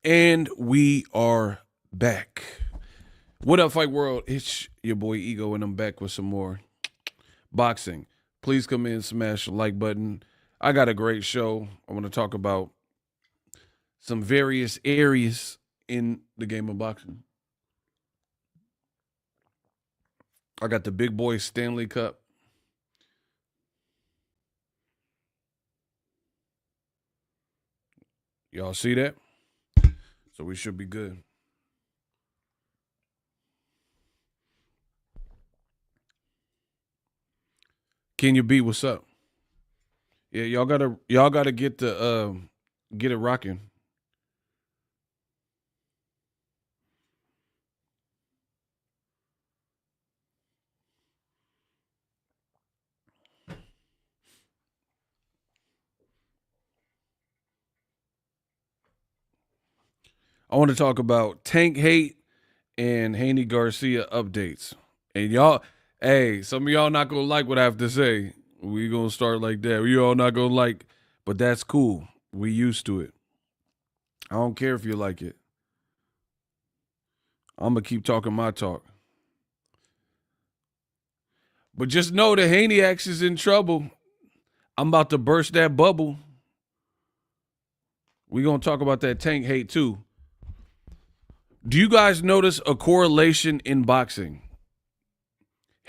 And we are back. What up, Fight World? It's your boy Ego, and I'm back with some more boxing. Please come in, smash the like button. I got a great show. I want to talk about some various areas in the game of boxing. I got the Big Boy Stanley Cup. Y'all see that? So we should be good. Kenya B, what's up? Yeah, y'all gotta get it rocking. I want to talk about Tank hate and Haney Garcia updates. And y'all, hey, some of y'all not gonna like what I have to say. We gonna start like that. We all not gonna like, but that's cool. We used to it. I don't care if you like it. I'm gonna keep talking my talk. But just know the Haney is in trouble. I'm about to burst that bubble. We gonna talk about that Tank hate too. Do you guys notice a correlation in boxing?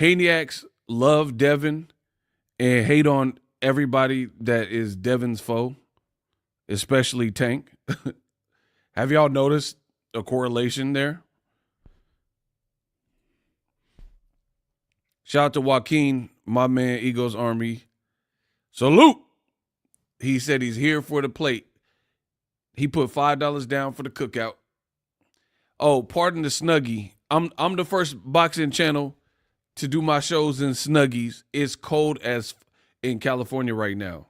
Haniacs love Devin and hate on everybody that is Devin's foe, especially Tank. Have y'all noticed a correlation there? Shout out to Joaquin, my man, Eagles Army. Salute. He said he's here for the plate. He put $5 down for the cookout. Oh, pardon the Snuggie. I'm the first boxing channel to do my shows in Snuggies. It's cold as in California right now.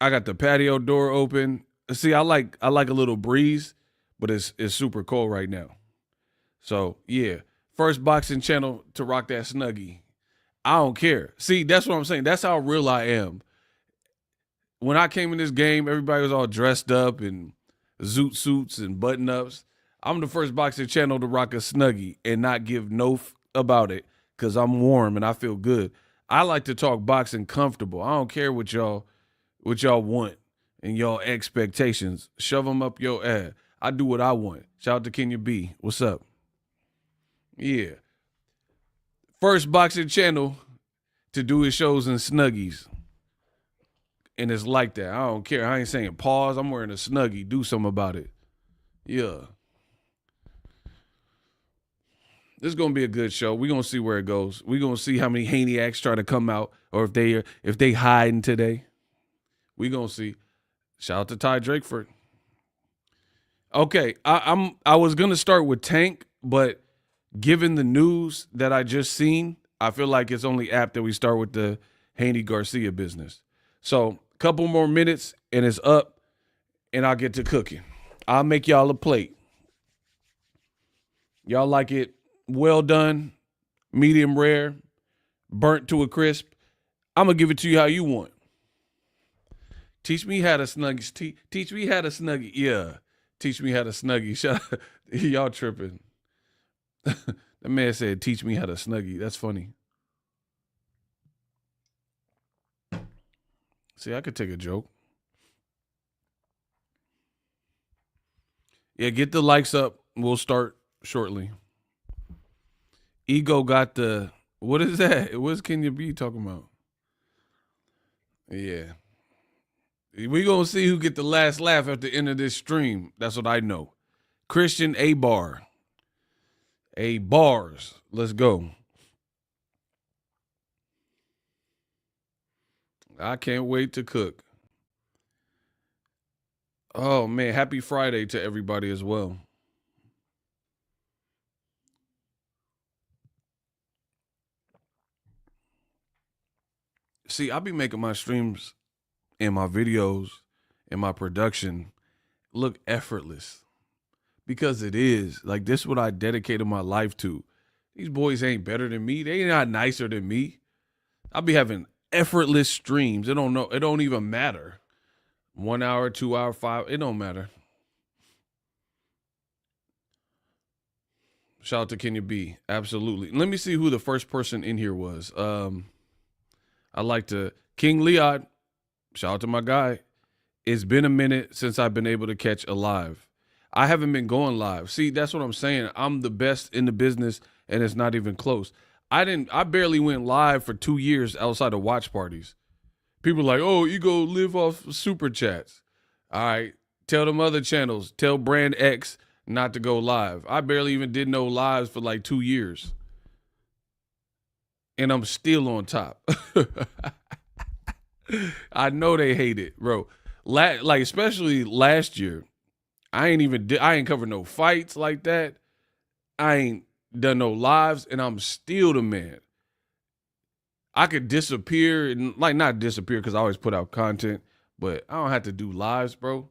I got the patio door open. See, I like a little breeze, but it's super cold right now. So yeah, first boxing channel to rock that Snuggie. I don't care. See, that's what I'm saying. That's how real I am. When I came in this game, everybody was all dressed up and zoot suits and button ups. I'm the first boxing channel to rock a Snuggie and not give no about it because I'm warm and I feel good. I like to talk boxing comfortable. I don't care what y'all want and y'all expectations. Shove them up your ass. I do what I want. Shout out to Kenya B. What's up? Yeah. First boxing channel to do his shows in Snuggies. And it's like that. I don't care. I ain't saying pause. I'm wearing a Snuggie. Do something about it. Yeah. This is going to be a good show. We're going to see where it goes. We're going to see how many Haniacs try to come out or if they hiding today. We're going to see. Shout out to Ty Drakeford. Okay, I was going to start with Tank, but given the news that I just seen, I feel like it's only apt that we start with the Haney Garcia business. So, couple more minutes and it's up and I'll get to cooking. I'll make y'all a plate. Y'all like it well done, medium rare, burnt to a crisp. I'm going to give it to you how you want. Teach me how to Snuggie. Teach me how to Snuggie. Yeah. Teach me how to Snuggie. Y'all tripping. That man said, teach me how to Snuggie. That's funny. See, I could take a joke. Yeah, get the likes up. We'll start shortly. Ego got the, what is that? What's Kenya B talking about? Yeah. We going to see who get the last laugh at the end of this stream. That's what I know. Christian A Bar. A Bars. Let's go. I can't wait to cook. Oh, man. Happy Friday to everybody as well. See, I'll be making my streams and my videos and my production look effortless because it is. Like, this is what I dedicated my life to. These boys ain't better than me. They not nicer than me. I'll be having effortless streams. It don't even matter. 1 hour, 2 hour, 5, it don't matter. Shout out to Kenya B. Absolutely. Let me see who the first person in here was. I like to King Leod. Shout out to my guy. It's been a minute since I've been able to catch a live. I haven't been going live. See, that's what I'm saying. I'm the best in the business, and it's not even close. I barely went live for 2 years outside of watch parties. People are like, oh, you go live off super chats. All right. Tell them other channels. Tell Brand X not to go live. I barely even did no lives for like 2 years. And I'm still on top. I know they hate it, bro. Like especially last year, I ain't covered no fights like that. I ain't done no lives, and I'm still the man. I could disappear and like not disappear because I always put out content, but I don't have to do lives, bro.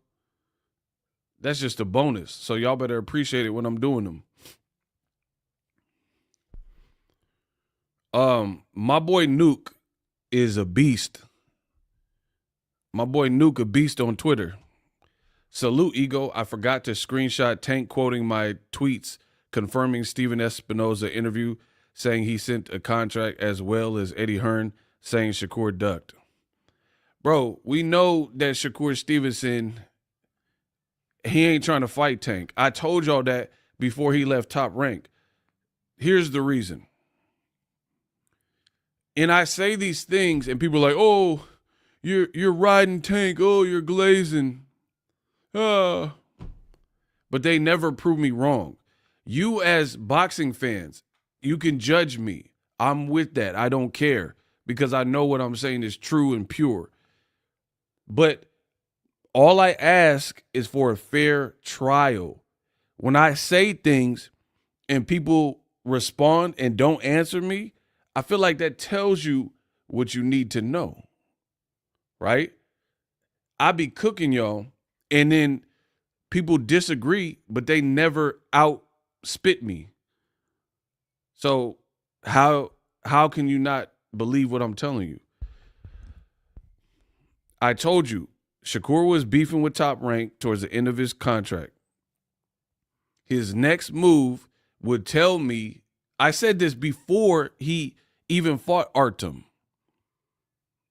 That's just a bonus. So y'all better appreciate it when I'm doing them. My boy Nuke is a beast. My boy Nuke a beast on Twitter. Salute, Ego. I forgot to screenshot Tank quoting my tweets confirming Steven Espinoza interview saying he sent a contract, as well as Eddie Hearn saying Shakur ducked. Bro, we know that Shakur Stevenson, he ain't trying to fight Tank. I told y'all that before he left Top Rank. Here's the reason. And I say these things and people are like, oh, you're riding Tank. Oh, you're glazing. But they never prove me wrong. You as boxing fans, you can judge me. I'm with that. I don't care because I know what I'm saying is true and pure. But all I ask is for a fair trial. When I say things and people respond and don't answer me, I feel like that tells you what you need to know, right? I be cooking y'all, and then people disagree, but they never outspit me. So how can you not believe what I'm telling you? I told you, Shakur was beefing with Top Rank towards the end of his contract. His next move would tell me, I said this before he even fought Artem,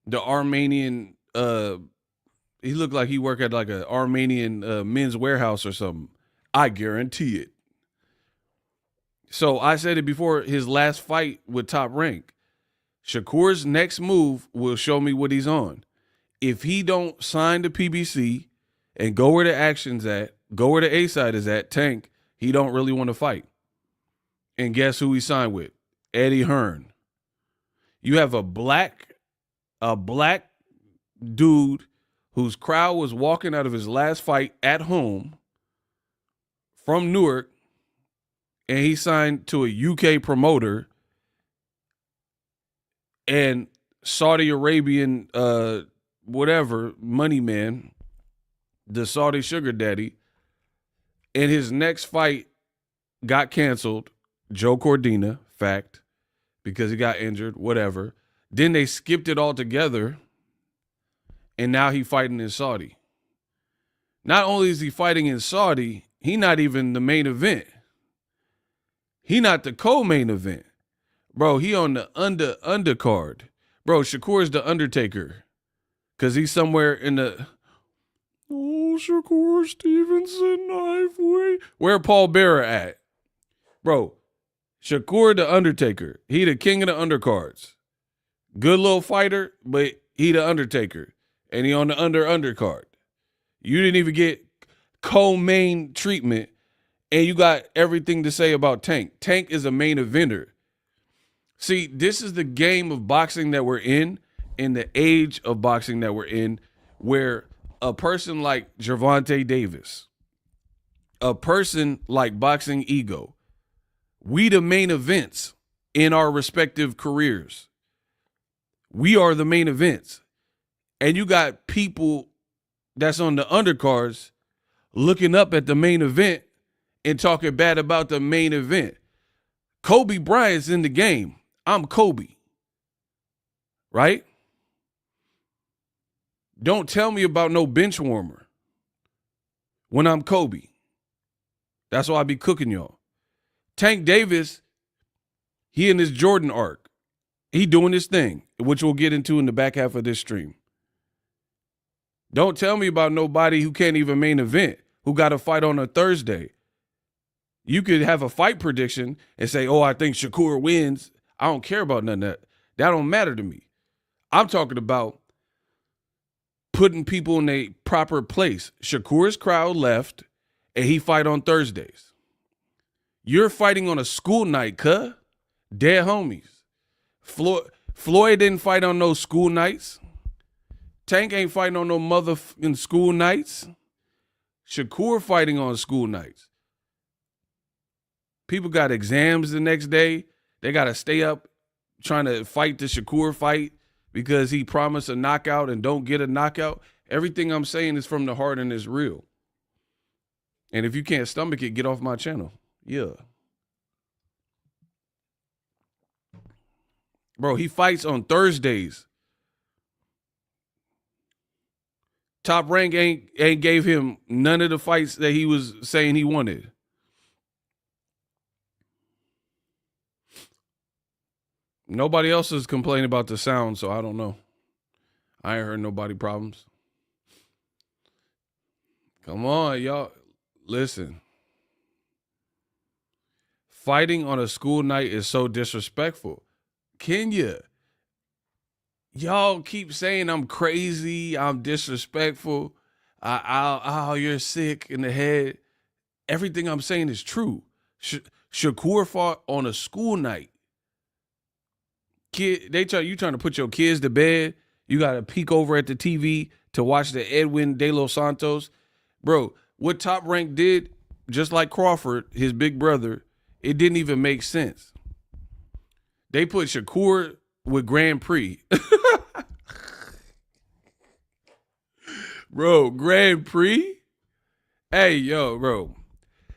the Armenian, he looked like he worked at like an Armenian men's warehouse or something. I guarantee it. So I said it before his last fight with Top Rank. Shakur's next move will show me what he's on. If he don't sign the PBC and go where the action's at, go where the A-side is at, Tank, he don't really want to fight. And guess who he signed with? Eddie Hearn. You have a black dude whose crowd was walking out of his last fight at home from Newark, and he signed to a UK promoter and Saudi Arabian whatever, money man, the Saudi sugar daddy, and his next fight got canceled, Joe Cordina, fact, because he got injured, whatever. Then they skipped it all together, and now he fighting in Saudi. Not only is he fighting in Saudi, he not even the main event. He not the co-main event. Bro, he on the undercard. Bro, Shakur's the Undertaker. Because he's somewhere in the, oh, Shakur Stevenson, knife way. Where Paul Bearer at? Bro, Shakur the Undertaker. He the king of the undercards. Good little fighter, but he the Undertaker. And he on the undercard. You didn't even get co-main treatment, and you got everything to say about Tank. Tank is a main eventer. See, this is the game of boxing that we're in the age of boxing that we're in, where a person like Gervonta Davis, a person like Boxingego, we the main events in our respective careers. We are the main events. And you got people that's on the undercards looking up at the main event and talking bad about the main event. Kobe Bryant's in the game. I'm Kobe. Right? Don't tell me about no bench warmer when I'm Kobe. That's why I be cooking y'all. Tank Davis, he in his Jordan arc. He doing his thing, which we'll get into in the back half of this stream. Don't tell me about nobody who can't even main event, who got a fight on a Thursday. You could have a fight prediction and say, oh, I think Shakur wins. I don't care about none of that. That don't matter to me. I'm talking about putting people in a proper place. Shakur's crowd left, and he fight on Thursdays. You're fighting on a school night, cuh. Dead homies. Floyd didn't fight on no school nights. Tank ain't fighting on no motherfucking school nights. Shakur fighting on school nights. People got exams the next day. They got to stay up trying to fight the Shakur fight because he promised a knockout and don't get a knockout. Everything I'm saying is from the heart and is real. And if you can't stomach it, get off my channel. Yeah. Bro, he fights on Thursdays. Top Rank ain't gave him none of the fights that he was saying he wanted. Nobody else is complaining about the sound, so I don't know. I ain't heard nobody problems. Come on, y'all. Listen. Fighting on a school night is so disrespectful. Kenya, y'all keep saying I'm crazy, I'm disrespectful, you're sick in the head. Everything I'm saying is true. Shakur fought on a school night. You trying to put your kids to bed. You got to peek over at the TV to watch the Edwin De Los Santos. Bro, what Top Rank did, just like Crawford, his big brother, it didn't even make sense. They put Shakur with Grand Prix. Bro, Grand Prix? Hey, yo, bro.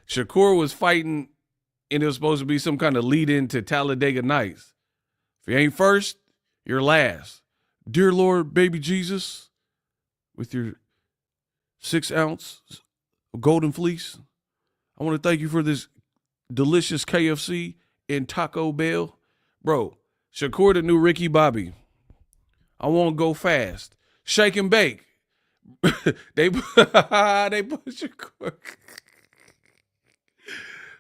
Shakur was fighting, and it was supposed to be some kind of lead-in to Talladega Nights. If you ain't first, you're last. Dear Lord, baby Jesus, with your 6 ounce golden fleece, I want to thank you for this delicious KFC and Taco Bell. Bro, Shakur the new Ricky Bobby. I want to go fast. Shake and bake. they put Shakur.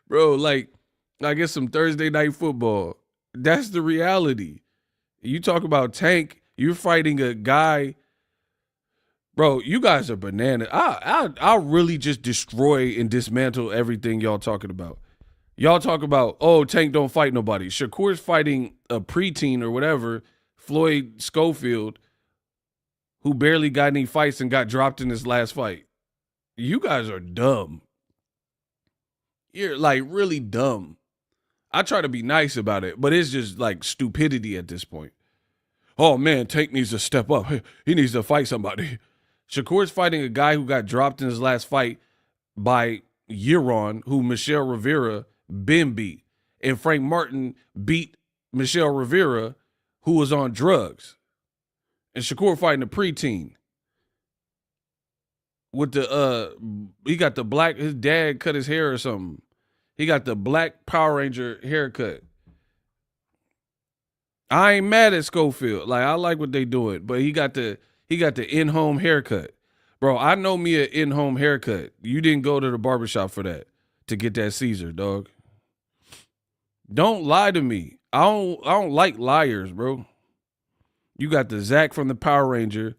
Bro, like, I guess some Thursday night football. That's the reality. You talk about Tank, you're fighting a guy. Bro, you guys are bananas. I'll really just destroy and dismantle everything y'all talking about. Y'all talk about, oh, Tank don't fight nobody. Shakur's fighting a preteen or whatever, Floyd Schofield, who barely got any fights and got dropped in his last fight. You guys are dumb. You're like really dumb. I try to be nice about it, but it's just like stupidity at this point. Oh, man, Tank needs to step up. He needs to fight somebody. Shakur's fighting a guy who got dropped in his last fight by Euron, who Michelle Rivera been beat. And Frank Martin beat Michelle Rivera, who was on drugs. And Shakur fighting a preteen. With he got the black, his dad cut his hair or something. He got the black Power Ranger haircut. I ain't mad at Schofield. Like, I like what they doing, but he got the in-home haircut. Bro, I know me an in-home haircut. You didn't go to the barbershop for that, to get that Caesar, dog. Don't lie to me. I don't like liars, bro. You got the Zach from the Power Ranger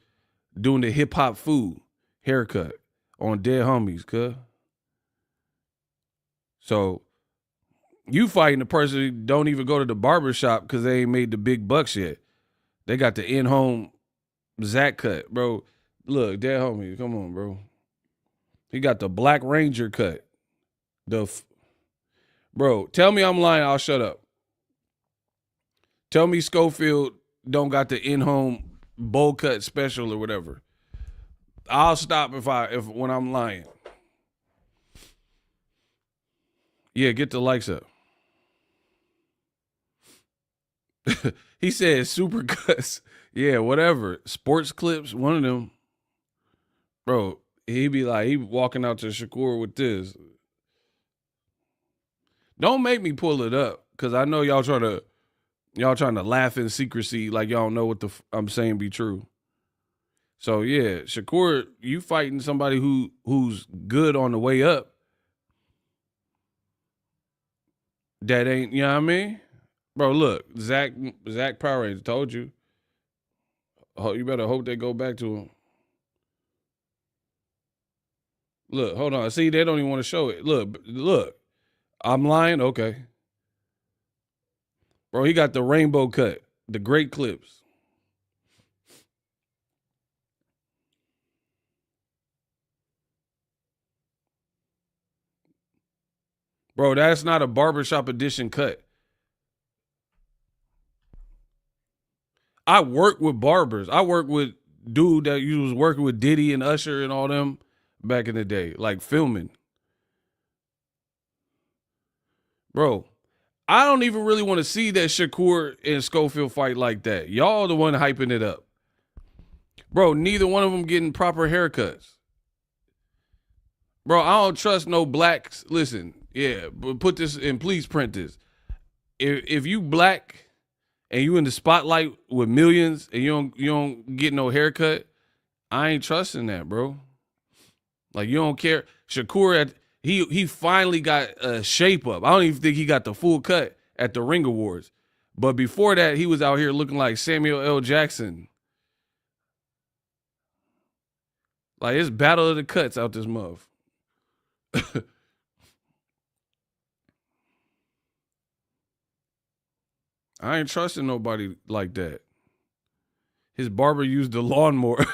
doing the hip-hop food haircut on Dead Homies, cuz. So you fighting the person who don't even go to the barbershop because they ain't made the big bucks yet. They got the in-home Zach cut, bro. Look, Dead Homies, come on, bro. He got the Black Ranger cut. Bro, tell me I'm lying, I'll shut up. Tell me Schofield don't got the in-home bowl cut special or whatever. I'll stop when I'm lying. Yeah, get the likes up. He said super cuts. Yeah, whatever. Sports clips, one of them. Bro, he be like, he walking out to Shakur with this. Don't make me pull it up because I know y'all trying to laugh in secrecy like y'all don't know what I'm saying be true. So yeah, Shakur, you fighting somebody who's good on the way up. That ain't, you know what I mean? Bro, look, Zach Power Ranger told you. Oh, you better hope they go back to him. Look, hold on. See, they don't even want to show it. Look. I'm lying? Okay. Bro, he got the rainbow cut. The great clips. Bro, that's not a barbershop edition cut. I work with barbers. I work with dude that you was working with Diddy and Usher and all them back in the day, like filming. Bro, I don't even really want to see that Shakur and Schofield fight like that. Y'all the one hyping it up. Bro, neither one of them getting proper haircuts. Bro, I don't trust no blacks. Listen, yeah, but put this and please print this. If you black and you in the spotlight with millions and you don't get no haircut, I ain't trusting that, bro. Like you don't care. Shakur he finally got a shape up. I don't even think he got the full cut at the Ring Awards. But before that, he was out here looking like Samuel L. Jackson. Like it's battle of the cuts out this muff. I ain't trusting nobody like that. His barber used the lawnmower.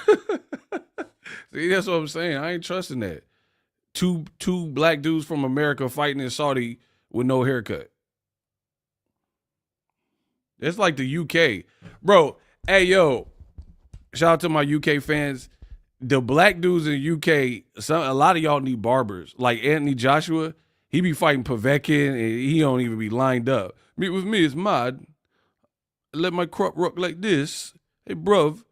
See, that's what I'm saying. I ain't trusting that. Two black dudes from America fighting in Saudi with no haircut. It's like the UK. Bro, hey, yo, shout out to my UK fans. The black dudes in UK, a lot of y'all need barbers. Like Anthony Joshua, he be fighting Povetkin and he don't even be lined up. Meet with me, it's mod. Let my crop rock like this. Hey, bruv.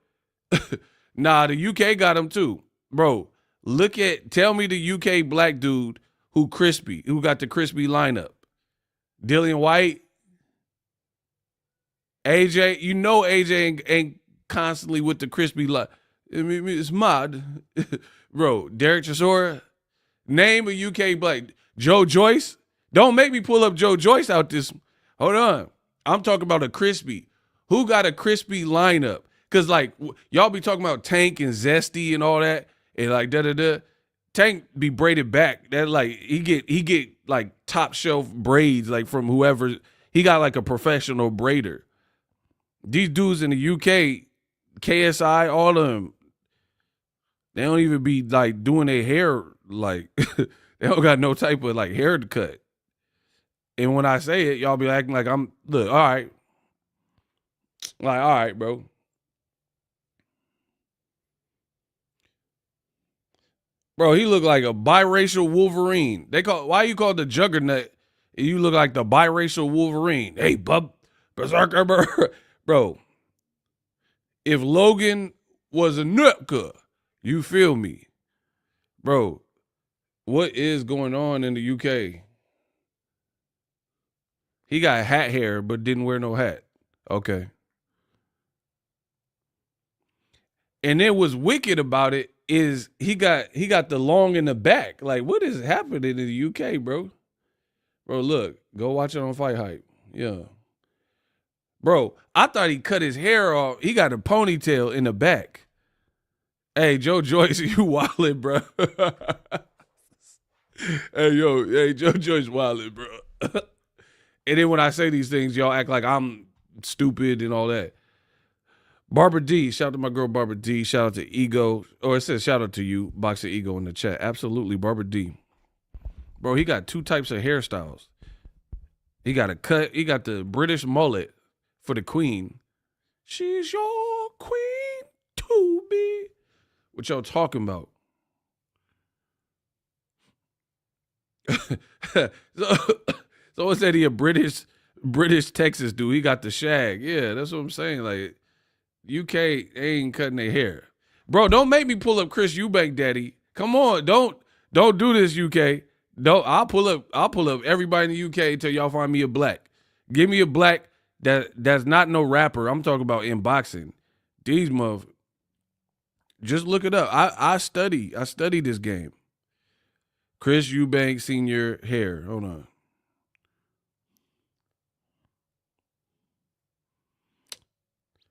Nah, the UK got him too. Bro, tell me the UK black dude who got the crispy lineup. Dillian White, AJ, you know AJ ain't constantly with the crispy line. I mean, it's mod. Bro, Derek Chisora, name a UK black. Joe Joyce? Don't make me pull up Joe Joyce out this. Hold on. I'm talking about a crispy. Who got a crispy lineup? Because, like, y'all be talking about Tank and Zesty and all that. And, like, da-da-da. Tank be braided back. That, like, he get like, top shelf braids, like, from whoever. He got, like, a professional braider. These dudes in the UK, KSI, all of them, they don't even be, like, doing their hair, like, they don't got no type of, like, haircut. And when I say it, y'all be acting like all right. Like, all right, bro. Bro, he look like a biracial Wolverine. Why you call the Juggernaut? You look like the biracial Wolverine. Hey, bub, berserker, bro. If Logan was a nutka, you feel me, bro? What is going on in the UK? He got hat hair, but didn't wear no hat. Okay. And then what's wicked about it is he got the long in the back. Like, what is happening in the UK, bro? Bro, look, go watch it on Fight Hype. Yeah. Bro, I thought he cut his hair off. He got a ponytail in the back. Hey, Joe Joyce, you wildin', bro. Hey, Joe Joyce wildin', bro. And then when I say these things, y'all act like I'm stupid and all that. Barbara D, shout out to my girl Barbara D. Shout out to Ego. Or it says shout out to you, Boxingego in the chat. Absolutely, Barbara D. Bro, he got two types of hairstyles. He got a cut. He got the British mullet for the queen. She's your queen to be. What y'all talking about? So it said he a British Texas dude. He got the shag. Yeah, that's what I'm saying. Like, UK ain't cutting their hair. Bro, don't make me pull up Chris Eubank, daddy. Come on, don't do this, UK. No, I'll pull up everybody in the UK until y'all find me a black. Give me a black that's not no rapper. I'm talking about in boxing. These motherfuckers. Just look it up. I study this game. Chris Eubank Senior hair. Hold on.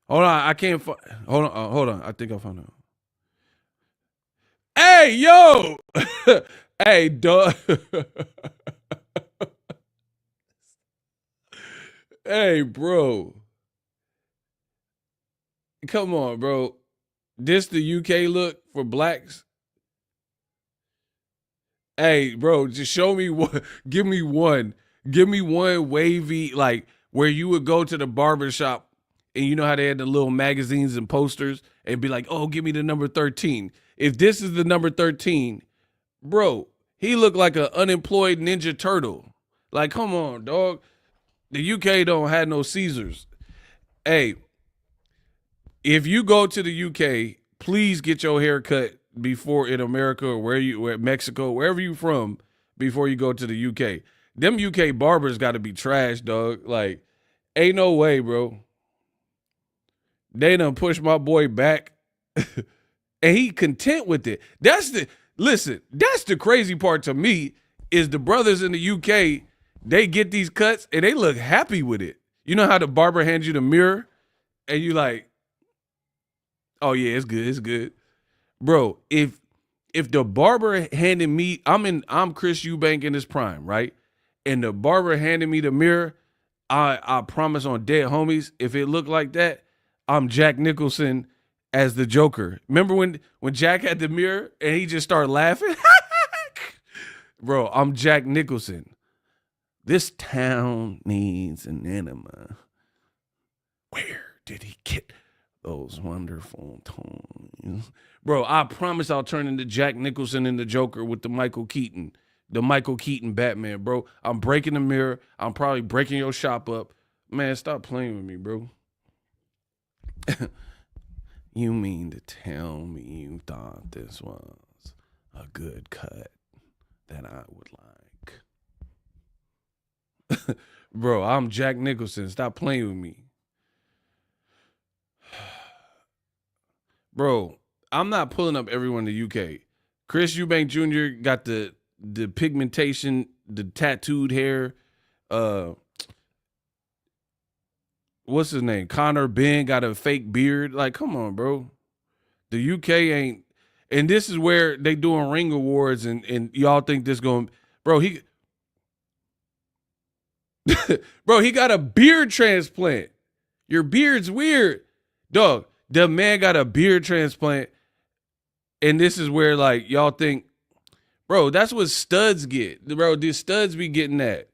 Hold on. I can't find. Hold on. I think I found out. Hey, yo. Hey, dog. Hey, bro. Come on, bro. This the UK look for blacks? Hey, bro, just show me one. Give me one. Give me one wavy, like where you would go to the barber shop and you know how they had the little magazines and posters and be like, oh, give me the number 13. If this is the number 13, bro, he looked like an unemployed Ninja Turtle. Like, come on, dog. The UK don't have no Caesars. Hey, if you go to the UK, please get your hair cut before in America or where Mexico, wherever you from, before you go to the UK. Them UK barbers got to be trash, dog. Like, ain't no way, bro. They done pushed my boy back, and he content with it. That's the crazy part to me is the brothers in the UK, they get these cuts, and they look happy with it. You know how the barber hands you the mirror, and you like, oh, yeah, it's good. Bro, if the barber handed me, I'm Chris Eubank in his prime, right? And the barber handed me the mirror, I promise on dead homies, if it looked like that, I'm Jack Nicholson as the Joker. Remember when Jack had the mirror and he just started laughing? Bro, I'm Jack Nicholson. This town needs an enema. Where did he get those wonderful tones? Bro, I promise I'll turn into Jack Nicholson in the Joker with the Michael Keaton Batman, bro. I'm breaking the mirror. I'm probably breaking your shop up. Man, stop playing with me, bro. You mean to tell me you thought this was a good cut that I would like? Bro, I'm Jack Nicholson. Stop playing with me. Bro, I'm not pulling up everyone in the UK. Chris Eubank Jr. got the pigmentation, the tattooed hair. What's his name? Conor Ben got a fake beard. Like, come on, bro. The UK ain't. And this is where they doing ring awards and y'all think this going, bro, he got a beard transplant. Your beard's weird. Dog, the man got a beard transplant. And this is where, like, y'all think, bro, that's what studs get. Bro, these studs be getting that.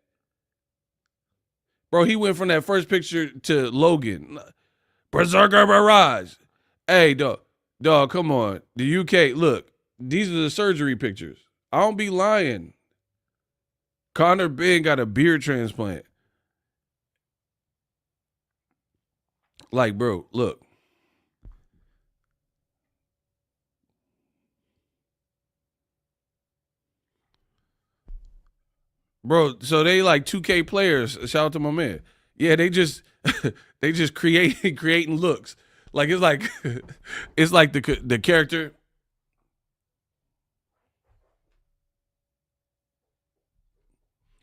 Bro, he went from that first picture to Logan. Berserker Barrage. Hey, dog, come on. The UK, look, these are the surgery pictures. I don't be lying. Conor Ben got a beard transplant. Like, bro, look. Bro, so they like 2K players. Shout out to my man. Yeah, they just creating looks. Like it's like the character.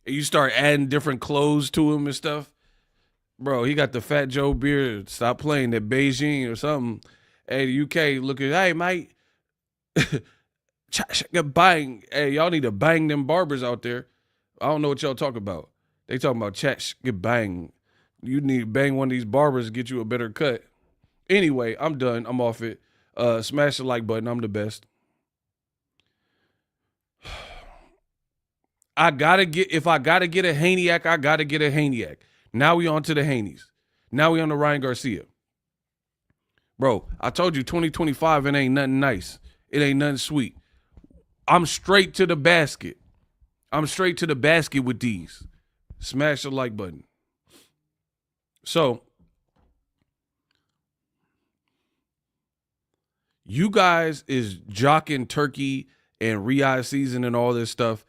And you start adding different clothes to him and stuff. Bro, he got the Fat Joe beard. Stop playing that Beijing or something. Hey, the UK looking, hey, mate. Bang. Hey, y'all need to bang them barbers out there. I don't know what y'all talk about. They talking about get bang. You need to bang one of these barbers to get you a better cut. Anyway, I'm done. I'm off it. Smash the like button. I'm the best. If I gotta get a Haney-ac, I gotta get a Haney-ac. Now we on to the Haneys. Now we on to Ryan Garcia. Bro, I told you 2025, it ain't nothing nice. It ain't nothing sweet. I'm straight to the basket. With these. Smash the like button. So, you guys is jocking turkey and Riyadh season and all this stuff.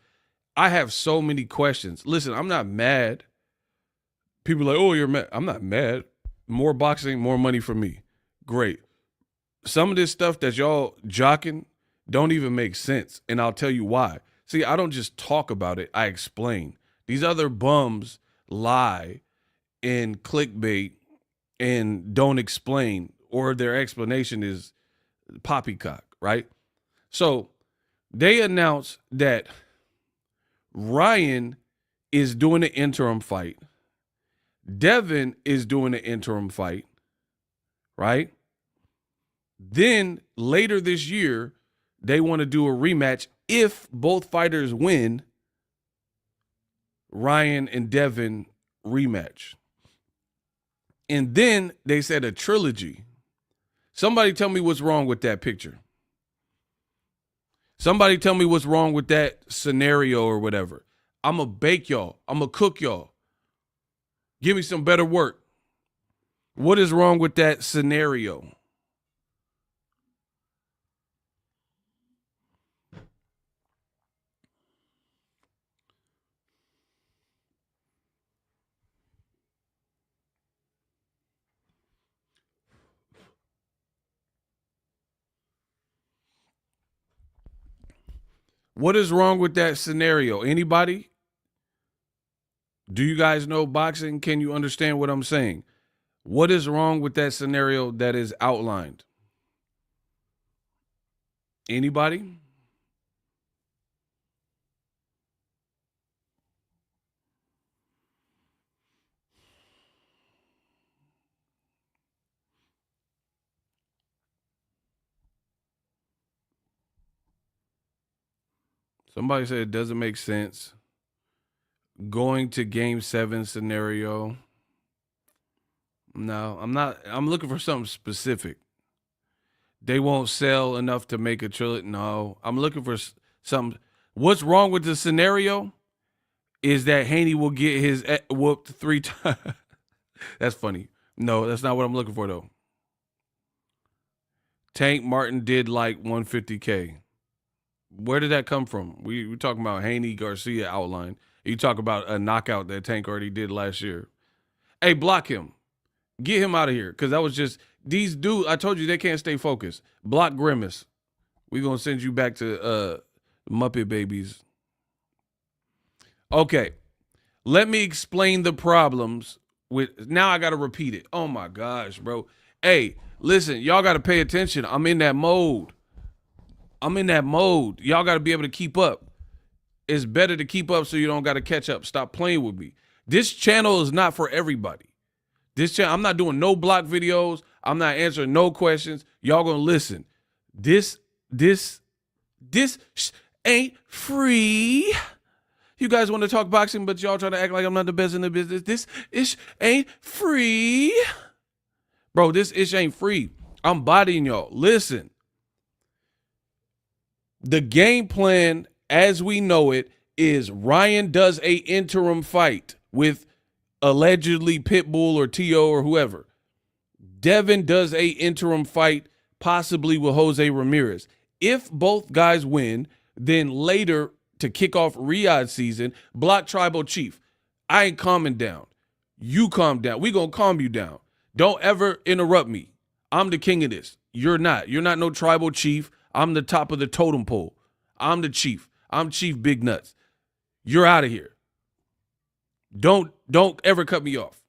I have so many questions. Listen, I'm not mad. People are like, oh, you're mad. I'm not mad. More boxing, more money for me. Great. Some of this stuff that y'all jocking don't even make sense, and I'll tell you why. See, I don't just talk about it. I explain. These other bums lie and clickbait and don't explain, or their explanation is poppycock, right? So they announced that Ryan is doing an interim fight. Devin is doing an interim fight, right? Then later this year, they want to do a rematch. If both fighters win, Ryan and Devin rematch. And then they said a trilogy. Somebody tell me what's wrong with that picture. Somebody tell me what's wrong with that scenario or whatever. I'm going to bake y'all. I'm going to cook y'all. Give me some better work. What is wrong with that scenario? What is wrong with that scenario? Anybody? Do you guys know boxing? Can you understand what I'm saying? What is wrong with that scenario that is outlined? Anybody? Somebody said it doesn't make sense. Going to game 7 scenario. No, I'm not. I'm looking for something specific. They won't sell enough to make a trilogy. No, I'm looking for something. What's wrong with the scenario is that Haney will get his whooped 3 times. That's funny. No, that's not what I'm looking for, though. Tank Martin did like 150K. Where did that come from? We're talking about Haney Garcia outline. You talk about a knockout that Tank already did last year. Hey, block him. Get him out of here. Because that was just, these dudes, I told you they can't stay focused. Block Grimace. We're going to send you back to Muppet Babies. Okay. Let me explain the problems with, now I got to repeat it. Oh my gosh, bro. Hey, listen, y'all got to pay attention. I'm in that mode. Y'all got to be able to keep up. It's better to keep up so you don't got to catch up. Stop playing with me. This channel is not for everybody. This channel, I'm not doing no block videos. I'm not answering no questions. Y'all gonna listen. This ain't free. You guys want to talk boxing, but y'all trying to act like I'm not the best in the business. This ish ain't free. Bro, this ish ain't free. I'm bodying y'all. Listen. The game plan, as we know it, is Ryan does a interim fight with allegedly Pitbull or T.O. or whoever. Devin does a interim fight, possibly with Jose Ramirez. If both guys win, then later to kick off Riyadh season, block Tribal Chief. I ain't calming down. You calm down. We gonna calm you down. Don't ever interrupt me. I'm the king of this. You're not. You're not no Tribal Chief. I'm the top of the totem pole. I'm the chief. I'm Chief Big Nuts. You're out of here. Don't ever cut me off.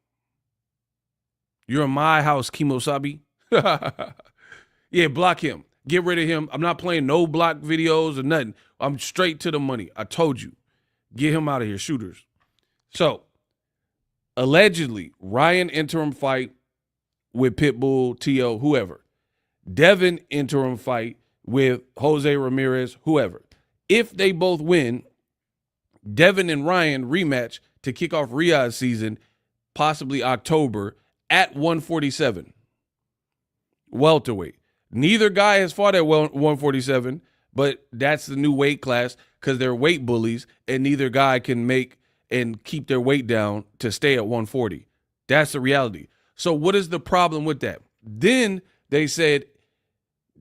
You're in my house, Kimosabi. Yeah, block him. Get rid of him. I'm not playing no block videos or nothing. I'm straight to the money. I told you. Get him out of here, shooters. So, allegedly, Ryan interim fight with Pitbull, T.O., whoever. Devin interim fight with Jose Ramirez, whoever. If they both win, Devin and Ryan rematch to kick off Riyadh season, possibly October, at 147. Welterweight. Neither guy has fought at 147, but that's the new weight class because they're weight bullies, and neither guy can make and keep their weight down to stay at 140. That's the reality. So what is the problem with that? Then they said,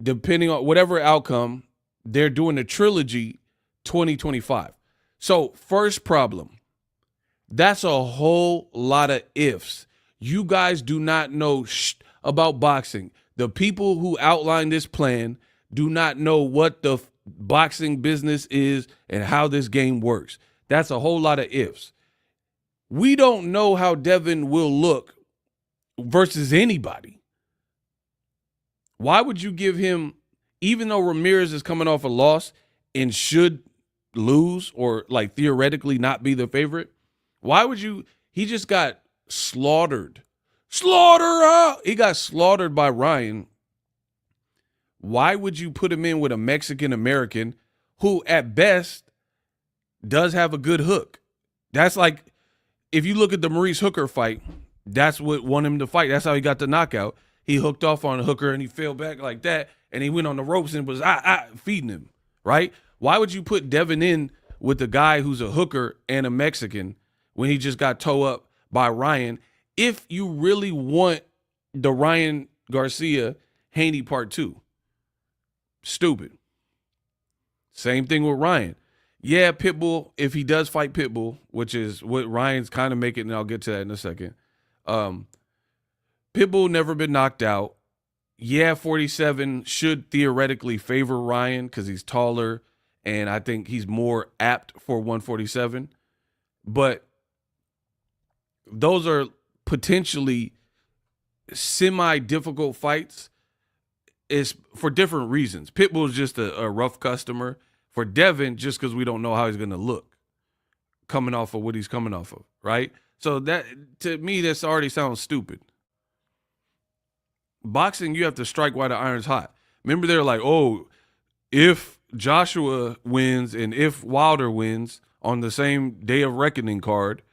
depending on whatever outcome, they're doing a trilogy 2025. So first problem, that's a whole lot of ifs. You guys do not know about boxing. The people who outlined this plan do not know what the boxing business is and how this game works. That's a whole lot of ifs. We don't know how Devin will look versus anybody. Why would you give him, even though Ramirez is coming off a loss and should lose or like theoretically not be the favorite, why would you, he just got slaughtered. He got slaughtered by Ryan. Why would you put him in with a Mexican-American who at best does have a good hook? That's like, if you look at the Maurice Hooker fight, that's what won him the fight. That's how he got the knockout. He hooked off on Hooker and he fell back like that, and he went on the ropes and was feeding him, right? Why would you put Devin in with a guy who's a hooker and a Mexican when he just got toe up by Ryan if you really want the Ryan Garcia Haney part 2? Stupid. Same thing with Ryan. Yeah, Pitbull, if he does fight Pitbull, which is what Ryan's kind of making, and I'll get to that in a second. Pitbull never been knocked out. Yeah, 47 should theoretically favor Ryan because he's taller, and I think he's more apt for 147. But those are potentially semi-difficult fights. It's for different reasons. Pitbull is just a rough customer. For Devin, just because we don't know how he's going to look coming off of what he's coming off of, right? So that, to me, this already sounds stupid. Boxing, you have to strike while the iron's hot. Remember, they're like, oh, if Joshua wins and if Wilder wins on the same Day of Reckoning card,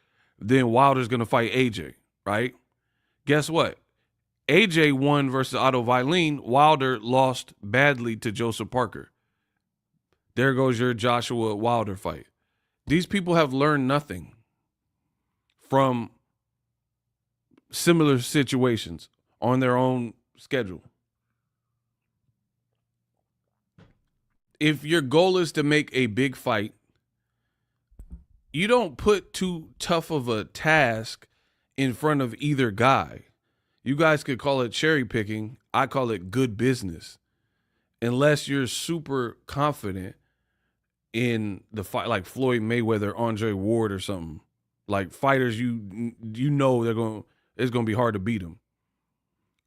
then Wilder's going to fight AJ, right? Guess what? AJ won versus Otto Vailene. Wilder lost badly to Joseph Parker. There goes your Joshua Wilder fight. These people have learned nothing from similar situations on their own schedule. If your goal is to make a big fight, you don't put too tough of a task in front of either guy. You guys could call it cherry picking. I call it good business. Unless you're super confident in the fight, like Floyd Mayweather, Andre Ward, or something. Like fighters, you know it's gonna be hard to beat them.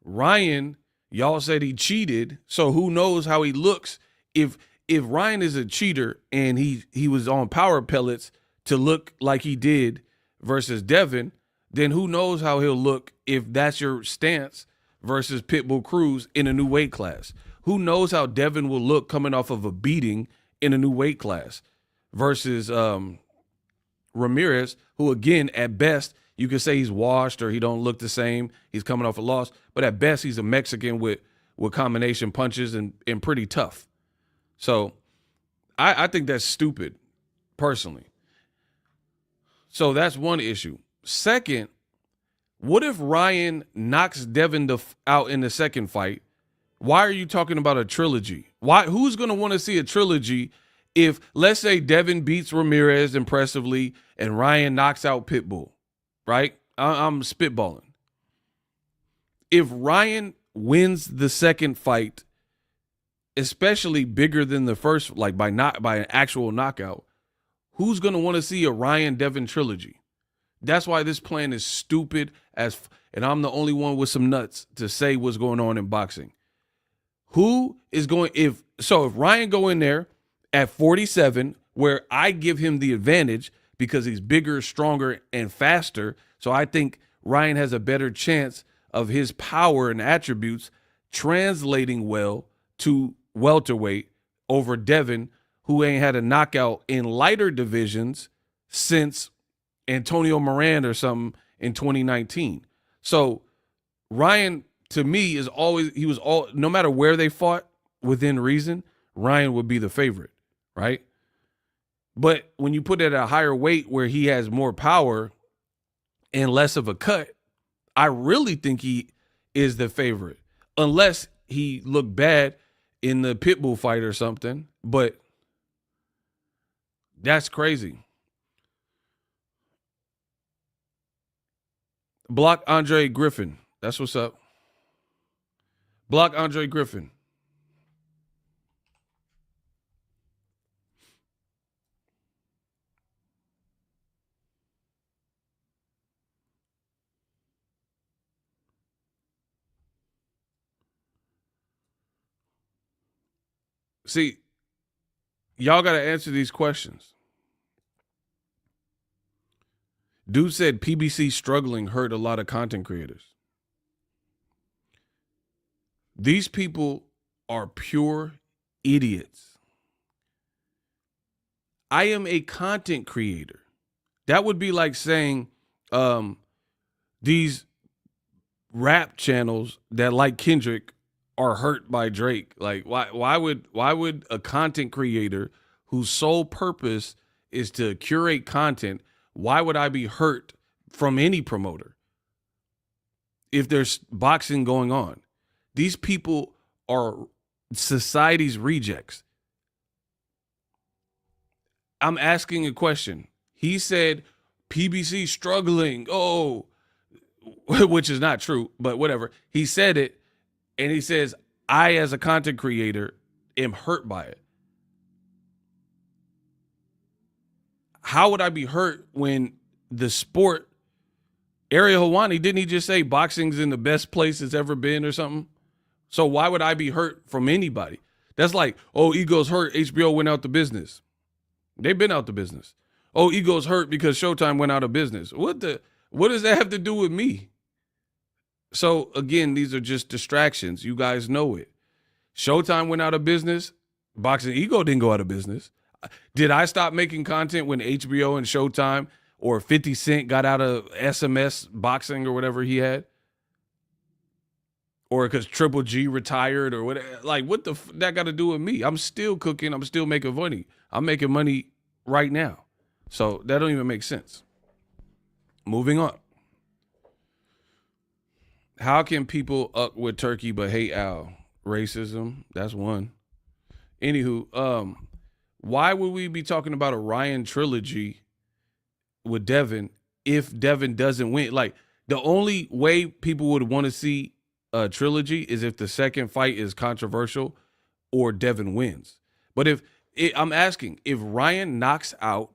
Ryan, y'all said he cheated, so who knows how he looks? If Ryan is a cheater and he was on power pellets to look like he did versus Devin, then who knows how he'll look if that's your stance versus Pitbull Cruz in a new weight class? Who knows how Devin will look coming off of a beating in a new weight class versus Ramirez, who, again, at best, you could say he's washed or he don't look the same. He's coming off a loss. But at best, he's a Mexican with combination punches and pretty tough. So I think that's stupid, personally. So that's one issue. Second, what if Ryan knocks Devin out in the second fight? Why are you talking about a trilogy? Who's going to want to see a trilogy if, let's say, Devin beats Ramirez impressively and Ryan knocks out Pitbull, right? I'm spitballing. If Ryan wins the second fight, especially bigger than the first, like by an actual knockout, who's going to want to see a Ryan-Devin trilogy? That's why this plan is stupid and I'm the only one with some nuts to say what's going on in boxing. Who is going, if Ryan go in there at 47, where I give him the advantage because he's bigger, stronger, and faster, so I think Ryan has a better chance of his power and attributes translating well to welterweight over Devin, who ain't had a knockout in lighter divisions since Antonio Moran or something in 2019. So Ryan, to me, no matter where they fought within reason, Ryan would be the favorite, right? But when you put it at a higher weight where he has more power and less of a cut, I really think he is the favorite, unless he looked bad in the Pitbull fight or something. But that's crazy. Block Andre Griffin. That's what's up. Block Andre Griffin. See, y'all got to answer these questions. Dude said PBC struggling hurt a lot of content creators. These people are pure idiots. I am a content creator. That would be like saying these rap channels that like Kendrick are hurt by Drake. Like why would a content creator whose sole purpose is to curate content, why would I be hurt from any promoter if there's boxing going on? These people are society's rejects. I'm asking a question. He said PBC struggling. Oh, which is not true, but whatever. He said it, and he says, I, as a content creator, am hurt by it. How would I be hurt when the sport, Ariel Helwani, didn't he just say boxing's in the best place it's ever been or something? So why would I be hurt from anybody? That's like, oh, Ego's hurt. HBO went out the business. They've been out the business. Oh, Ego's hurt because Showtime went out of business. What does that have to do with me? So again, these are just distractions. You guys know it. Showtime went out of business. Boxingego didn't go out of business. Did I stop making content when HBO and Showtime or 50 Cent got out of SMS boxing or whatever he had? Or because Triple G retired or whatever? Like, what that got to do with me? I'm still cooking. I'm still making money. I'm making money right now. So that don't even make sense. Moving on. How can people up with Turkey but hate Al? Racism. That's one. Anywho, why would we be talking about a Ryan trilogy with Devin if Devin doesn't win? Like, the only way people would want to see a trilogy is if the second fight is controversial or Devin wins. But I'm asking, if Ryan knocks out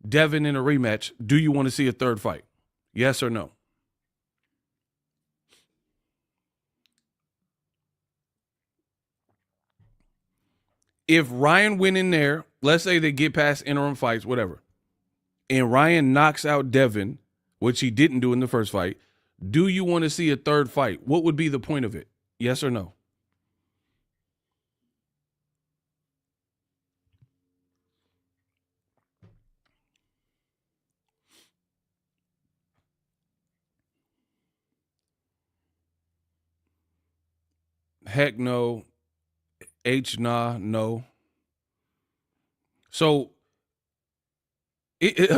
Devin in a rematch, do you want to see a third fight? Yes or no? If Ryan went in there, let's say they get past interim fights, whatever, and Ryan knocks out Devin, which he didn't do in the first fight, do you want to see a third fight? What would be the point of it? Yes or no? Heck no. Nah, no. So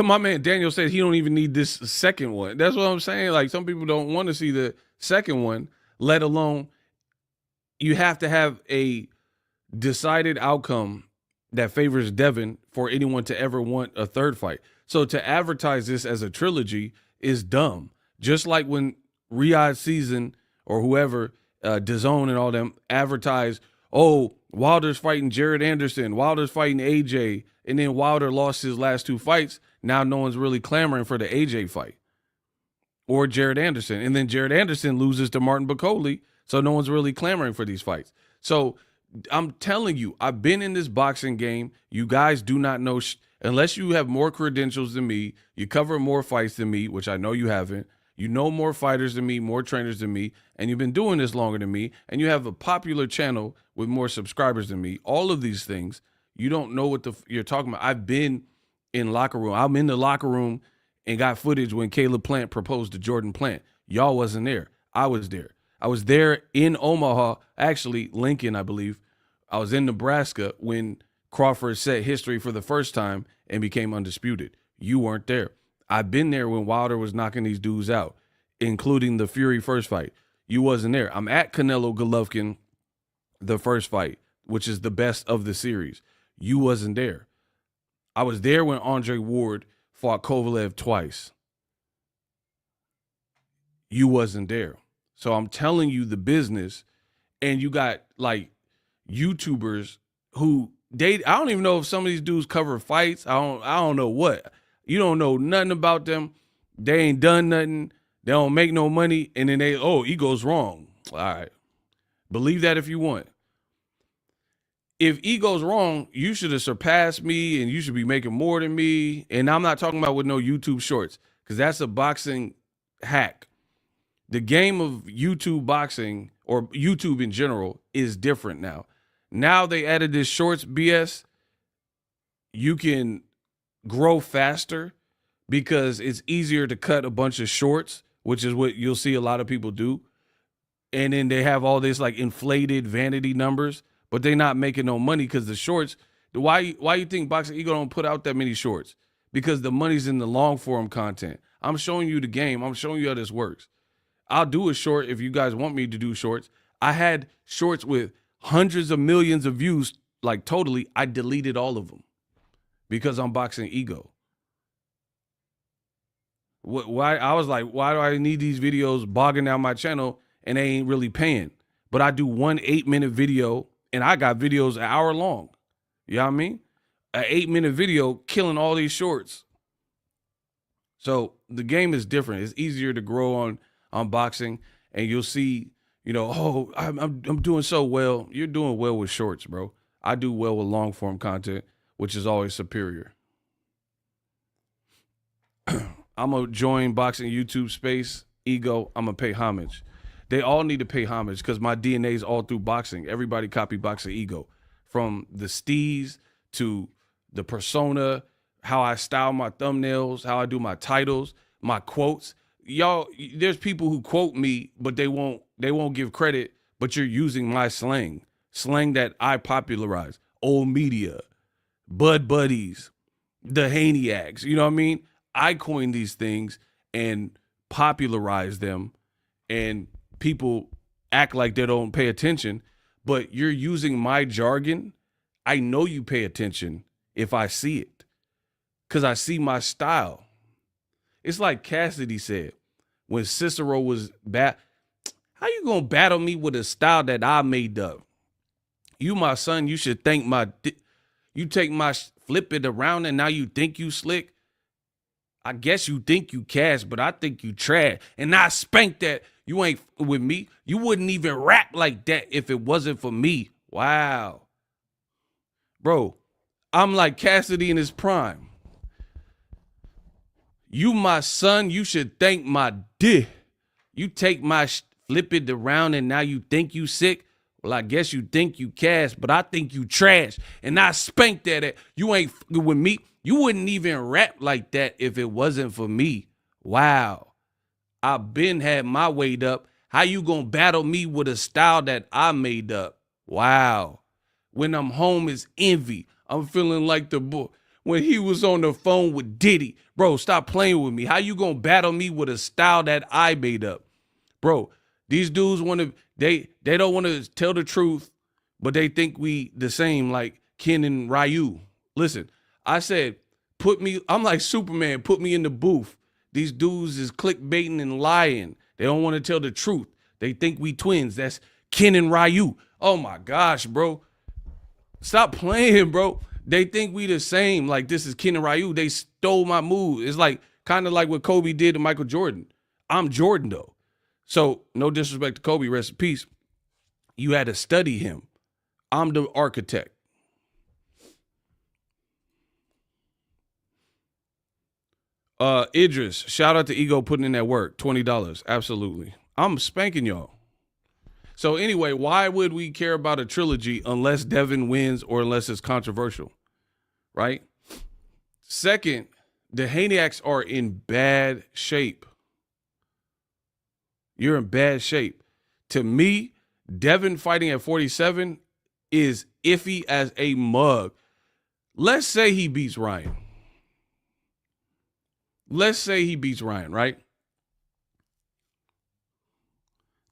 my man Daniel said he don't even need this second one. That's what I'm saying. Like, some people don't want to see the second one, let alone you have to have a decided outcome that favors Devin for anyone to ever want a third fight. So to advertise this as a trilogy is dumb. Just like when Riyadh Season or whoever, DAZN and all them advertise, oh, Wilder's fighting Jared Anderson, Wilder's fighting AJ, and then Wilder lost his last two fights. Now no one's really clamoring for the AJ fight or Jared Anderson. And then Jared Anderson loses to Martin Bacoli, so no one's really clamoring for these fights. So I'm telling you, I've been in this boxing game. You guys do not know, unless you have more credentials than me, you cover more fights than me, which I know you haven't. You know more fighters than me, more trainers than me, and you've been doing this longer than me, and you have a popular channel with more subscribers than me. All of these things, you don't know what you're talking about. I've been in locker room. I'm in the locker room and got footage when Caleb Plant proposed to Jordan Plant. Y'all wasn't there. I was there. I was there in Omaha, actually Lincoln, I believe. I was in Nebraska when Crawford set history for the first time and became undisputed. You weren't there. I've been there when Wilder was knocking these dudes out, including the Fury first fight. You wasn't there. I'm at Canelo Golovkin, the first fight, which is the best of the series. You wasn't there. I was there when Andre Ward fought Kovalev twice. you wasn't there. So I'm telling you the business, and you got like YouTubers who I don't even know if some of these dudes cover fights. I don't know what. You don't know nothing about them. They ain't done nothing. They don't make no money, and then Ego's wrong. All right. Believe that if you want. If Ego's wrong, you should have surpassed me, and you should be making more than me. And I'm not talking about with no YouTube shorts, because that's a boxing hack. The game of YouTube boxing, or YouTube in general, is different now. Now they added this shorts BS. You can grow faster because it's easier to cut a bunch of shorts, which is what you'll see a lot of people do. And then they have all this like inflated vanity numbers, but they're not making no money because the shorts. Why you think Boxingego don't put out that many shorts? Because the money's in the long form content. I'm showing you the game. I'm showing you how this works. I'll do a short if you guys want me to do shorts. I had shorts with hundreds of millions of views, like totally. I deleted all of them because I'm Boxingego. Why? I was like, why do I need these videos bogging down my channel and they ain't really paying? But I do 1 8-minute video, and I got videos an hour long. You know what I mean? An 8-minute video killing all these shorts. So the game is different. It's easier to grow on boxing, and you'll see, I'm doing so well. You're doing well with shorts, bro. I do well with long form content, which is always superior. I'm going to join boxing YouTube space. Ego, I'm going to pay homage. They all need to pay homage because my DNA is all through boxing. Everybody copy Boxingego. From the steez to the persona, how I style my thumbnails, how I do my titles, my quotes. Y'all, there's people who quote me, but they won't give credit, but you're using my slang that I popularized. Old media, Bud Buddies, the Haney acts. You know what I mean? I coined these things and popularized them, and people act like they don't pay attention, but you're using my jargon. I know you pay attention if I see it because I see my style. It's like Cassidy said when Cicero was how you gonna battle me with a style that I made up? You, my son, you should thank you take my flip it around and now you think you slick. I guess you think you cash, but I think you trash. And I spank that. You ain't with me. You wouldn't even rap like that if it wasn't for me. Wow. Bro, I'm like Cassidy in his prime. You, my son, you should thank my dick. You take my flip it around and now you think you sick. Well, I guess you think you cash, but I think you trash. And I spank that. You ain't with me. You wouldn't even rap like that if it wasn't for me. Wow. I been had my weight up. How you gonna battle me with a style that I made up? Wow. When I'm home is envy. I'm feeling like the boy when he was on the phone with Diddy. Bro, stop playing with me. How you gonna battle me with a style that I made up? Bro, these dudes they don't want to tell the truth, but they think we the same, like Ken and Ryu. Listen, I said, I'm like Superman, put me in the booth. These dudes is clickbaiting and lying. They don't want to tell the truth. They think we twins. That's Ken and Ryu. Oh my gosh, bro. Stop playing, bro. They think we the same. Like this is Ken and Ryu. They stole my move. It's like kind of like what Kobe did to Michael Jordan. I'm Jordan though. So no disrespect to Kobe, rest in peace. You had to study him. I'm the architect. Idris, shout out to Ego putting in that work. $20. Absolutely. I'm spanking y'all. So anyway, why would we care about a trilogy unless Devin wins or unless it's controversial? Right? Second, the Haneyacks are in bad shape. You're in bad shape. To me, Devin fighting at 47 is iffy as a mug. Let's say he beats Ryan. Let's say he beats Ryan, right?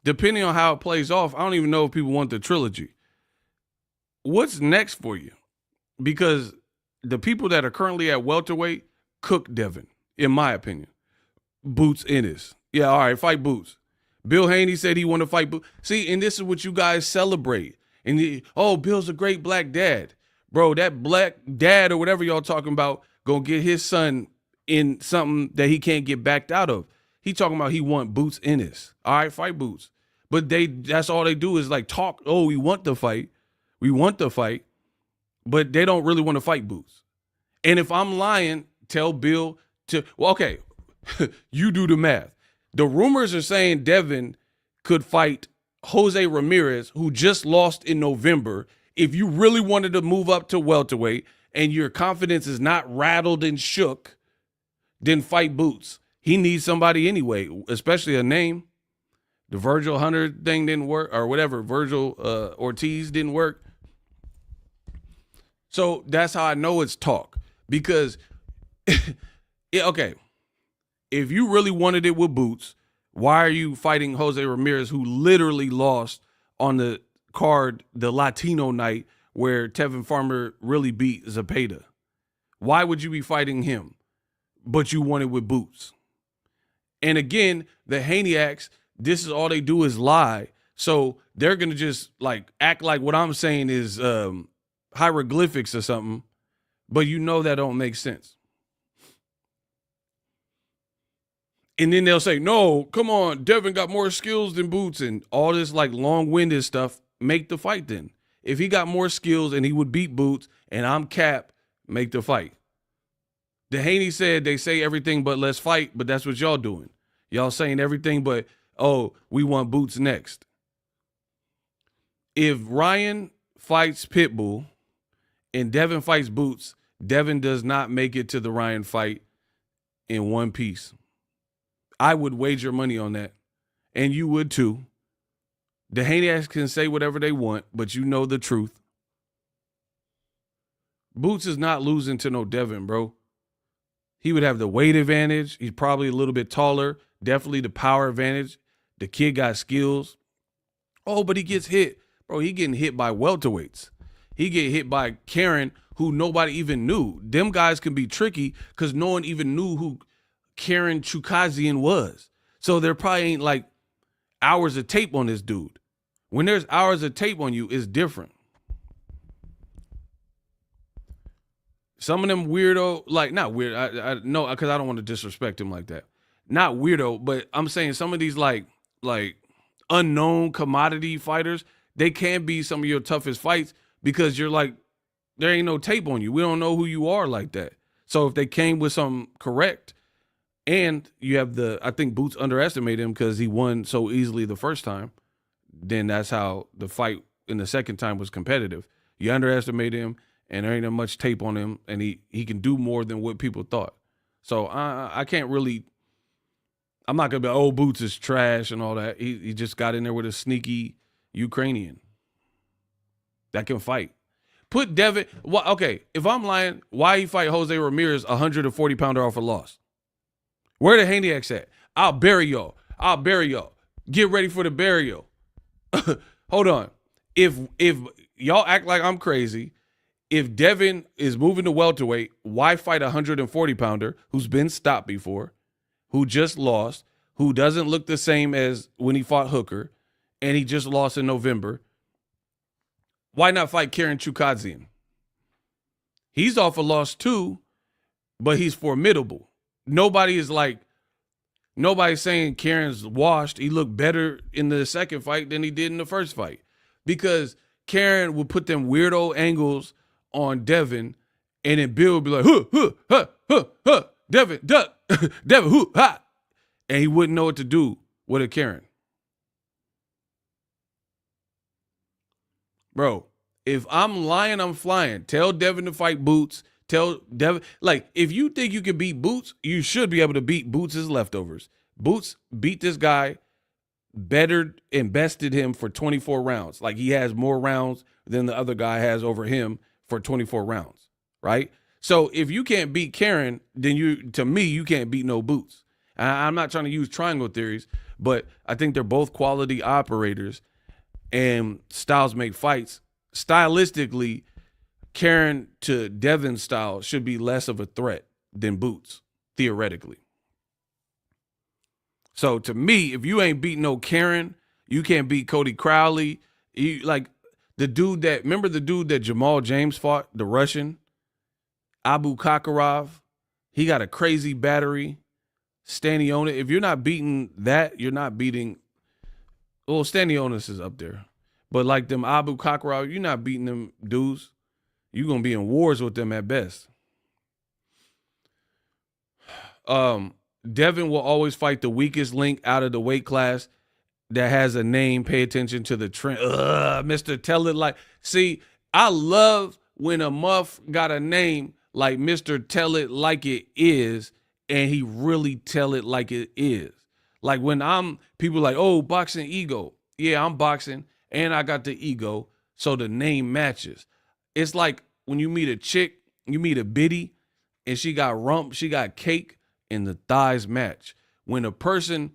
Depending on how it plays off, I don't even know if people want the trilogy. What's next for you? Because the people that are currently at welterweight cook Devin, in my opinion. Boots Ennis. Yeah, all right, fight Boots. Bill Haney said he wanted to fight Boots. See, and this is what you guys celebrate. And Bill's a great black dad. Bro, that black dad or whatever y'all talking about gonna get his son in something that he can't get backed out of. He talking about he want Boots in this. All right, fight Boots. But that's all they do is like talk. Oh, we want the fight. We want the fight. But they don't really want to fight Boots. And if I'm lying, tell Bill to, well, okay, you do the math. The rumors are saying Devin could fight Jose Ramirez, who just lost in November. If you really wanted to move up to welterweight and your confidence is not rattled and shook, then fight Boots. He needs somebody anyway, especially a name. The Virgil Hunter thing didn't work, or whatever, Virgil Ortiz didn't work. So that's how I know it's talk. Because, okay, if you really wanted it with Boots, why are you fighting Jose Ramirez, who literally lost on the card, the Latino night, where Tevin Farmer really beat Zepeda? Why would you be fighting him, but you want it with Boots? And again, the Haneyacks, this is all they do is lie. So they're going to just like act like what I'm saying is hieroglyphics or something, but you know that don't make sense. And then they'll say, no, come on, Devin got more skills than Boots, and all this like long-winded stuff. Make the fight then. If he got more skills and he would beat Boots and I'm Cap, make the fight. The Haney said they say everything but let's fight, but that's what y'all doing. Y'all saying everything but, oh, we want Boots next. If Ryan fights Pitbull and Devin fights Boots, Devin does not make it to the Ryan fight in one piece. I would wager money on that. And you would too. The Haneyacks can say whatever they want, but you know the truth. Boots is not losing to no Devin, bro. He would have the weight advantage. He's probably a little bit taller. Definitely the power advantage. The kid got skills. Oh, but he gets hit. Bro, he getting hit by welterweights. He get hit by Karen, who nobody even knew. Them guys can be tricky because no one even knew who Karen Chukazian was. So there probably ain't like hours of tape on this dude. When there's hours of tape on you, it's different. Some of them weirdo, like not weird, I know, because I don't want to disrespect him like that. Not weirdo, but I'm saying some of these like unknown commodity fighters, they can be some of your toughest fights because you're like, there ain't no tape on you. We don't know who you are like that. So if they came with something correct, and you have I think Boots underestimated him because he won so easily the first time, then that's how the fight in the second time was competitive. You underestimate him, and there ain't that much tape on him, and he can do more than what people thought. So I can't really, I'm not going to be, oh, Boots is trash and all that. He just got in there with a sneaky Ukrainian that can fight. Put Devin, okay, if I'm lying, why he fight Jose Ramirez, 140-pounder off a loss? Where the Haneyacks at? I'll bury y'all. Get ready for the burial. Hold on. If y'all act like I'm crazy, if Devin is moving to welterweight, why fight a 140-pounder who's been stopped before, who just lost, who doesn't look the same as when he fought Hooker, and he just lost in November? Why not fight Karen Chukazian? He's off a loss too, but he's formidable. Nobody's saying Karen's washed. He looked better in the second fight than he did in the first fight because Karen would put them weirdo angles on Devin, and then Bill would be like, Devin, duck, Devin, ha. And he wouldn't know what to do with a Karen. Bro, if I'm lying, I'm flying. Tell Devin to fight Boots. Tell Devin, like, if you think you can beat Boots, you should be able to beat Boots' leftovers. Boots beat this guy, bettered and bested him for 24 rounds. Like, he has more rounds than the other guy has over him for 24 rounds, right? So if you can't beat Karen, then to me, you can't beat no Boots. I'm not trying to use triangle theories, but I think they're both quality operators, and styles make fights. Stylistically, Karen to Devin style should be less of a threat than Boots, theoretically. So to me, if you ain't beat no Karen, you can't beat Cody Crowley. You like remember the dude that Jamal James fought, the Russian, Abu Kakarov. He got a crazy battery. Stanionis. If you're not beating that, you're not beating. Well, Stanionis is up there, but like them Abu Kakarov, you're not beating them dudes. You're gonna be in wars with them at best. Devin will always fight the weakest link out of the weight class that has a name. Pay attention to the trend. Mr. Tell It Like. See, I love when a muff got a name like Mr. Tell It Like It Is, and he really tell it like it is. Like when people like, oh, Boxingego. Yeah, I'm boxing, and I got the ego, so the name matches. It's like when you meet a chick, you meet a biddy, and she got rump, she got cake, and the thighs match. When a person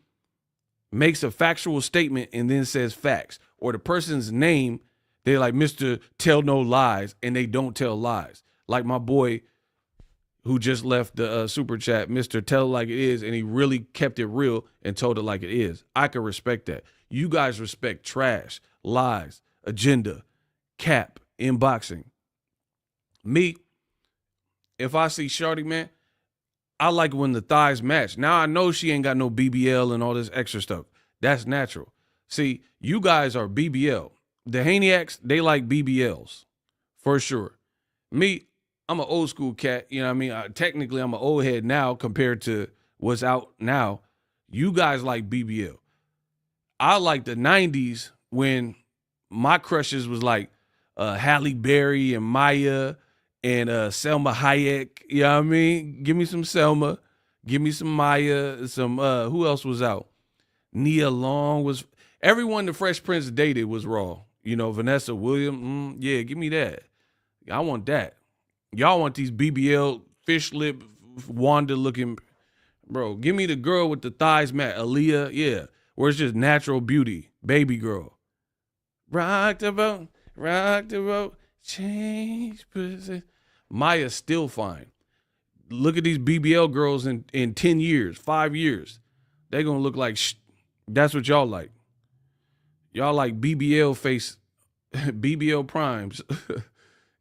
makes a factual statement and then says facts, or the person's name, they're like Mr. Tell No Lies, and they don't tell lies. Like my boy who just left the super chat, Mr. Tell It Like It Is, and he really kept it real and told it like it is. I can respect that. You guys respect trash, lies, agenda, cap in boxing. Me, if I see Shorty, man, I like when the thighs match. Now I know she ain't got no BBL and all this extra stuff. That's natural. See, you guys are BBL. The Haneyacks, they like BBLs, for sure. Me, I'm an old school cat. You know what I mean? Technically, I'm an old head now compared to what's out now. You guys like BBL. I like the 90s when my crushes was like Halle Berry and Maya and Selma Hayek. You know what I mean? Give me some Selma. Give me some Maya. Some, who else was out? Nia Long was, everyone the Fresh Prince dated was raw. You know, Vanessa Williams. Yeah, give me that. I want that. Y'all want these BBL, fish lip, Wanda looking, bro. Give me the girl with the thighs mat, Aaliyah, yeah, where it's just natural beauty, baby girl. Rock the boat, change position. Maya's still fine. Look at these BBL girls in 10 years, 5 years. They're going to look like, that's what y'all like. Y'all like BBL face, BBL primes.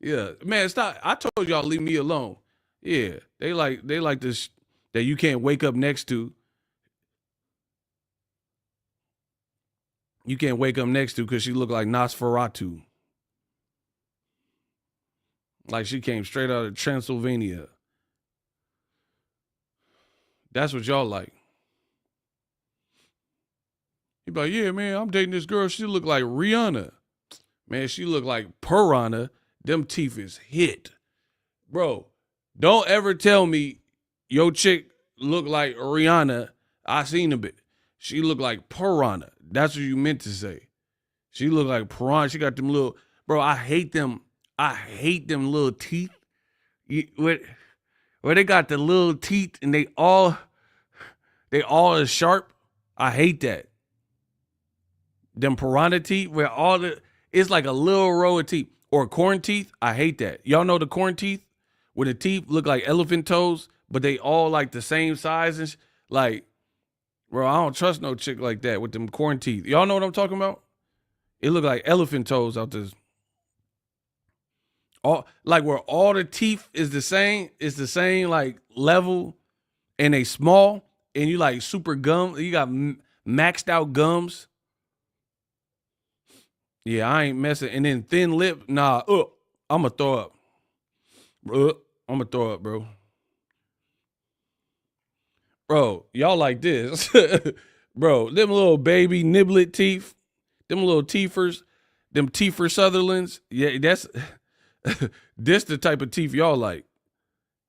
Yeah, man, stop. I told y'all leave me alone. Yeah, they like this that you can't wake up next to. You can't wake up next to because she looked like Nosferatu. Like she came straight out of Transylvania. That's what y'all like. You be like, yeah, man, I'm dating this girl. She look like Rihanna. Man, she look like Piranha. Them teeth is hit. Bro, don't ever tell me your chick look like Rihanna. I seen a bit. She look like Piranha. That's what you meant to say. She look like Piranha. She got them little, bro, I hate them little teeth. Where they got the little teeth and they all is sharp. I hate that. Them Piranha teeth where it's like a little row of teeth. Or corn teeth, I hate that. Y'all know the corn teeth? Where the teeth look like elephant toes, but they all like the same size and like, bro, I don't trust no chick like that with them corn teeth. Y'all know what I'm talking about? It look like elephant toes out this. Like where all the teeth is the same like level and they small and you like super gum, you got maxed out gums. Yeah, I ain't messing. And then thin lip, nah, I'm going to throw up. I'm going to throw up, bro. Bro, y'all like this. Bro, them little baby niblet teeth, them little teethers, them teether Sutherlands. Yeah, that's, this the type of teeth y'all like.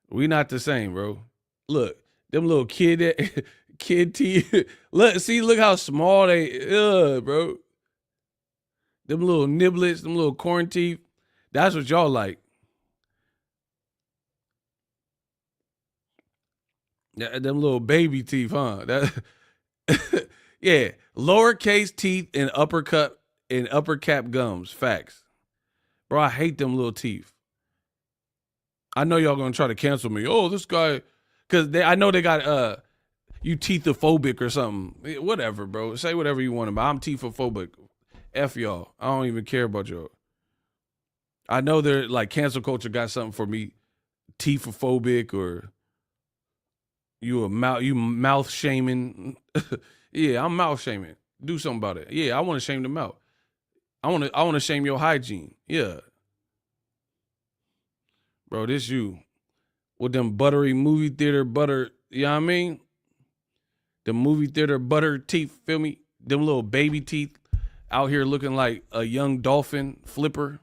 We not the same, bro. Look, them little kid teeth. Look how small they, bro. Them little niblets, them little corn teeth. That's what y'all like. Them little baby teeth, huh? Yeah. Lowercase teeth and upper cap gums. Facts. Bro, I hate them little teeth. I know y'all gonna try to cancel me. Oh, this guy, because I know they got You teethophobic or something. Whatever, bro. Say whatever you want about. I'm teethophobic. F y'all. I don't even care about y'all. I know they're like cancel culture got something for me. Teethophobic or you mouth shaming. Yeah, I'm mouth shaming. Do something about it. Yeah, I want to shame the mouth. I want to shame your hygiene. Yeah. Bro, this you. With them buttery movie theater butter, you know what I mean? The movie theater butter teeth, feel me? Them little baby teeth out here looking like a young dolphin flipper.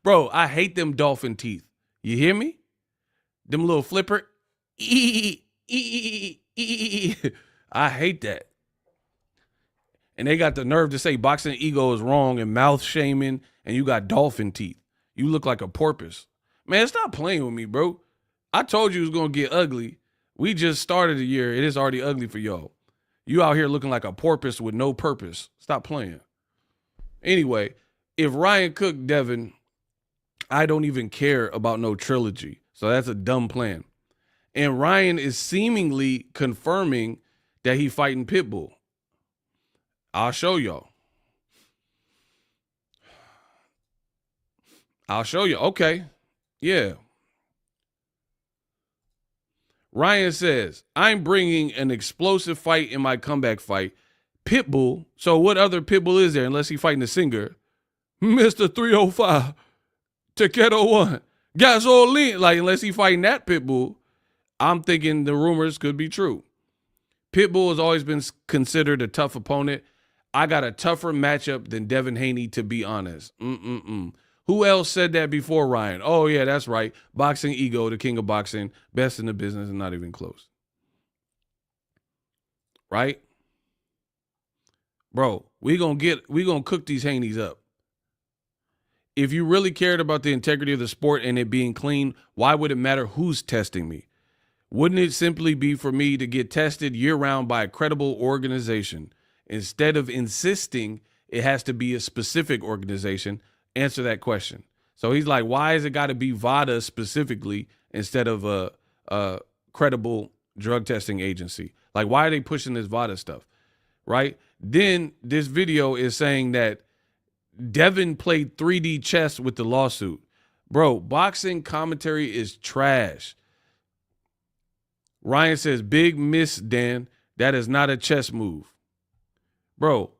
Bro, I hate them dolphin teeth. You hear me? Them little flipper. I hate that. And they got the nerve to say Boxingego is wrong and mouth shaming and you got dolphin teeth. You look like a porpoise. Man, stop playing with me, bro. I told you it was going to get ugly. We just started the year. It is already ugly for y'all. You out here looking like a porpoise with no purpose. Stop playing. Anyway, if Ryan cooked Devin, I don't even care about no trilogy. So that's a dumb plan. And Ryan is seemingly confirming that he fighting Pitbull. I'll show y'all. I'll show you. Okay. Yeah. Ryan says, I'm bringing an explosive fight in my comeback fight. Pitbull. So what other Pitbull is there unless he fighting the singer? Mr. 305. Takedo 1. Gasoline. Like, unless he fighting that Pitbull, I'm thinking the rumors could be true. Pitbull has always been considered a tough opponent. I got a tougher matchup than Devin Haney, to be honest. Who else said that before Ryan? Oh, yeah, that's right. Boxingego, the king of boxing, best in the business and not even close. Right? Bro, we gonna cook these Haneys up. If you really cared about the integrity of the sport and it being clean, why would it matter who's testing me? Wouldn't it simply be for me to get tested year-round by a credible organization? Instead of insisting it has to be a specific organization, answer that question. So he's like, why has it got to be VADA specifically instead of a credible drug testing agency? Like, why are they pushing this VADA stuff, right? Then this video is saying that Devin played 3D chess with the lawsuit. Bro, boxing commentary is trash. Ryan says, big miss, Dan. That is not a chess move. Bro.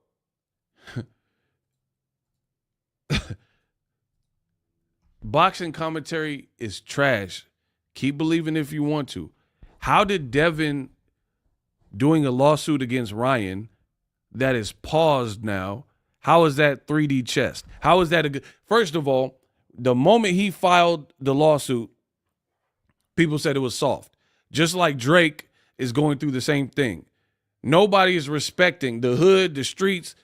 Boxing commentary is trash. Keep believing if you want to. How did Devin doing a lawsuit against Ryan that is paused now, how is that 3D chess? How is that a good? First of all, the moment he filed the lawsuit, people said it was soft. Just like Drake is going through the same thing. Nobody is respecting the hood, the streets,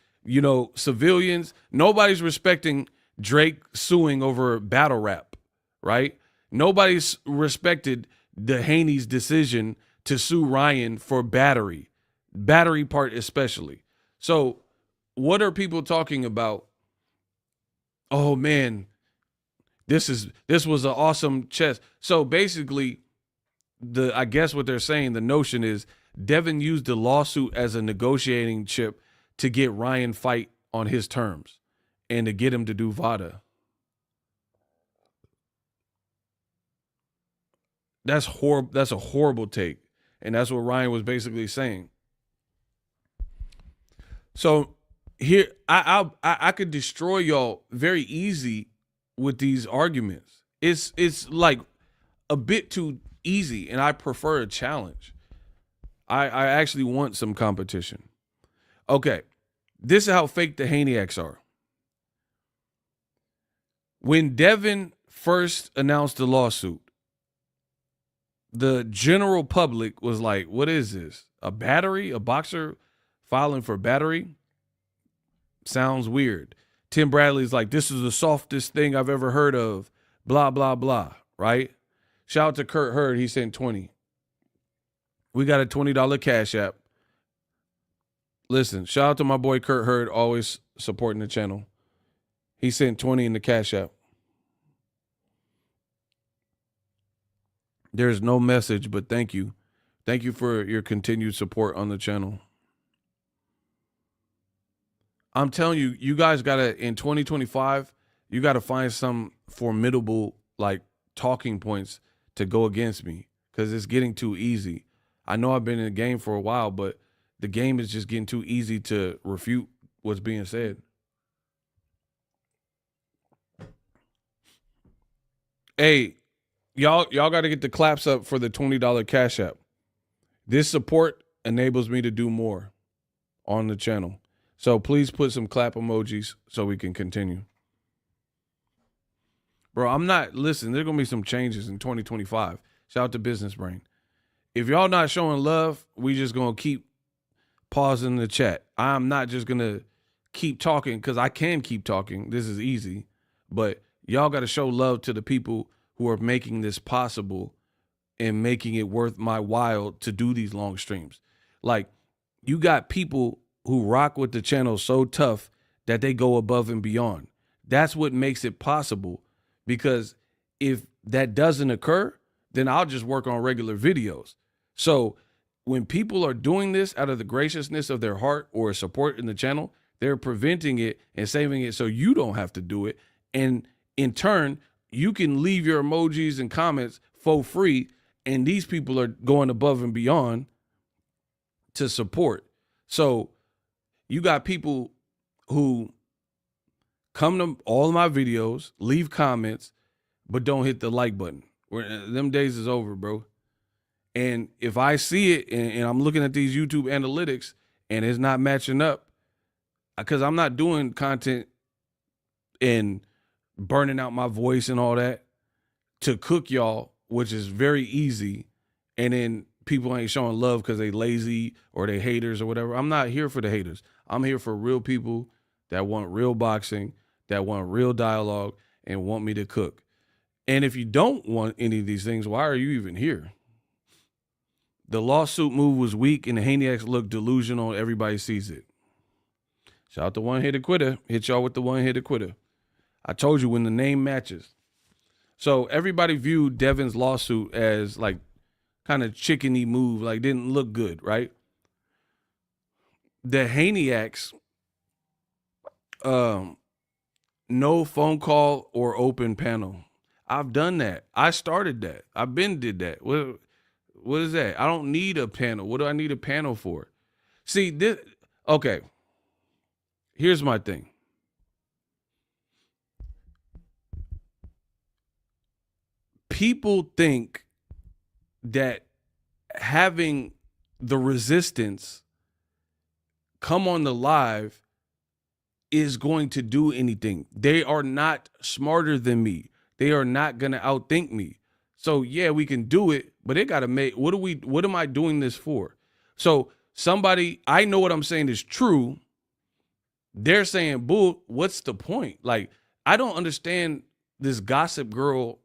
civilians. Nobody's respecting Drake suing over battle rap, right? Nobody's respected the Haney's decision to sue Ryan for battery part especially. So what are people talking about? Oh man, this was an awesome chess. So basically, I guess what they're saying, the notion is Devin used the lawsuit as a negotiating chip to get Ryan fight on his terms and to get him to do VADA. That's horrible. That's a horrible take. And that's what Ryan was basically saying. So here, I could destroy y'all very easy with these arguments. It's like a bit too easy, and I prefer a challenge. I actually want some competition. Okay, this is how fake the Haneyacks are. When Devin first announced the lawsuit, the general public was like, what is this? A battery? A boxer filing for battery? Sounds weird. Tim Bradley's like, this is the softest thing I've ever heard of. Blah, blah, blah. Right? Shout out to Kurt Hurd. He sent 20. We got a $20 Cash App. Listen, shout out to my boy Kurt Hurd, always supporting the channel. He sent 20 in the Cash App. There's no message, but thank you. Thank you for your continued support on the channel. I'm telling you, you guys gotta, in 2025, you gotta find some formidable like talking points to go against me, because it's getting too easy. I know I've been in the game for a while, but the game is just getting too easy to refute what's being said. Hey, y'all got to get the claps up for the $20 Cash App. This support enables me to do more on the channel. So please put some clap emojis so we can continue. Bro, listen, there's going to be some changes in 2025. Shout out to Business Brain. If y'all not showing love, we just going to keep pausing the chat. I'm not just going to keep talking, because I can keep talking. This is easy. But y'all got to show love to the people who are making this possible and making it worth my while to do these long streams. Like, you got people who rock with the channel so tough that they go above and beyond. That's what makes it possible, because if that doesn't occur, then I'll just work on regular videos. So when people are doing this out of the graciousness of their heart or support in the channel, they're preventing it and saving it so you don't have to do it. And in turn, you can leave your emojis and comments for free, and these people are going above and beyond to support. So you got people who come to all of my videos, leave comments, but don't hit the like button. Them days is over, bro. And if I see it and I'm looking at these YouTube analytics and it's not matching up, because I'm not doing content and burning out my voice and all that to cook y'all, which is very easy, and then people ain't showing love because they lazy or they haters or whatever. I'm not here for the haters. I'm here for real people that want real boxing, that want real dialogue, and want me to cook. And if you don't want any of these things, why are you even here? The lawsuit move was weak, and the Haney looked delusional. Everybody sees it. Shout out to One Hitter Quitter. Hit y'all with the One Hitter Quitter. I told you, when the name matches. So everybody viewed Devin's lawsuit as like kind of chickeny move, like didn't look good, right? The Haneyacks, no phone call or open panel. I've done that. I started that. I've been did that. What is that? I don't need a panel. What do I need a panel for? See, this, okay. Here's my thing. People think that having the resistance come on the live is going to do anything. They are not smarter than me. They are not going to outthink me. So yeah, we can do it, but they got to make, what am I doing this for? So somebody, I know what I'm saying is true. They're saying, bull, what's the point? Like, I don't understand this gossip girl,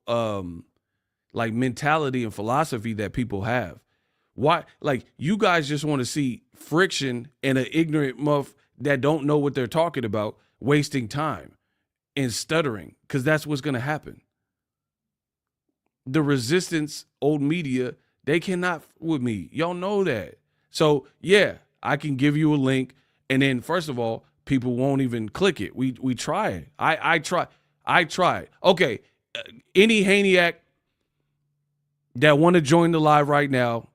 like mentality and philosophy that people have. Why? Like, you guys just want to see friction and an ignorant muff that don't know what they're talking about, wasting time and stuttering, because that's what's going to happen. The resistance, old media, they cannot with me. Y'all know that. So yeah, I can give you a link, and then first of all, people won't even click it. We try it. I try. Okay, any Haneyacks that want to join the live right now,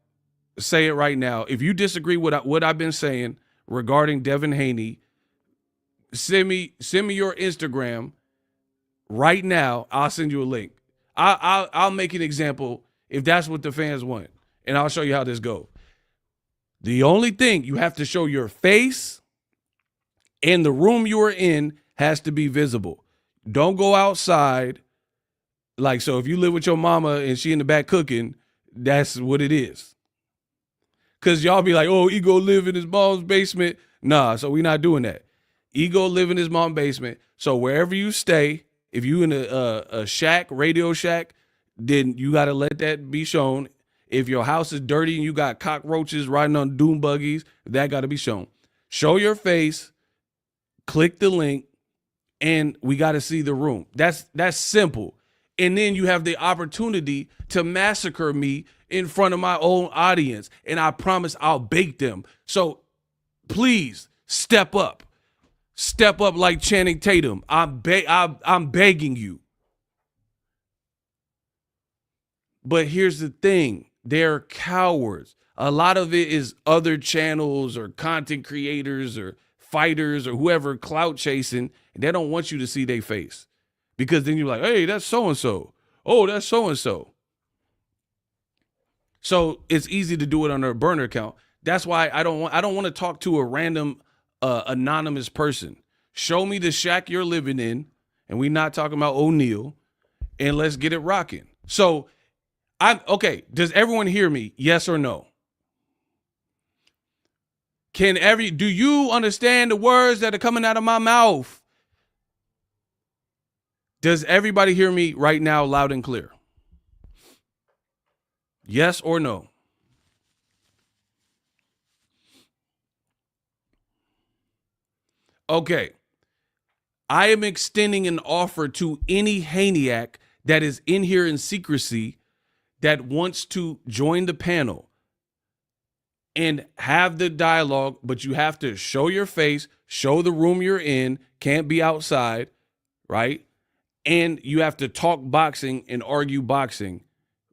say it right now. If you disagree with what I've been saying regarding Devin Haney, send me your Instagram right now. I'll send you a link. I'll make an example if that's what the fans want, and I'll show you how this goes. The only thing, you have to show your face, and the room you are in has to be visible. Don't go outside. Like, so if you live with your mama and she in the back cooking, that's what it is. Because y'all be like, oh, Ego live in his mom's basement. Nah, so we not doing that. Ego live in his mom's basement. So wherever you stay, if you in a shack, radio shack, then you got to let that be shown. If your house is dirty and you got cockroaches riding on doom buggies, that got to be shown. Show your face, click the link, and we got to see the room. That's simple. And then you have the opportunity to massacre me in front of my own audience, and I promise I'll bake them. So please step up. Step up like Channing Tatum. I'm begging you. But here's the thing. They're cowards. A lot of it is other channels or content creators or fighters or whoever clout chasing, and they don't want you to see their face. Because then you're like, hey, that's so-and-so. Oh, that's so-and-so. So it's easy to do it on a burner account. That's why I don't want to talk to a random anonymous person. Show me the shack you're living in, and we're not talking about O'Neal, and let's get it rocking. So okay, does everyone hear me? Yes or no? Do you understand the words that are coming out of my mouth? Does everybody hear me right now loud and clear? Yes or no? Okay. I am extending an offer to any Haneyhack that is in here in secrecy that wants to join the panel and have the dialogue, but you have to show your face, show the room you're in, can't be outside, right? And you have to talk boxing and argue boxing.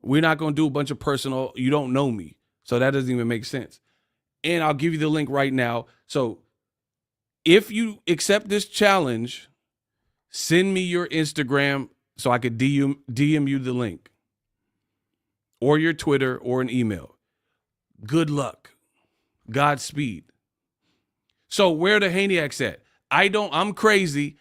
We're not going to do a bunch of personal, you don't know me. So that doesn't even make sense. And I'll give you the link right now. So if you accept this challenge, send me your Instagram so I could DM you the link, or your Twitter, or an email. Good luck. Godspeed. So where the Haneyhacks at? I'm crazy.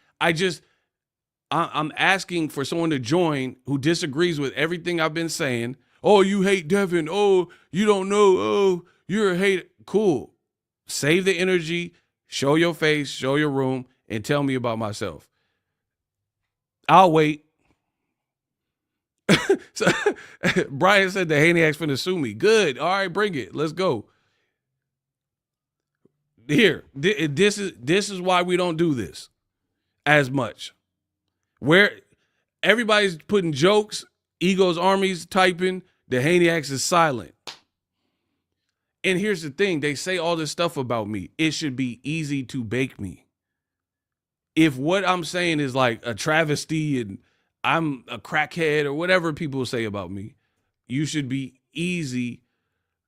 I'm asking for someone to join who disagrees with everything I've been saying. Oh, you hate Devin. Oh, you don't know. Oh, you're a hater. Cool. Save the energy, show your face, show your room, and tell me about myself. I'll wait. So, Brian said the Haneyhack's finna sue me. Good. All right, bring it. Let's go. Here, this is why we don't do this as much. Where everybody's putting jokes, Ego's Army's typing, the Haneyhacks is silent. And here's the thing. They say all this stuff about me. It should be easy to bake me. If what I'm saying is like a travesty and I'm a crackhead or whatever people say about me, you should be easy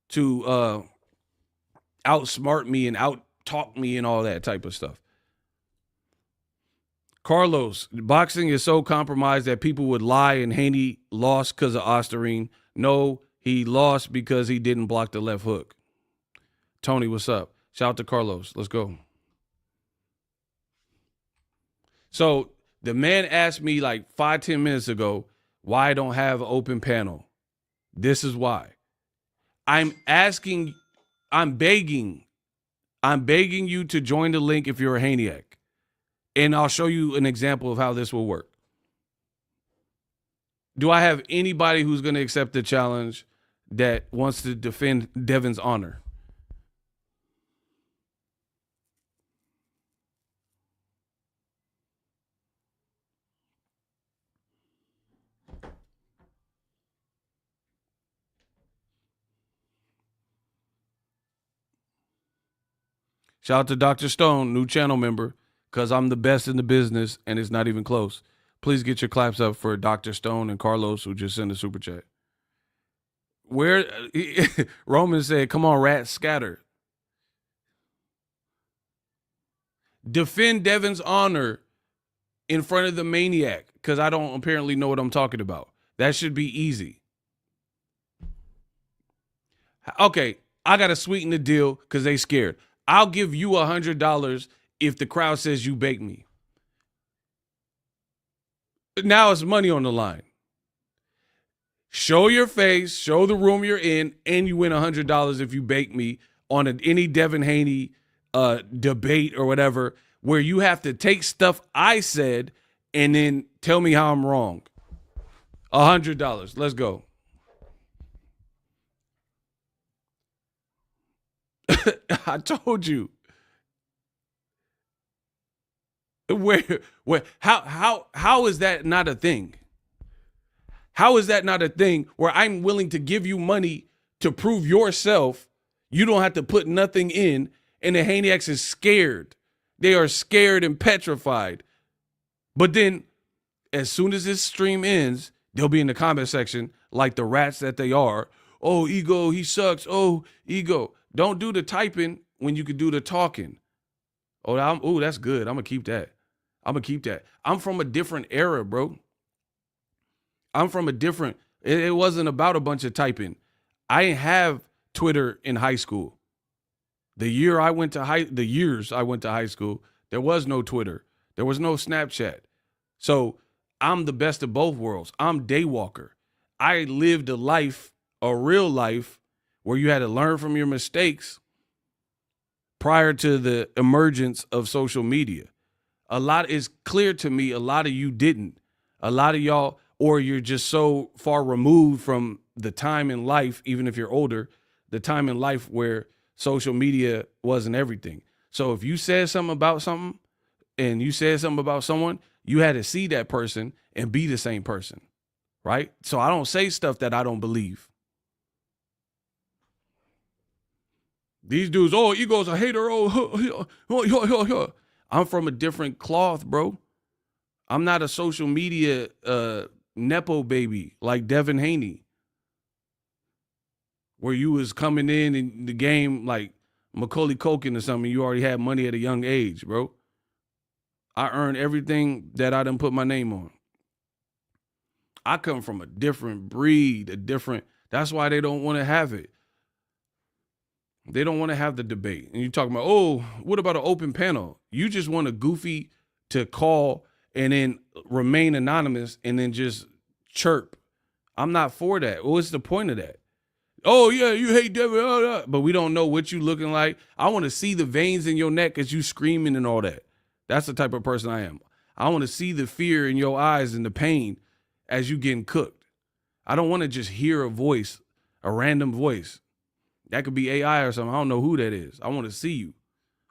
to outsmart me and out-talk me and all that type of stuff. Carlos, boxing is so compromised that people would lie and Haney lost because of Osterine. No, he lost because he didn't block the left hook. Tony, what's up? Shout out to Carlos. Let's go. So the man asked me like 5-10 minutes ago why I don't have an open panel. This is why. I'm begging you to join the link if you're a Haneyhack. And I'll show you an example of how this will work. Do I have anybody who's going to accept the challenge that wants to defend Devin's honor? Shout out to Dr. Stone, new channel member, because I'm the best in the business and it's not even close. Please get your claps up for Dr. Stone and Carlos, who just sent a super chat. Roman said, come on, rat, scatter. Defend Devin's honor in front of the maniac, because I don't apparently know what I'm talking about. That should be easy. Okay, I got to sweeten the deal because they scared. I'll give you $100 if the crowd says you baked me. Now it's money on the line. Show your face, show the room you're in, and you win $100 if you bake me on any Devin Haney debate or whatever, where you have to take stuff I said and then tell me how I'm wrong. $100. Let's go. I told you. How is that not a thing? How is that not a thing where I'm willing to give you money to prove yourself? You don't have to put nothing in, and the Haneyx is scared. They are scared and petrified. But then as soon as this stream ends, they'll be in the comment section like the rats that they are. Oh, Ego, he sucks. Oh, Ego. Don't do the typing when you can do the talking. Oh, that's good. I'm going to keep that. I'm from a different era, bro. It wasn't about a bunch of typing. I didn't have Twitter in high school. The years I went to high school, there was no Twitter. There was no Snapchat. So I'm the best of both worlds. I'm daywalker. I lived a real life where you had to learn from your mistakes prior to the emergence of social media. It's clear to me a lot of you didn't. A lot of y'all, or you're just so far removed from the time in life, even if you're older, the time in life where social media wasn't everything. So if you said something about something and you said something about someone, you had to see that person and be the same person, right? So I don't say stuff that I don't believe. These dudes, oh, Ego's a hater. I'm from a different cloth, bro. I'm not a social media Nepo baby like Devin Haney, where you was coming in the game like Macaulay Culkin or something. You already had money at a young age, bro. I earned everything that I done put my name on. I come from a different breed, that's why they don't want to have it. They don't want to have the debate. And you're talking about, oh, what about an open panel? You just want a goofy to call and then remain anonymous and then just chirp. I'm not for that. What's the point of that? Oh, yeah, you hate Devin, but we don't know what you looking like. I want to see the veins in your neck as you screaming and all that. That's the type of person I am. I want to see the fear in your eyes and the pain as you getting cooked. I don't want to just hear a voice, a random voice. That could be AI or something. I don't know who that is. I want to see you.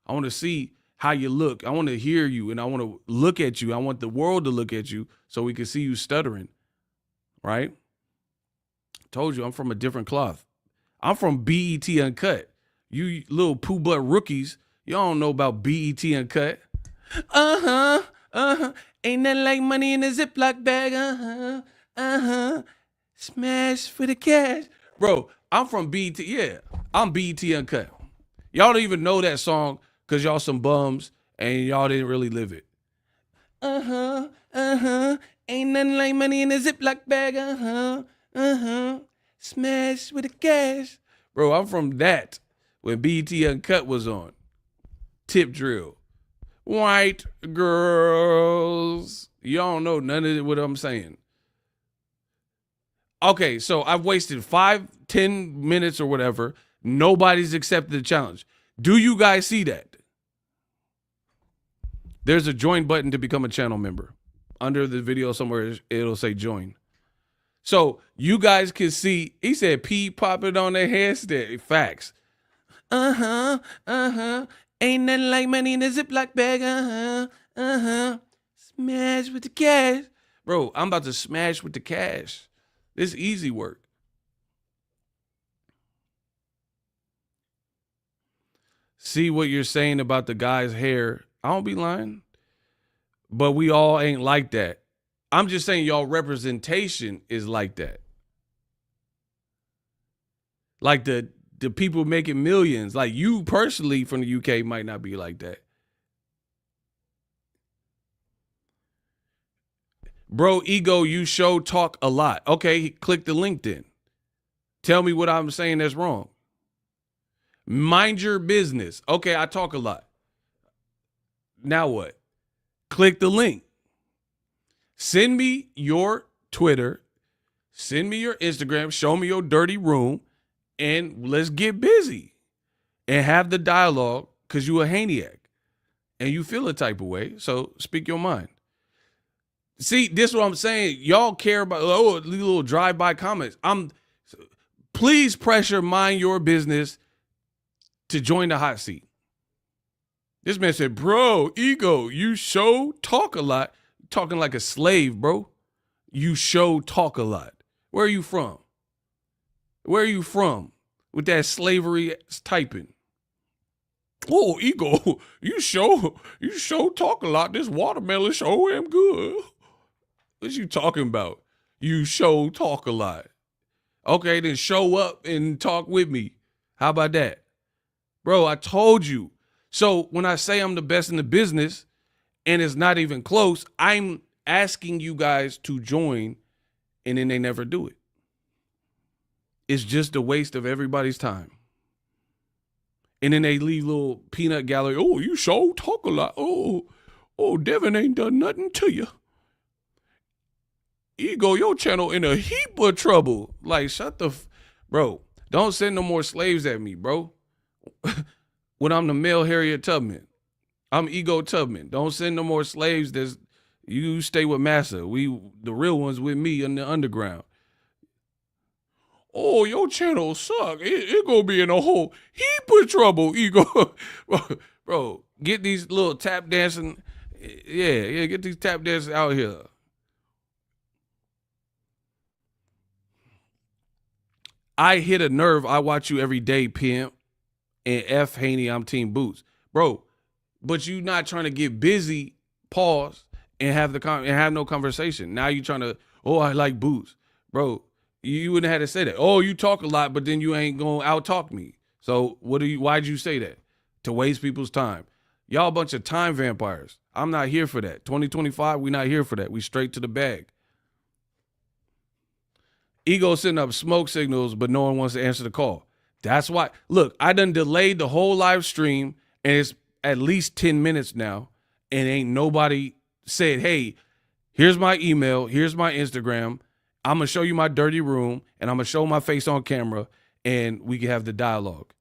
I want to see how you look. I want to hear you, and I want to look at you. I want the world to look at you so we can see you stuttering, right? Told you I'm from a different cloth. I'm from BET Uncut. You little poo butt rookies, y'all don't know about BET Uncut. Ain't nothing like money in a Ziploc bag. Smash for the cash. Bro, I'm from BET. Yeah, I'm BET Uncut. Y'all don't even know that song because y'all some bums and y'all didn't really live it. Ain't nothing like money in a Ziploc bag. Smash with the cash. Bro, I'm from that when BET Uncut was on. Tip drill. White girls. Y'all don't know none of what I'm saying. Okay, so I've wasted 5-10 minutes or whatever. Nobody's accepted the challenge. Do you guys see that? There's a join button to become a channel member. Under the video somewhere, it'll say join. So you guys can see, he said pee popping on their headset. Facts. Ain't nothing like money in a Ziploc bag. Smash with the cash. Bro, I'm about to smash with the cash. This easy work. See what you're saying about the guy's hair. I don't be lying. But we all ain't like that. I'm just saying y'all representation is like that. Like the people making millions. Like you personally from the UK might not be like that. Bro, Ego, you show talk a lot. Okay, click the link then. Tell me what I'm saying that's wrong. Mind your business. Okay, I talk a lot. Now what? Click the link. Send me your Twitter. Send me your Instagram. Show me your dirty room. And let's get busy. And have the dialogue because you a Haniac. And you feel a type of way. So speak your mind. See, this is what I'm saying. Y'all care about little drive-by comments. Please pressure mind your business to join the hot seat. This man said, bro, Ego, you show talk a lot. Talking like a slave, bro. You show talk a lot. Where are you from? Where are you from with that slavery typing? Oh, Ego, you show talk a lot. This watermelon show am good. What you talking about? You show talk a lot. Okay, then show up and talk with me. How about that? Bro, I told you. So when I say I'm the best in the business and it's not even close, I'm asking you guys to join and then they never do it. It's just a waste of everybody's time. And then they leave little peanut gallery. Oh, you sure talk a lot. Oh, Devin ain't done nothing to you. Ego, your channel in a heap of trouble. Like, shut the bro. Don't send no more slaves at me, bro. When I'm the male Harriet Tubman. I'm Ego Tubman. Don't send no more slaves. You stay with Massa. The real ones with me in the underground. Oh, your channel suck. It gonna be in a whole heap of trouble, Ego. Bro, get these little tap dancing. Yeah, get these tap dancers out here. I hit a nerve. I watch you every day, pimp. And F Haney, I'm Team Boots. Bro, but you not trying to get busy, pause, and have no conversation. Now you trying to, I like Boots. Bro, you wouldn't have to say that. Oh, you talk a lot, but then you ain't gonna out-talk me. So why'd you say that? To waste people's time. Y'all a bunch of time vampires. I'm not here for that. 2025, we not here for that. We straight to the bag. Ego sending up smoke signals, but no one wants to answer the call. That's why. Look, I done delayed the whole live stream, and it's at least 10 minutes now, and ain't nobody said, hey, here's my email, here's my Instagram. I'm going to show you my dirty room, and I'm going to show my face on camera, and we can have the dialogue.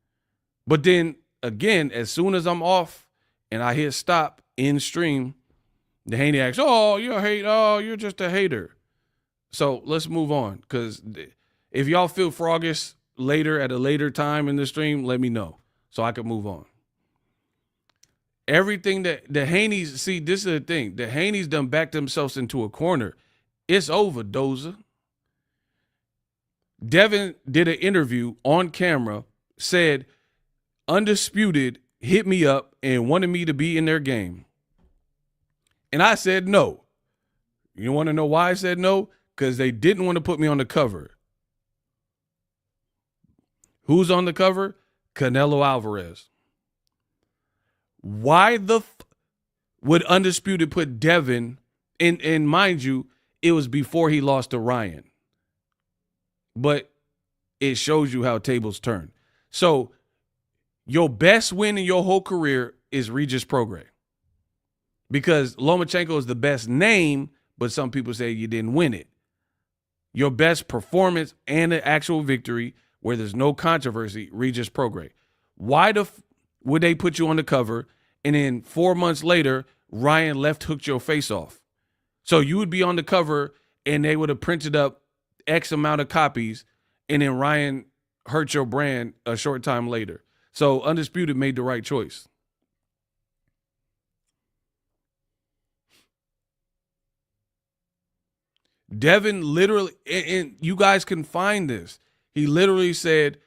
But then, again, as soon as I'm off and I hit stop in stream, the Haney asks, you're just a hater. So let's move on, because if y'all feel froggish later at a later time in the stream, let me know so I can move on. Everything that the Haneys, see, this is the thing. The Haneys done backed themselves into a corner. It's over, Doza. Devin did an interview on camera, said Undisputed hit me up and wanted me to be in their game. And I said no. You want to know why I said no? Because they didn't want to put me on the cover. Who's on the cover? Canelo Alvarez. Why would Undisputed put Devin, and mind you, it was before he lost to Ryan. But it shows you how tables turn. So your best win in your whole career is Regis Prograis. Because Lomachenko is the best name, but some people say you didn't win it. Your best performance and an actual victory where there's no controversy, Regis Prograis. Why would they put you on the cover and then 4 months later, Ryan left hooked your face off? So you would be on the cover and they would have printed up X amount of copies and then Ryan hurt your brand a short time later. So Undisputed made the right choice. Devin literally, and you guys can find this, he literally said,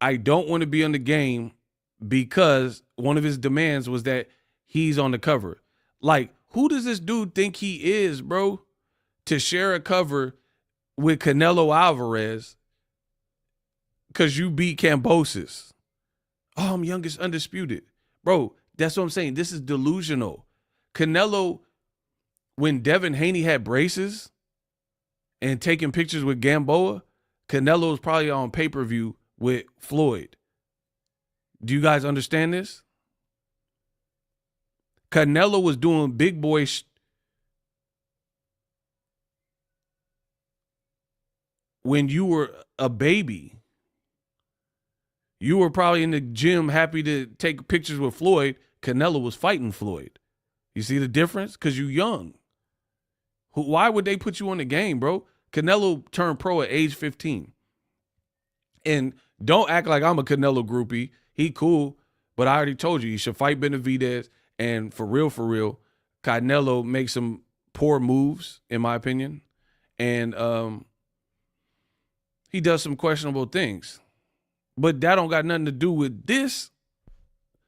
I don't want to be on the game because one of his demands was that he's on the cover. Like, who does this dude think he is, bro, to share a cover with Canelo Alvarez because you beat Kambosos? Oh, I'm youngest undisputed. Bro, that's what I'm saying. This is delusional. Canelo, when Devin Haney had braces and taking pictures with Gamboa, Canelo was probably on pay-per-view with Floyd. Do you guys understand this? Canelo was doing big boy when you were a baby. You were probably in the gym happy to take pictures with Floyd. Canelo was fighting Floyd. You see the difference? Because you're young. Why would they put you on the game, bro? Canelo turned pro at age 15. And don't act like I'm a Canelo groupie. He cool, but I already told you, he should fight Benavidez. And for real, Canelo makes some poor moves, in my opinion. And he does some questionable things. But that don't got nothing to do with this.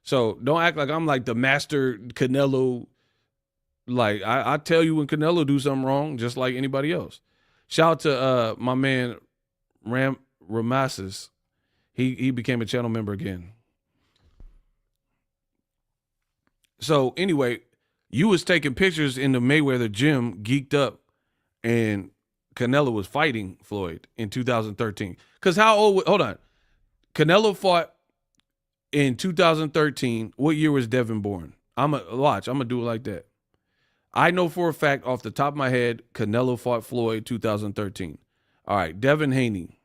So don't act like I'm like the master Canelo. Like, I tell you when Canelo do something wrong, just like anybody else. Shout out to my man Ramasis. He became a channel member again. So anyway, you was taking pictures in the Mayweather gym, geeked up, and Canelo was fighting Floyd in 2013. Because how old? Hold on. Canelo fought in 2013. What year was Devin born? I'm going to do it like that. I know for a fact off the top of my head, Canelo fought Floyd 2013. All right, Devin Haney.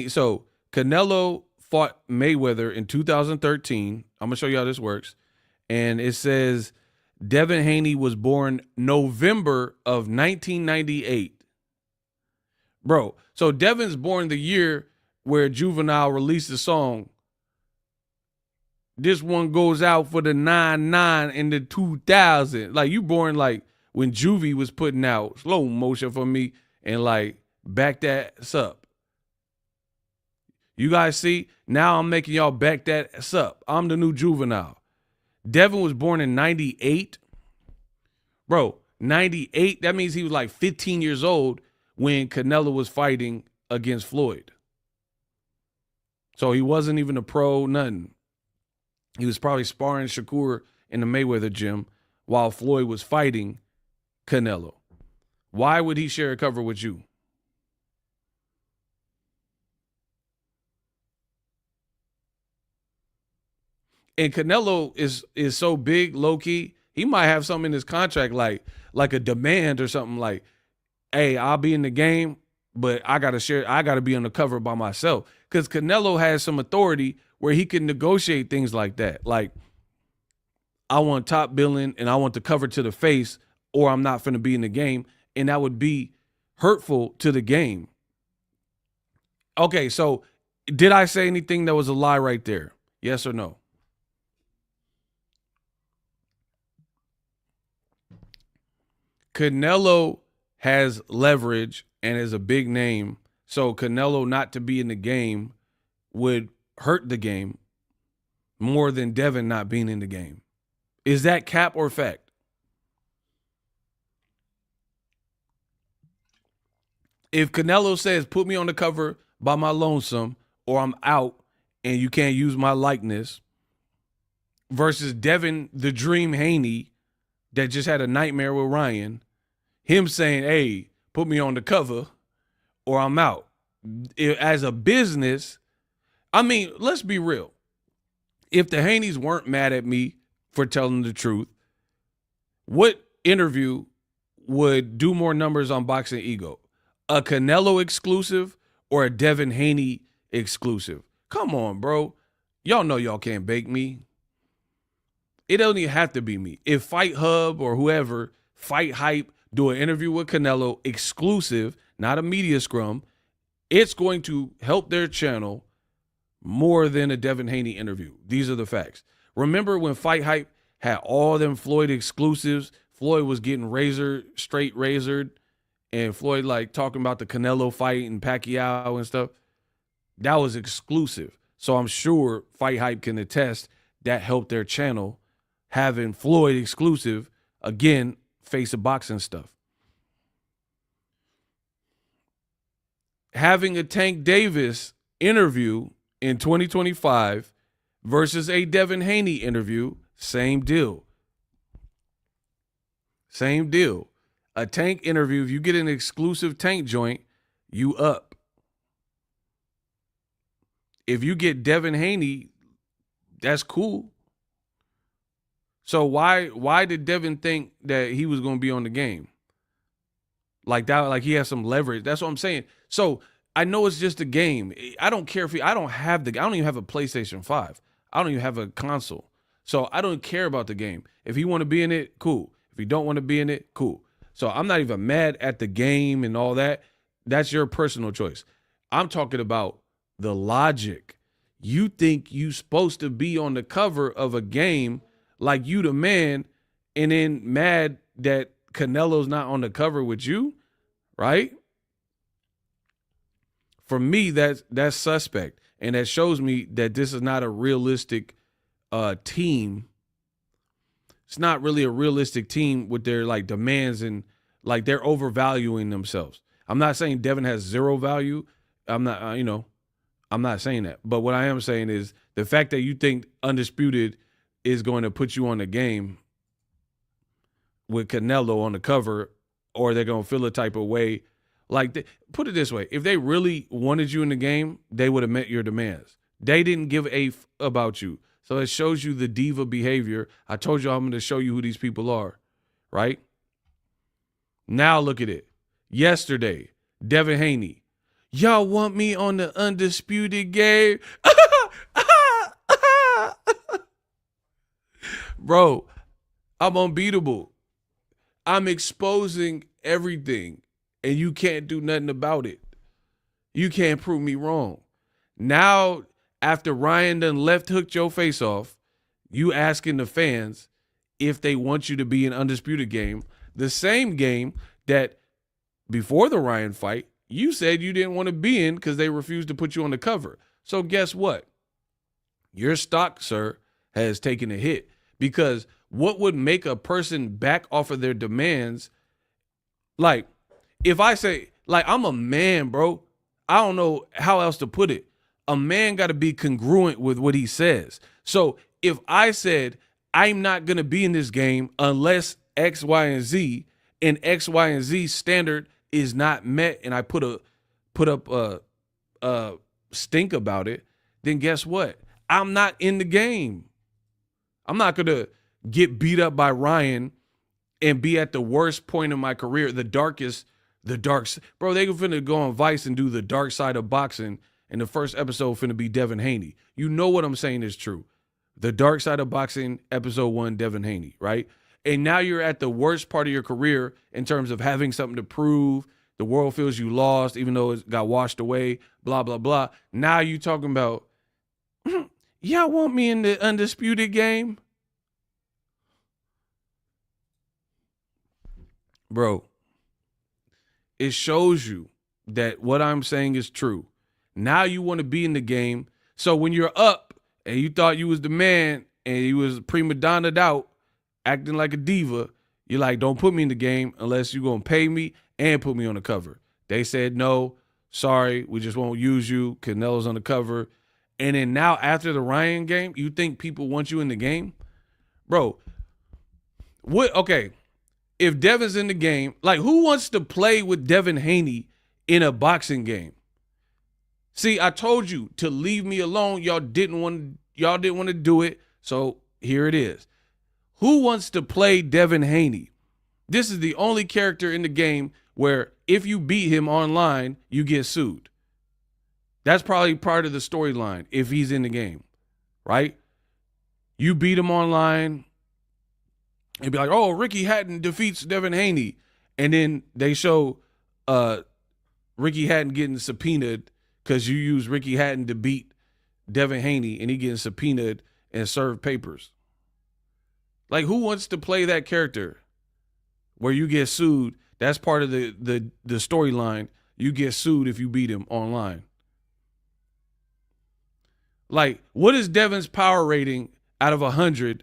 So Canelo fought Mayweather in 2013. I'm going to show you how this works. And it says Devin Haney was born November of 1998. Bro, so Devin's born the year where Juvenile released the song. This one goes out for the 99 in the 2000. Like, you born like when Juvie was putting out Slow Motion for me and like back that up. You guys see? Now I'm making y'all back that up. I'm the new Juvenile. Devin was born in 98. Bro, 98, that means he was like 15 years old when Canelo was fighting against Floyd. So he wasn't even a pro, nothing. He was probably sparring Shakur in the Mayweather gym while Floyd was fighting Canelo. Why would he share a cover with you? And Canelo is so big, low-key, he might have something in his contract like a demand or something like, hey, I'll be in the game, but I got to be on the cover by myself. Because Canelo has some authority where he can negotiate things like that. Like, I want top billing and I want the cover to the face or I'm not finna be in the game. And that would be hurtful to the game. Okay, so did I say anything that was a lie right there? Yes or no? Canelo has leverage and is a big name. So Canelo not to be in the game would hurt the game more than Devin not being in the game. Is that cap or fact? If Canelo says, put me on the cover by my lonesome or I'm out and you can't use my likeness, versus Devin the Dream Haney that just had a nightmare with Ryan, him saying, hey, put me on the cover or I'm out. As a business, I mean, let's be real. If the Haneys weren't mad at me for telling the truth, what interview would do more numbers on Boxingego? A Canelo exclusive or a Devin Haney exclusive? Come on, bro. Y'all know y'all can't bake me. It don't even have to be me. If Fight Hub or whoever, Fight Hype, do an interview with Canelo exclusive, not a media scrum, it's going to help their channel more than a Devin Haney interview. These are the facts. Remember when Fight Hype had all them Floyd exclusives? Floyd was getting straight razored, and Floyd like talking about the Canelo fight and Pacquiao and stuff. That was exclusive. So I'm sure Fight Hype can attest that helped their channel having Floyd exclusive, again, face of boxing stuff. Having a Tank Davis interview in 2025 versus a Devin Haney interview, same deal. Same deal. A Tank interview, if you get an exclusive Tank joint, you up. If you get Devin Haney, that's cool. So why did Devin think that he was going to be on the game? Like that, like he has some leverage. That's what I'm saying. So I know it's just a game. I don't care I don't even have a PlayStation 5. I don't even have a console. So I don't care about the game. If he want to be in it, cool. If he don't want to be in it, cool. So I'm not even mad at the game and all that. That's your personal choice. I'm talking about the logic. You think you supposed to be on the cover of a game like you the man, and then mad that Canelo's not on the cover with you? right? For me, that's suspect. And that shows me that this is not a realistic team. It's not really a realistic team with their like demands, and like they're overvaluing themselves. I'm not saying Devin has zero value. I'm not, I'm not saying that. But what I am saying is the fact that you think Undisputed is going to put you on the game with Canelo on the cover, or they're going to feel a type of way. Like, put it this way. If they really wanted you in the game, they would have met your demands. They didn't give a f about you. So it shows you the diva behavior. I told you I'm going to show you who these people are, right? Now look at it. Yesterday, Devin Haney. Y'all want me on the Undisputed game? Bro, I'm unbeatable. I'm exposing everything, and you can't do nothing about it. You can't prove me wrong. Now, after Ryan done left hooked your face off, you asking the fans if they want you to be in Undisputed game, the same game that before the Ryan fight, you said you didn't want to be in because they refused to put you on the cover. So guess what? Your stock, sir, has taken a hit, because what would make a person back off of their demands? Like, if I say, like, I'm a man, bro. I don't know how else to put it. A man got to be congruent with what he says. So if I said, I'm not going to be in this game unless X, Y, and Z, and X, Y, and Z standard is not met, and I put up a stink about it, then guess what? I'm not in the game. I'm not going to get beat up by Ryan and be at the worst point in my career, the dark, bro, they finna go on Vice and do the dark side of boxing, and the first episode finna be Devin Haney. You know what I'm saying is true. The dark side of boxing, episode 1, Devin Haney, right? And now you're at the worst part of your career in terms of having something to prove. The world feels you lost, even though it got washed away, blah, blah, blah. Now you talking about, y'all want me in the Undisputed game? Bro, it shows you that what I'm saying is true. Now you want to be in the game. So when you're up and you thought you was the man and you was prima donna'd out, acting like a diva, you're like, don't put me in the game unless you're going to pay me and put me on the cover. They said, no, sorry, we just won't use you. Canelo's on the cover. And then now after the Ryan game, you think people want you in the game? Bro, what? Okay, if Devin's in the game, like, who wants to play with Devin Haney in a boxing game? See, I told you to leave me alone. Y'all didn't want to do it. So here it is. Who wants to play Devin Haney? This is the only character in the game where if you beat him online, you get sued. That's probably part of the storyline if he's in the game, right? You beat him online and be like, oh, Ricky Hatton defeats Devin Haney. And then they show Ricky Hatton getting subpoenaed because you use Ricky Hatton to beat Devin Haney, and he getting subpoenaed and served papers. Like, who wants to play that character where you get sued? That's part of the storyline. You get sued if you beat him online. Like, what is Devin's power rating out of 100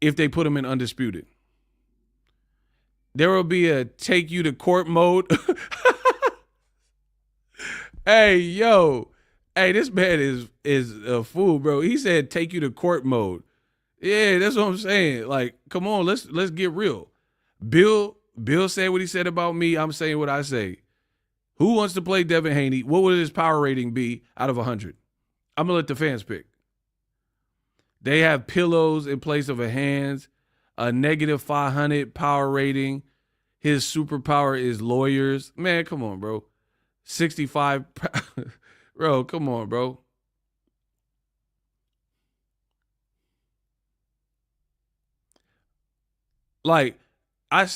if they put him in Undisputed? There will be a take you to court mode. Hey, yo. Hey, this man is a fool, bro. He said take you to court mode. Yeah, that's what I'm saying. Like, come on, let's get real. Bill said what he said about me. I'm saying what I say. Who wants to play Devin Haney? What would his power rating be out of 100? I'm going to let the fans pick. They have pillows in place of a hands, a negative 500 power rating. His superpower is lawyers. Man, come on, bro. 65. Bro, come on, bro. Like, I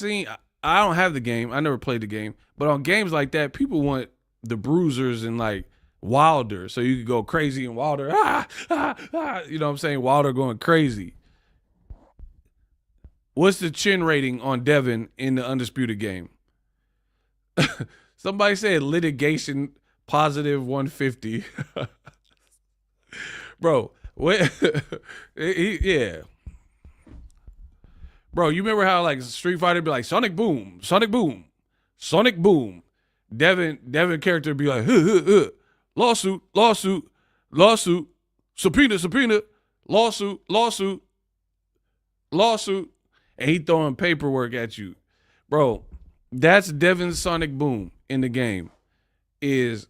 don't have the game. I never played the game. But on games like that, people want the bruisers and, like, Wilder. So you could go crazy and Wilder. You know what I'm saying? Wilder going crazy. What's the chin rating on Devin in the Undisputed game? Somebody said litigation positive 150. Bro, what? Yeah. Bro, you remember how like Street Fighter be like Sonic Boom, Sonic Boom, Sonic Boom. Devin character be like, lawsuit, lawsuit, lawsuit, subpoena, subpoena, lawsuit, lawsuit, lawsuit, and he throwing paperwork at you. Bro, that's Devin's Sonic Boom in the game. Is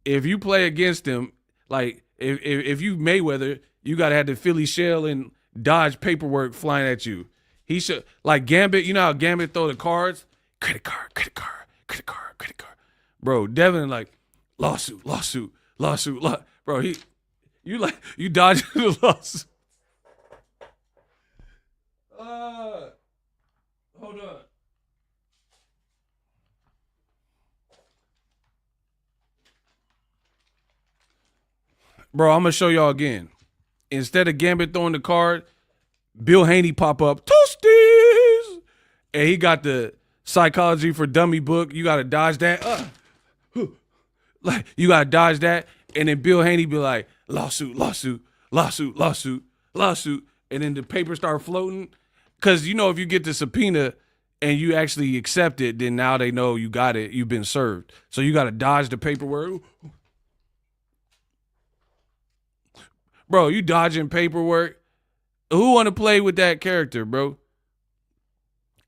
if you play against him, like if you Mayweather, you gotta have the Philly shell and dodge paperwork flying at you. He should like Gambit. You know how Gambit throw the cards? Credit card, credit card, credit card, credit card. Bro, Devin like lawsuit, lawsuit, lawsuit, bro. You dodged the lawsuit. Hold on. Bro, I'm gonna show y'all again. Instead of Gambit throwing the card, Bill Haney pop up, toasties, and he got the Psychology for Dummy book. You gotta dodge that. Like you gotta dodge that, and then Bill Haney be like, lawsuit, lawsuit, lawsuit, lawsuit, lawsuit, and then the paper start floating. Cause you know if you get the subpoena and you actually accept it, then now they know you got it. You've been served. So you gotta dodge the paperwork. Bro, you dodging paperwork. Who want to play with that character, bro?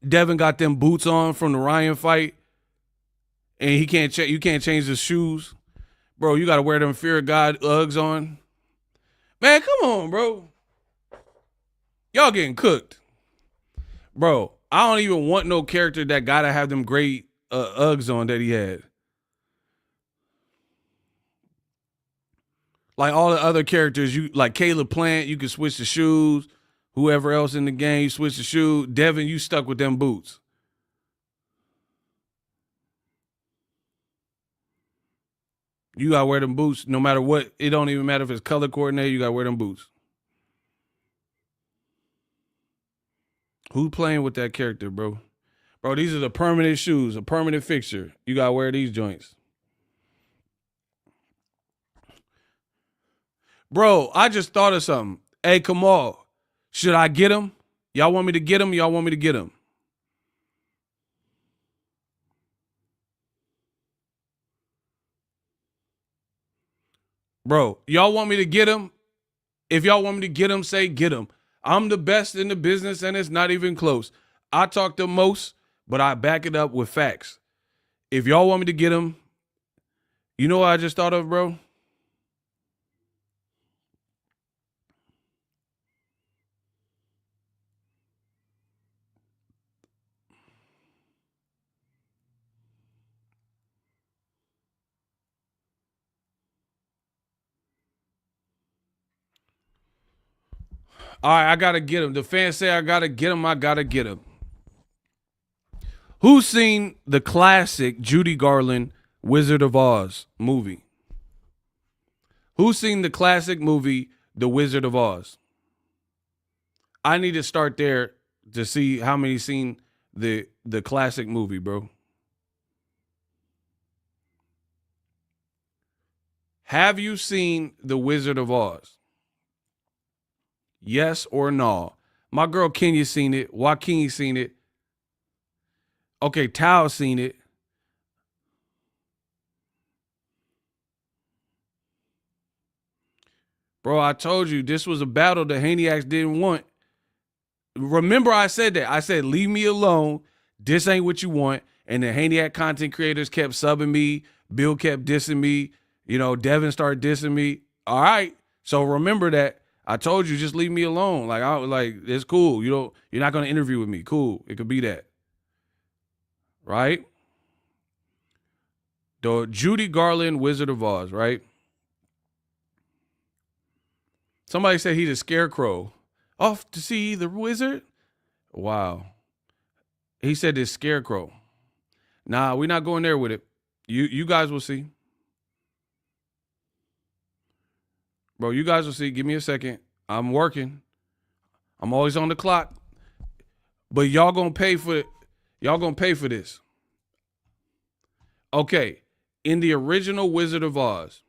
Devin got them boots on from the Ryan fight, and you can't change his shoes. Bro, you got to wear them Fear of God Uggs on. Man, come on, bro. Y'all getting cooked. Bro, I don't even want no character that got to have them great Uggs on that he had. Like all the other characters, you like Caleb Plant, you can switch the shoes. Whoever else in the game, you switch the shoe. Devin, you stuck with them boots. You gotta wear them boots no matter what. It don't even matter if it's color coordinated. You gotta wear them boots. Who playing with that character, bro? Bro, these are the permanent shoes, a permanent fixture. You gotta wear these joints. Bro, I just thought of something. Hey, Kamal, should I get him? Y'all want me to get him? Y'all want me to get him? Bro, y'all want me to get him? If y'all want me to get him, say get him. I'm the best in the business, and it's not even close. I talk the most, but I back it up with facts. If y'all want me to get him, you know what I just thought of, bro? All right, I got to get him. The fans say I got to get him. I got to get him. Who's seen the classic Judy Garland Wizard of Oz movie? Who's seen the classic movie The Wizard of Oz? I need to start there to see how many seen the classic movie, bro. Have you seen The Wizard of Oz? Yes or no? My girl Kenya seen it. Joaquin seen it. Okay, Tao seen it. Bro, I told you this was a battle the Haneyaks didn't want. Remember I said that. I said, leave me alone. This ain't what you want. And the Haneyak content creators kept subbing me. Bill kept dissing me. You know, Devin started dissing me. All right. So remember that. I told you, just leave me alone. Like it's cool. You're not gonna interview with me. Cool. It could be that. Right? The Judy Garland Wizard of Oz, right? Somebody said he's a scarecrow. Off to see the wizard? Wow. He said this scarecrow. Nah, we're not going there with it. You guys will see. Bro, you guys will see. Give me a second. I'm working. I'm always on the clock. But y'all gonna pay for it. Y'all gonna pay for this. Okay, in the original Wizard of Oz,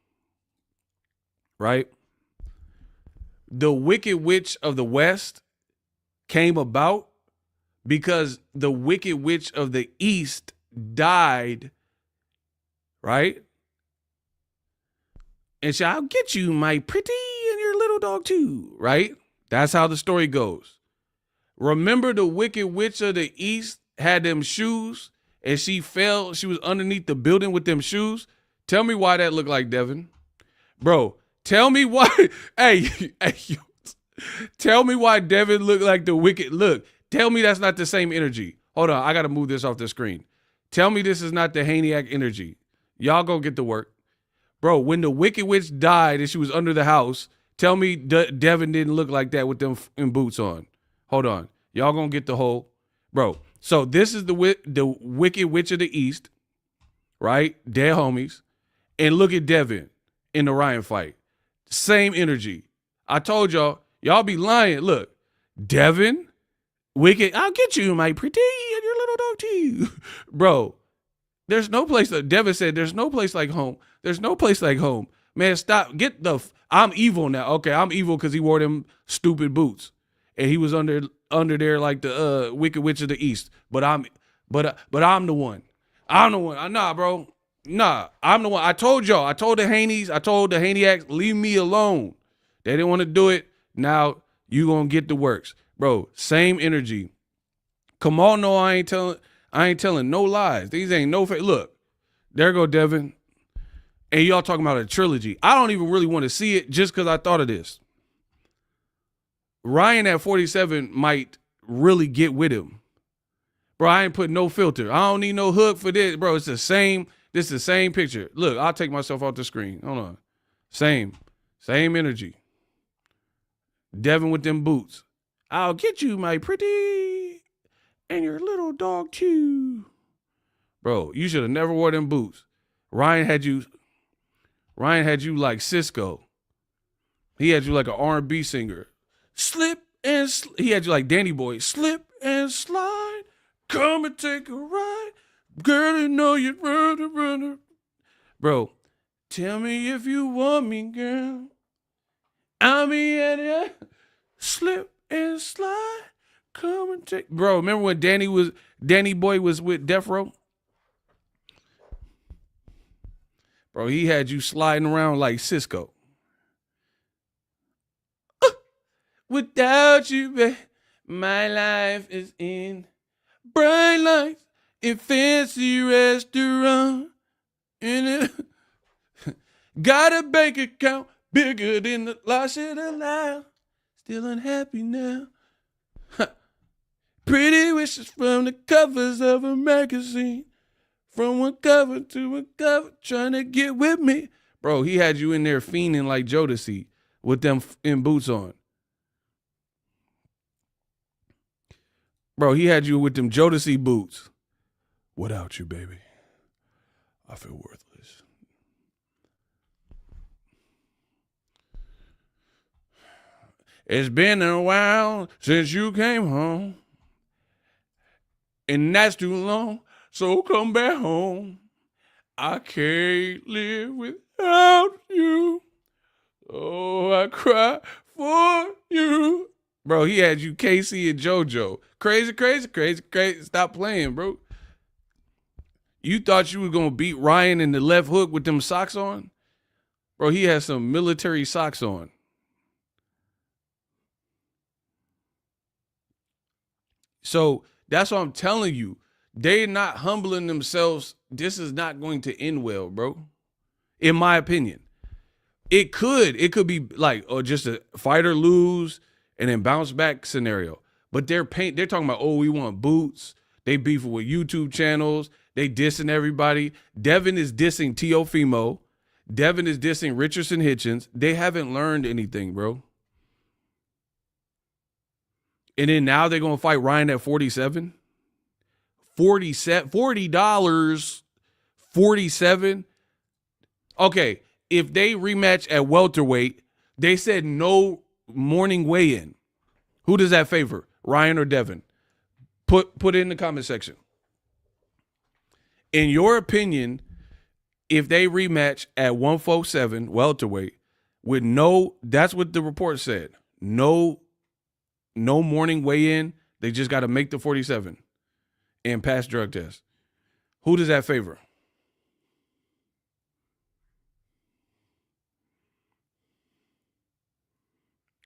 right? The Wicked Witch of the West came about because the Wicked Witch of the East died, right? And she, I'll get you, my pretty, and your little dog too, right? That's how the story goes. Remember the Wicked Witch of the East had them shoes and she fell, she was underneath the building with them shoes? Tell me why that looked like Devin. Bro, tell me why, hey, tell me why Devin looked like the Wicked, look, tell me that's not the same energy. Hold on, I got to move this off the screen. Tell me this is not the Haney energy. Y'all go get to work. Bro, when the Wicked Witch died and she was under the house, tell me Devin didn't look like that with them boots on. Hold on. Y'all gonna get the whole. Bro, so this is the Wicked Witch of the East, right? Dead homies. And look at Devin in the Ryan fight. Same energy. I told y'all be lying. Look, Devin, Wicked, I'll get you, my pretty, and your little dog too. Bro, there's no place that Devin said, there's no place like home. There's no place like home. Man, stop. Get the, I'm evil now. Okay, I'm evil because he wore them stupid boots. And he was under there like the Wicked Witch of the East. But I'm the one. I'm the one. Nah, bro. Nah, I'm the one. I told y'all. I told the Haneys. I told the Haneyacks, leave me alone. They didn't want to do it. Now you gonna get the works. Bro, same energy. Come on, no, I ain't telling no lies. These ain't no fake. Look, there go Devin. And y'all talking about a trilogy. I don't even really want to see it just because I thought of this. Ryan at 47 might really get with him. Bro, I ain't putting no filter. I don't need no hook for this. Bro, it's the same. This is the same picture. Look, I'll take myself off the screen. Hold on. Same energy. Devin with them boots. I'll get you, my pretty, and your little dog too. Bro, you should have never wore them boots. Ryan had you like Cisco. He had you like an R&B singer. Slip and he had you like Danny Boy. Slip and slide. Come and take a ride. Girl, you know you're runner. Bro, tell me if you want me, girl. I'll be at it. Slip and slide. Come and take. Bro, remember when Danny Boy was with Death Row? Bro, he had you sliding around like Cisco. Without you, babe, my life is in bright lights in fancy restaurant. Got a bank account bigger than the law should allow. Still unhappy now. Pretty wishes from the covers of a magazine. From one cover to a cover, trying to get with me. Bro, he had you in there fiending like Jodeci with them in boots on. Bro, he had you with them Jodeci boots. Without you, baby, I feel worthless. It's been a while since you came home. And that's too long. So come back home. I can't live without you. Oh, I cry for you. Bro, he had you Casey and JoJo. Crazy. Stop playing, bro. You thought you were going to beat Ryan in the left hook with them socks on? Bro, he had some military socks on. So that's what I'm telling you. They're not humbling themselves. This is not going to end well, bro. In my opinion. It could be like, or just a fighter lose and then bounce back scenario. But they're talking about, oh, we want boots. They beefing with YouTube channels. They dissing everybody. Devin is dissing Teofimo. Devin is dissing Richardson Hitchens. They haven't learned anything, bro. And then now they're going to fight Ryan at 47. $40. 47. Okay, if they rematch at welterweight, they said no morning weigh-in. Who does that favor? Ryan or Devin? Put it in the comment section. In your opinion, if they rematch at 147 welterweight with that's what the report said. No morning weigh-in. They just got to make the 47 and pass drug test. Who does that favor?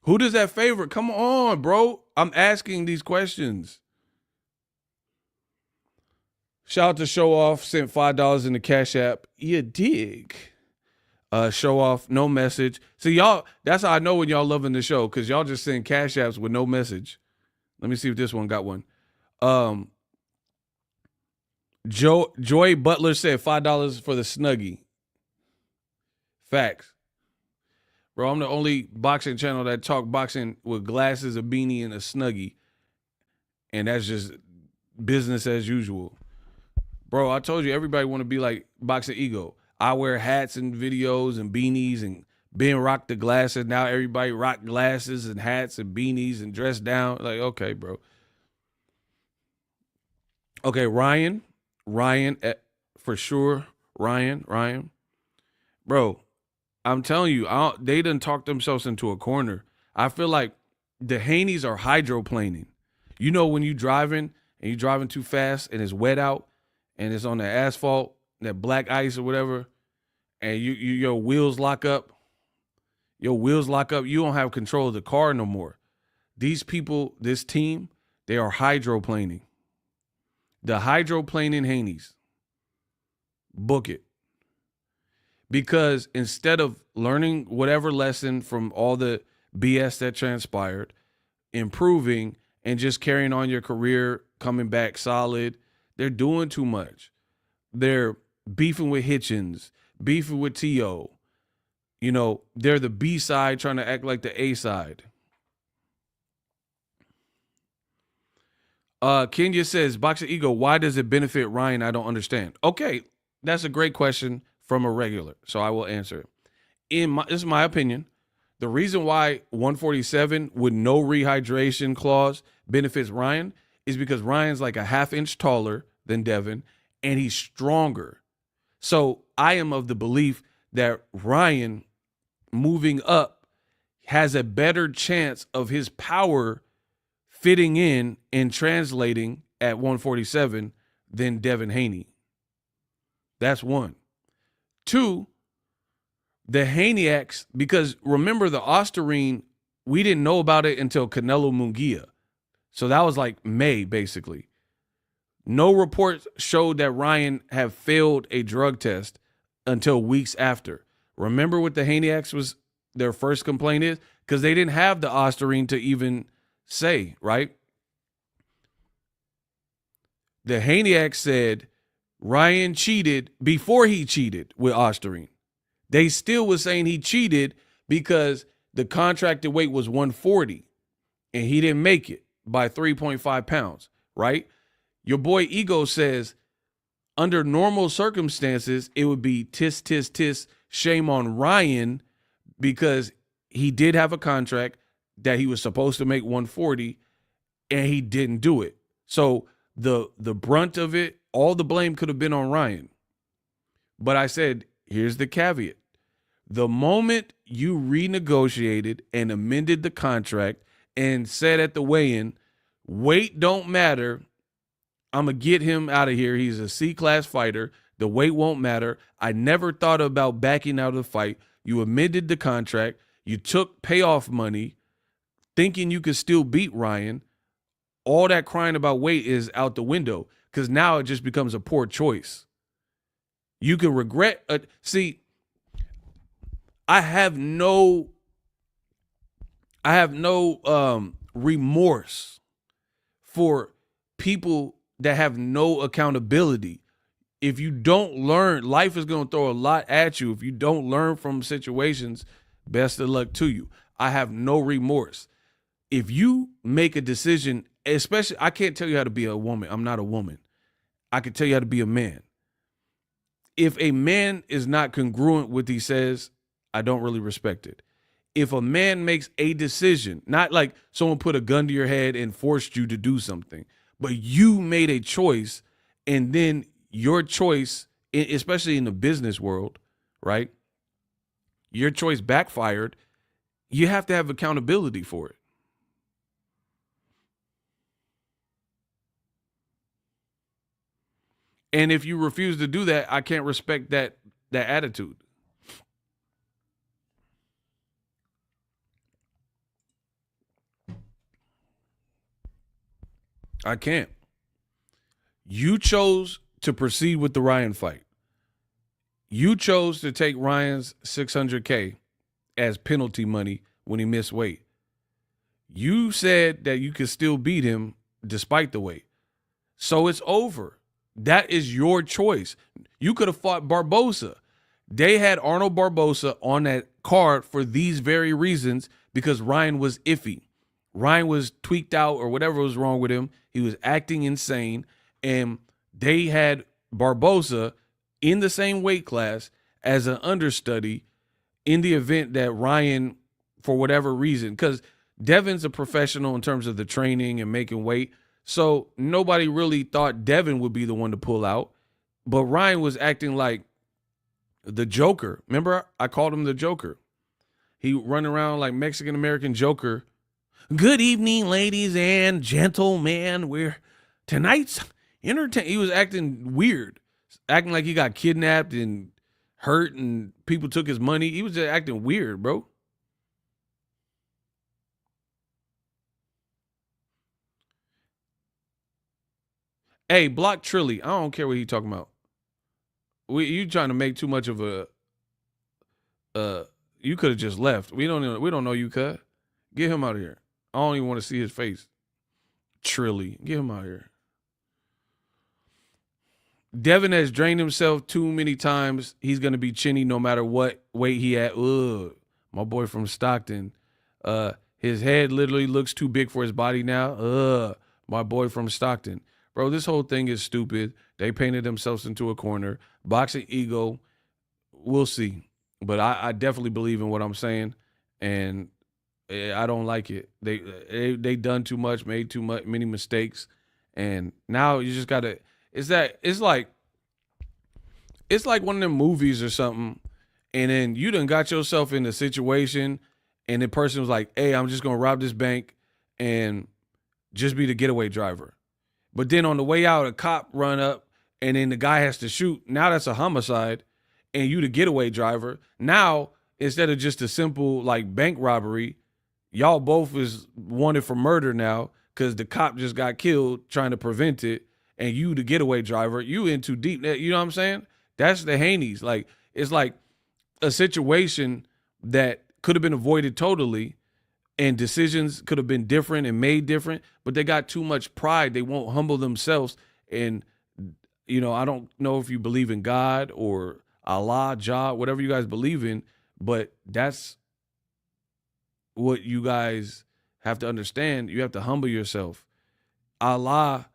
Who does that favor? Come on, bro. I'm asking these questions. Shout out to Show Off, sent $5 in the Cash App. You dig. Show Off, no message. See, y'all, that's how I know when y'all loving the show, because y'all just send Cash Apps with no message. Let me see if this one got one. Joy Butler said $5 for the Snuggie. Facts. Bro, I'm the only boxing channel that talk boxing with glasses, a beanie, and a Snuggie. And that's just business as usual. Bro, I told you, everybody want to be like Boxingego. I wear hats and videos and beanies, and Ben rocked the glasses. Now everybody rock glasses and hats and beanies and dress down. Like, okay, bro. Okay, Ryan, for sure. Ryan. Bro, I'm telling you, they done talked themselves into a corner. I feel like the Haneys are hydroplaning. You know when you driving and you driving too fast and it's wet out and it's on the asphalt, that black ice or whatever, and your wheels lock up. You don't have control of the car no more. These people, this team, they are hydroplaning. The hydroplaning Haneys. Book it. Because instead of learning whatever lesson from all the BS that transpired, improving, and just carrying on your career, coming back solid, they're doing too much. They're beefing with Hitchens, beefing with T.O. You know, they're the B side trying to act like the A side. Kenya says, Boxingego, why does it benefit Ryan? I don't understand. Okay, that's a great question from a regular, so I will answer it. This is my opinion. The reason why 147 with no rehydration clause benefits Ryan is because Ryan's like a half inch taller than Devin, and he's stronger. So I am of the belief that Ryan moving up has a better chance of his power fitting in and translating at 147 than Devin Haney. That's one. Two, the Haneyaks, because remember the Osterine, we didn't know about it until Canelo Munguia. So that was like May, basically. No reports showed that Ryan had failed a drug test until weeks after. Remember what the Haneyaks was, their first complaint is? Because they didn't have the Osterine to even say, right? The Haneyaks said Ryan cheated before he cheated with Osterine. They still was saying he cheated because the contracted weight was 140 and he didn't make it by 3.5 pounds, right? Your boy Ego says under normal circumstances, it would be tis, shame on Ryan because he did have a contract that he was supposed to make 140 and he didn't do it. So the brunt of it, all the blame could have been on Ryan. But I said, here's the caveat. The moment you renegotiated and amended the contract and said at the weigh-in, weight don't matter, I'm going to get him out of here. He's a C-class fighter. The weight won't matter. I never thought about backing out of the fight. You amended the contract. You took payoff money thinking you could still beat Ryan. All that crying about weight is out the window because now it just becomes a poor choice. You can regret. See, I have no remorse for people that have no accountability. If you don't learn, life is going to throw a lot at you. If you don't learn from situations, best of luck to you. I have no remorse. If you make a decision, especially, I can't tell you how to be a woman. I'm not a woman. I can tell you how to be a man. If a man is not congruent with what he says, I don't really respect it. If a man makes a decision, not like someone put a gun to your head and forced you to do something, but you made a choice and then your choice especially in the business world, right? Your choice backfired. You have to have accountability for it. And if you refuse to do that, I can't respect that attitude. I can't. You chose to proceed with the Ryan fight. You chose to take Ryan's $600K as penalty money when he missed weight. You said that you could still beat him despite the weight. So it's over. That is your choice. You could have fought Barbosa. They had Arnold Barbosa on that card for these very reasons because Ryan was iffy. Ryan was tweaked out or whatever was wrong with him. He was acting insane. And they had Barbosa in the same weight class as an understudy in the event that Ryan, for whatever reason, because Devin's a professional in terms of the training and making weight. So nobody really thought Devin would be the one to pull out. But Ryan was acting like the Joker. Remember, I called him the Joker. He run around like Mexican-American Joker. Good evening, ladies and gentlemen. We're tonight's entertain. He was acting weird, acting like he got kidnapped and hurt and people took his money. He was just acting weird, bro. Hey, block Trilly. I don't care what he talking about. You trying to make too much of a. You could have just left. We don't know you, cut. Get him out of here. I don't even want to see his face. Trilly, get him out of here. Devin has drained himself too many times. He's gonna be chinny no matter what weight he at. Ugh, my boy from Stockton. His head literally looks too big for his body now. Ugh, my boy from Stockton. Bro, this whole thing is stupid. They painted themselves into a corner. Boxingego, we'll see. But I definitely believe in what I'm saying, and I don't like it. They done too much, made many mistakes, and now you just gotta. It's like one of them movies or something, and then you done got yourself in a situation, and the person was like, "Hey, I'm just gonna rob this bank, and just be the getaway driver." But then on the way out, a cop run up, and then the guy has to shoot. Now that's a homicide, and you the getaway driver. Now, instead of just a simple like bank robbery, y'all both is wanted for murder now because the cop just got killed trying to prevent it, and you the getaway driver, you in too deep. You know what I'm saying? That's the Haneys. Like, it's like a situation that could have been avoided totally, and decisions could have been different and made different, but they got too much pride. They won't humble themselves. And, I don't know if you believe in God or Allah, Jah, whatever you guys believe in, but that's what you guys have to understand. You have to humble yourself. Allah,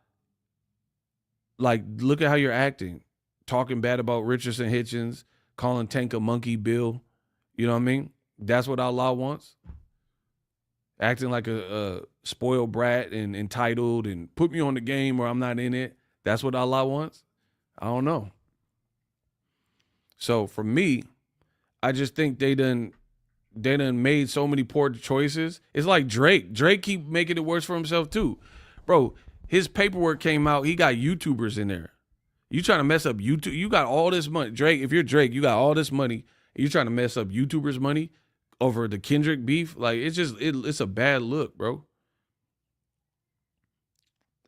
like, look at how you're acting. Talking bad about Richardson Hitchens, calling Tank a monkey Bill. You know what I mean? That's what Allah wants. Acting like a spoiled brat and entitled and put me on the game or I'm not in it. That's what Allah wants? I don't know. So for me, I just think they done made so many poor choices. It's like Drake. Drake keep making it worse for himself too. Bro, his paperwork came out. He got YouTubers in there. You trying to mess up YouTube? You got all this money. Drake, if you're Drake, you got all this money. And you're trying to mess up YouTubers' money over the Kendrick beef. Like, it's a bad look, bro.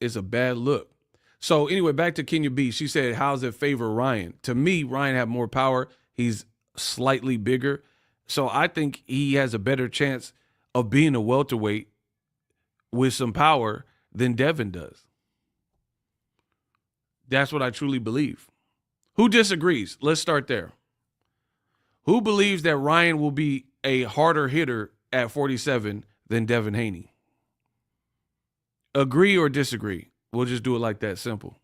It's a bad look. So anyway, back to Kenya B. She said, how's it favor Ryan? To me, Ryan had more power. He's slightly bigger. So I think he has a better chance of being a welterweight with some power than Devin does. That's what I truly believe. Who disagrees? Let's start there. Who believes that Ryan will be a harder hitter at 47 than Devin Haney? Agree or disagree? We'll just do it like that, simple.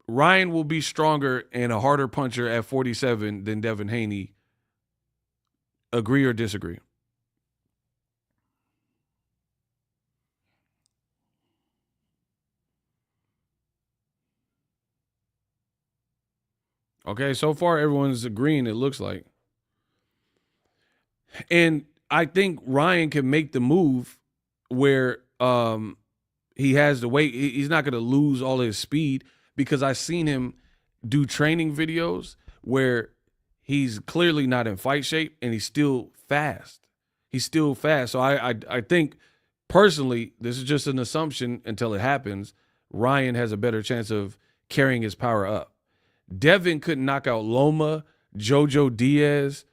Ryan will be stronger and a harder puncher at 47 than Devin Haney. Agree or disagree? Okay, so far everyone's agreeing, it looks like. And I think Ryan can make the move where he has the weight. He's not going to lose all his speed, because I've seen him do training videos where he's clearly not in fight shape and he's still fast. He's still fast. So I think personally, this is just an assumption until it happens, Ryan has a better chance of carrying his power up. Devin couldn't knock out Loma, Jojo Diaz,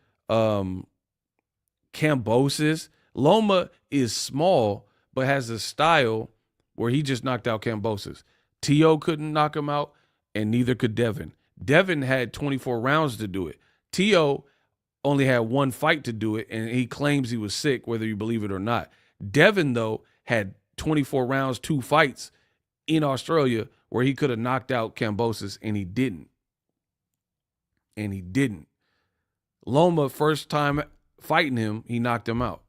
Kambosos. Loma is small, but has a style where he just knocked out Kambosos. T.O. couldn't knock him out, and neither could Devin. Devin had 24 rounds to do it. T.O. only had one fight to do it, and he claims he was sick, whether you believe it or not. Devin, though, had 24 rounds, 2 fights in Australia where he could have knocked out Kambosos, and he didn't. And he didn't. Loma, first time fighting him, he knocked him out.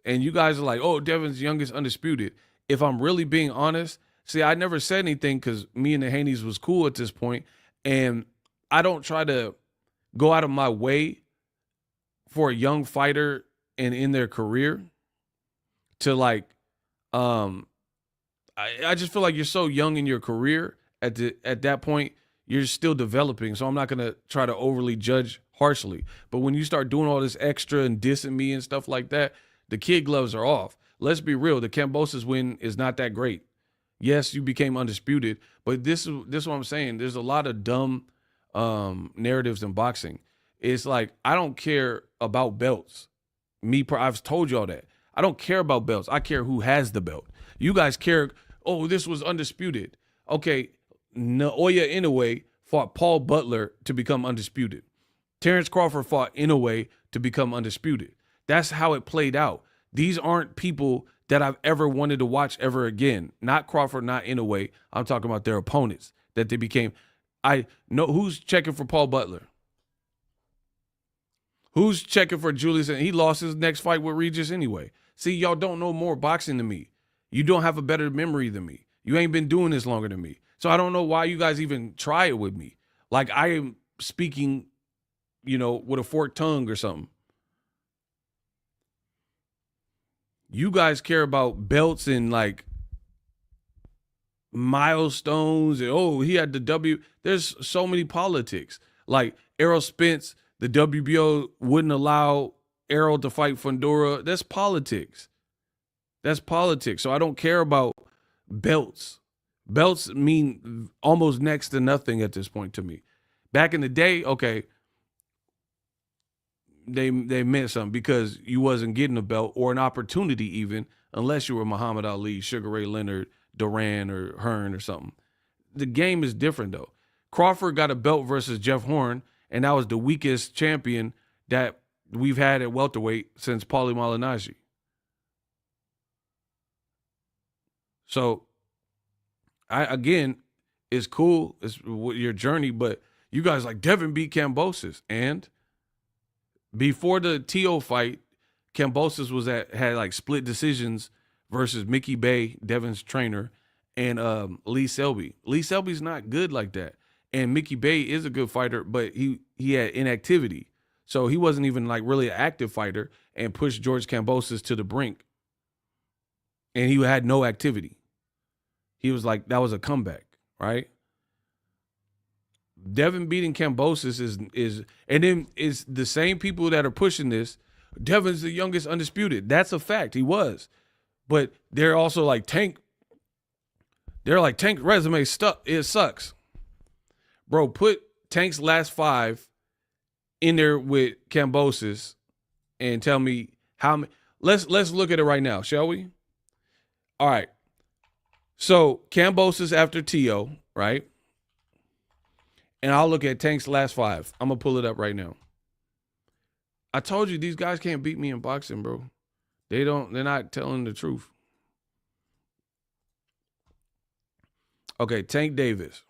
And you guys are like, oh, Devin's youngest undisputed. If I'm really being honest, see, I never said anything because me and the Haneys was cool at this point, and I don't try to go out of my way for a young fighter and in their career to like, I just feel like you're so young in your career at that point, you're still developing. So I'm not going to try to overly judge harshly. But when you start doing all this extra and dissing me and stuff like that, the kid gloves are off. Let's be real. The Kambosos win is not that great. Yes, you became undisputed, but this is what I'm saying. There's a lot of dumb narratives in boxing. It's like, I don't care about belts. I've told y'all that. I don't care about belts. I care who has the belt. You guys care, oh, this was undisputed. Okay, Naoya Inoue fought Paul Butler to become undisputed. Terrence Crawford fought Inoue to become undisputed. That's how it played out. These aren't people that I've ever wanted to watch ever again. Not Crawford, not Inoue. I'm talking about their opponents that they became. I know who's checking for Paul Butler. Who's checking for Julius? And he lost his next fight with Regis anyway. See, y'all don't know more boxing than me. You don't have a better memory than me. You ain't been doing this longer than me. So I don't know why you guys even try it with me. Like I am speaking, with a forked tongue or something. You guys care about belts and like milestones and, oh, he had the W. There's so many politics. Like Errol Spence, the WBO wouldn't allow Errol to fight Fundora. That's politics. That's politics. So I don't care about belts. Belts mean almost next to nothing at this point to me. Back in the day, okay, they meant something because you wasn't getting a belt or an opportunity even unless you were Muhammad Ali, Sugar Ray Leonard, Duran, or Hearn or something. The game is different, though. Crawford got a belt versus Jeff Horn, and that was the weakest champion that we've had at welterweight since Paulie Malignaggi. So, it's cool. It's your journey, but you guys like Devin beat Kambosos, and before the T.O. fight, Kambosos had like split decisions versus Mickey Bay, Devin's trainer, and Lee Selby. Lee Selby's not good like that. And Mickey Bay is a good fighter, but he had inactivity. So he wasn't even like really an active fighter and pushed George Kambosos to the brink. And he had no activity. He was like, that was a comeback, right? Devin beating Kambosos is and then it's the same people that are pushing this. Devin's the youngest undisputed. That's a fact. He was. But they're also like Tank. They're like Tank's resume it sucks. Bro, put Tank's last 5 in there with Kambosos and tell me how many. Let's look at it right now, shall we? All right. So Kambosos after T.O., right? And I'll look at Tank's last 5. I'm going to pull it up right now. I told you these guys can't beat me in boxing, bro. They're not telling the truth. Okay, Tank Davis.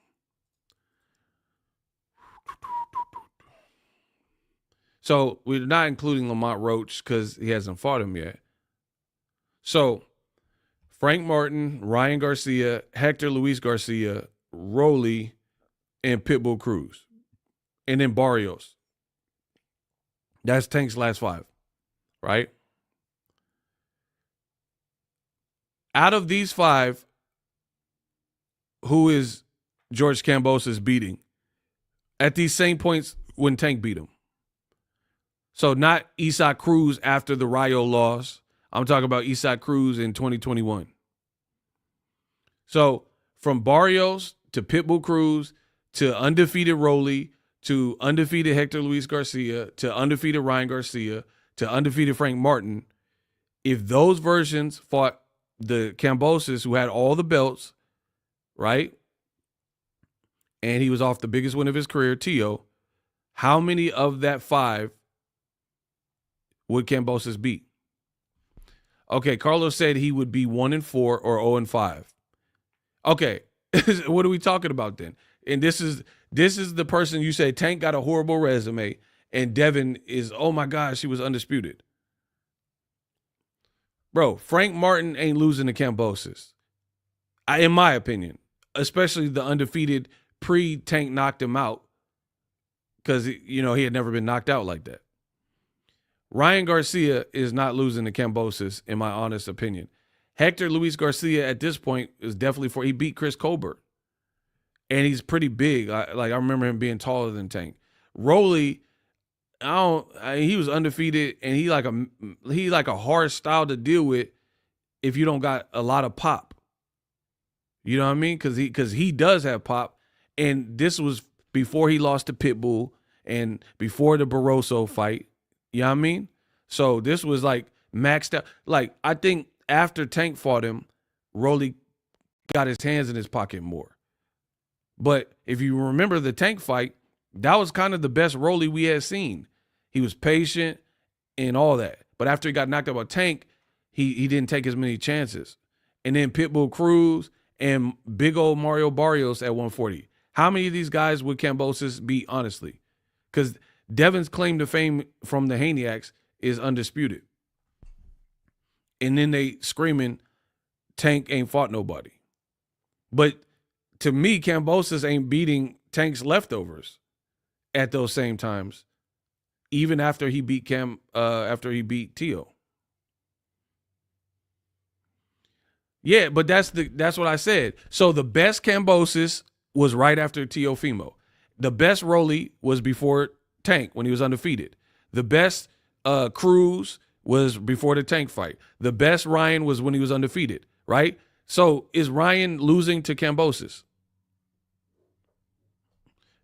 So we're not including Lamont Roach because he hasn't fought him yet. So Frank Martin, Ryan Garcia, Hector Luis Garcia, Rolly, and Pitbull Cruz. and then Barrios. That's Tank's last 5, right? Out of these 5, who is George Kambosos beating at these same points when Tank beat him? So not Isaac Cruz after the Rayo loss. I'm talking about Isaac Cruz in 2021. So from Barrios to Pitbull Cruz to undefeated Rolly to undefeated Hector Luis Garcia to undefeated Ryan Garcia to undefeated Frank Martin, if those versions fought the Kambosos who had all the belts, right? And he was off the biggest win of his career, Tio, how many of that 5 would Kambosos beat? Okay, Carlos said he would be 1-4 or 0-5. Okay, what are we talking about then? And this is the person you say Tank got a horrible resume, and Devin is, oh my gosh, he was undisputed. Bro, Frank Martin ain't losing to Kambosos, in my opinion, especially the undefeated pre-Tank knocked him out, because he had never been knocked out like that. Ryan Garcia is not losing to Kambosos, in my honest opinion. Hector Luis Garcia at this point is definitely he beat Chris Colbert. And he's pretty big. I remember him being taller than Tank. Rolly, he was undefeated, and he like a hard style to deal with if you don't got a lot of pop. You know what I mean? Because he does have pop, and this was before he lost to Pitbull and before the Barroso fight. You know what I mean? So this was like maxed out. Like, I think after Tank fought him, Rolly got his hands in his pocket more. But if you remember the Tank fight, that was kind of the best Rolly we had seen. He was patient and all that. But after he got knocked out by Tank, he didn't take as many chances. And then Pitbull Cruz and big old Mario Barrios at 140. How many of these guys would Kambosos beat, honestly? Because Devin's claim to fame from the Haneyaks is undisputed. And then they screaming, Tank ain't fought nobody. But to me, Kambosos ain't beating Tank's leftovers at those same times, even after he beat Tio. Yeah, but that's what I said. So the best Kambosos was right after Teofimo. The best Rolly was before Tank when he was undefeated. The best Cruz was before the Tank fight. The best Ryan was when he was undefeated, right? So is Ryan losing to Kambosos?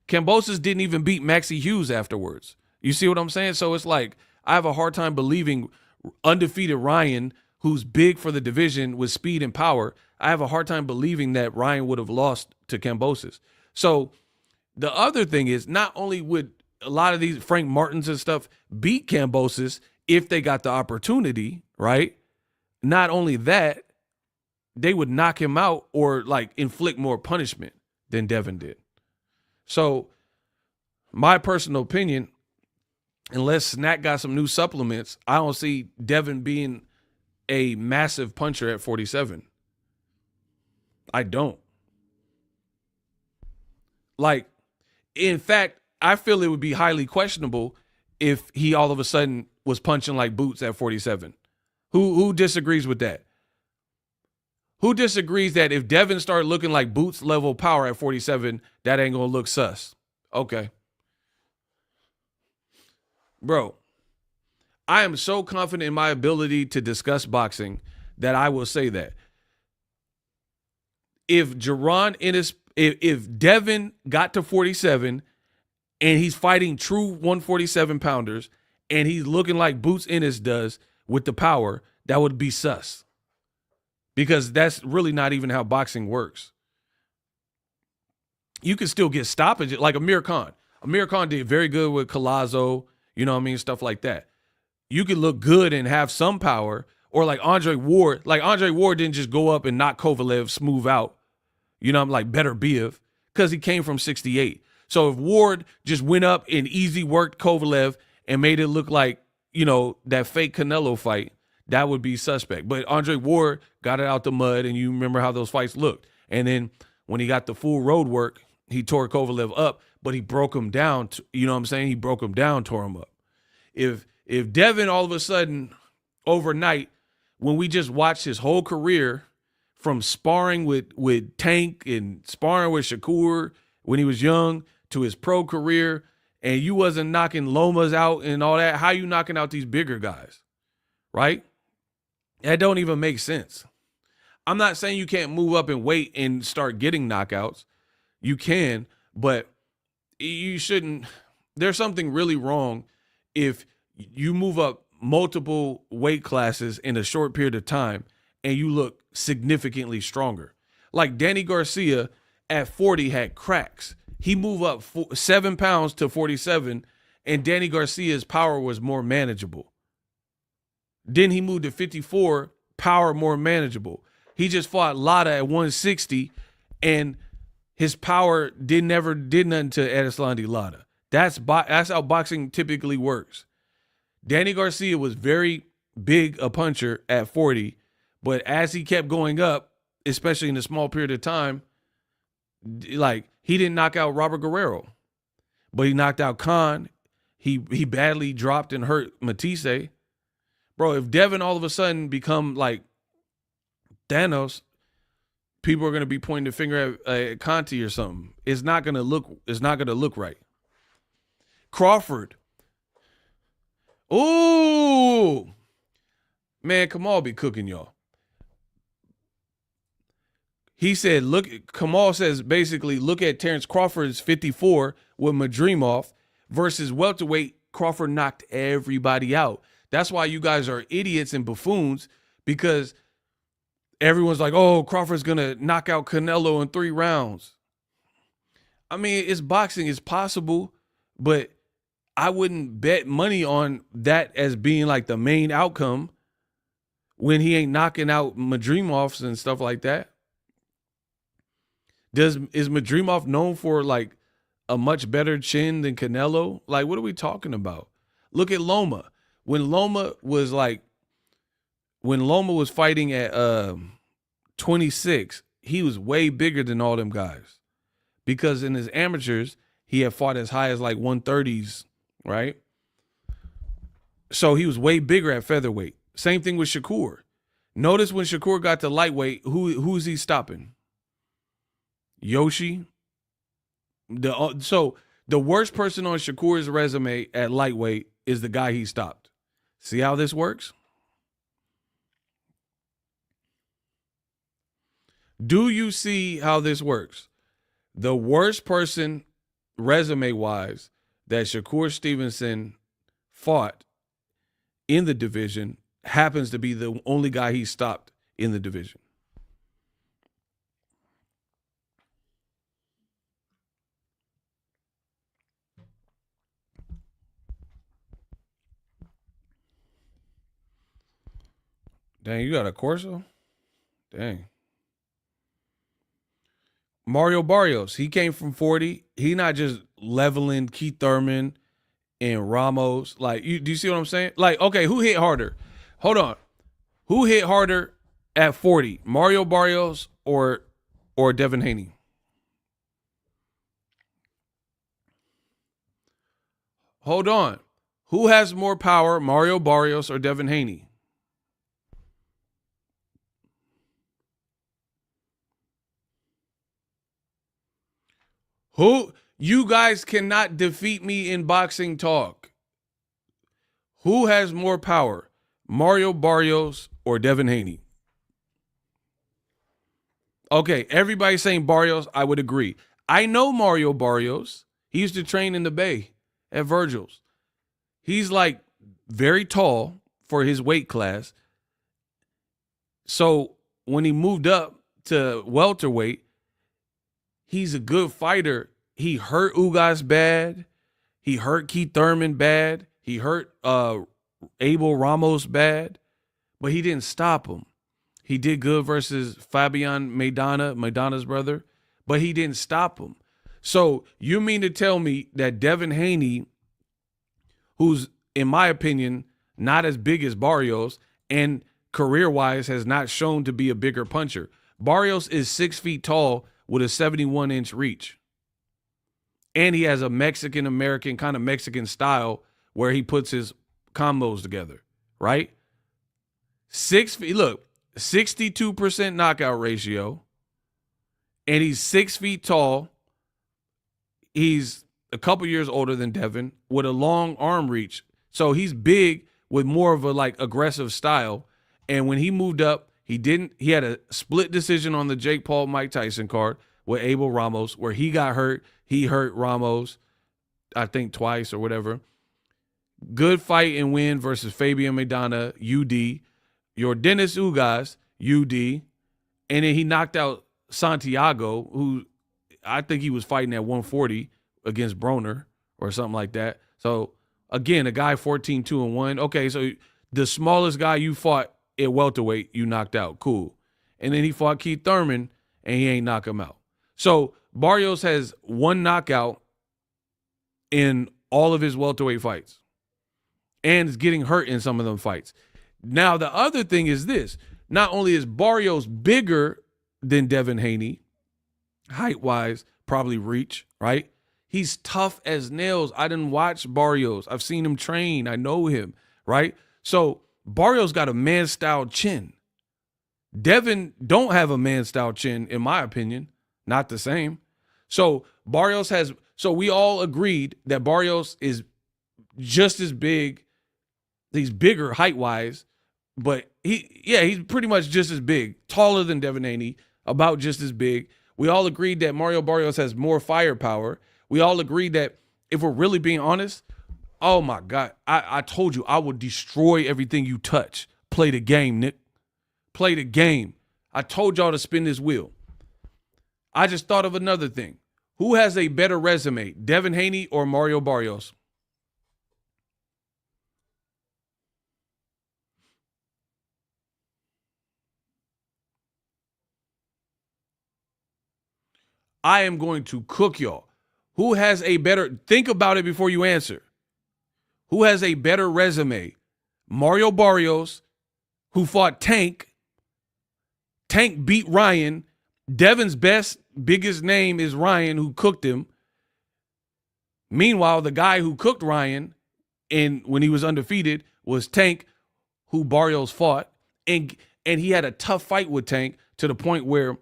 Kambosos didn't even beat Maxie Hughes afterwards. You see what I'm saying? So it's like I have a hard time believing undefeated Ryan, who's big for the division with speed and power, I have a hard time believing that Ryan would have lost to Kambosos. So the other thing is, not only would a lot of these Frank Martins and stuff beat Kambosos if they got the opportunity, right? Not only that, they would knock him out or like inflict more punishment than Devin did. So my personal opinion, unless Snack got some new supplements, I don't see Devin being a massive puncher at 47. I don't. Like, in fact, I feel it would be highly questionable if he all of a sudden was punching like Boots at 47. Who disagrees with that? Who disagrees that if Devin started looking like Boots level power at 47, that ain't gonna look sus? Okay. Bro, I am so confident in my ability to discuss boxing that I will say that. If if Devin got to 47 and he's fighting true 147 pounders and he's looking like Boots Ennis does with the power, that would be sus. Because that's really not even how boxing works. You can still get stoppage, like Amir Khan. Amir Khan did very good with Collazo, you know what I mean, stuff like that. You can look good and have some power, or like Andre Ward. Like Andre Ward didn't just go up and knock Kovalev smooth out, you know, I'm like better Biev, because he came from 68. So if Ward just went up and easy worked Kovalev and made it look like, you know, that fake Canelo fight, that would be suspect. But Andre Ward got it out the mud, and you remember how those fights looked. And then when he got the full road work, he tore Kovalev up. but he broke him down. You know what I'm saying? He broke him down, tore him up. If Devin all of a sudden overnight, when we just watched his whole career from sparring with Tank and sparring with Shakur when he was young to his pro career, and you wasn't knocking Lomas out and all that, how you knocking out these bigger guys, right? That don't even make sense. I'm not saying you can't move up in weight and start getting knockouts. You can, but you shouldn't. There's something really wrong if you move up multiple weight classes in a short period of time and you look significantly stronger. Like Danny Garcia at 40 had cracks. He moved up 7 pounds to 47, and Danny Garcia's power was more manageable. Then he moved to 54, power more manageable. He just fought Lara at 160, and his power did nothing to Erislandy Lara. That's how boxing typically works. Danny Garcia was very big a puncher at 40, but as he kept going up, especially in a small period of time, like he didn't knock out Robert Guerrero, but he knocked out Khan. He badly dropped and hurt Matisse. Bro, if Devin all of a sudden become like Thanos, people are going to be pointing the finger at Conti or something. It's not going to look right. Crawford. Ooh. Man, Kamal be cooking y'all. He said, Kamal says basically, look at Terrence Crawford's 54 with Madrimov versus welterweight. Crawford knocked everybody out. That's why you guys are idiots and buffoons, because everyone's like, oh, Crawford's going to knock out Canelo in 3 rounds. I mean, it's boxing. It's possible, but I wouldn't bet money on that as being like the main outcome when he ain't knocking out Madrimovs and stuff like that. Is Madrimov known for like a much better chin than Canelo? Like, what are we talking about? Look at Loma. When Loma was fighting at 26, he was way bigger than all them guys, because in his amateurs he had fought as high as like 130s, right? So he was way bigger at featherweight. Same thing with Shakur. Notice when Shakur got to lightweight, who's he stopping? Yoshi. So the worst person on Shakur's resume at lightweight is the guy he stopped. See how this works? Do you see how this works? The worst person resume-wise that Shakur Stevenson fought in the division happens to be the only guy he stopped in the division. Dang, you got a Corso? Dang. Mario Barrios, he came from 40. He not just leveling Keith Thurman and Ramos. Like, do you see what I'm saying? Like, okay, who hit harder? Hold on. Who hit harder at 40? Mario Barrios or Devin Haney? Hold on. Who has more power, Mario Barrios or Devin Haney? Who? You guys cannot defeat me in boxing talk. Who has more power, Mario Barrios or Devin Haney? Okay, everybody's saying Barrios. I would agree. I know Mario Barrios. He used to train in the Bay at Virgil's. He's like very tall for his weight class. So when he moved up to welterweight, he's a good fighter. He hurt Ugas bad. He hurt Keith Thurman bad. He hurt Abel Ramos bad. But he didn't stop him. He did good versus Fabian Maidana's brother. But he didn't stop him. So you mean to tell me that Devin Haney, who's, in my opinion, not as big as Barrios and career-wise has not shown to be a bigger puncher. Barrios is 6 feet tall with a 71-inch reach. And he has a Mexican-American kind of Mexican style where he puts his combos together, right? 6 feet, look, 62% knockout ratio. And he's 6 feet tall. He's a couple years older than Devin with a long arm reach. So he's big with more of a like aggressive style. And when he moved up, he had a split decision on the Jake Paul Mike Tyson card with Abel Ramos where he got hurt. He hurt Ramos, I think twice or whatever. Good fight and win versus Fabian Maidana, UD. Your Dennis Ugas, UD. And then he knocked out Santiago, who I think he was fighting at 140 against Broner or something like that. So, again, a guy 14-2-1. Okay, so the smallest guy you fought at welterweight, you knocked out. Cool. And then he fought Keith Thurman, and he ain't knock him out. So, Barrios has one knockout in all of his welterweight fights and is getting hurt in some of them fights. Now, the other thing is this. Not only is Barrios bigger than Devin Haney, height-wise, probably reach, right? He's tough as nails. I didn't watch Barrios. I've seen him train. I know him, right? So Barrios got a man-style chin. Devin don't have a man-style chin, in my opinion. Not the same. So we all agreed that Barrios is just as big. He's bigger height-wise, but he's pretty much just as big, taller than Devin Haney, about just as big. We all agreed that Mario Barrios has more firepower. We all agreed that if we're really being honest, oh my God, I told you I would destroy everything you touch. Play the game, Nick. Play the game. I told y'all to spin this wheel. I just thought of another thing. Who has a better resume, Devin Haney or Mario Barrios? I am going to cook y'all. Who has a better, think about it before you answer. Who has a better resume? Mario Barrios, who fought Tank. Tank beat Ryan. Devin's biggest name is Ryan, who cooked him. Meanwhile, the guy who cooked Ryan when he was undefeated was Tank, who Barrios fought. And he had a tough fight with Tank to the point where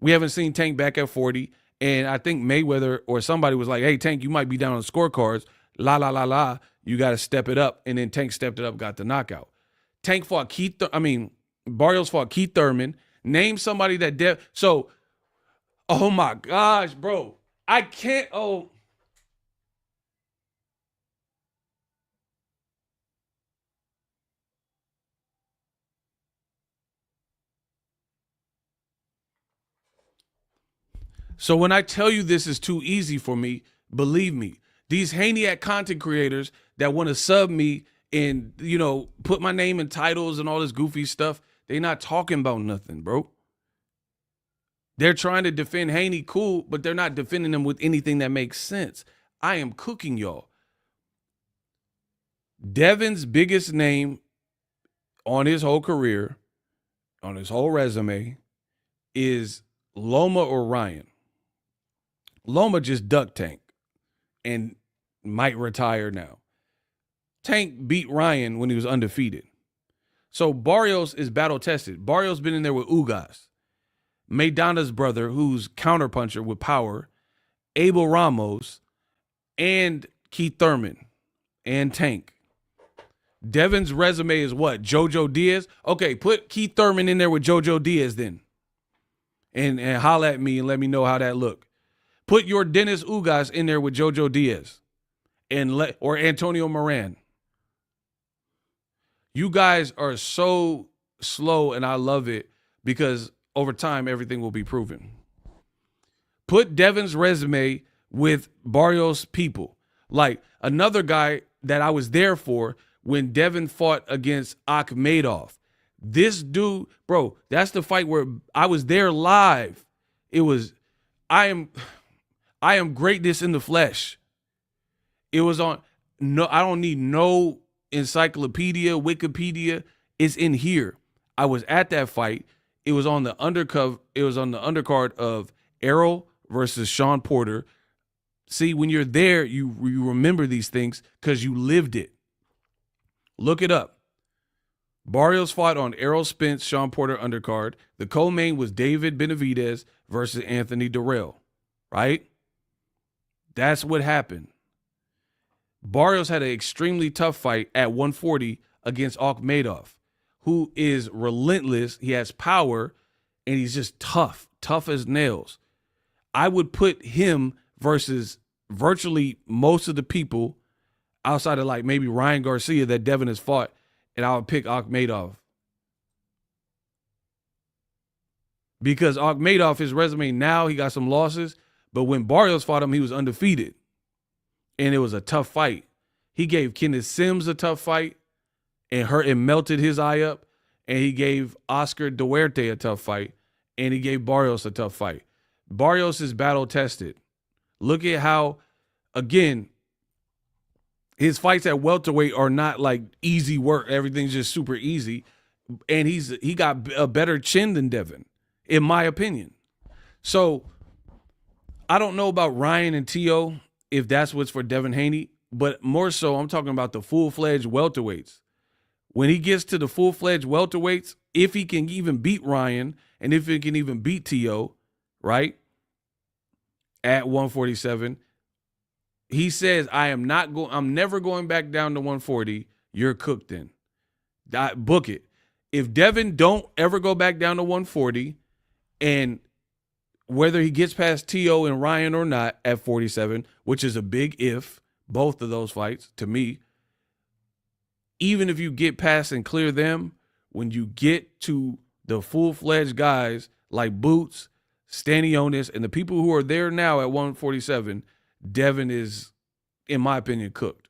we haven't seen Tank back at 40. And I think Mayweather or somebody was like, hey, Tank, you might be down on the scorecards. La, la, la, la. You got to step it up. And then Tank stepped it up, got the knockout. Barrios fought Keith Thurman. Name somebody that So, oh my gosh, bro. I can't, So when I tell you this is too easy for me, believe me, these Haney content creators that want to sub me and, put my name in titles and all this goofy stuff, they not talking about nothing, bro. They're trying to defend Haney, cool, but they're not defending him with anything that makes sense. I am cooking y'all. Devin's biggest name on his whole career, on his whole resume, is Loma or Ryan. Loma just ducked Tank and might retire now. Tank beat Ryan when he was undefeated. So Barrios is battle-tested. Barrios been in there with Ugas, Maidana's brother, who's counterpuncher with power, Abel Ramos, and Keith Thurman, and Tank. Devin's resume is what? Jojo Diaz? Okay, put Keith Thurman in there with Jojo Diaz then. And holla at me and let me know how that look. Put your Dennis Ugas in there with Jojo Diaz or Antonio Moran. You guys are so slow, and I love it because over time, everything will be proven. Put Devin's resume with Barrios' people. Like another guy that I was there for when Devin fought against Akhmedov. This dude, bro, that's the fight where I was there live. It was, I am greatness in the flesh. It was on, no, I don't need no encyclopedia, Wikipedia. It's in here. I was at that fight. It was on the undercard of Errol versus Sean Porter. See, when you're there, you remember these things because you lived it. Look it up. Barrios fought on Errol Spence, Sean Porter undercard. The co-main was David Benavidez versus Anthony Durrell, right? That's what happened. Barrios had an extremely tough fight at 140 against Akhmedov, who is relentless. He has power, and he's just tough as nails. I would put him versus virtually most of the people outside of like maybe Ryan Garcia that Devin has fought, and I would pick Akhmedov. Because Akhmedov, his resume now, he got some losses, but when Barrios fought him, he was undefeated. And it was a tough fight. He gave Kenneth Sims a tough fight and melted his eye up. And he gave Oscar Duarte a tough fight. And he gave Barrios a tough fight. Barrios is battle tested. Look at how, again, his fights at welterweight are not like easy work. Everything's just super easy. And he got a better chin than Devin, in my opinion. So I don't know about Ryan and T.O., if that's what's for Devin Haney, but more so I'm talking about the full-fledged welterweights. When he gets to the full-fledged welterweights, if he can even beat Ryan and if he can even beat T.O., right, at 147, he says, I'm never going back down to 140. You're cooked then. Book it. If Devin don't ever go back down to 140, and whether he gets past T.O. and Ryan or not at 47, which is a big if, both of those fights, to me, even if you get past and clear them, when you get to the full-fledged guys like Boots, Stanionis, and the people who are there now at 147, Devin is, in my opinion, cooked.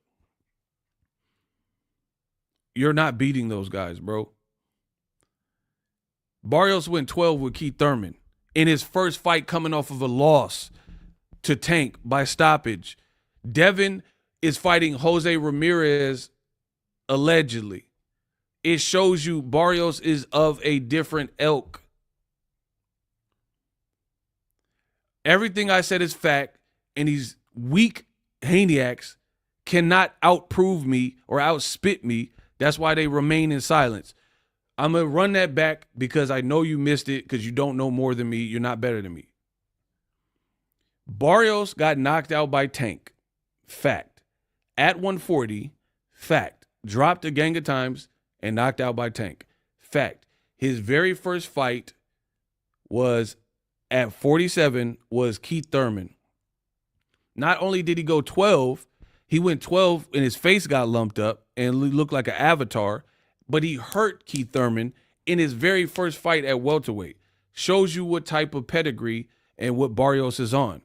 You're not beating those guys, bro. Barrios went 12 with Keith Thurman in his first fight coming off of a loss to Tank by stoppage. Devin is fighting Jose Ramirez allegedly. It shows you Barrios is of a different ilk. Everything I said is fact, and these weak Haniacs cannot outprove me or outspit me. That's why they remain in silence. I'm going to run that back because I know you missed it because you don't know more than me. You're not better than me. Barrios got knocked out by Tank. Fact. At 140, fact. Dropped a gang of times and knocked out by Tank. Fact. His very first fight was at 47 was Keith Thurman. Not only did he go 12, he went 12 and his face got lumped up and looked like an avatar, but he hurt Keith Thurman in his very first fight at welterweight. Shows you what type of pedigree and what Barrios is on.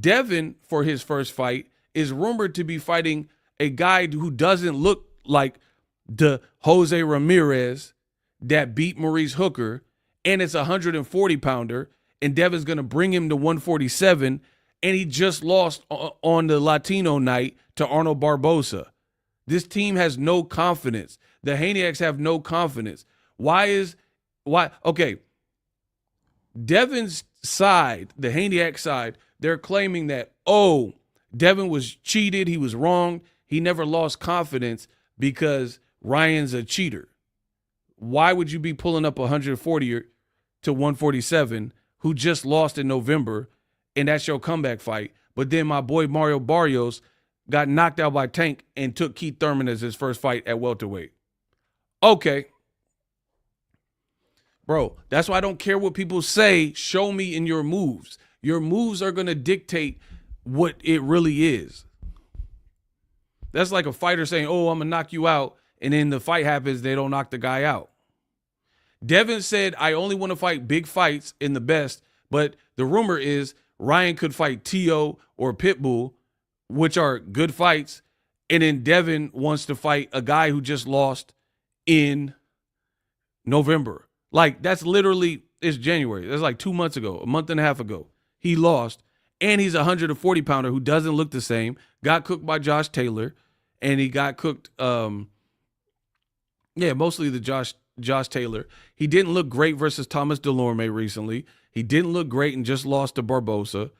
Devin, for his first fight, is rumored to be fighting a guy who doesn't look like the Jose Ramirez that beat Maurice Hooker, and it's a 140-pounder, and Devin's going to bring him to 147, and he just lost on the Latino night to Arnold Barboza. This team has no confidence. The Haniacs have no confidence. Why? Okay, Devin's side, the Haniac side, they're claiming that, oh, Devin was cheated, he was wrong, he never lost confidence because Ryan's a cheater. Why would you be pulling up 140 to 147 who just lost in November, and that's your comeback fight? But then my boy Mario Barrios got knocked out by Tank and took Keith Thurman as his first fight at welterweight. Okay. Bro, that's why I don't care what people say. Show me in your moves. Your moves are going to dictate what it really is. That's like a fighter saying, oh, I'm going to knock you out, and then the fight happens, they don't knock the guy out. Devin said, I only want to fight big fights in the best, but the rumor is Ryan could fight T.O. or Pitbull, which are good fights, and then Devin wants to fight a guy who just lost in November. Like, that's literally, it's January. That's like 2 months ago, a month and a half ago. He lost, and he's a 140-pounder who doesn't look the same, got cooked by Josh Taylor, and he got cooked, mostly the Josh Taylor. He didn't look great versus Thomas Delorme recently. He didn't look great and just lost to Barboza.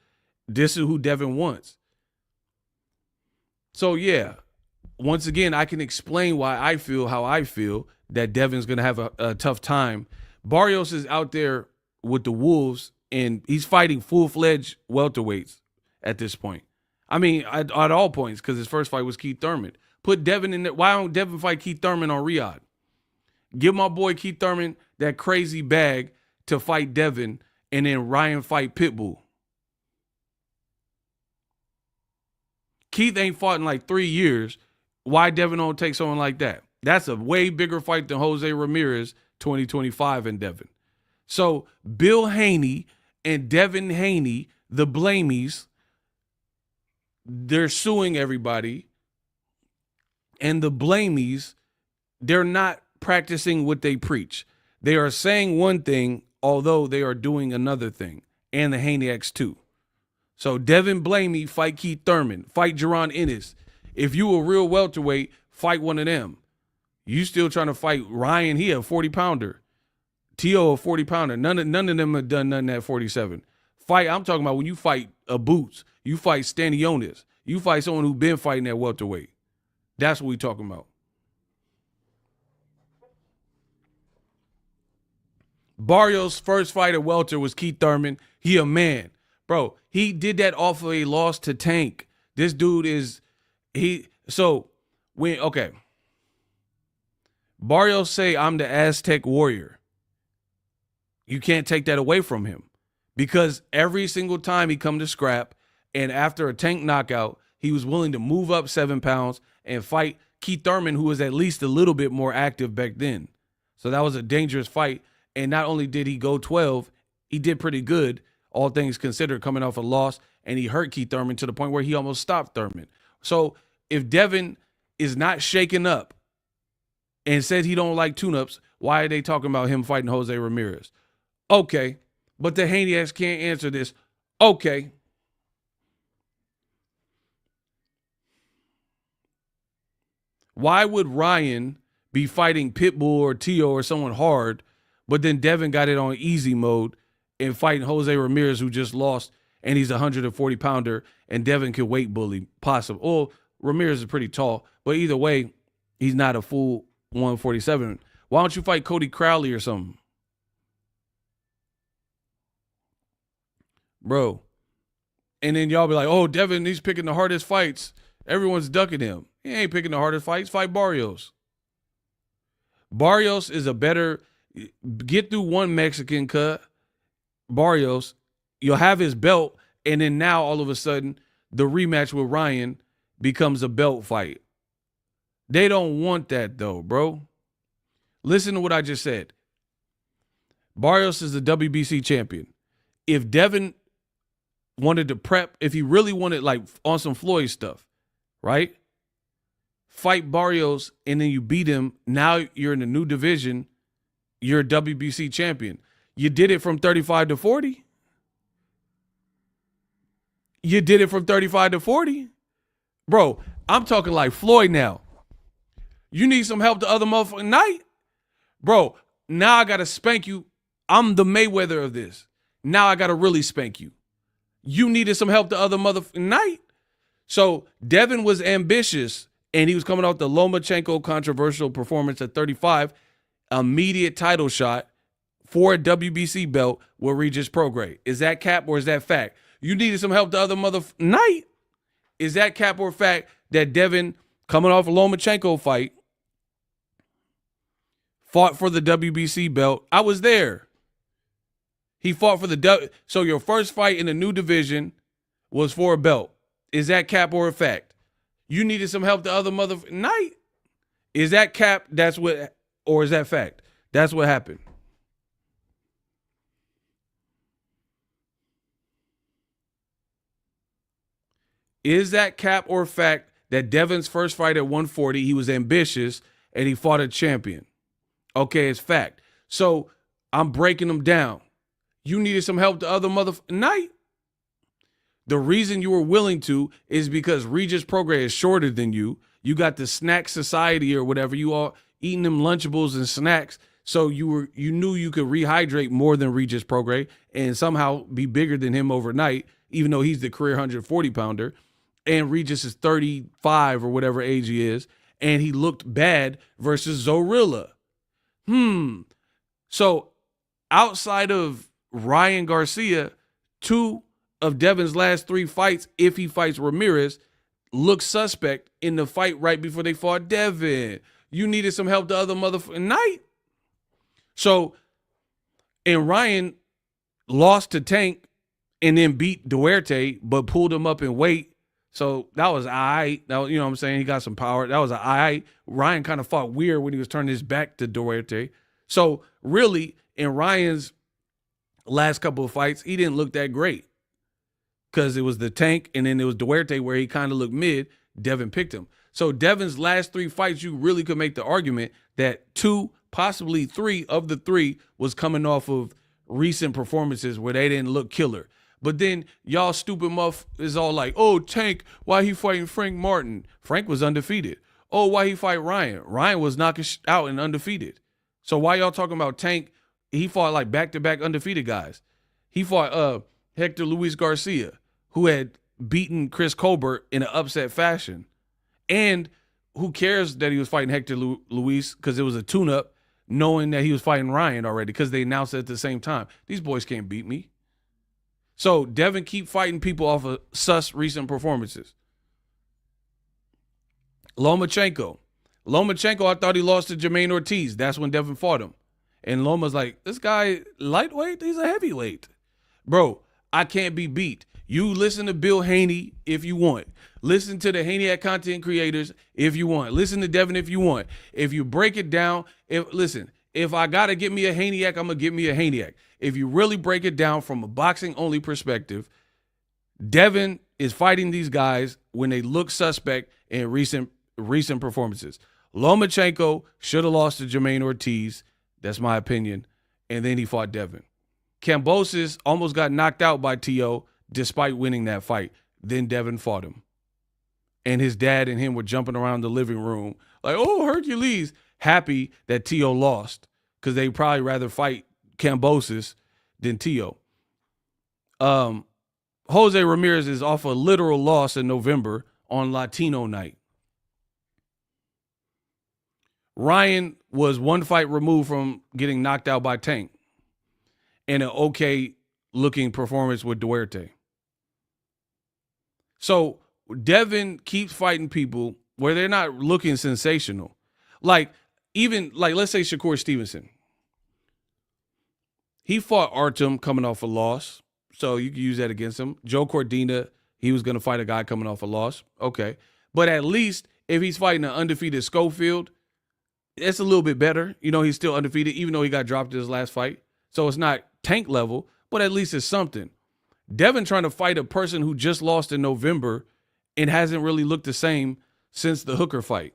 This is who Devin wants. So yeah, once again, I can explain why I feel how I feel that Devin's gonna have a tough time. Barrios is out there with the Wolves, and he's fighting full-fledged welterweights at this point. I mean, at all points, because his first fight was Keith Thurman. Put Devin in there. Why don't Devin fight Keith Thurman on Riyadh? Give my boy Keith Thurman that crazy bag to fight Devin, and then Ryan fight Pitbull. Keith ain't fought in like 3 years. Why Devin don't take someone like that? That's a way bigger fight than Jose Ramirez 2025 in Devin. So Bill Haney and Devin Haney, the blamies, they're suing everybody. And the blamies, they're not practicing what they preach. They are saying one thing, although they are doing another thing. And the Haneyacks too. So Devin Blamey, fight Keith Thurman. Fight Jaron Ennis. If you a real welterweight, fight one of them. You still trying to fight Ryan, he a 40-pounder. T.O. a 40-pounder. None of them have done nothing at 47. I'm talking about when you fight a Boots. You fight Stanionis. You fight someone who been fighting at welterweight. That's what we talking about. Barrios' first fight at welter was Keith Thurman. He a man. Bro, he did that off of a loss to Tank. This dude is, Barrios say, I'm the Aztec warrior. You can't take that away from him. Because every single time he come to scrap, and after a Tank knockout, he was willing to move up 7 pounds and fight Keith Thurman, who was at least a little bit more active back then. So that was a dangerous fight. And not only did he go 12, he did pretty good, all things considered, coming off a loss, and he hurt Keith Thurman to the point where he almost stopped Thurman. So if Devin is not shaken up and said he don't like tune-ups, why are they talking about him fighting Jose Ramirez? Okay, but the Haneyacks can't answer this. Okay. Why would Ryan be fighting Pitbull or Tio or someone hard, but then Devin got it on easy mode and fighting Jose Ramirez, who just lost, and he's a 140-pounder, and Devin can weight bully, possible. Oh, Ramirez is pretty tall, but either way, he's not a full 147. Why don't you fight Cody Crowley or something? Bro. And then y'all be like, oh, Devin, he's picking the hardest fights. Everyone's ducking him. He ain't picking the hardest fights. Fight Barrios. Barrios is a better, get through one Mexican cut. Barrios, you'll have his belt, and then now all of a sudden the rematch with Ryan becomes a belt fight. They don't want that though, bro. Listen to what I just said. Barrios is the WBC champion. If Devin wanted to prep, if he really wanted like on some Floyd stuff, right? Fight Barrios and then you beat him. Now you're in a new division. You're a WBC champion. You did it from 35 to 40. You did it from 35 to 40. Bro, I'm talking like Floyd now. You need some help the other motherfucking night? Bro, now I got to spank you. I'm the Mayweather of this. Now I got to really spank you. You needed some help the other motherfucking night? So Devin was ambitious, and he was coming off the Lomachenko controversial performance at 35, immediate title shot for a WBC belt with Regis Prograis. Is that cap or is that fact? You needed some help the other night? Is that cap or fact that Devin, coming off a Lomachenko fight, fought for the WBC belt? I was there. He fought for the so your first fight in a new division was for a belt. Is that cap or a fact? You needed some help the other night? Is that cap? That's what, or is that fact? That's what happened. Is that cap or fact that Devin's first fight at 140, he was ambitious and he fought a champion? Okay, it's fact. So I'm breaking them down. You needed some help the other night? The reason you were willing to is because Regis Prograis is shorter than you. You got the snack society or whatever. You all eating them Lunchables and snacks. So you knew you could rehydrate more than Regis Prograis and somehow be bigger than him overnight, even though he's the career 140-pounder. and Regis is 35 or whatever age he is, and he looked bad versus Zorilla. So outside of Ryan Garcia, 2 of Devin's last 3 fights, if he fights Ramirez, look suspect in the fight right before they fought Devin. You needed some help the other motherfucking night. So, and Ryan lost to Tank and then beat Duarte, but pulled him up in weight. So that was all right. That was, you know what I'm saying? He got some power. That was all right. Ryan kind of fought weird when he was turning his back to Duarte. So really, in Ryan's last couple of fights, he didn't look that great because it was the Tank and then it was Duarte where he kind of looked mid. Devin picked him. So Devin's last 3 fights, you really could make the argument that 2, possibly 3 of the 3 was coming off of recent performances where they didn't look killer. But then y'all stupid muff is all like, oh, Tank, why he fighting Frank Martin? Frank was undefeated. Oh, why he fight Ryan? Ryan was knocking out and undefeated. So why y'all talking about Tank? He fought like back-to-back undefeated guys. He fought Hector Luis Garcia, who had beaten Chris Colbert in an upset fashion. And who cares that he was fighting Hector Luis because it was a tune-up, knowing that he was fighting Ryan already because they announced it at the same time. These boys can't beat me. So Devin keep fighting people off of sus recent performances. Lomachenko, I thought he lost to Jermaine Ortiz. That's when Devin fought him. And Loma's like, this guy lightweight? He's a heavyweight. Bro, I can't be beat. You listen to Bill Haney if you want. Listen to the Haney content creators if you want. Listen to Devin if you want. If you break it down, if I got to get me a Haney, I'm going to get me a Haney. If you really break it down from a boxing-only perspective, Devin is fighting these guys when they look suspect in recent performances. Lomachenko should have lost to Jermaine Ortiz. That's my opinion. And then he fought Devin. Kambosos almost got knocked out by T.O. despite winning that fight. Then Devin fought him. And his dad and him were jumping around the living room like, oh, Hercules, happy that T.O. lost because they'd probably rather fight Kambosos than T.O. Jose Ramirez is off a literal loss in November on Latino night. Ryan was 1 fight removed from getting knocked out by Tank and an okay-looking performance with Duarte. So Devin keeps fighting people where they're not looking sensational. Like, let's say Shakur Stevenson. He fought Artem coming off a loss, so you can use that against him. Joe Cordina, he was going to fight a guy coming off a loss. Okay. But at least if he's fighting an undefeated Schofield, it's a little bit better. You know, he's still undefeated, even though he got dropped in his last fight. So it's not Tank level, but at least it's something. Devin trying to fight a person who just lost in November and hasn't really looked the same since the Hooker fight.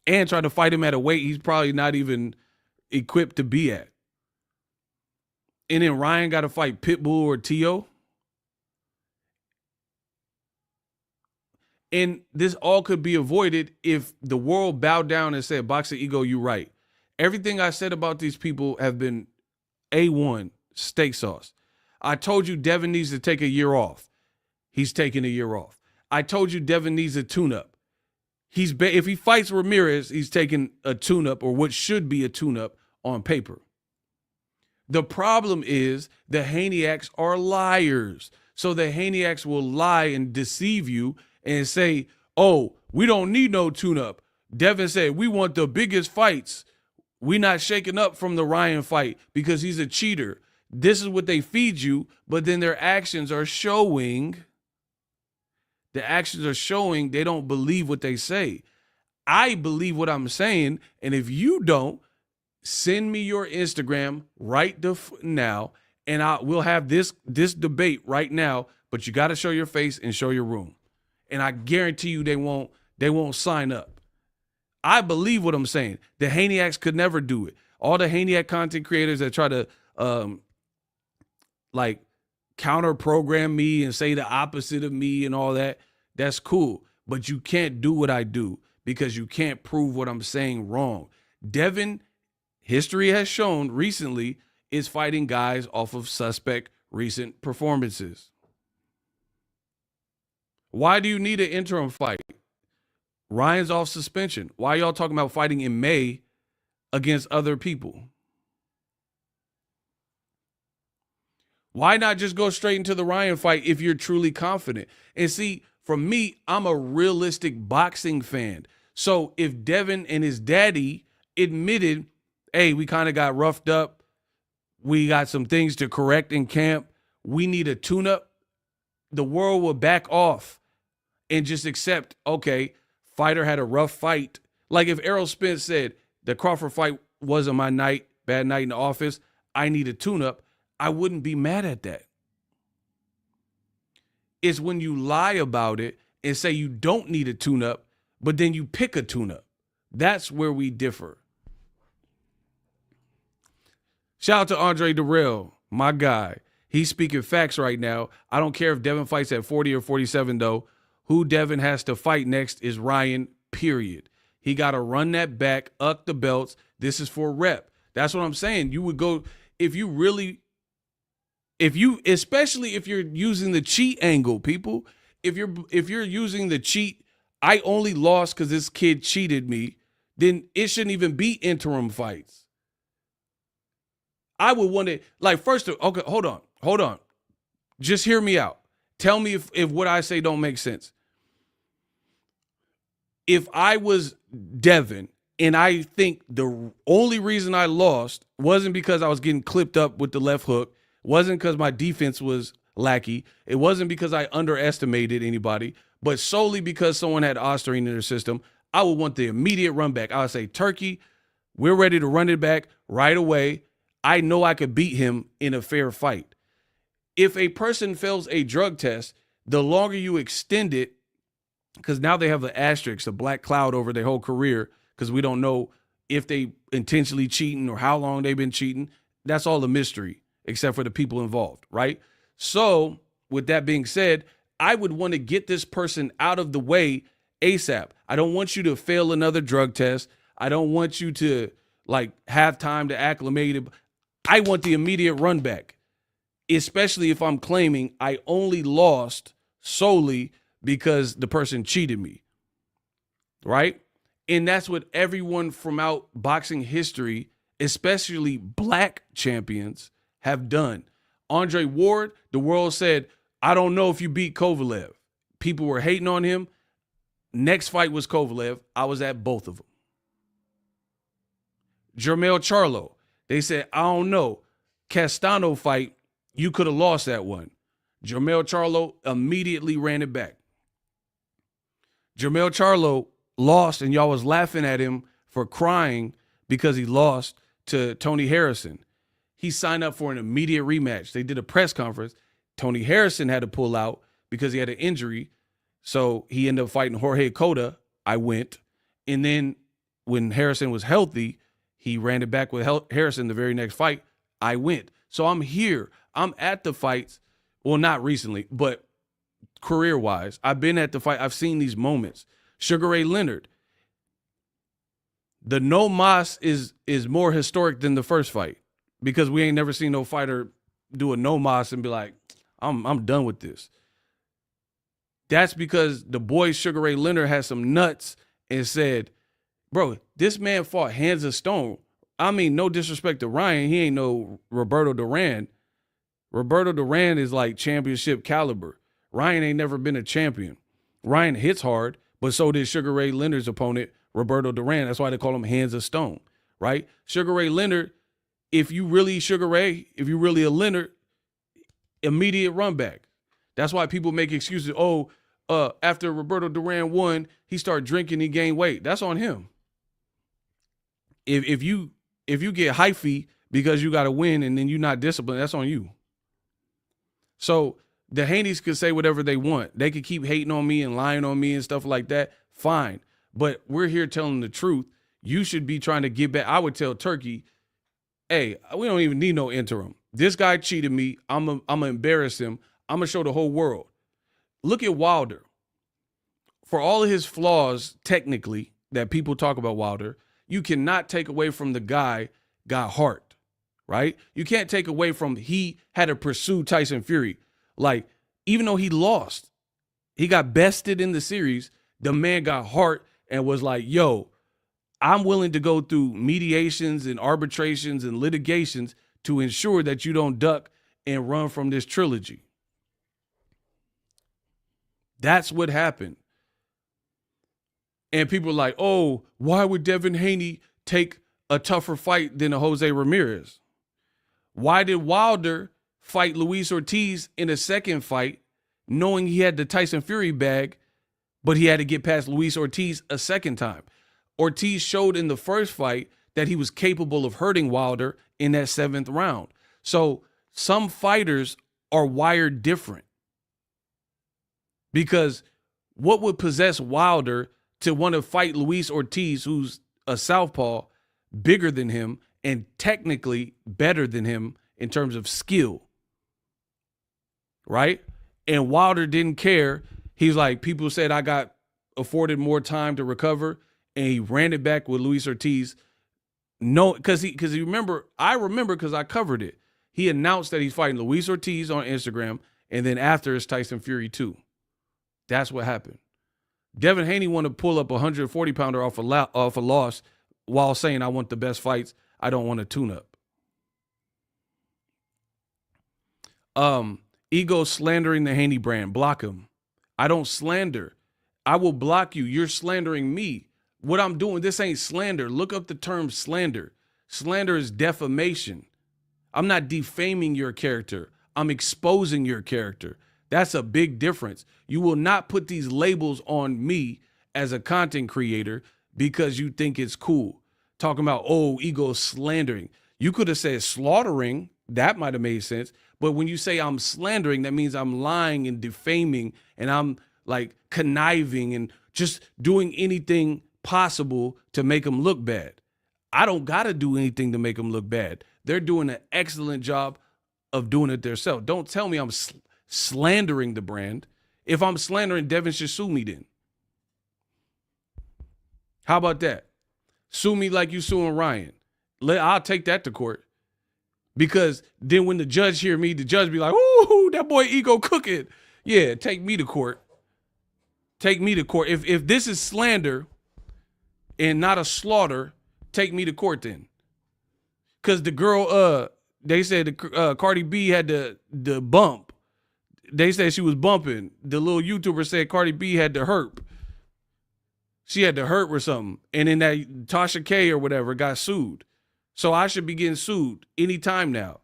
And trying to fight him at a weight he's probably not even equipped to be at. And then Ryan got to fight Pitbull or T.O. And this all could be avoided if the world bowed down and said, Boxingego, you right. Everything I said about these people have been A1 steak sauce. I told you Devin needs to take a year off. He's taking a year off. I told you Devin needs a tune-up. If he fights Ramirez, he's taking a tune-up or what should be a tune-up on paper. The problem is the Haneyacks are liars. So the Haneyacks will lie and deceive you and say, oh, we don't need no tune-up. Devin said, we want the biggest fights. We're not shaking up from the Ryan fight because he's a cheater. This is what they feed you, but then their actions are showing. The actions are showing they don't believe what they say. I believe what I'm saying, and if you don't, send me your Instagram right now, and we'll have this debate right now, but you got to show your face and show your room. And I guarantee you they won't sign up. I believe what I'm saying. The Haneyacks could never do it. All the Haneyacks content creators that try to counter program me and say the opposite of me and all that, that's cool. But you can't do what I do because you can't prove what I'm saying wrong. Devin, history has shown recently, is fighting guys off of suspect recent performances. Why do you need an interim fight? Ryan's off suspension. Why are y'all talking about fighting in May against other people? Why not just go straight into the Ryan fight if you're truly confident? And see, for me, I'm a realistic boxing fan. So if Devin and his daddy admitted, hey, we kind of got roughed up, we got some things to correct in camp, we need a tune-up, the world will back off and just accept, okay, fighter had a rough fight. Like if Errol Spence said, the Crawford fight wasn't my night, bad night in the office, I need a tune-up, I wouldn't be mad at that. It's when you lie about it and say you don't need a tune-up, but then you pick a tune-up. That's where we differ. Shout out to Andre Durrell, my guy. He's speaking facts right now. I don't care if Devin fights at 40 or 47, though. Who Devin has to fight next is Ryan, period. He got to run that back, up the belts. This is for rep. That's what I'm saying. You would go, especially if you're using the cheat angle, people, if you're using the cheat, I only lost because this kid cheated me, then it shouldn't even be interim fights. I would want to, okay, hold on. Just hear me out. Tell me if what I say don't make sense. If I was Devin and I think the only reason I lost wasn't because I was getting clipped up with the left hook, wasn't because my defense was lackey, it wasn't because I underestimated anybody, but solely because someone had Osterine in their system, I would want the immediate run back. I would say, Turkey, we're ready to run it back right away. I know I could beat him in a fair fight. If a person fails a drug test, the longer you extend it, because now they have the asterisk, the black cloud over their whole career, because we don't know if they intentionally cheating or how long they've been cheating. That's all a mystery, except for the people involved, right? So with that being said, I would want to get this person out of the way ASAP. I don't want you to fail another drug test. I don't want you to have time to acclimate it. I want the immediate run back, especially if I'm claiming I only lost solely because the person cheated me, right? And that's what everyone from out boxing history, especially black champions, have done. Andre Ward, the world said, I don't know if you beat Kovalev. People were hating on him. Next fight was Kovalev. I was at both of them. Jermell Charlo, they said, I don't know. Castano fight, you could have lost that one. Jermell Charlo immediately ran it back. Jermell Charlo lost, and y'all was laughing at him for crying because he lost to Tony Harrison. He signed up for an immediate rematch. They did a press conference. Tony Harrison had to pull out because he had an injury. So he ended up fighting Jorge Cota. I went. And then when Harrison was healthy, he ran it back with Harrison the very next fight. I went. So I'm here. I'm at the fights. Well, not recently, but career-wise. I've been at the fight. I've seen these moments. Sugar Ray Leonard. The no mas is more historic than the first fight because we ain't never seen no fighter do a no mas and be like, I'm done with this. That's because the boy Sugar Ray Leonard had some nuts and said, bro, this man fought hands of stone. I mean, no disrespect to Ryan. He ain't no Roberto Duran. Roberto Duran is like championship caliber. Ryan ain't never been a champion. Ryan hits hard, but so did Sugar Ray Leonard's opponent, Roberto Duran. That's why they call him hands of stone, right? Sugar Ray Leonard, if you really Sugar Ray, if you really a Leonard, immediate run back. That's why people make excuses. Oh, after Roberto Duran won, he started drinking, he gained weight. That's on him. If you get hyphy because you got to win and then you're not disciplined, that's on you. So the Haneys could say whatever they want. They could keep hating on me and lying on me and stuff like that. Fine. But we're here telling the truth. You should be trying to get back. I would tell Turkey, hey, we don't even need no interim. This guy cheated me. I'm going to embarrass him. I'm going to show the whole world. Look at Wilder. For all of his flaws, technically, that people talk about Wilder, you cannot take away from the guy got heart, right? You can't take away from he had to pursue Tyson Fury. Like, even though he lost, He got bested in the series. The man got heart and was like, yo, I'm willing to go through mediations and arbitrations and litigations to ensure that you don't duck and run from this trilogy. That's what happened. And people are like, oh, why would Devin Haney take a tougher fight than a Jose Ramirez? Why did Wilder fight Luis Ortiz in a second fight, knowing he had the Tyson Fury bag, but he had to get past Luis Ortiz a second time? Ortiz showed in the first fight that he was capable of hurting Wilder in that 7th round. So some fighters are wired different. Because what would possess Wilder to want to fight Luis Ortiz, who's a southpaw, bigger than him and technically better than him in terms of skill, right? And Wilder didn't care. He's like, people said I got afforded more time to recover, and he ran it back with Luis Ortiz. No, because I remember because I covered it. He announced that he's fighting Luis Ortiz on Instagram, and then after it's Tyson Fury 2. That's what happened. Devin Haney wanted to pull up a 140-pounder off a loss while saying, I want the best fights. I don't want a tune-up. Ego slandering the Haney brand. Block him. I don't slander. I will block you. You're slandering me. What I'm doing, this ain't slander. Look up the term slander. Slander is defamation. I'm not defaming your character. I'm exposing your character. That's a big difference. You will not put these labels on me as a content creator because you think it's cool. Talking about, oh, Ego slandering. You could have said slaughtering. That might have made sense. But when you say I'm slandering, that means I'm lying and defaming, and I'm like conniving and just doing anything possible to make them look bad. I don't got to do anything to make them look bad. They're doing an excellent job of doing it themselves. Don't tell me I'm slandering the brand. If I'm slandering, Devin should sue me then. How about that? Sue me like you suing Ryan. I'll take that to court. Because then when the judge hear me, the judge be like, ooh, that boy Ego cooking. Yeah, take me to court. Take me to court. If this is slander and not a slaughter, take me to court then. Because the girl, they said Cardi B had the bump. They said she was bumping. The little YouTuber said Cardi B had the herp. She had the herp or something. And then that Tasha K or whatever got sued. So I should be getting sued anytime now.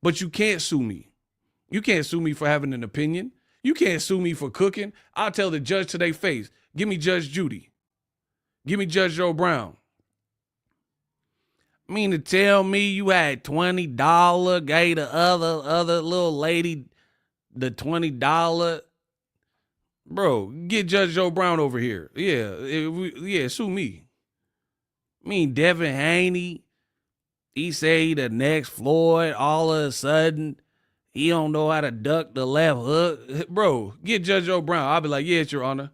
But you can't sue me. You can't sue me for having an opinion. You can't sue me for cooking. I'll tell the judge to their face, give me Judge Judy. Give me Judge Joe Brown. I mean to tell me you had $20, gave the other little lady the $20. Bro, get Judge Joe Brown over here. Yeah, sue me. I mean, Devin Haney, he say he the next Floyd, all of a sudden, he don't know how to duck the left hook. Bro, get Judge Joe Brown. I'll be like, yes, Your Honor.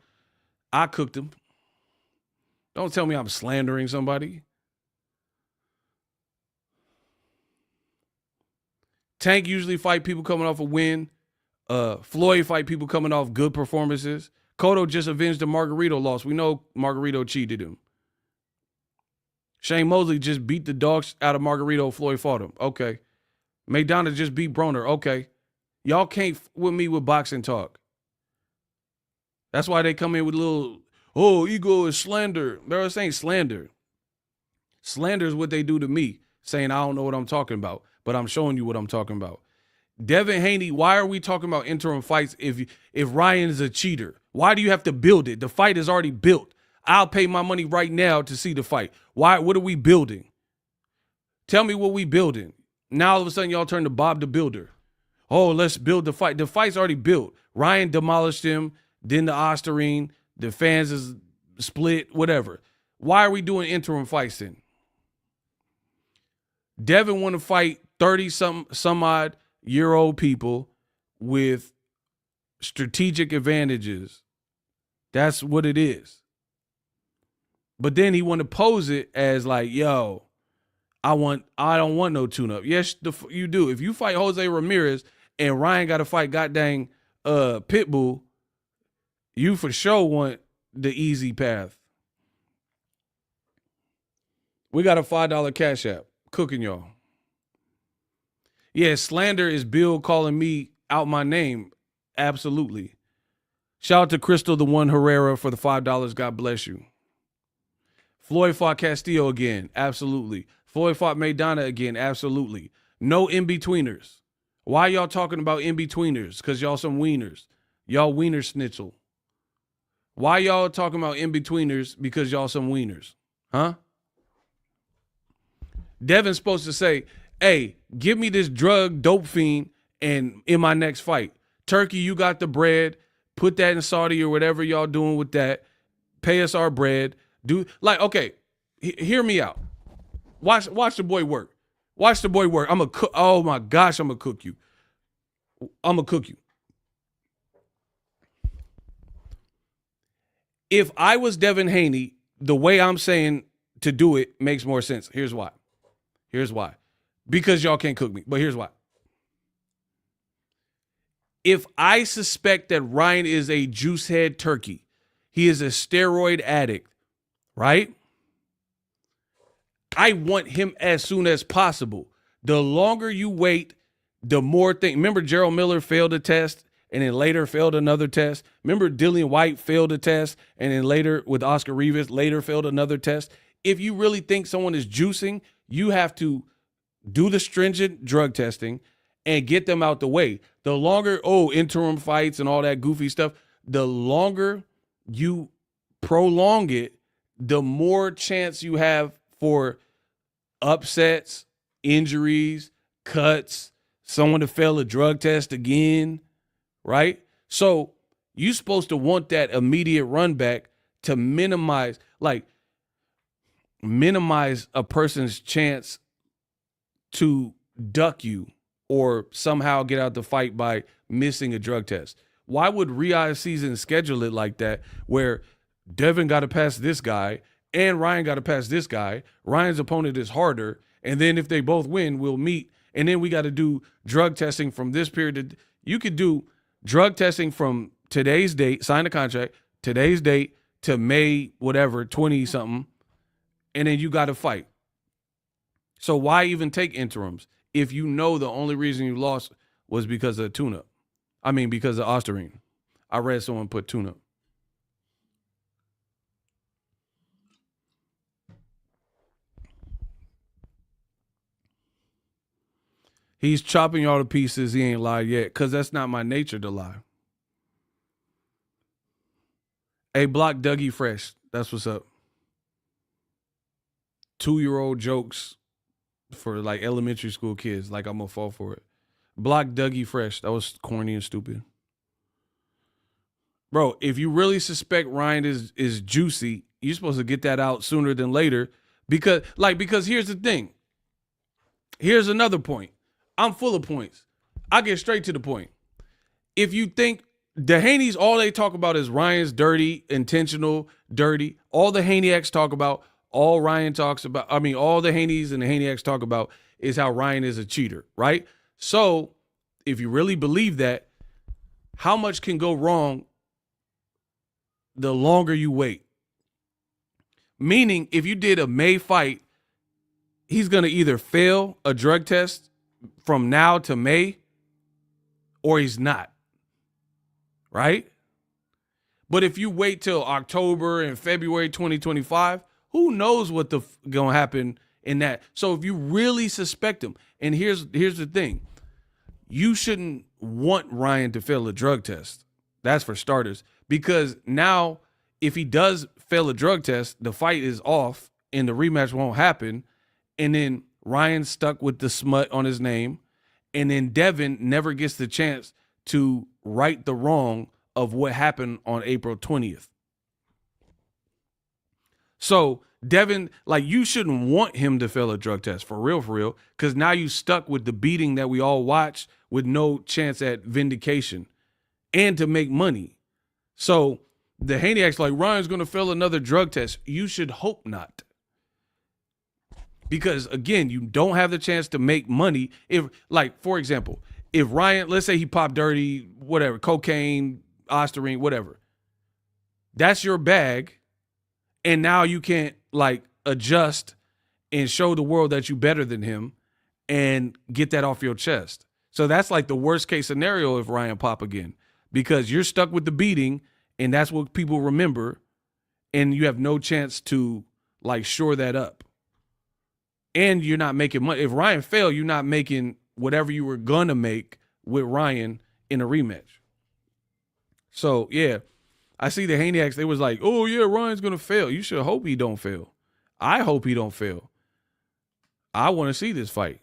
I cooked him. Don't tell me I'm slandering somebody. Tank usually fight people coming off a win. Floyd fight people coming off good performances. Cotto just avenged the Margarito loss. We know Margarito cheated him. Shane Mosley just beat the dogs out of Margarito. Floyd fought him. Okay. Maidana just beat Broner. Okay. Y'all can't with me with boxing talk. That's why they come in with a little, oh, Ego is slander. They're saying slander. Slander is what they do to me, saying I don't know what I'm talking about, but I'm showing you what I'm talking about. Devin Haney, why are we talking about interim fights if Ryan is a cheater? Why do you have to build it? The fight is already built. I'll pay my money right now to see the fight. Why? What are we building? Tell me what we building. Now all of a sudden y'all turn to Bob the Builder. Oh, let's build the fight. The fight's already built. Ryan demolished him. Then the Osterine. The fans is split. Whatever. Why are we doing interim fights then? Devin want to fight 30 some odd year old people with strategic advantages. That's what it is. But then he want to pose it as like, yo, I don't want no tune-up. Yes, you do. If you fight Jose Ramirez and Ryan got to fight goddamn Pitbull, You for sure want the easy path. We got a $5 Cash App. Cooking y'all. Yeah, slander is Bill calling me out my name. Absolutely. Shout out to Crystal, the one Herrera, for the $5. God bless you. Floyd fought Castillo again. Absolutely. Floyd fought Maidana again. Absolutely. No in-betweeners. Why y'all talking about in-betweeners? Because y'all some wieners. Y'all wiener schnitzel. Why y'all talking about in-betweeners? Because y'all some wieners. Huh? Devin's supposed to say, hey, give me this drug dope fiend and in my next fight. Turkey, you got the bread. Put that in Saudi or whatever y'all doing with that. Pay us our bread. Okay, hear me out. Watch the boy work. Watch the boy work. I'm a cook. Oh my gosh, I'm gonna cook you. I'm gonna cook you. If I was Devin Haney, the way I'm saying to do it makes more sense. Here's why. Because y'all can't cook me, but here's why. If I suspect that Ryan is a juice head turkey, he is a steroid addict, right? I want him as soon as possible. The longer you wait, the more thing. Remember, Gerald Miller failed a test and then later failed another test. Remember, Dillian White failed a test and then later with Oscar Rivas later failed another test. If you really think someone is juicing, you have to do the stringent drug testing and get them out the way. The longer, interim fights and all that goofy stuff, the longer you prolong it, the more chance you have for upsets, injuries, cuts, someone to fail a drug test again, right? So you're supposed to want that immediate run back to minimize a person's chance to duck you or somehow get out the fight by missing a drug test. Why would Riyadh season schedule it like that, where Devin got to pass this guy and Ryan got to pass this guy? Ryan's opponent is harder, and then if they both win, we'll meet, and then we got to do drug testing from this period. You could do drug testing from today's date, sign the contract, today's date to May, whatever, 20-something, and then you got to fight. So why even take interims if you know the only reason you lost was because of tune-up? I mean, because of Osterine. I read someone put tune-up. He's chopping y'all to pieces. He ain't lied yet, because that's not my nature to lie. Hey, block Dougie Fresh. That's what's up. 2-year-old jokes for like elementary school kids. Like I'm gonna fall for it. Block Dougie Fresh. That was corny and stupid. Bro, if you really suspect Ryan is juicy, you're supposed to get that out sooner than later. Because here's the thing. Here's another point. I'm full of points. I get straight to the point. If you think the Haneys, all they talk about is Ryan's dirty, intentional, dirty. All the Haneyacks talk about, all Ryan talks about, all the Haneys and the Haneyacks talk about is how Ryan is a cheater, right? So if you really believe that, how much can go wrong the longer you wait? Meaning, if you did a May fight, he's going to either fail a drug test from now to May, or he's not, right? But if you wait till October and February 2025, who knows what going to happen in that? So if you really suspect him, and here's the thing, you shouldn't want Ryan to fail a drug test. That's for starters, because now if he does fail a drug test, the fight is off and the rematch won't happen. And then Ryan's stuck with the smut on his name. And then Devin never gets the chance to right the wrong of what happened on April 20th. So Devin, you shouldn't want him to fail a drug test, for real, because now you stuck with the beating that we all watched with no chance at vindication and to make money. So the Haneyacks Ryan's going to fail another drug test. You should hope not. Because, again, you don't have the chance to make money. If, for example, if Ryan, let's say he popped dirty, whatever, cocaine, Osterine, whatever. That's your bag. And now you can't like adjust and show the world that you better than him and get that off your chest. So that's like the worst case scenario if Ryan pop again, because you're stuck with the beating and that's what people remember, and you have no chance to like shore that up. And you're not making money. If Ryan failed, you're not making whatever you were going to make with Ryan in a rematch. So, yeah, I see the Haney, they was like, oh, yeah, Ryan's going to fail. You should hope he don't fail. I hope he don't fail. I want to see this fight.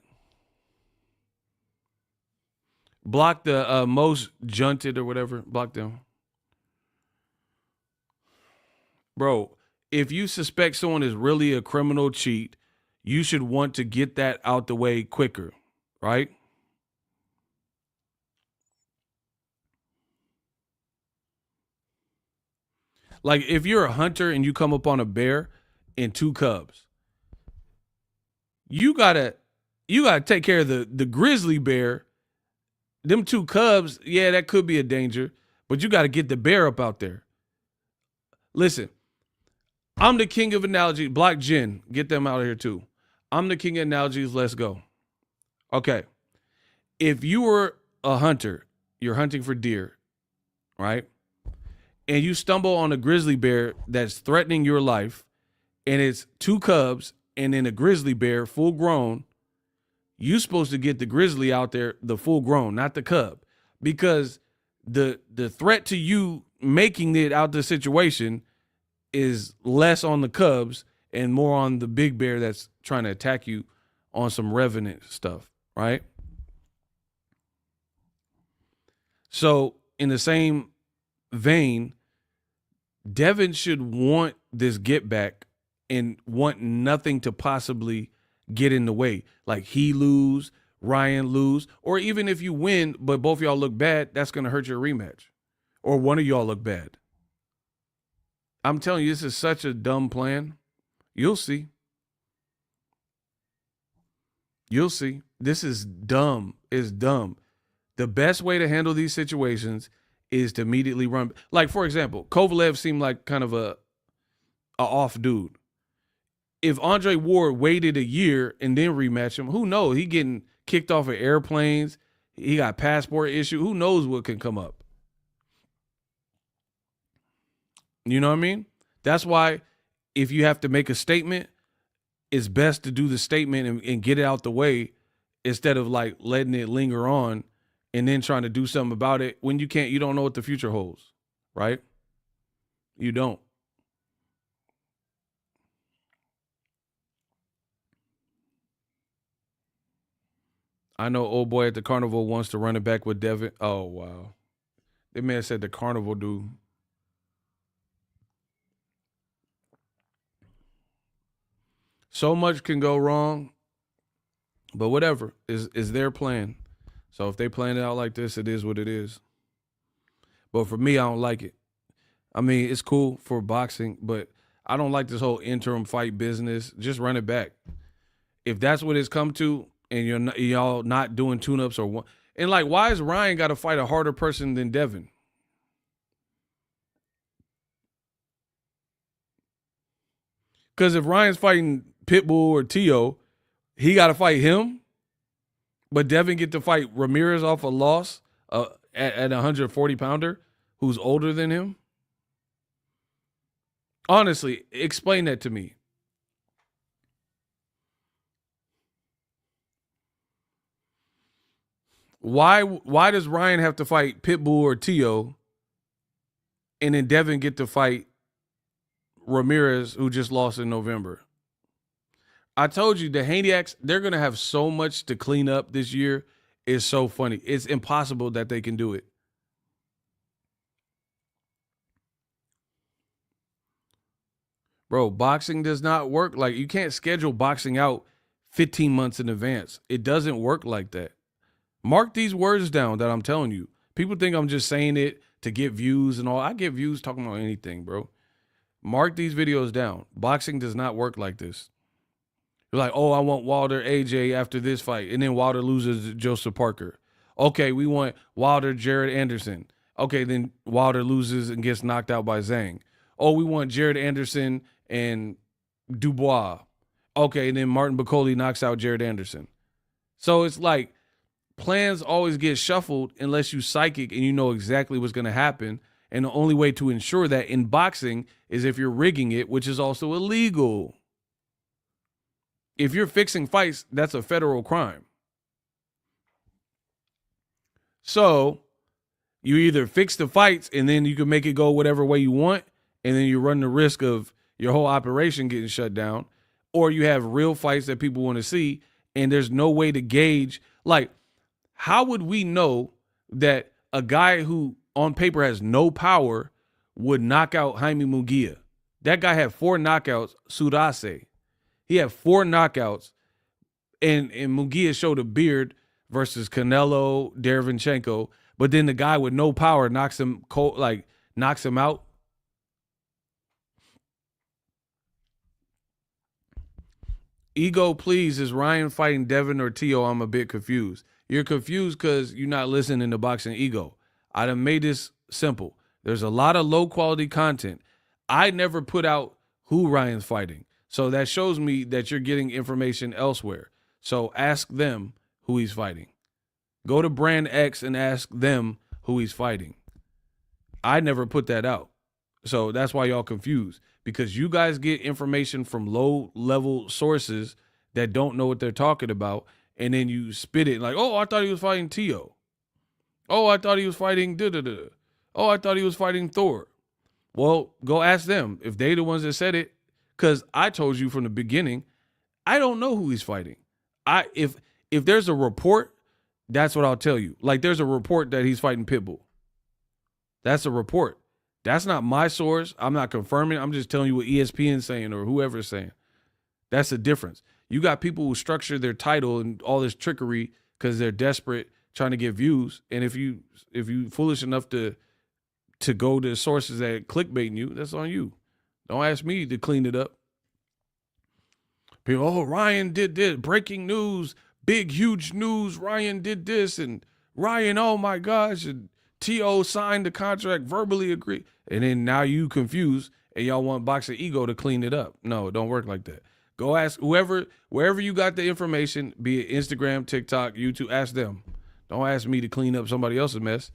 Block the most junted or whatever. Block them. Bro, if you suspect someone is really a criminal cheat, you should want to get that out the way quicker, right? Like if you're a hunter and you come up on a bear and 2 cubs, you gotta take care of the grizzly bear. Them 2 cubs, yeah, that could be a danger, but you got to get the bear up out there. Listen, I'm the king of analogy. Block Jen, get them out of here too. I'm the king of analogies. Let's go. Okay. If you were a hunter, you're hunting for deer, right? And you stumble on a grizzly bear that's threatening your life, and it's 2 cubs and then a grizzly bear full grown, you're supposed to get the grizzly out there, the full grown, not the cub, because the threat to you making it out the situation is less on the cubs and more on the big bear that's trying to attack you on some revenant stuff, right? So in the same vein, Devin should want this get back and want nothing to possibly get in the way. Like he lose, Ryan lose, or even if you win, but both y'all look bad, that's going to hurt your rematch. Or one of y'all look bad. I'm telling you, this is such a dumb plan. You'll see. You'll see. This is dumb. It's dumb. The best way to handle these situations is to immediately run. Like, for example, Kovalev seemed like kind of a off dude. If Andre Ward waited a year and then rematch him, who knows? He getting kicked off of airplanes. He got passport issue. Who knows what can come up? You know what I mean? That's why if you have to make a statement, it's best to do the statement and get it out the way instead of like letting it linger on and then trying to do something about it when you can't, you don't know what the future holds, right? You don't. I know old boy at the carnival wants to run it back with Devin. Oh, wow. That man said the carnival dude. So much can go wrong, but whatever is their plan. So if they plan it out like this, it is what it is. But for me, I don't like it. I mean, it's cool for boxing, but I don't like this whole interim fight business. Just run it back. If that's what it's come to, and y'all not doing tune-ups or one, and like, why is Ryan got to fight a harder person than Devin? Because if Ryan's fighting Pitbull or Tio, he got to fight him, but Devin get to fight Ramirez off a loss at a 140-pounder who's older than him? Honestly, explain that to me. Why does Ryan have to fight Pitbull or Tio, and then Devin get to fight Ramirez, who just lost in November? I told you, the Haneyacks, they're going to have so much to clean up this year. It's so funny. It's impossible that they can do it. Bro, boxing does not work. Like, you can't schedule boxing out 15 months in advance. It doesn't work like that. Mark these words down that I'm telling you. People think I'm just saying it to get views and all. I get views talking about anything, bro. Mark these videos down. Boxing does not work like this. You're like, oh, I want Wilder AJ after this fight, and then Wilder loses to Joseph Parker. Okay, we want Wilder Jared Anderson. Okay, then Wilder loses and gets knocked out by Zhang. Oh, we want Jared Anderson and Dubois. Okay, and then Martin Bacoli knocks out Jared Anderson. So it's like plans always get shuffled unless you psychic and you know exactly what's going to happen. And the only way to ensure that in boxing is if you're rigging it, which is also illegal. If you're fixing fights, that's a federal crime. So you either fix the fights and then you can make it go whatever way you want, and then you run the risk of your whole operation getting shut down, or you have real fights that people want to see, and there's no way to gauge. Like, how would we know that a guy who on paper has no power would knock out Jaime Munguia? That guy had 4 knockouts, Sudase. He had 4 knockouts, and Munguia showed a beard versus Canelo, Derevyanchenko, but then the guy with no power knocks him out. Ego, please, is Ryan fighting Devin or Tio? I'm a bit confused. You're confused because you're not listening to Boxing Ego. I done made this simple. There's a lot of low-quality content. I never put out who Ryan's fighting. So that shows me that you're getting information elsewhere. So ask them who he's fighting. Go to Brand X and ask them who he's fighting. I never put that out. So that's why y'all confused. Because you guys get information from low-level sources that don't know what they're talking about, and then you spit it like, oh, I thought he was fighting Tio. Oh, I thought he was fighting da-da-da. Oh, I thought he was fighting Thor. Well, go ask them if they the ones that said it, because I told you from the beginning, I don't know who he's fighting. If there's a report, that's what I'll tell you. Like, there's a report that he's fighting Pitbull. That's a report. That's not my source. I'm not confirming. I'm just telling you what ESPN's saying or whoever's saying. That's the difference. You got people who structure their title and all this trickery because they're desperate trying to get views. And if you foolish enough to go to sources that clickbaiting you, that's on you. Don't ask me to clean it up. People, oh, Ryan did this. Breaking news. Big, huge news. Ryan did this. And Ryan, oh my gosh. And T.O. signed the contract, verbally agreed. And then now you confused and y'all want Boxing Ego to clean it up. No, it don't work like that. Go ask wherever you got the information, be it Instagram, TikTok, YouTube, ask them. Don't ask me to clean up somebody else's mess.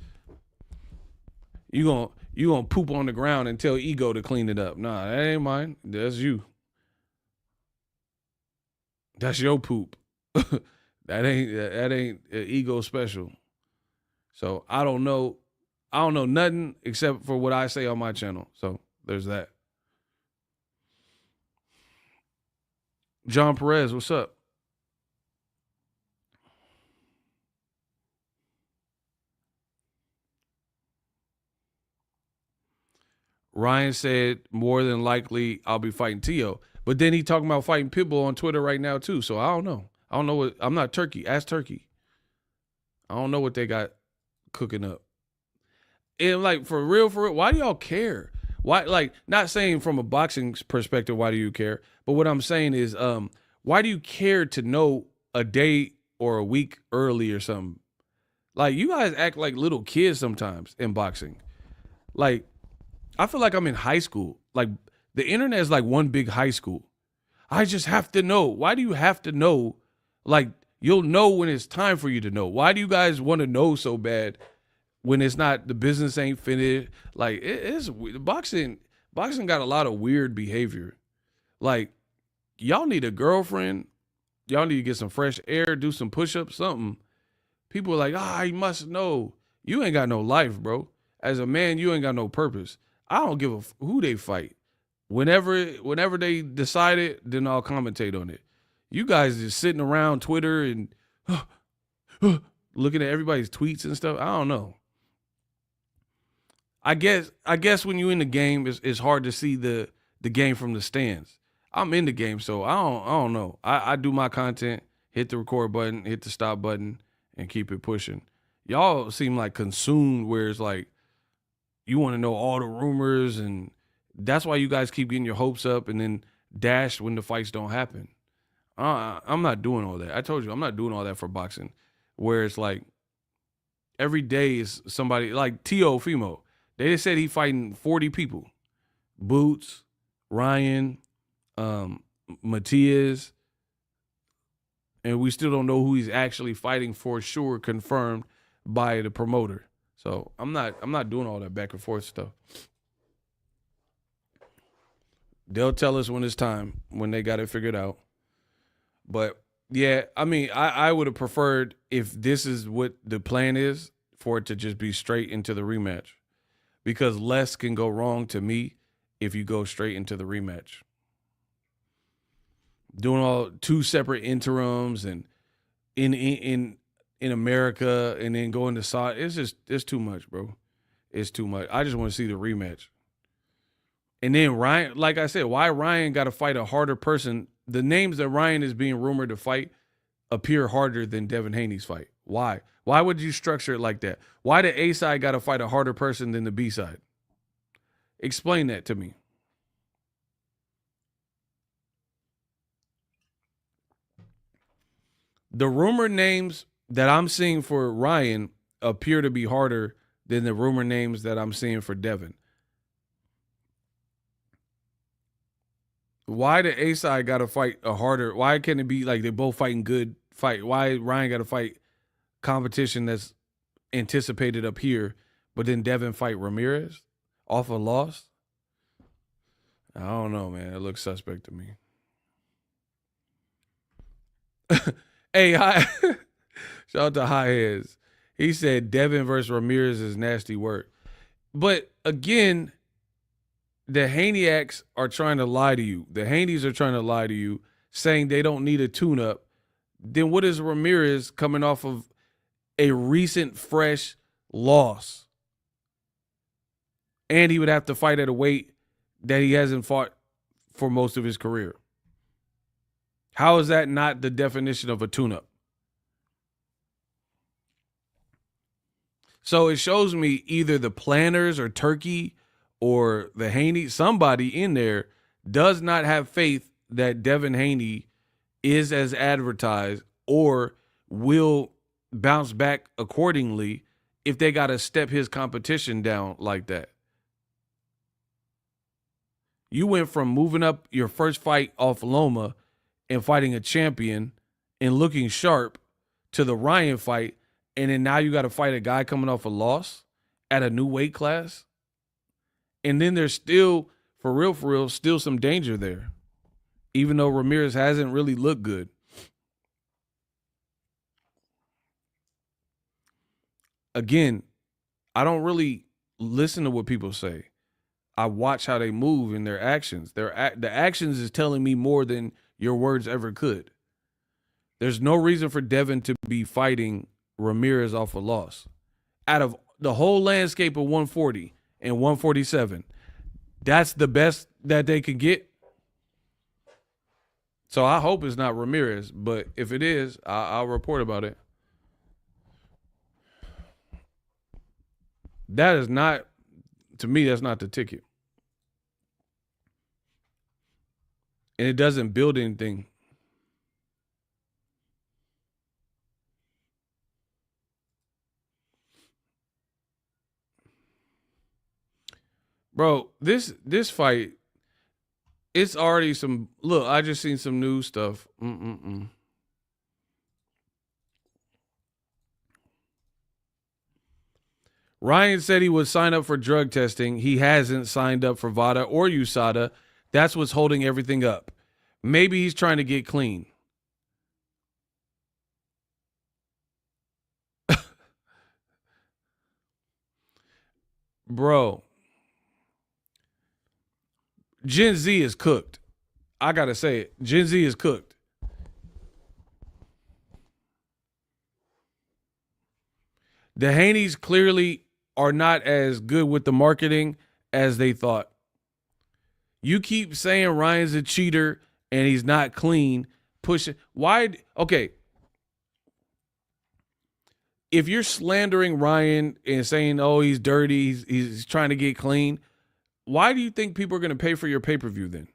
You gonna poop on the ground and tell Ego to clean it up. Nah, that ain't mine. That's you. That's your poop. that ain't Ego special. So I don't know nothing except for what I say on my channel. So there's that. John Perez, what's up? Ryan said more than likely I'll be fighting Tio. But then he talking about fighting Pitbull on Twitter right now too. So I don't know. I'm not Turkey. Ask Turkey. I don't know what they got cooking up. And like for real, why do y'all care? Why, like, not saying from a boxing perspective, why do you care? But what I'm saying is, why do you care to know a day or a week early or something? Like, you guys act like little kids sometimes in boxing. Like, I feel like I'm in high school. Like, the internet is like one big high school. I just have to know. Why do you have to know? Like, you'll know when it's time for you to know. Why do you guys want to know so bad when it's not, the business ain't finished? Like, it's boxing got a lot of weird behavior. Like, y'all need a girlfriend. Y'all need to get some fresh air, do some push-ups, something. People are like, you must know. You ain't got no life, bro. As a man, you ain't got no purpose. I don't give a who they fight. Whenever they decide it, then I'll commentate on it. You guys just sitting around Twitter and looking at everybody's tweets and stuff. I don't know. I guess when you're in the game, it's hard to see the game from the stands. I'm in the game, so I don't know. I do my content, hit the record button, hit the stop button, and keep it pushing. Y'all seem like consumed where it's like you want to know all the rumors, and that's why you guys keep getting your hopes up and then dash when the fights don't happen. I'm not doing all that. I told you, I'm not doing all that for boxing, where it's like every day is somebody like Tio Fimo. They just said he fighting 40 people. Boots, Ryan, Matias, and we still don't know who he's actually fighting for sure, confirmed by the promoter. So I'm not doing all that back and forth stuff. They'll tell us when it's time, when they got it figured out. But yeah, I mean, I would have preferred, if this is what the plan is, for it to just be straight into the rematch, because less can go wrong to me if you go straight into the rematch. Doing all 2 separate interims and in America, and then going to Saudi, it's too much, bro. It's too much. I just want to see the rematch. And then Ryan, like I said, why Ryan got to fight a harder person? The names that Ryan is being rumored to fight appear harder than Devin Haney's fight. Why? Why would you structure it like that? Why the A side got to fight a harder person than the B side? Explain that to me. The rumor names that I'm seeing for Ryan appear to be harder than the rumor names that I'm seeing for Devin. Why the A side got to fight a harder? Why can't it be like they're both fighting good fight? Why Ryan got to fight competition that's anticipated up here, but then Devin fight Ramirez off a loss? I don't know, man. It looks suspect to me. Hey, shout out to High Heads. He said Devin versus Ramirez is nasty work. But again, the Haneyacks are trying to lie to you. The Haneys are trying to lie to you, saying they don't need a tune-up. Then what is Ramirez coming off of a recent, fresh loss? And he would have to fight at a weight that he hasn't fought for most of his career. How is that not the definition of a tune-up? So it shows me either the planners or Turkey or the Haney, somebody in there does not have faith that Devin Haney is as advertised or will bounce back accordingly if they got to step his competition down like that. You went from moving up your first fight off Loma and fighting a champion and looking sharp to the Ryan fight, and then now you got to fight a guy coming off a loss at a new weight class. And then there's still, for real, still some danger there, even though Ramirez hasn't really looked good. Again, I don't really listen to what people say. I watch how they move in their actions. The actions is telling me more than your words ever could. There's no reason for Devin to be fighting Ramirez off a loss. Out of the whole landscape of 140 and 147, that's the best that they could get. So I hope it's not Ramirez, but if it is, I'll report about it. That is not, to me, that's not the ticket. And it doesn't build anything. Bro, this fight, it's already some, look, I just seen some new stuff. Ryan said he would sign up for drug testing. He hasn't signed up for VADA or USADA. That's what's holding everything up. Maybe he's trying to get clean. Bro, Gen Z is cooked. I got to say it. Gen Z is cooked. The Haneys clearly are not as good with the marketing as they thought. You keep saying Ryan's a cheater and he's not clean. Pushing. Why? Okay. If you're slandering Ryan and saying, oh, he's dirty, he's trying to get clean, why do you think people are going to pay for your pay-per-view then?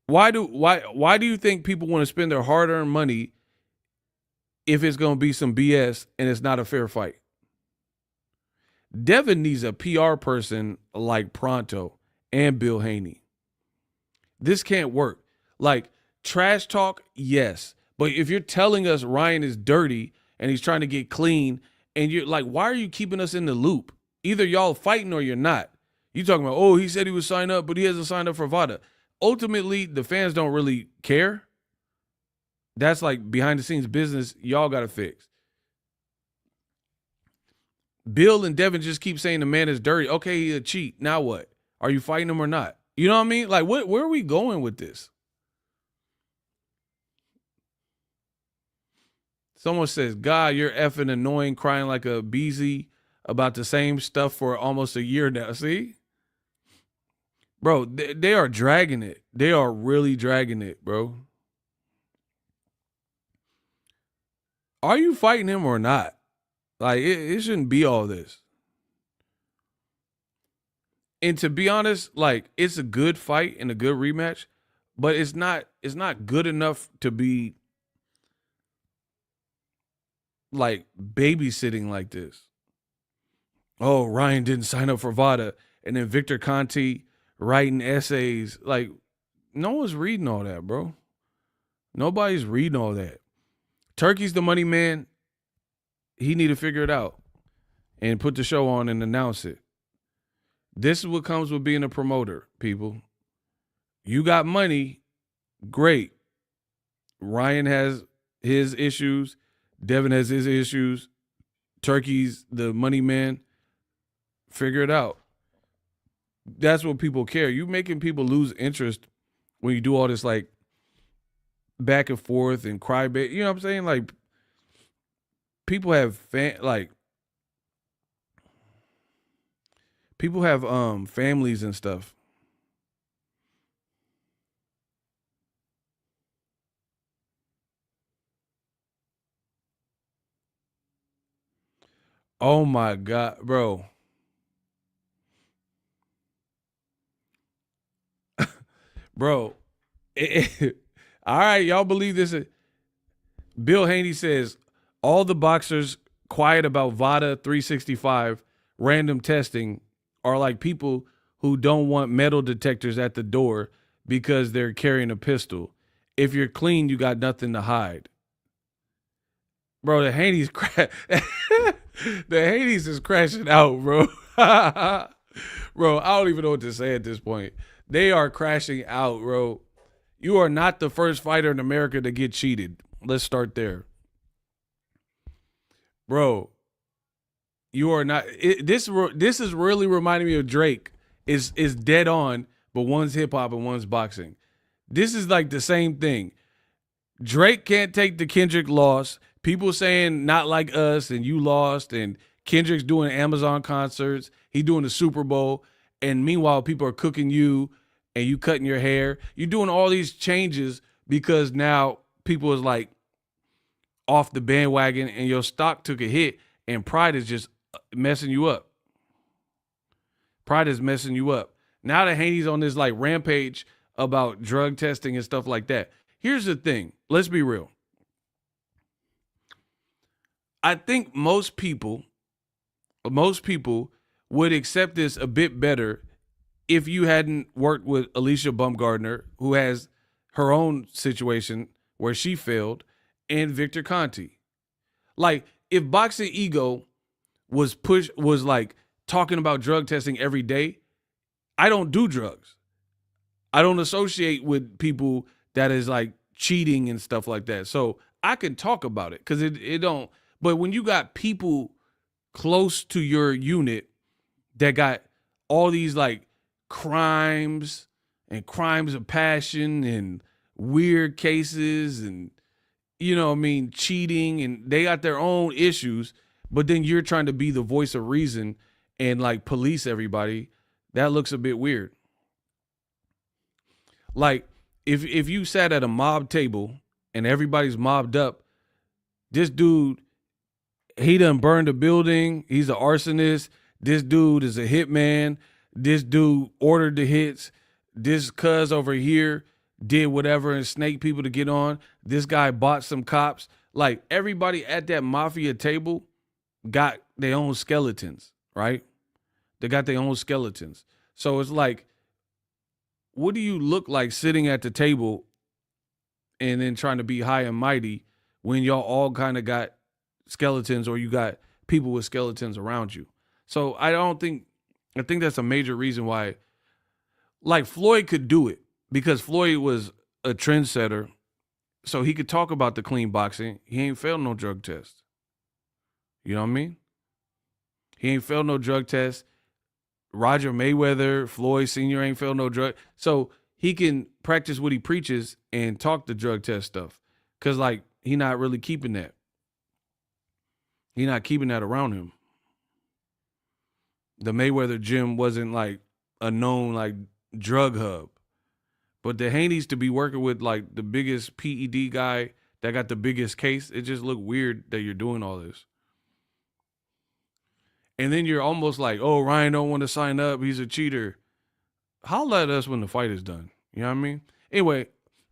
Why do you think people want to spend their hard-earned money if it's going to be some BS and it's not a fair fight? Devin needs a PR person like Pronto and Bill Haney. This can't work. Like, trash talk, yes. But if you're telling us Ryan is dirty and he's trying to get clean, and you're like, why are you keeping us in the loop? Either y'all fighting or you're not. You talking about, oh, he said he would sign up, but he hasn't signed up for VADA. Ultimately, the fans don't really care. That's like behind the scenes business y'all got to fix. Bill and Devin just keep saying the man is dirty. Okay, he's a cheat. Now what? Are you fighting him or not? You know what I mean? Like, where are we going with this? Someone says, God, you're effing annoying, crying like a beezy about the same stuff for almost a year now. See? Bro, they are dragging it. They are really dragging it, bro. Are you fighting him or not? Like, it shouldn't be all this. And to be honest, like, it's a good fight and a good rematch, but it's not good enough to be like babysitting like this. Oh, Ryan didn't sign up for VADA, and then Victor Conti writing essays. Like, no one's reading all that, bro. Nobody's reading all that. Turkey's the money man. He need to figure it out and put the show on and announce it. This is what comes with being a promoter, people. You got money, great. Ryan has his issues. Devin has his issues. Turkey's the money man. Figure it out. That's what people care. You making people lose interest when you do all this, like, back and forth and cry bait. You know what I'm saying? Like, people have families and stuff. Oh my God, bro. Bro. All right, y'all believe this? Bill Haney says all the boxers quiet about VADA 365 random testing are like people who don't want metal detectors at the door because they're carrying a pistol. If you're clean, you got nothing to hide. Bro, the Haney's the Haney's is crashing out, bro. Bro, I don't even know what to say at this point. They are crashing out, bro. You are not the first fighter in America to get cheated. Let's start there. Bro, you are not. This is really reminding me of Drake. Is dead on, but one's hip hop and one's boxing. This is like the same thing. Drake can't take the Kendrick loss. People saying not like us and you lost, and Kendrick's doing Amazon concerts. He doing the Super Bowl, and meanwhile people are cooking you and you cutting your hair. You're doing all these changes because now people is like off the bandwagon and your stock took a hit, and pride is just messing you up. Pride is messing you up. Now that Haney's on this like rampage about drug testing and stuff like that. Here's the thing. Let's be real. I think most people would accept this a bit better if you hadn't worked with Alicia Baumgardner, who has her own situation where she failed, and Victor Conti. Like, if Boxingego was like talking about drug testing every day, I don't do drugs. I don't associate with people that is like cheating and stuff like that. So I can talk about it because it don't. But when you got people close to your unit that got all these like crimes and crimes of passion and weird cases and, you know what I mean, cheating, and they got their own issues, but then you're trying to be the voice of reason and like police everybody, that looks a bit weird. Like, if you sat at a mob table and everybody's mobbed up, this dude, he done burned a building. He's an arsonist. This dude is a hitman. This dude ordered the hits. This cuz over here did whatever and snake people to get on. This guy bought some cops. Like, everybody at that mafia table got their own skeletons. right? They got their own skeletons. So it's like, what do you look like sitting at the table and then trying to be high and mighty when y'all all kind of got skeletons, or you got people with skeletons around you? So I think that's a major reason why, like, Floyd could do it because Floyd was a trendsetter. So he could talk about the clean boxing. He ain't failed no drug test. You know what I mean? He ain't failed no drug test. Roger Mayweather, Floyd Sr. ain't failed no drug. So he can practice what he preaches and talk the drug test stuff. Because, like, he not really keeping that. He not keeping that around him. The Mayweather gym wasn't, like, a known, like, drug hub. But the Haneys to be working with, like, the biggest PED guy that got the biggest case, it just looked weird that you're doing all this. And then you're almost like, oh, Ryan don't want to sign up. He's a cheater. Holla at us when the fight is done. You know what I mean? Anyway,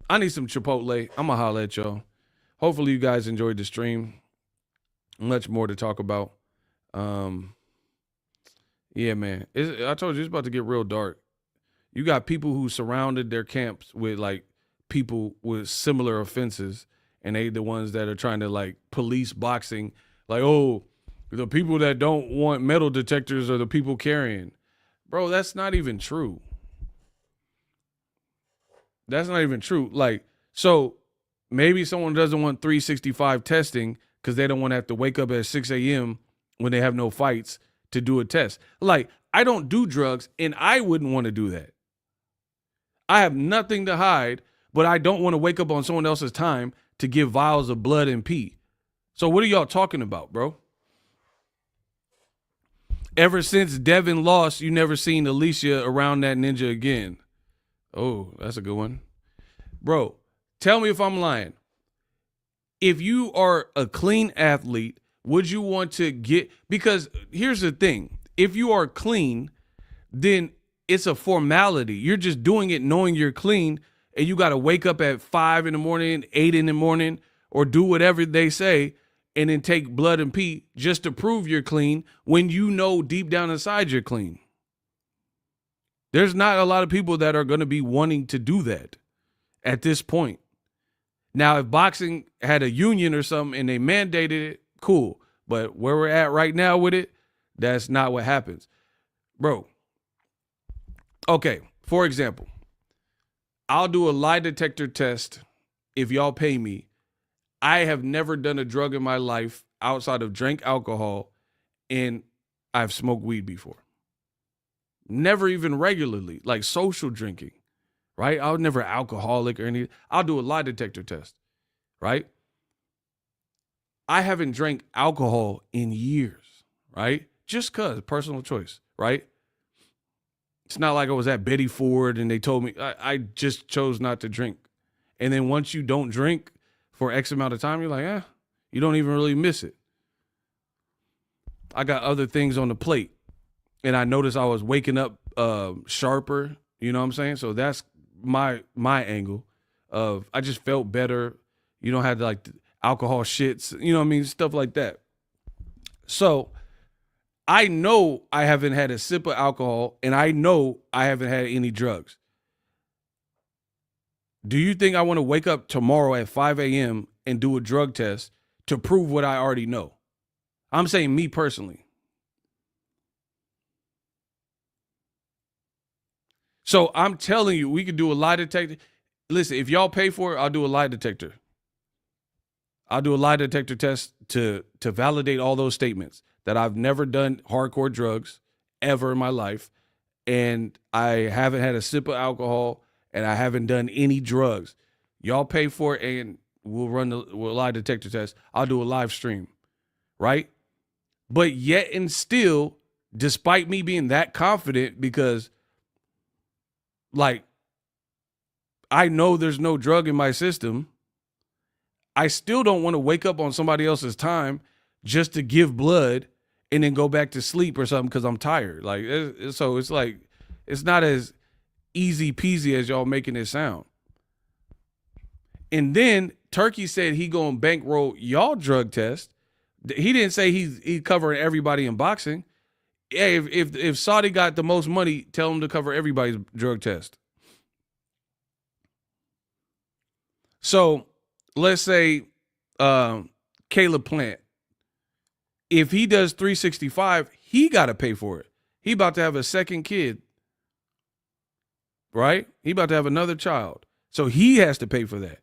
I need some Chipotle. I'm going to holla at y'all. Hopefully you guys enjoyed the stream. Much more to talk about. Yeah, man. I told you, it's about to get real dark. You got people who surrounded their camps with, like, people with similar offenses, and they the ones that are trying to, like, police boxing. Like, oh, the people that don't want metal detectors are the people carrying. Bro, that's not even true. That's not even true. Like, so maybe someone doesn't want 365 testing because they don't want to have to wake up at 6 a.m. when they have no fights to do a test. Like, I don't do drugs, and I wouldn't want to do that. I have nothing to hide, but I don't want to wake up on someone else's time to give vials of blood and pee. So what are y'all talking about, bro? Ever since Devin lost, you never seen Alicia around that ninja again. Oh, that's a good one. Bro, tell me if I'm lying. If you are a clean athlete, would you want to get, because here's the thing. If you are clean, then it's a formality. You're just doing it knowing you're clean, and you got to wake up at 5 in the morning, 8 in the morning, or do whatever they say, and then take blood and pee just to prove you're clean when you know deep down inside you're clean. There's not a lot of people that are going to be wanting to do that at this point. Now, if boxing had a union or something and they mandated it, cool. But where we're at right now with it, that's not what happens. Bro, okay, for example, I'll do a lie detector test if y'all pay me. I have never done a drug in my life outside of drank alcohol, and I've smoked weed before. Never even regularly, like social drinking, right? I was never alcoholic or anything. I'll do a lie detector test, right? I haven't drank alcohol in years, right? Just because, personal choice, right? It's not like I was at Betty Ford and they told me, I just chose not to drink. And then once you don't drink for X amount of time, you're like, you don't even really miss it. I got other things on the plate, and I noticed I was waking up sharper, you know what I'm saying? So that's my angle of, I just felt better. You don't have to, like, alcohol shits, you know what I mean? Stuff like that. So I know I haven't had a sip of alcohol, and I know I haven't had any drugs. Do you think I want to wake up tomorrow at 5 a.m. and do a drug test to prove what I already know? I'm saying me personally. So I'm telling you, we could do a lie detector. Listen, if y'all pay for it, I'll do a lie detector. I'll do a lie detector test to validate all those statements that I've never done hardcore drugs ever in my life, and I haven't had a sip of alcohol, and I haven't done any drugs. Y'all pay for it, and we'll run the lie detector test. I'll do a live stream, right? But yet and still, despite me being that confident, because, like, I know there's no drug in my system, I still don't want to wake up on somebody else's time just to give blood and then go back to sleep or something because I'm tired. Like, so it's like, it's not as easy peasy as y'all making it sound. And then Turkey said he gonna bankroll y'all drug test. He didn't say he's covering everybody in boxing. Hey, if Saudi got the most money, tell him to cover everybody's drug test. So let's say Caleb Plant, if he does 365, he got to pay for it. He about to have a second kid, right? He about to have another child. So he has to pay for that.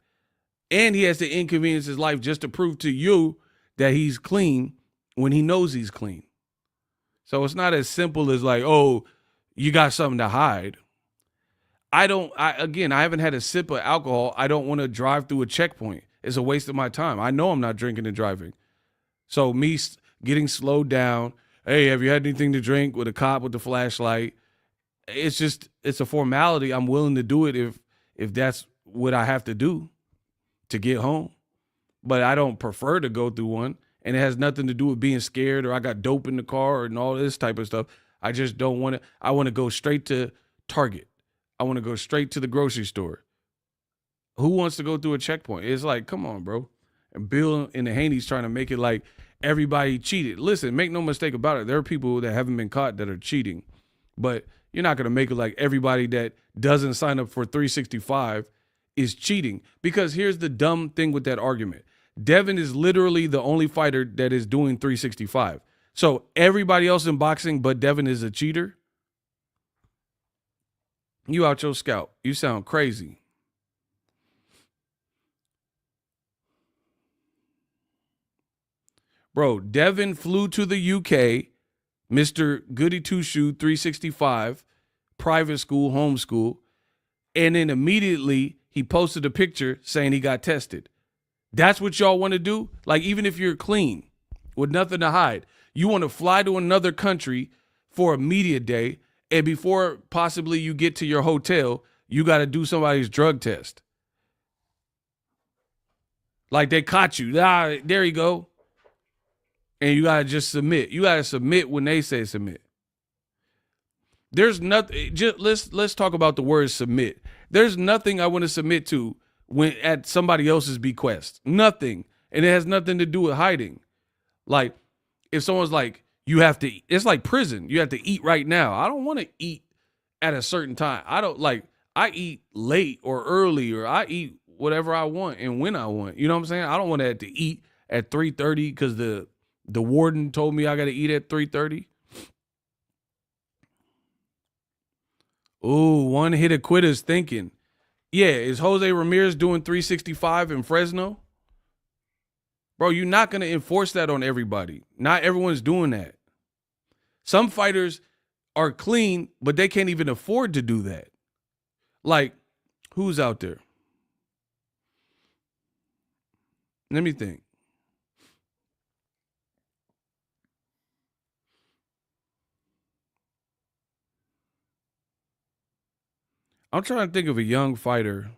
And he has to inconvenience his life just to prove to you that he's clean when he knows he's clean. So it's not as simple as like, oh, you got something to hide. I haven't had a sip of alcohol. I don't want to drive through a checkpoint. It's a waste of my time. I know I'm not drinking and driving. So me getting slowed down, hey, have you had anything to drink, with a cop with the flashlight? It's a formality. I'm willing to do it if that's what I have to do to get home. But I don't prefer to go through one. And it has nothing to do with being scared or I got dope in the car and all this type of stuff. I just don't want to. I want to go straight to Target. I want to go straight to the grocery store. Who wants to go through a checkpoint? It's like, come on, bro. And Bill and the Haney's trying to make it like everybody cheated. Listen, make no mistake about it. There are people that haven't been caught that are cheating. But you're not going to make it like everybody that doesn't sign up for 365 is cheating. Because here's the dumb thing with that argument. Devin is literally the only fighter that is doing 365. So everybody else in boxing but Devin is a cheater? You out your scalp. You sound crazy. Bro, Devin flew to the UK, Mr. Goody Two-Shoe 365, private school, homeschool, and then immediately he posted a picture saying he got tested. That's what y'all want to do? Like, even if you're clean with nothing to hide, you want to fly to another country for a media day, and before possibly you get to your hotel, you got to do somebody's drug test. Like they caught you. Ah, there you go. And you got to just submit. You got to submit when they say submit. There's nothing. Just let's talk about the word submit. There's nothing I want to submit to when at somebody else's bequest. Nothing. And it has nothing to do with hiding. Like if someone's like, you have to eat. It's like prison. You have to eat right now. I don't want to eat at a certain time. I eat late or early, or I eat whatever I want and when I want. You know what I'm saying? I don't want to have to eat at 3:30 because the warden told me I got to eat at 3:30. Ooh, one hit of quitters thinking. Yeah, is Jose Ramirez doing 365 in Fresno? Bro, you're not going to enforce that on everybody. Not everyone's doing that. Some fighters are clean, but they can't even afford to do that. Like, who's out there? Let me think. I'm trying to think of a young fighter.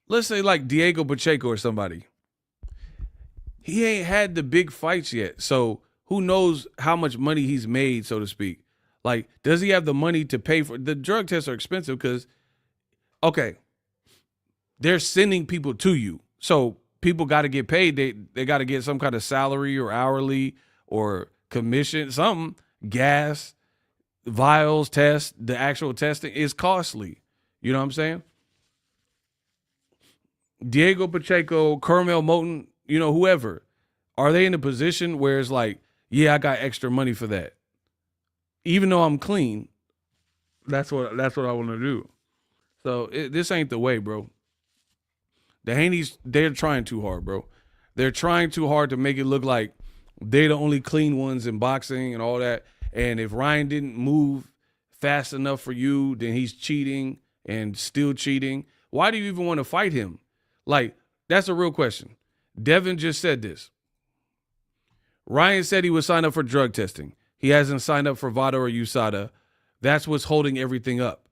Let's say like Diego Pacheco or somebody. He ain't had the big fights yet. So who knows how much money he's made, so to speak. Like, does he have the money to pay for the drug tests are expensive because, okay, they're sending people to you. So people got to get paid. They got to get some kind of salary or hourly or commission, something, gas, vials, test, the actual testing is costly. You know what I'm saying? Diego Pacheco, Carmel Moten, whoever, are they in a position where it's like, yeah, I got extra money for that? Even though I'm clean, that's what I want to do. So this ain't the way, bro. The Haneys, they're trying too hard, bro. They're trying too hard to make it look like they're the only clean ones in boxing and all that. And if Ryan didn't move fast enough for you, then he's cheating and still cheating. Why do you even want to fight him? Like, that's a real question. Devin just said this. Ryan said he would sign up for drug testing. He hasn't signed up for VADA or USADA. That's what's holding everything up.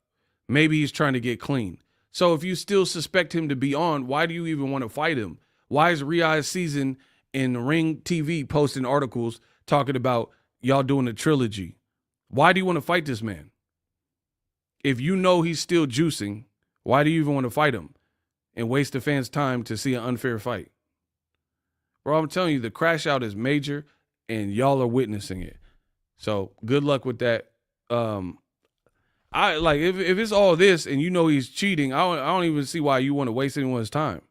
Maybe he's trying to get clean. So if you still suspect him to be on, why do you even want to fight him? Why is Riyadh Season in Ring TV posting articles talking about y'all doing a trilogy? Why do you want to fight this man? If you know he's still juicing, why do you even want to fight him and waste the fans' time to see an unfair fight? Bro, I'm telling you, the crash out is major, and y'all are witnessing it. So good luck with that. I like if it's all this and you know he's cheating, I don't even see why you want to waste anyone's time.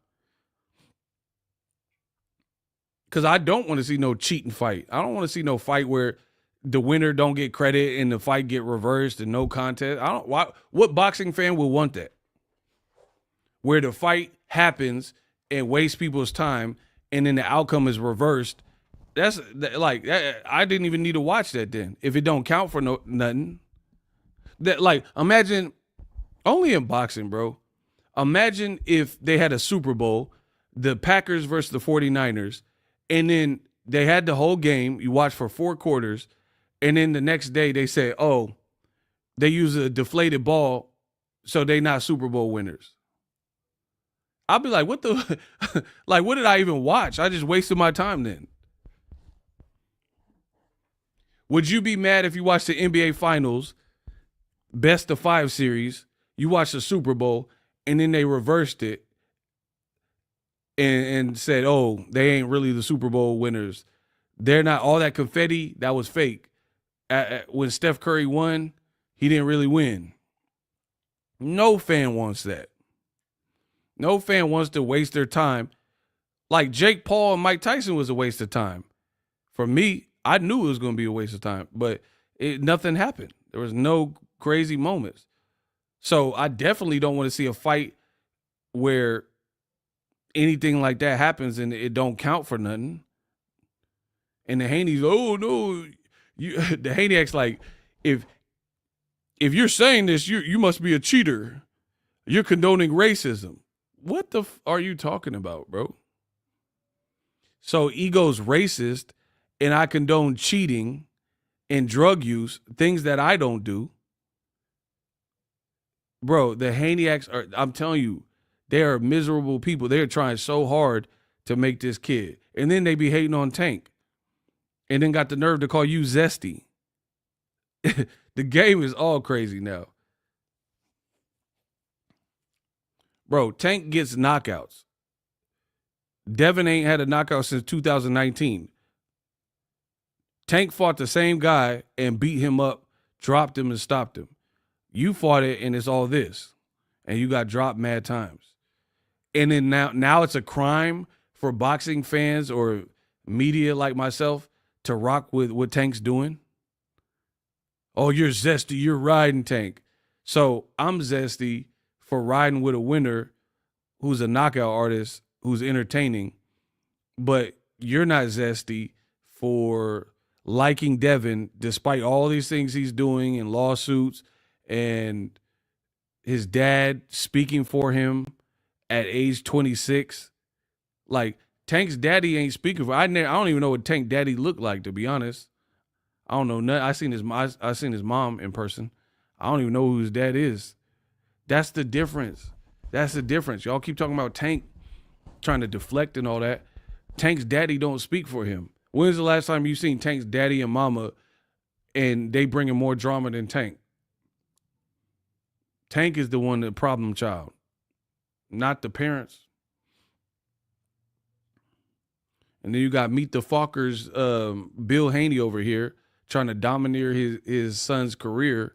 Because I don't want to see no cheating fight. I don't want to see no fight where the winner don't get credit and the fight get reversed and no contest. What boxing fan would want that? Where the fight happens and wastes people's time and then the outcome is reversed. I didn't even need to watch that then. If it don't count for nothing. That, like, imagine, only in boxing, bro. Imagine if they had a Super Bowl, the Packers versus the 49ers, and then they had the whole game. You watch for 4 quarters, and then the next day they say, oh, they use a deflated ball, so they not Super Bowl winners. I'll be like, what the, like, what did I even watch? I just wasted my time then. Would you be mad if you watched the NBA Finals, best of 5 series, you watched the Super Bowl, and then they reversed it and said, oh, they ain't really the Super Bowl winners. They're not, all that confetti, that was fake. When Steph Curry won, he didn't really win. No fan wants that. No fan wants to waste their time. Like Jake Paul and Mike Tyson was a waste of time. For me, I knew it was going to be a waste of time, but nothing happened. There was no crazy moments. So I definitely don't want to see a fight where anything like that happens and it don't count for nothing. And the Haney's, oh no, the Haney acts like if you're saying this, you must be a cheater. You're condoning racism. What the are you talking about, bro? So Ego's racist and I condone cheating and drug use, things that I don't do. Bro, the Haneyacks are, I'm telling you, they are miserable people. They're trying so hard to make this kid. And then they be hating on Tank. And then got the nerve to call you zesty. The game is all crazy now. Bro, Tank gets knockouts. Devin ain't had a knockout since 2019. Tank fought the same guy and beat him up, dropped him and stopped him. You fought it and it's all this. And you got dropped mad times. And then now it's a crime for boxing fans or media like myself to rock with what Tank's doing. Oh, you're zesty. You're riding Tank. So I'm zesty for riding with a winner who's a knockout artist, who's entertaining. But you're not zesty for liking Devin despite all these things he's doing and lawsuits and his dad speaking for him at age 26. Like, Tank's daddy ain't speaking for. I don't even know what Tank daddy looked like, to be honest. I don't know nothing. I seen his mom in person. I don't even know who his dad is. That's the difference. That's the difference. Y'all keep talking about Tank trying to deflect and all that. Tank's daddy don't speak for him. When's the last time you seen Tank's daddy and mama and they bringing more drama than Tank? Tank is the one, the problem child, not the parents. And then you got Meet the Fockers, Bill Haney over here trying to domineer his son's career.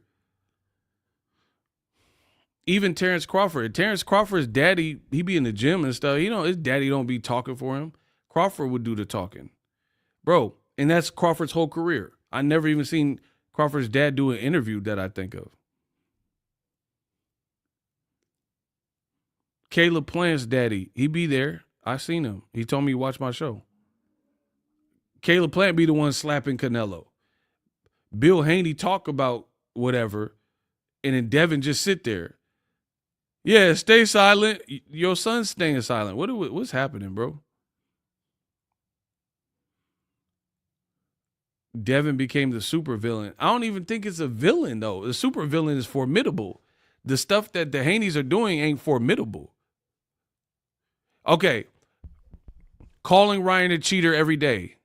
Even Terrence Crawford's daddy, he be in the gym and stuff. His daddy don't be talking for him. Crawford would do the talking. Bro, and that's Crawford's whole career. I never even seen Crawford's dad do an interview that I think of. Caleb Plant's daddy, he be there. I seen him. He told me to watch my show. Caleb Plant be the one slapping Canelo. Bill Haney talk about whatever, and then Devin just sit there. Yeah, stay silent. Your son's staying silent. What's happening, bro? Devin became the super villain. I don't even think it's a villain, though. The super villain is formidable. The stuff that the Haneys are doing ain't formidable. Okay. Calling Ryan a cheater every day.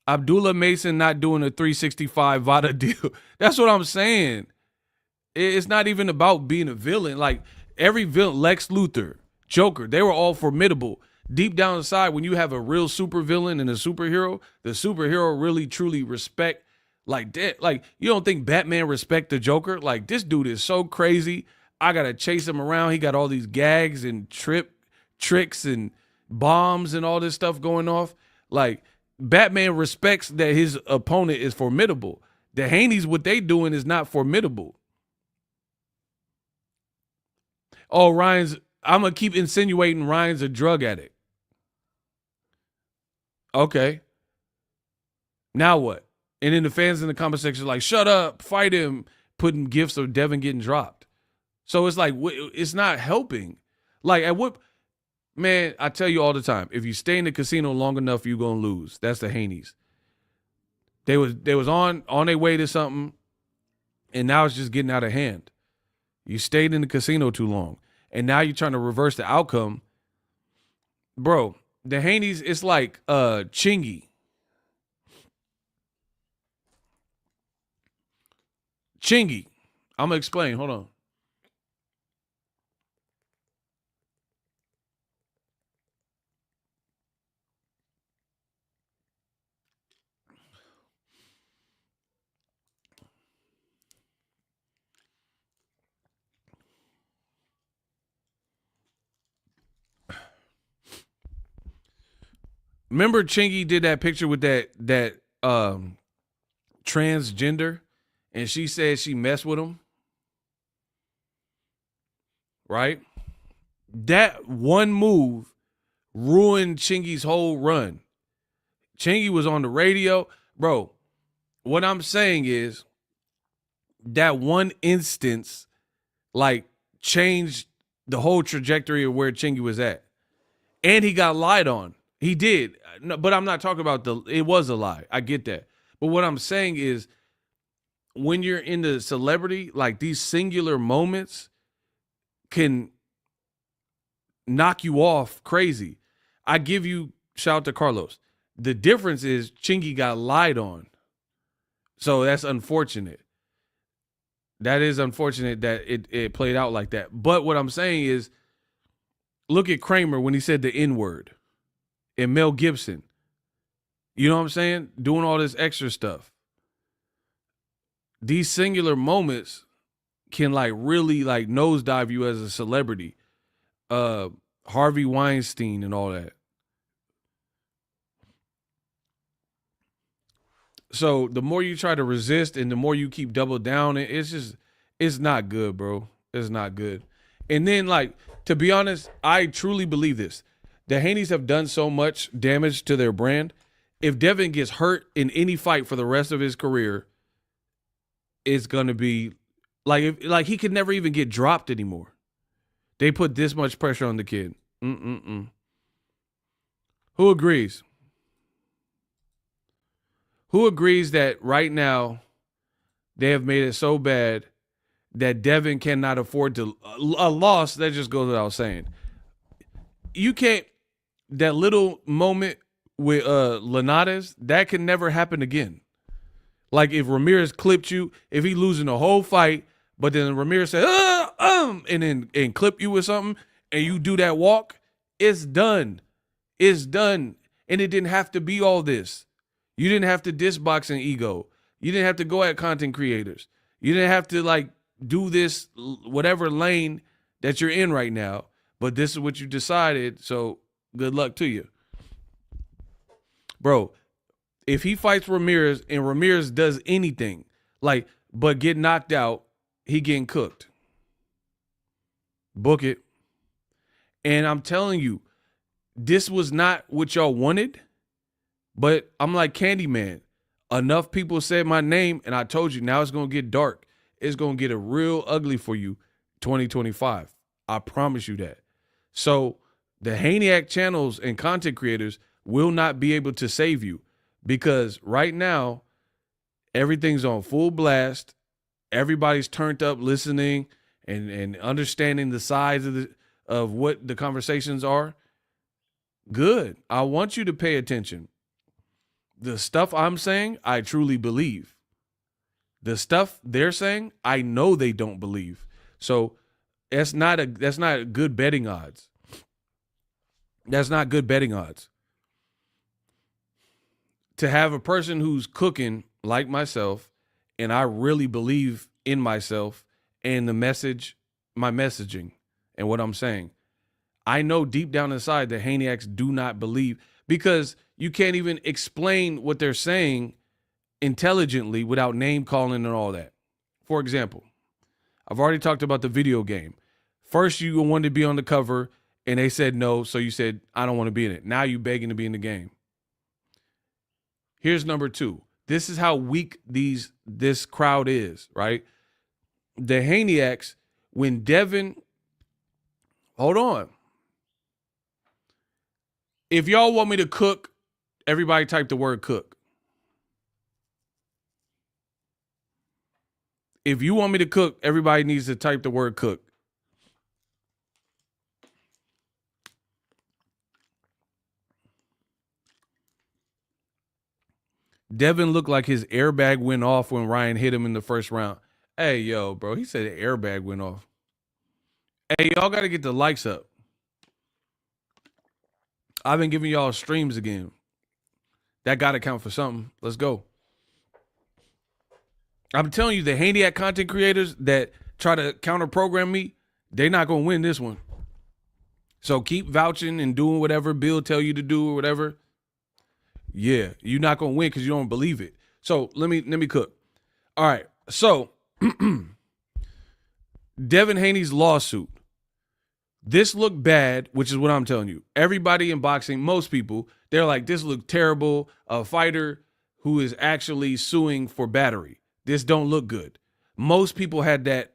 Abdullah Mason not doing a 365 VADA deal. That's what I'm saying. It's not even about being a villain. Like, every villain, Lex Luthor, Joker, they were all formidable. Deep down inside, when you have a real supervillain and a superhero, the superhero really truly respect like that. Like, you don't think Batman respect the Joker? Like, this dude is so crazy. I gotta chase him around. He got all these gags and tricks and bombs and all this stuff going off. Like, Batman respects that his opponent is formidable. The Haneys, what they doing is not formidable. Oh, I'm going to keep insinuating Ryan's a drug addict. Okay. Now what? And then the fans in the comment section are like, shut up, fight him, putting gifs of Devin getting dropped. So it's like, it's not helping. Like, at what, man, I tell you all the time, if you stay in the casino long enough, you're going to lose. That's the Haneys. They was on their way to something, and now it's just getting out of hand. You stayed in the casino too long, and now you're trying to reverse the outcome. Bro, the Haneys, it's like Chingy. Chingy. I'm going to explain. Hold on. Remember Chingy did that picture with that transgender, and she said she messed with him? Right? That one move ruined Chingy's whole run. Chingy was on the radio. Bro, what I'm saying is that one instance, like, changed the whole trajectory of where Chingy was at. And he got lied on. He did. No, but I'm not talking about it was a lie. I get that. But what I'm saying is, when you're in the celebrity, like, these singular moments can knock you off crazy. I give you, shout out to Carlos. The difference is Chingy got lied on. So that's unfortunate. That is unfortunate that it played out like that. But what I'm saying is, look at Kramer when he said the N-word. And Mel Gibson. You know what I'm saying? Doing all this extra stuff. These singular moments can, like, really, like, nosedive you as a celebrity. Harvey Weinstein and all that. So the more you try to resist and the more you keep double down, it's not good, bro. It's not good. And then, like, to be honest, I truly believe this. The Haneys have done so much damage to their brand. If Devin gets hurt in any fight for the rest of his career, it's going to be like he could never even get dropped anymore. They put this much pressure on the kid. Who agrees? Who agrees that right now they have made it so bad that Devin cannot afford to a loss? That just goes without saying. You can't. That little moment with Linares, that can never happen again. Like, if Ramirez clipped you, if he losing the whole fight, but then Ramirez said, and clip you with something, and you do that walk, it's done. It's done. And it didn't have to be all this. You didn't have to diss boxing ego. You didn't have to go at content creators. You didn't have to, like, do this whatever lane that you're in right now. But this is what you decided, so good luck to you. Bro, if he fights Ramirez and Ramirez does anything, like, but get knocked out, he getting cooked. Book it. And I'm telling you, this was not what y'all wanted, but I'm like Candyman. Enough people said my name, and I told you, now it's going to get dark. It's going to get real ugly for you 2025. I promise you that. So the Haney channels and content creators will not be able to save you, because right now everything's on full blast. Everybody's turned up listening and understanding the size of what the conversations are. Good. I want you to pay attention. The stuff I'm saying, I truly believe. The stuff they're saying, I know they don't believe. So that's not good betting odds. That's not good betting odds. To have a person who's cooking like myself, and I really believe in myself and the message, my messaging, and what I'm saying. I know deep down inside that Haneyacks do not believe, because you can't even explain what they're saying intelligently without name calling and all that. For example, I've already talked about the video game. First, you wanted to be on the cover, and they said no, so you said, I don't want to be in it. Now you begging to be in the game. Here's number two. This is how weak this crowd is, right? The Haneyacks, when Devin, hold on. If y'all want me to cook, everybody type the word cook. If you want me to cook, everybody needs to type the word cook. Devin looked like his airbag went off when Ryan hit him in the first round. Hey, yo, bro, he said the airbag went off. Hey, y'all got to get the likes up. I've been giving y'all streams again. That got to count for something. Let's go. I'm telling you, the Haneyacks content creators that try to counter program me, they're not going to win this one. So keep vouching and doing whatever Bill tell you to do or whatever. Yeah, you're not going to win because you don't believe it. So let me cook. All right. So Devin Haney's lawsuit. This looked bad, which is what I'm telling you. Everybody in boxing, most people, they're like, this looked terrible. A fighter who is actually suing for battery. This don't look good. Most people had that,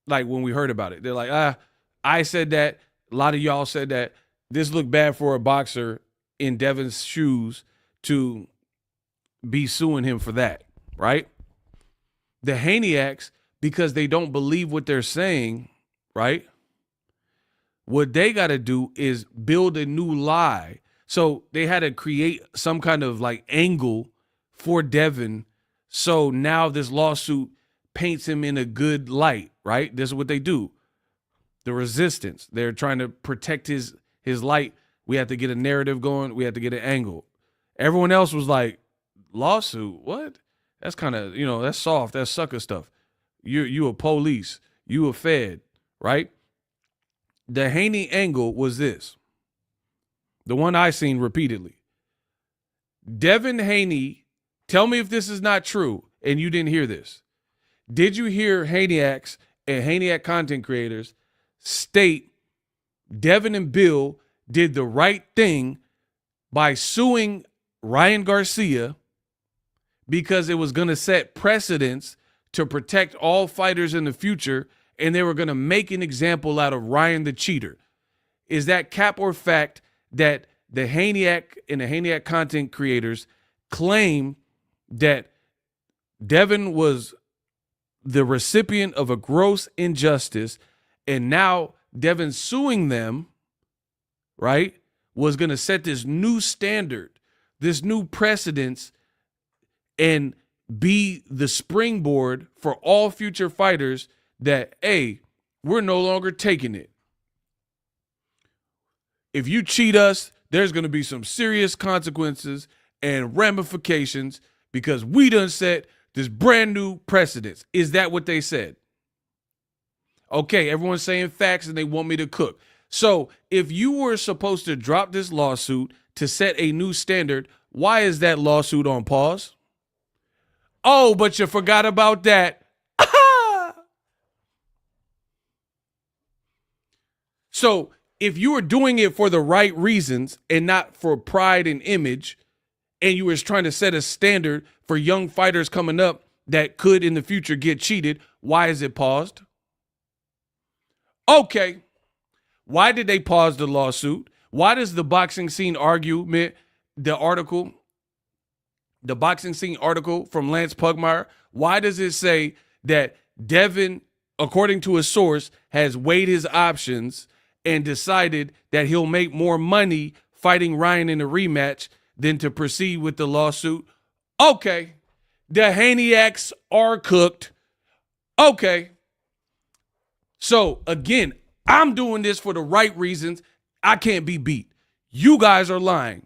like, when we heard about it. They're like, I said that. A lot of y'all said that. This looked bad for a boxer in Devin's shoes to be suing him for that, right? The Haneyacks, because they don't believe what they're saying, right? What they got to do is build a new lie. So they had to create some kind of like angle for Devin. So now this lawsuit paints him in a good light, right? This is what they do. The resistance. They're trying to protect his light. We have to get a narrative going. We have to get an angle. Everyone else was like, lawsuit? What? That's kind of, that's soft. That's sucker stuff. You a police. You a fed, right? The Haney angle was this. The one I seen repeatedly. Devin Haney, tell me if this is not true and you didn't hear this. Did you hear Haneyacks and Haneyacks content creators state Devin and Bill did the right thing by suing Ryan Garcia because it was going to set precedents to protect all fighters in the future, and they were going to make an example out of Ryan the cheater? Is that cap or fact that the Haneyacks and the Haneyacks content creators claim that Devin was the recipient of a gross injustice, and now Devin suing them, right, was going to set this new standard, this new precedence, and be the springboard for all future fighters that, hey, we're no longer taking it. If you cheat us, there's going to be some serious consequences and ramifications because we done set this brand new precedence. Is that what they said? Okay, everyone's saying facts and they want me to cook. So if you were supposed to drop this lawsuit to set a new standard, why is that lawsuit on pause? Oh, but you forgot about that. So if you were doing it for the right reasons and not for pride and image, and you were trying to set a standard for young fighters coming up that could in the future get cheated, why is it paused? Okay. Why did they pause the lawsuit? Why does the boxing scene argument, the boxing scene article from Lance Pugmire, why does it say that Devin, according to a source, has weighed his options and decided that he'll make more money fighting Ryan in a rematch than to proceed with the lawsuit? Okay. The Haneyacks are cooked. Okay. So again, I'm doing this for the right reasons. I can't be beat. You guys are lying.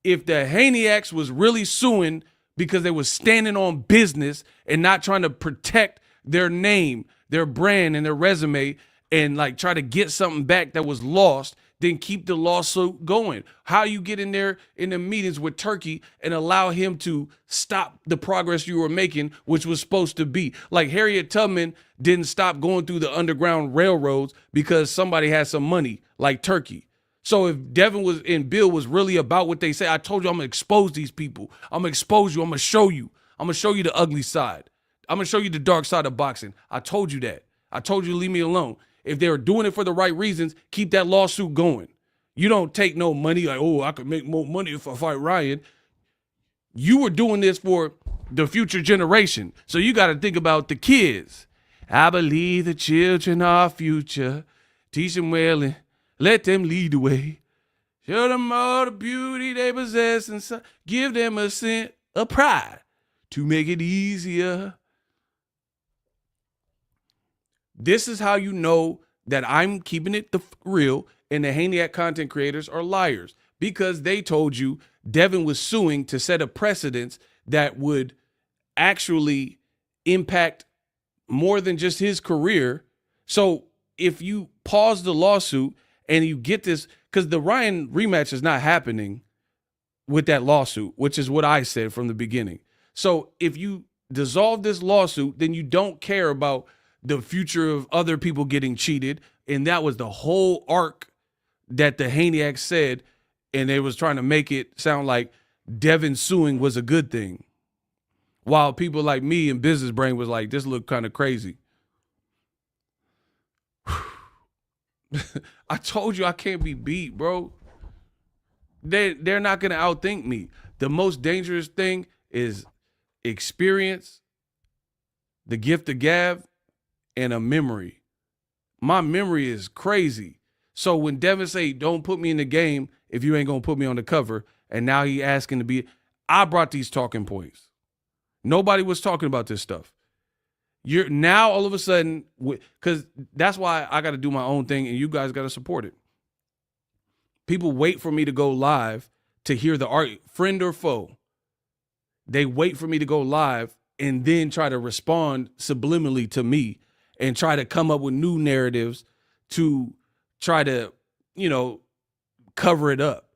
If the Haneyaks was really suing because they was standing on business and not trying to protect their name, their brand, and their resume, and like try to get something back that was lost, then keep the lawsuit going. How you get in there in the meetings with Turkey and allow him to stop the progress you were making, which was supposed to be. Like Harriet Tubman didn't stop going through the Underground Railroads because somebody had some money, like Turkey. So if Devin was and Bill was really about what they say, I told you I'm going to expose these people. I'm going to expose you. I'm going to show you. I'm going to show you the ugly side. I'm going to show you the dark side of boxing. I told you that. I told you to leave me alone. If they were doing it for the right reasons, keep that lawsuit going. You don't take no money like, oh, I could make more money if I fight Ryan. You were doing this for the future generation. So you got to think about the kids. I believe the children are our future. Teach them well and let them lead the way. Show them all the beauty they possess and give them a sense of pride to make it easier. This is how you know that I'm keeping it real and the Haneyat content creators are liars, because they told you Devin was suing to set a precedence that would actually impact more than just his career. So if you pause the lawsuit and you get this, because the Ryan rematch is not happening with that lawsuit, which is what I said from the beginning. So if you dissolve this lawsuit, then you don't care about the future of other people getting cheated. And that was the whole arc that the Haneyaks said, and they was trying to make it sound like Devin suing was a good thing. While people like me and Business Brain was like, this looked kind of crazy. I told you I can't be beat, bro. They're not going to outthink me. The most dangerous thing is experience, the gift of gab, and a memory. My memory is crazy. So when Devin say, don't put me in the game if you ain't going to put me on the cover, and now he asking to be, I brought these talking points. Nobody was talking about this stuff. You're now all of a sudden, because that's why I got to do my own thing and you guys got to support it. People wait for me to go live to hear the art, friend or foe. They wait for me to go live and then try to respond subliminally to me and try to come up with new narratives to try to, cover it up.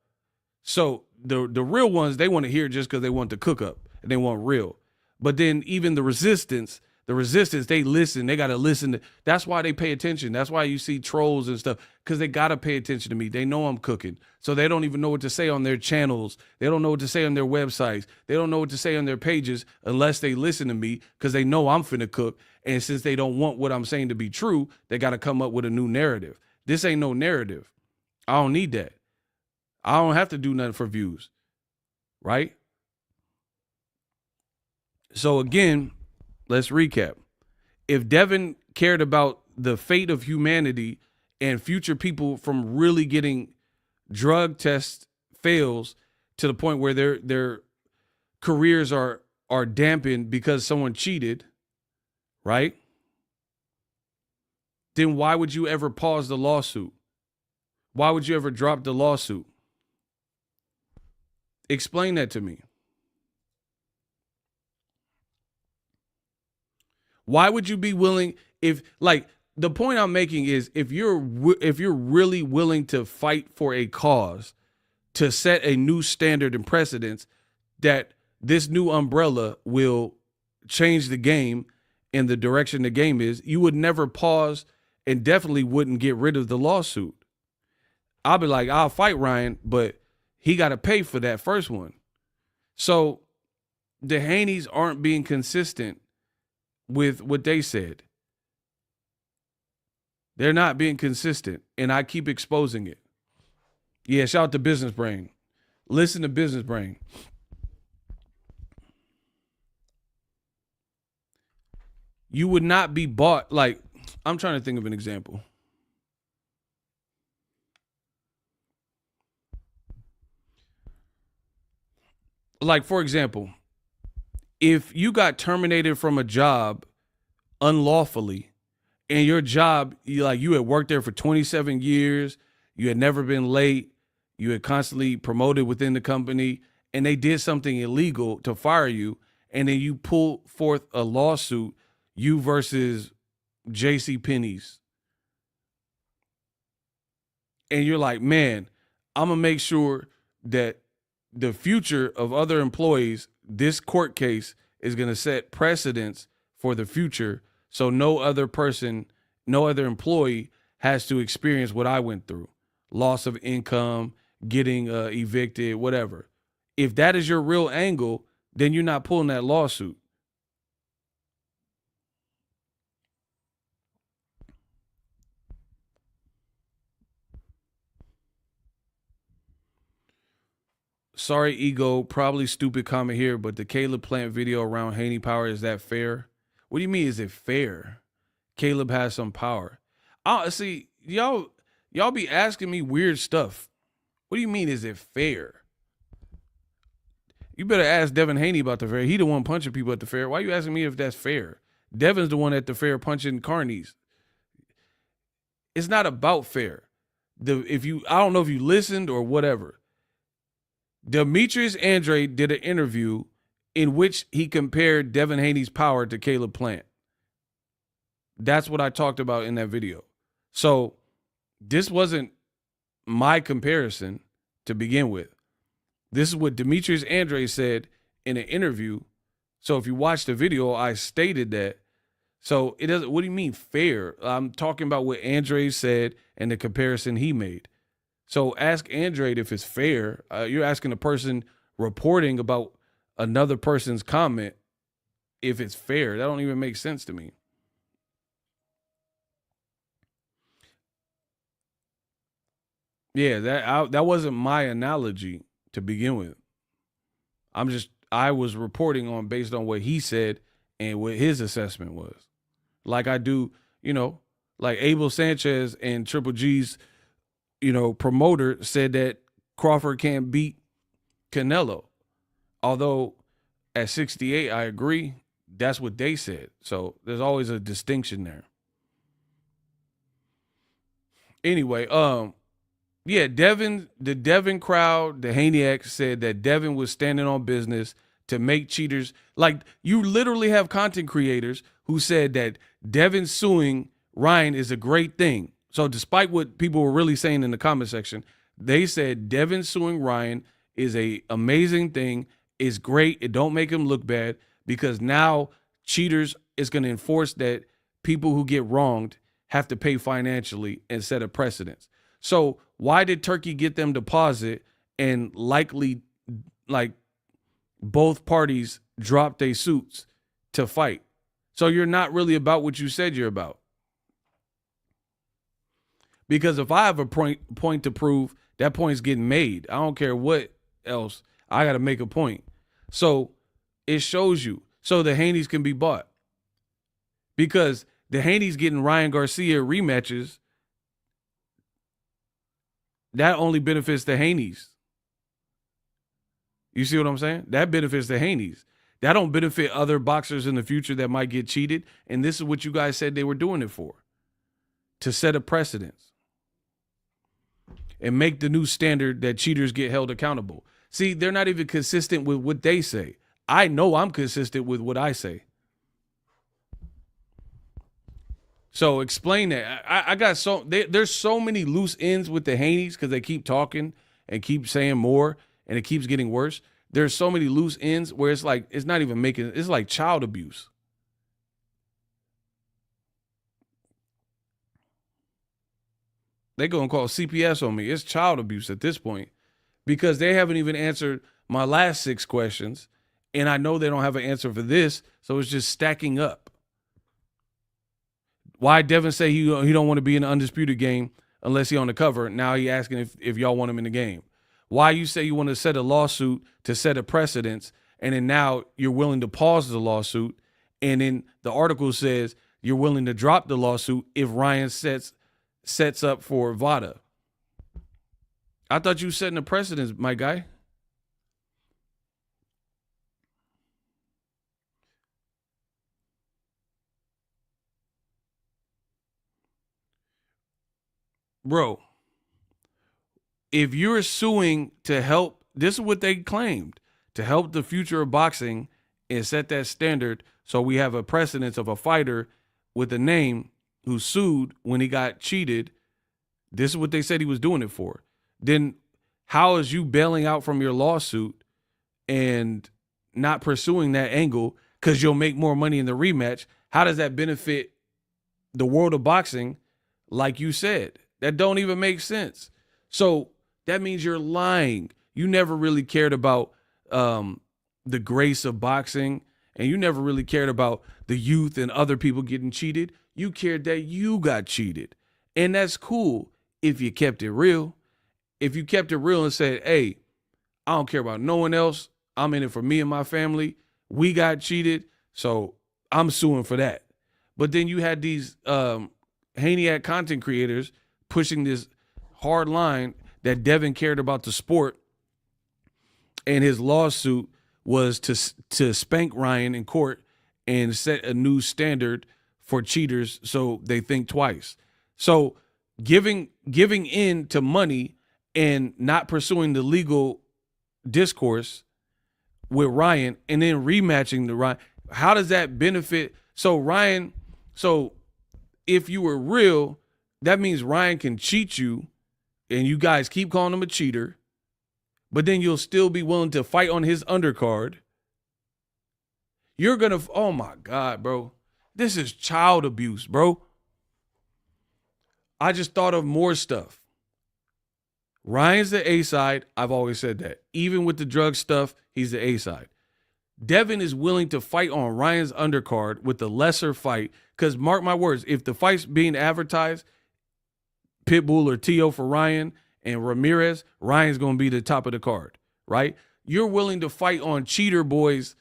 So the real ones, they want to hear just because they want the cook up and they want real. But then even the resistance, they listen. They got to listen. That's why they pay attention. That's why you see trolls and stuff, because they got to pay attention to me. They know I'm cooking. So they don't even know what to say on their channels. They don't know what to say on their websites. They don't know what to say on their pages unless they listen to me, because they know I'm finna cook. And since they don't want what I'm saying to be true, they got to come up with a new narrative. This ain't no narrative. I don't need that. I don't have to do nothing for views, right? So again, let's recap. If Devin cared about the fate of humanity and future people from really getting drug test fails to the point where their careers are dampened because someone cheated, right? Then why would you ever pause the lawsuit? Why would you ever drop the lawsuit? Explain that to me. Why would you be willing, if like the point I'm making is if you're really willing to fight for a cause, to set a new standard and precedence that this new umbrella will change the game in the direction the game is, you would never pause and definitely wouldn't get rid of the lawsuit. I'll be like, I'll fight Ryan, but he got to pay for that first one. So the Haneys aren't being consistent with what they said. They're not being consistent, and I keep exposing it. Yeah, shout out to Business Brain. Listen to Business Brain. You would not be bought, like, I'm trying to think of an example. Like, for example, if you got terminated from a job unlawfully and your job, you had worked there for 27 years, you had never been late, you had constantly promoted within the company, and they did something illegal to fire you, and then you pull forth a lawsuit, you versus J.C. Penney's. And you're like, man, I'm going to make sure that the future of other employees, this court case is going to set precedents for the future, so no other person, no other employee has to experience what I went through. Loss of income, getting evicted, whatever. If that is your real angle, then you're not pulling that lawsuit. Sorry, ego, probably stupid comment here, but the Caleb Plant video around Haney power, is that fair? What do you mean, is it fair? Caleb has some power. See, y'all be asking me weird stuff. What do you mean, is it fair? You better ask Devin Haney about the fair. He the one punching people at the fair. Why are you asking me if that's fair? Devin's the one at the fair punching carnies. It's not about fair. I don't know if you listened or whatever. Demetrius Andrade did an interview in which he compared Devin Haney's power to Caleb Plant. That's what I talked about in that video. So this wasn't my comparison to begin with. This is what Demetrius Andrade said in an interview. So if you watch the video, I stated that. So it doesn't, what do you mean fair? I'm talking about what Andrade said and the comparison he made. So ask Andrade if it's fair. You're asking a person reporting about another person's comment if it's fair. That don't even make sense to me. Yeah, that wasn't my analogy to begin with. I was reporting on based on what he said and what his assessment was. Like I do, like Abel Sanchez and Triple G's, promoter said that Crawford can't beat Canelo. Although at 68, I agree. That's what they said. So there's always a distinction there. Anyway, yeah, the Devin crowd, the Haney said that Devin was standing on business to make cheaters. Like, you literally have content creators who said that Devin suing Ryan is a great thing. So despite what people were really saying in the comment section, they said Devin suing Ryan is a amazing thing. It's great. It don't make him look bad because now cheaters is going to enforce that people who get wronged have to pay financially and set a precedence. So why did Turkey get them to pause it and likely, like, both parties drop their suits to fight? So you're not really about what you said you're about. Because if I have a point to prove, that point's getting made. I don't care what else. I got to make a point. So it shows you. So the Haneys can be bought. Because the Haneys getting Ryan Garcia rematches, that only benefits the Haneys. You see what I'm saying? That benefits the Haneys. That don't benefit other boxers in the future that might get cheated. And this is what you guys said they were doing it for. To set a precedence. And make the new standard that cheaters get held accountable. See, they're not even consistent with what they say. I know I'm consistent with what I say. So explain that. I got there's so many loose ends with the Haneys because they keep talking and keep saying more and it keeps getting worse. There's so many loose ends where it's like, it's not even making, it's like child abuse. They're going to call CPS on me. It's child abuse at this point because they haven't even answered my last 6 questions. And I know they don't have an answer for this. So it's just stacking up. Why Devin say he don't want to be in an undisputed game unless he on the cover. Now he asking if y'all want him in the game. Why you say you want to set a lawsuit to set a precedence, and then now you're willing to pause the lawsuit, and then the article says you're willing to drop the lawsuit if Ryan sets up for Vada. I thought you setting a precedence, my guy. Bro, if you're suing to help, this is what they claimed, to help the future of boxing and set that standard so we have a precedence of a fighter with a name who sued when he got cheated. This is what they said he was doing it for. Then how is you bailing out from your lawsuit and not pursuing that angle because you'll make more money in the rematch? How does that benefit the world of boxing? Like you said, that don't even make sense. So that means you're lying. You never really cared about the grace of boxing, and you never really cared about the youth and other people getting cheated. You cared that you got cheated. And that's cool if you kept it real. If you kept it real and said, hey, I don't care about no one else. I'm in it for me and my family. We got cheated, so I'm suing for that. But then you had these Haney content creators pushing this hard line that Devin cared about the sport, and his lawsuit was to spank Ryan in court and set a new standard for cheaters so they think twice. So giving in to money and not pursuing the legal discourse with Ryan and then rematching the Ryan, how does that benefit? So if you were real, that means Ryan can cheat you and you guys keep calling him a cheater, but then you'll still be willing to fight on his undercard. You're going to, oh my God, bro. This is child abuse, bro. I just thought of more stuff. Ryan's the A side. I've always said that. Even with the drug stuff, he's the A side. Devin is willing to fight on Ryan's undercard with the lesser fight, because mark my words, if the fight's being advertised, Pitbull or Tio for Ryan and Ramirez, Ryan's going to be the top of the card, right? You're willing to fight on Cheater Boy's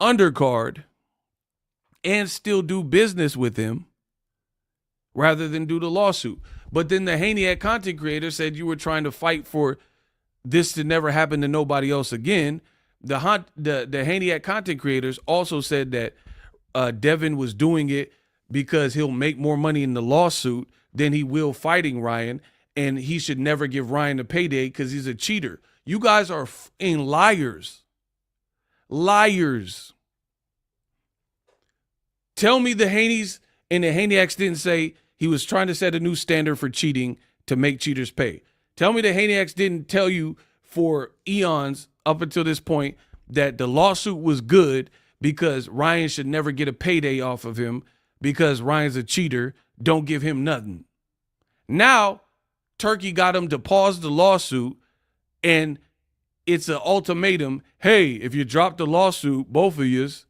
undercard and still do business with him rather than do the lawsuit. But then the Haney content creator said you were trying to fight for this to never happen to nobody else again. The Haney content creators also said that Devin was doing it because he'll make more money in the lawsuit than he will fighting Ryan, and he should never give Ryan a payday because he's a cheater. You guys are liars. Liars. Tell me the Haneys and the Haneyaks didn't say he was trying to set a new standard for cheating to make cheaters pay. Tell me the Haneyaks didn't tell you for eons up until this point that the lawsuit was good because Ryan should never get a payday off of him because Ryan's a cheater. Don't give him nothing. Now, Turkey got him to pause the lawsuit, and it's an ultimatum. Hey, if you drop the lawsuit, both of yous,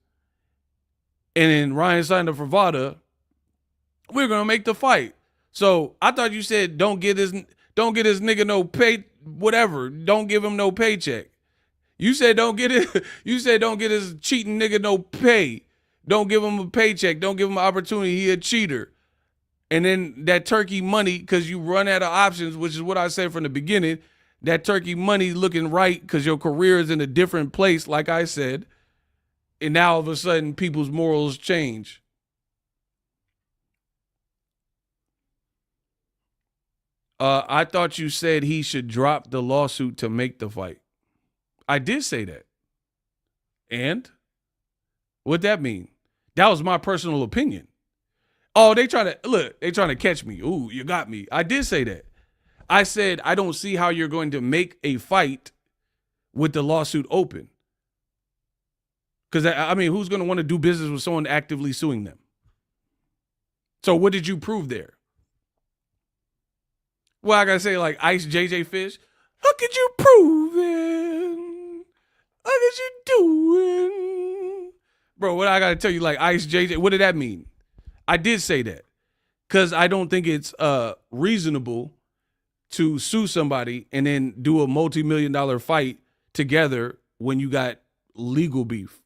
and then Ryan signed up for VADA, we're gonna make the fight. So I thought you said don't get this nigga no pay, whatever. Don't give him no paycheck. You said don't get it. You said don't get his cheating nigga no pay. Don't give him a paycheck. Don't give him an opportunity. He a cheater. And then that Turkey money, because you run out of options, which is what I said from the beginning, that Turkey money looking right because your career is in a different place, like I said. And now all of a sudden people's morals change. I thought you said he should drop the lawsuit to make the fight. I did say that. And what'd that mean? That was my personal opinion. Oh, they trying to catch me. Ooh, you got me. I did say that. I said, I don't see how you're going to make a fight with the lawsuit open. Because, I mean, who's going to want to do business with someone actively suing them? So what did you prove there? Well, I got to say, like, Ice JJ Fish, how could you prove it? How could you do it? Bro, what I got to tell you, like, Ice JJ, what did that mean? I did say that because I don't think it's reasonable to sue somebody and then do a multi-million-dollar fight together when you got legal beef.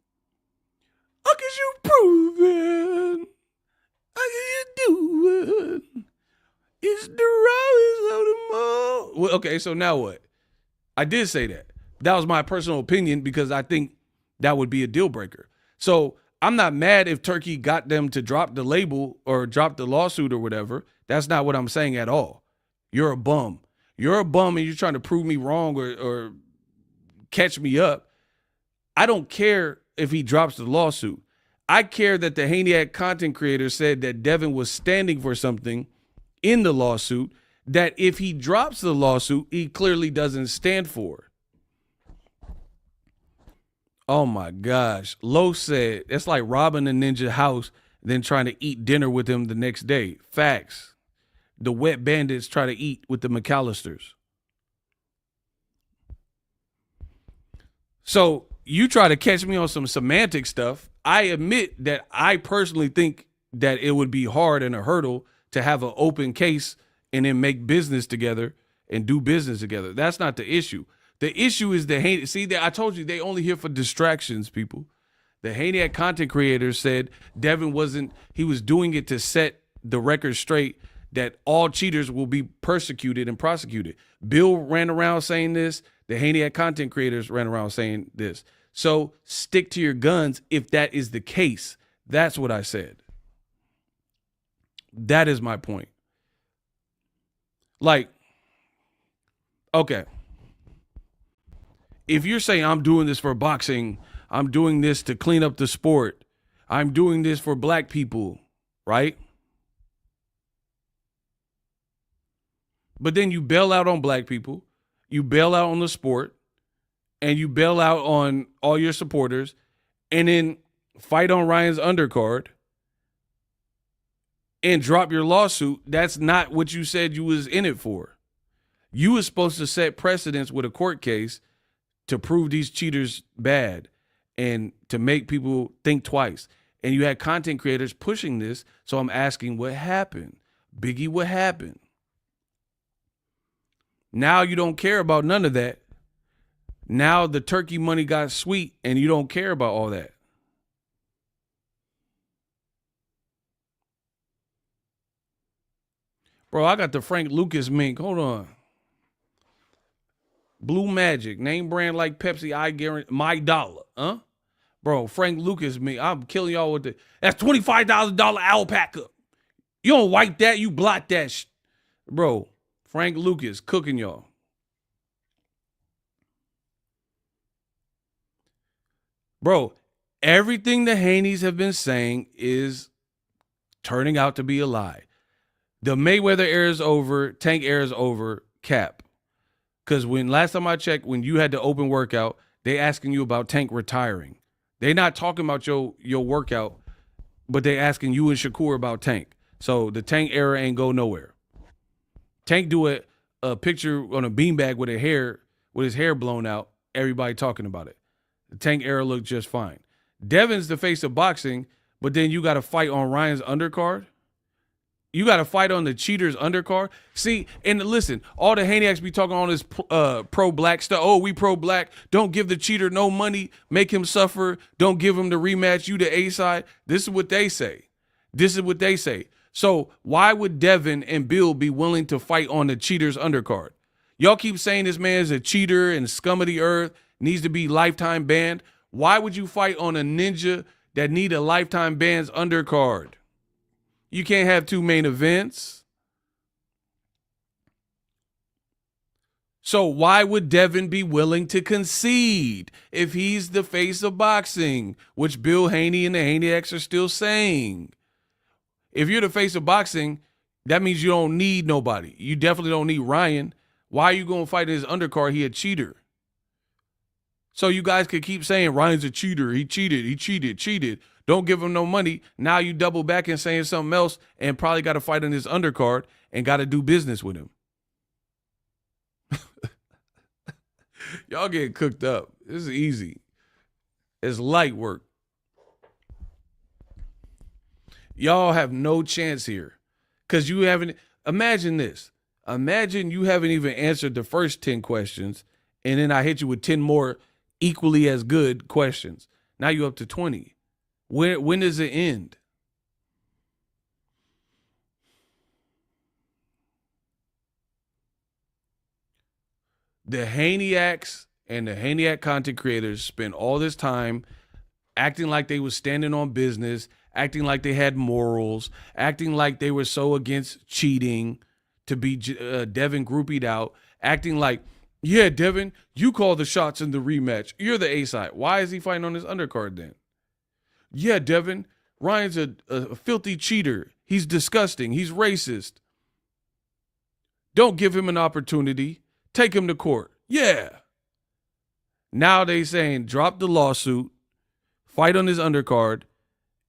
How can you prove it? How can you do it? It's the rise of the mall. Well, okay, so now what? I did say that. That was my personal opinion because I think that would be a deal breaker. So I'm not mad if Turkey got them to drop the label or drop the lawsuit or whatever. That's not what I'm saying at all. You're a bum. you're a bum and you're trying to prove me wrong or catch me up. I don't care if he drops the lawsuit. I care that the Haney content creator said that Devin was standing for something in the lawsuit that if he drops the lawsuit, he clearly doesn't stand for. Oh my gosh. Lo said, it's like robbing a ninja house, then trying to eat dinner with him the next day. Facts. The wet bandits try to eat with the McAllisters. So you try to catch me on some semantic stuff. I admit that I personally think that it would be hard and a hurdle to have an open case and then make business together and do business together. That's not the issue. The issue is the Haney. See, I told you they only here for distractions, people. The Haney content creators said Devin he was doing it to set the record straight that all cheaters will be persecuted and prosecuted. Bill ran around saying this. The Haney content creators ran around saying this. So stick to your guns if that is the case. That's what I said. That is my point. Like, okay. If you're saying I'm doing this for boxing, I'm doing this to clean up the sport, I'm doing this for black people, right? But then you bail out on black people, you bail out on the sport, and you bail out on all your supporters, and then fight on Ryan's undercard and drop your lawsuit. That's not what you said you was in it for. You was supposed to set precedents with a court case to prove these cheaters bad and to make people think twice. And you had content creators pushing this. So I'm asking, what happened? Biggie, what happened? Now you don't care about none of that. Now the turkey money got sweet and you don't care about all that. Bro, I got the Frank Lucas mink. Hold on. Blue Magic, name brand like Pepsi, I guarantee, my dollar, huh? Bro, Frank Lucas, me, I'm killing y'all with that's $25,000 alpaca. You don't wipe that, you blot that bro, Frank Lucas cooking y'all. Bro, everything the Haneys have been saying is turning out to be a lie. The Mayweather era is over, Tank era is over, cap. Because last time I checked, when you had the open workout, they asking you about Tank retiring. They not talking about your workout, but they asking you and Shakur about Tank. So the Tank era ain't go nowhere. Tank do a picture on a beanbag with his hair blown out. Everybody talking about it. The Tank era looked just fine. Devin's the face of boxing, but then you got to fight on Ryan's undercard. You got to fight on the cheater's undercard. See, and listen, all the Haneyaks be talking on this pro-black stuff. Oh, we pro-black. Don't give the cheater no money. Make him suffer. Don't give him the rematch. You the A side. This is what they say. This is what they say. So why would Devin and Bill be willing to fight on the cheater's undercard? Y'all keep saying this man is a cheater and scum of the earth, needs to be lifetime banned. Why would you fight on a ninja that need a lifetime ban's undercard? You can't have two main events. So why would Devin be willing to concede if he's the face of boxing, which Bill Haney and the Haneyaks are still saying? If you're the face of boxing, that means you don't need nobody. You definitely don't need Ryan. Why are you going to fight his undercard? He a cheater. So you guys could keep saying Ryan's a cheater. He cheated. Don't give him no money. Now you double back and saying something else and probably got to fight on his undercard and got to do business with him. Y'all getting cooked up. This is easy. It's light work. Y'all have no chance here because you haven't. Imagine this. Imagine you haven't even answered the first 10 questions and then I hit you with 10 more equally as good questions. Now you're up to 20. When does it end? The Haneyaks and the Haneyak content creators spent all this time acting like they was standing on business, acting like they had morals, acting like they were so against cheating, to be Devin groupied out, acting like, yeah, Devin, you call the shots in the rematch. You're the A-side. Why is he fighting on his undercard then? Yeah, Devin, Ryan's a filthy cheater. He's disgusting. He's racist. Don't give him an opportunity. Take him to court. Yeah. Now they saying drop the lawsuit, fight on his undercard,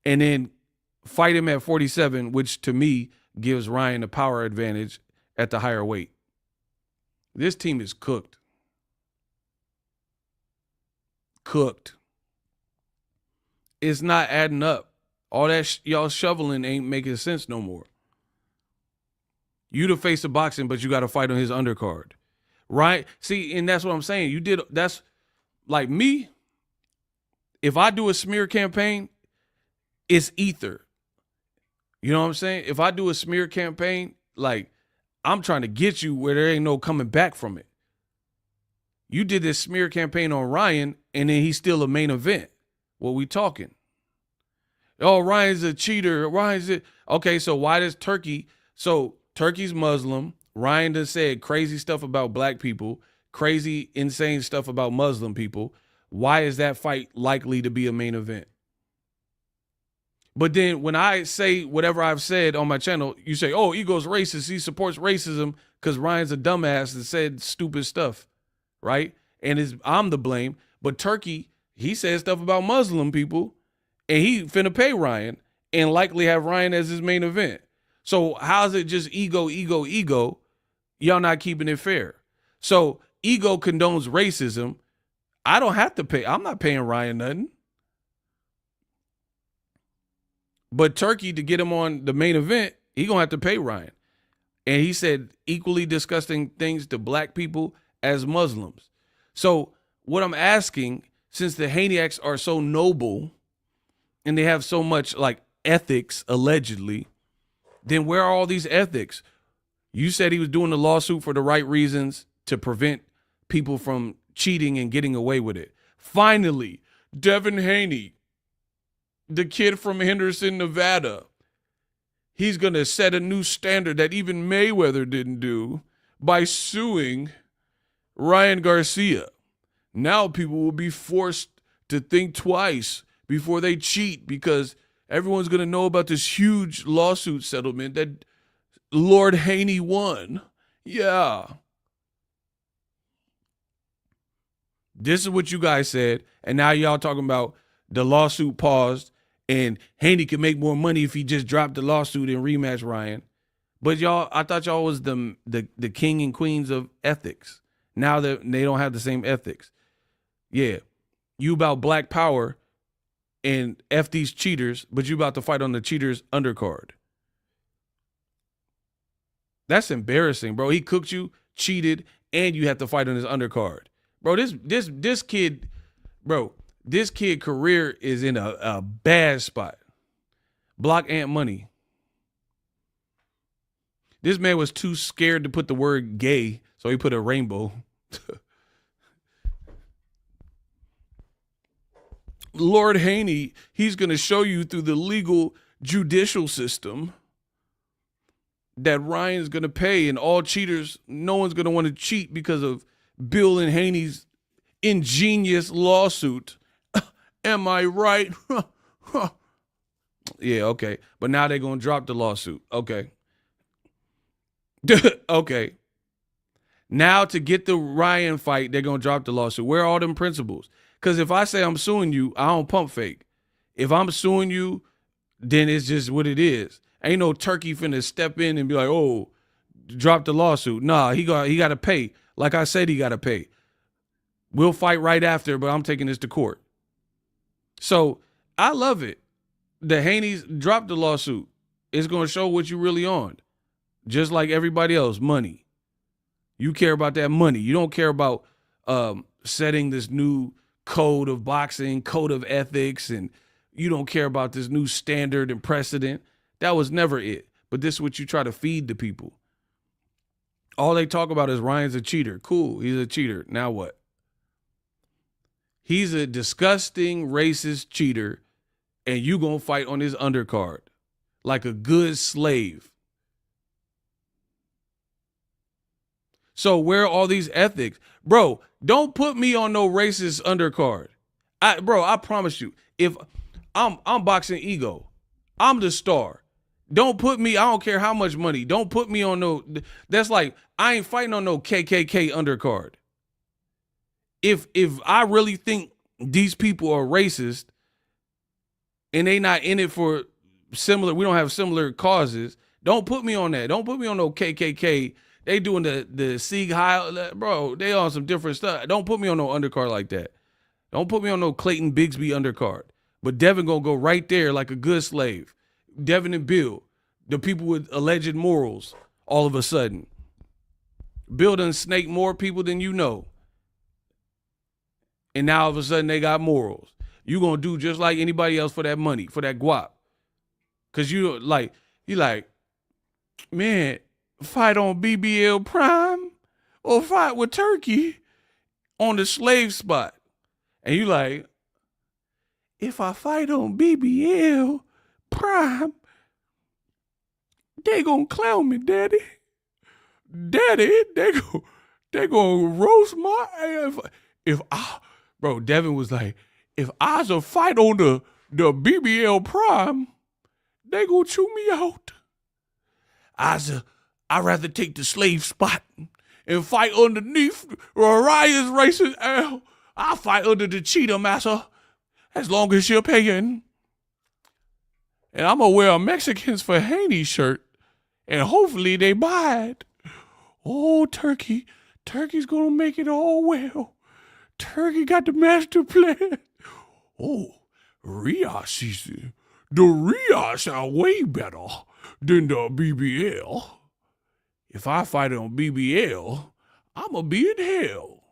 and then fight him at 47, which to me gives Ryan a power advantage at the higher weight. This team is cooked. Cooked. It's not adding up. All that y'all shoveling ain't making sense no more. You the face of boxing, but you got to fight on his undercard. Right? See, and that's what I'm saying. That's like me. If I do a smear campaign, it's ether. You know what I'm saying? If I do a smear campaign, like I'm trying to get you where there ain't no coming back from it. You did this smear campaign on Ryan, and then he's still a main event. What we talking? Oh, Ryan's a cheater. Okay, so why does Turkey? So Turkey's Muslim. Ryan done said crazy stuff about black people, crazy, insane stuff about Muslim people. Why is that fight likely to be a main event? But then when I say whatever I've said on my channel, you say, oh, Ego's racist. He supports racism because Ryan's a dumbass that said stupid stuff, right? And I'm the blame. But Turkey, he said stuff about Muslim people, and he finna pay Ryan and likely have Ryan as his main event. So how's it just ego? Y'all not keeping it fair. So Ego condones racism. I don't have to pay. I'm not paying Ryan nothing. But Turkey, to get him on the main event, he going to have to pay Ryan. And he said equally disgusting things to black people as Muslims. So what I'm asking, since the Haneyaks are so noble and they have so much like ethics, allegedly, then where are all these ethics? You said he was doing the lawsuit for the right reasons to prevent people from cheating and getting away with it. Finally, Devin Haney, the kid from Henderson, Nevada, he's going to set a new standard that even Mayweather didn't do by suing Ryan Garcia. Now people will be forced to think twice before they cheat because everyone's going to know about this huge lawsuit settlement that Lord Haney won. Yeah. This is what you guys said, and now y'all talking about the lawsuit paused and Haney could make more money if he just dropped the lawsuit and rematch Ryan. But y'all, I thought y'all was the king and queens of ethics. Now that they don't have the same ethics. Yeah. You about black power and F these cheaters, but you about to fight on the cheaters undercard. That's embarrassing, bro. He cooked you, cheated, and you have to fight on his undercard. Bro, this kid, bro, this kid career is in a bad spot. Block Ant Money. This man was too scared to put the word gay, so he put a rainbow. Lord Haney, he's going to show you through the legal judicial system that Ryan's going to pay, and all cheaters, no one's going to want to cheat because of Bill and Haney's ingenious lawsuit. Am I right? Yeah, okay. But now they're going to drop the lawsuit. Okay. Okay. Now to get the Ryan fight, they're going to drop the lawsuit. Where are all them principles? Because if I say I'm suing you, I don't pump fake. If I'm suing you, then it's just what it is. Ain't no turkey finna step in and be like, oh, drop the lawsuit. Nah, he got to pay. Like I said, he got to pay. We'll fight right after, but I'm taking this to court. So I love it. The Haneys dropped the lawsuit. It's going to show what you really on. Just like everybody else, money. You care about that money. You don't care about setting this new code of boxing, code of ethics, and you don't care about this new standard and precedent. That was never it. But this is what you try to feed to people. All they talk about is Ryan's a cheater. Cool, he's a cheater. Now what? He's a disgusting, racist cheater, and you gonna fight on his undercard like a good slave. So where are all these ethics? Bro, don't put me on no racist undercard. I promise you, if I'm Boxingego, I'm the star. Don't put me, I don't care how much money. Don't put me on no, that's like, I ain't fighting on no KKK undercard. If I really think these people are racist and they not in it for similar, we don't have similar causes, don't put me on that. Don't put me on no KKK. They doing the Sieg Heil, bro, they on some different stuff. Don't put me on no undercard like that. Don't put me on no Clayton Bigsby undercard. But Devin gonna go right there like a good slave. Devin and Bill, the people with alleged morals, all of a sudden. Bill done snake more people than you know. And now all of a sudden they got morals. You gonna do just like anybody else for that money, for that guap. Cause you like, man, fight on BBL Prime or fight with Turkey on the slave spot. And you like, if I fight on BBL Prime, they gonna clown me, Daddy. Daddy, they gonna roast my ass. Bro, Devin was like, if I was a fight on the BBL Prime, they gonna chew me out. I'd rather take the slave spot and fight underneath Raya's racist L. I'll fight under the cheetah massa as long as you're paying. And I'm gonna wear a Mexicans for Haney shirt and hopefully they buy it. Oh, Turkey's gonna make it all well. Turkey got the master plan. Oh, the Rios are way better than the BBL. If I fight on BBL, I'ma be in hell.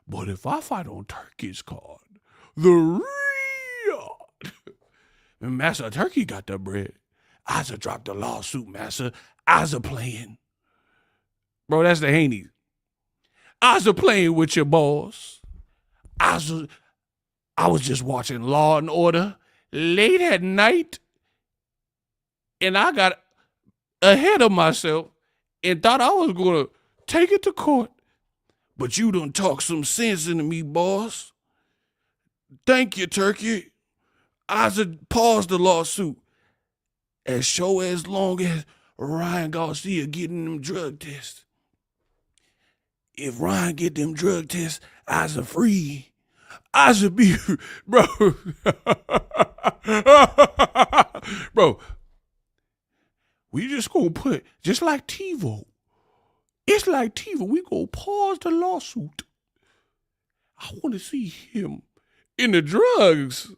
But if I fight on Turkey's card, the Rios, and Massa Turkey got the bread. I'za dropped the lawsuit, Massa. I'za playing. Bro, that's the Haney. I'za playing with your boss. I was just watching Law and Order late at night, and I got ahead of myself and thought I was going to take it to court. But you done talk some sense into me, boss. Thank you, Turkey. I paused the lawsuit as long as Ryan Garcia getting them drug tests. If Ryan get them drug tests, I's free. I should be, bro. Bro, we just gonna put, just like TiVo. It's like TiVo. We gonna pause the lawsuit. I want to see him in the drugs.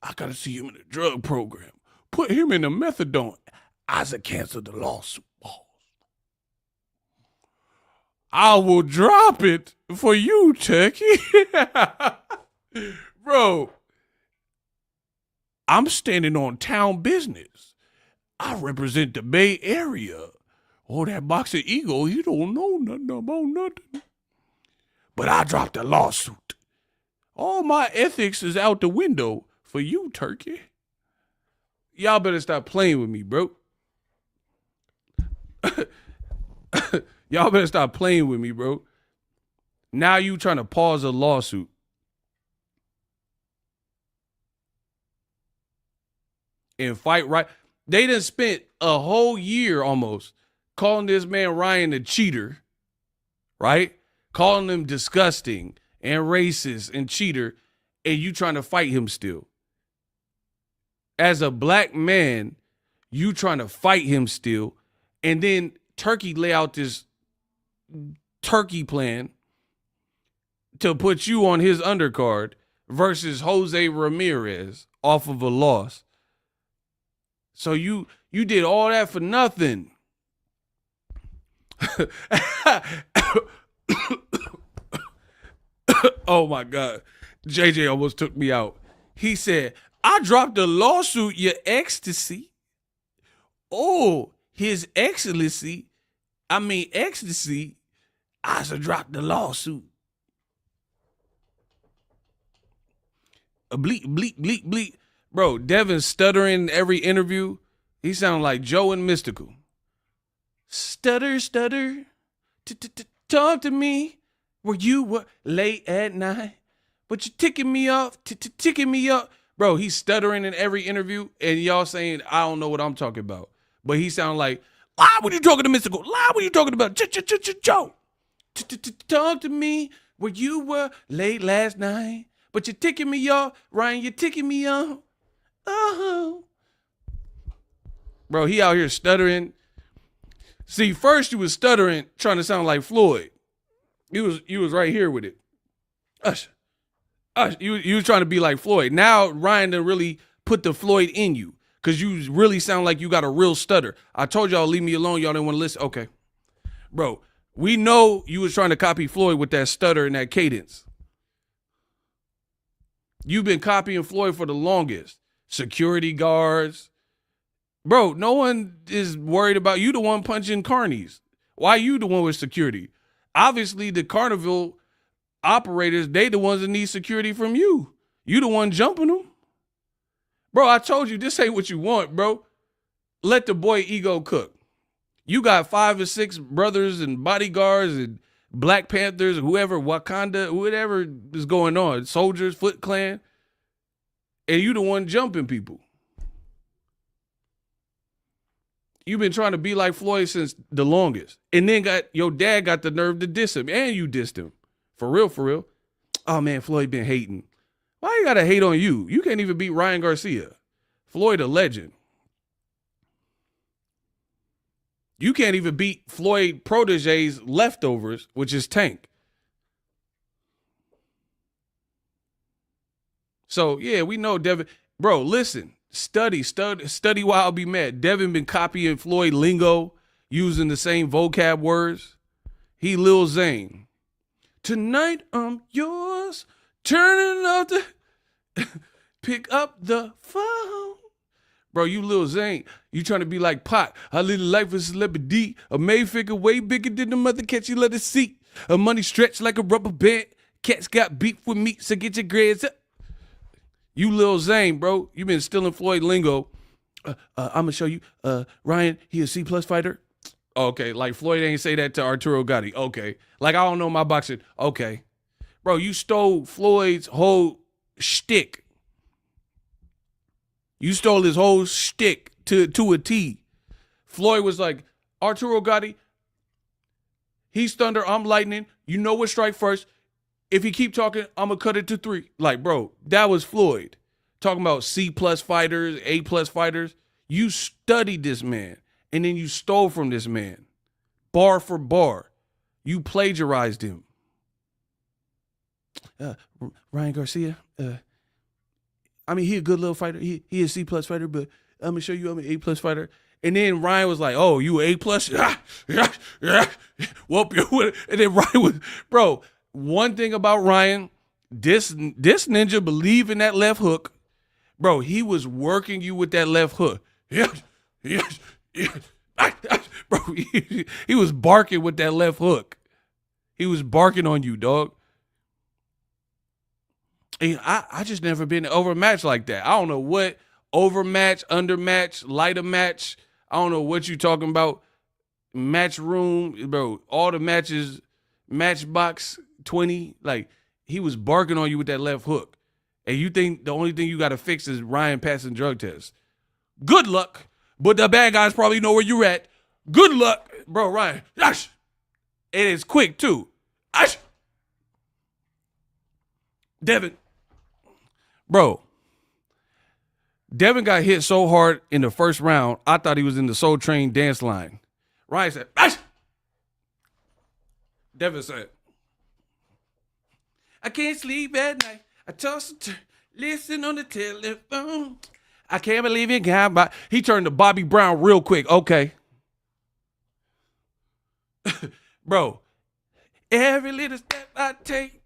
I gotta see him in the drug program. Put him in the methadone. I should cancel the lawsuit. I will drop it for you, Turkey. Bro, I'm standing on town business. I represent the Bay Area. Oh, that Boxingego, he don't know nothing about nothing. But I dropped the lawsuit. All my ethics is out the window for you, Turkey. Y'all better stop playing with me, bro. Y'all better stop playing with me, bro. Now you trying to pause a lawsuit. And fight right. They done spent a whole year almost calling this man Ryan a cheater, right? Calling him disgusting and racist and cheater, and you trying to fight him still. As a black man, you trying to fight him still, and then Turkey lay out this Turkey plan to put you on his undercard versus Jose Ramirez off of a loss. So you did all that for nothing. Oh my God. JJ almost took me out. He said, I dropped the lawsuit, your ecstasy. Oh, his excellency. Ecstasy. I should drop the lawsuit. Bleep, bleep, bleep, bleep. Bro, Devin's stuttering every interview. He sounded like Joe and Mystical. Stutter, stutter. Talk to me where you were late at night, but you're ticking me off, ticking me up. Bro, he's stuttering in every interview, and y'all saying, I don't know what I'm talking about. But he sound like, lie when you talking to Mystical. Lie when you talking about Joe. Talk to me where you were late last night, but you're ticking me off. Ryan, you're ticking me off. Oh. Bro, he out here stuttering. See, first you was stuttering, trying to sound like Floyd. You was right here with it. You was trying to be like Floyd. Now Ryan done really put the Floyd in you because you really sound like you got a real stutter. I told y'all leave me alone. Y'all didn't want to listen. Okay. Bro, we know you was trying to copy Floyd with that stutter and that cadence. You've been copying Floyd for the longest. Security guards. Bro, no one is worried about you the one punching carnies. Why you the one with security? Obviously, the carnival operators, they the ones that need security from you. You the one jumping them. Bro, I told you this ain't what you want, bro. Let the boy ego cook. You got 5 or 6 brothers and bodyguards and Black Panthers, whoever, Wakanda, whatever is going on, soldiers, Foot Clan, and you the one jumping people. You've been trying to be like Floyd since the longest. And then your dad got the nerve to diss him, and you dissed him. For real, for real. Oh, man, Floyd been hating. Why you got to hate on you? You can't even beat Ryan Garcia. Floyd a legend. You can't even beat Floyd protege's leftovers, which is Tank. So, yeah, we know Devin. Bro, listen. Study while I'll be mad. Devin been copying Floyd lingo, using the same vocab words. He Lil Zane. Tonight I'm yours, turning up the pick up the phone. Bro, you Lil Zane. You trying to be like Pot. I live a life of a celebrity. A made figure way bigger than the mother cat you let it see. A money stretched like a rubber band. Cats got beef with me, so get your grades up. You Lil Zane, bro. You been stealing Floyd lingo. I'm going to show you. Ryan, he a C+ fighter. Okay, like Floyd ain't say that to Arturo Gatti. Okay. Like, I don't know my boxing. Okay. Bro, you stole Floyd's whole shtick. You stole his whole shtick to a T. Floyd was like, Arturo Gatti, he's thunder, I'm lightning. You know what strike first. If he keep talking, I'm going to cut it to 3. Like, bro, that was Floyd. Talking about C+ fighters, A+ fighters. You studied this man, and then you stole from this man. Bar for bar. You plagiarized him. Ryan Garcia, I mean, he a good little fighter. He a C+ fighter, but I'm going to show you I'm an A+ fighter. And then Ryan was like, oh, you A+? Whoop you. And then Ryan was, bro, one thing about Ryan, this ninja believe in that left hook. Bro, he was working you with that left hook. Yes. Bro, he was barking with that left hook. He was barking on you, dog. And I just never been overmatched like that. I don't know what overmatch, undermatch, lighter match. I don't know what you talking about. Match room, bro. All the matches, Matchbox 20. Like, he was barking on you with that left hook. And you think the only thing you got to fix is Ryan passing drug tests. Good luck. But the bad guys probably know where you're at. Good luck. Bro, Ryan. Ash. And it's quick, too. Ash. Devin. Bro. Devin got hit so hard in the first round, I thought he was in the Soul Train dance line. Ryan said, Ash. Devin said, I can't sleep at night. I toss and turn, listen on the telephone. I can't believe it. He turned to Bobby Brown real quick. Okay. Bro, every little step I take,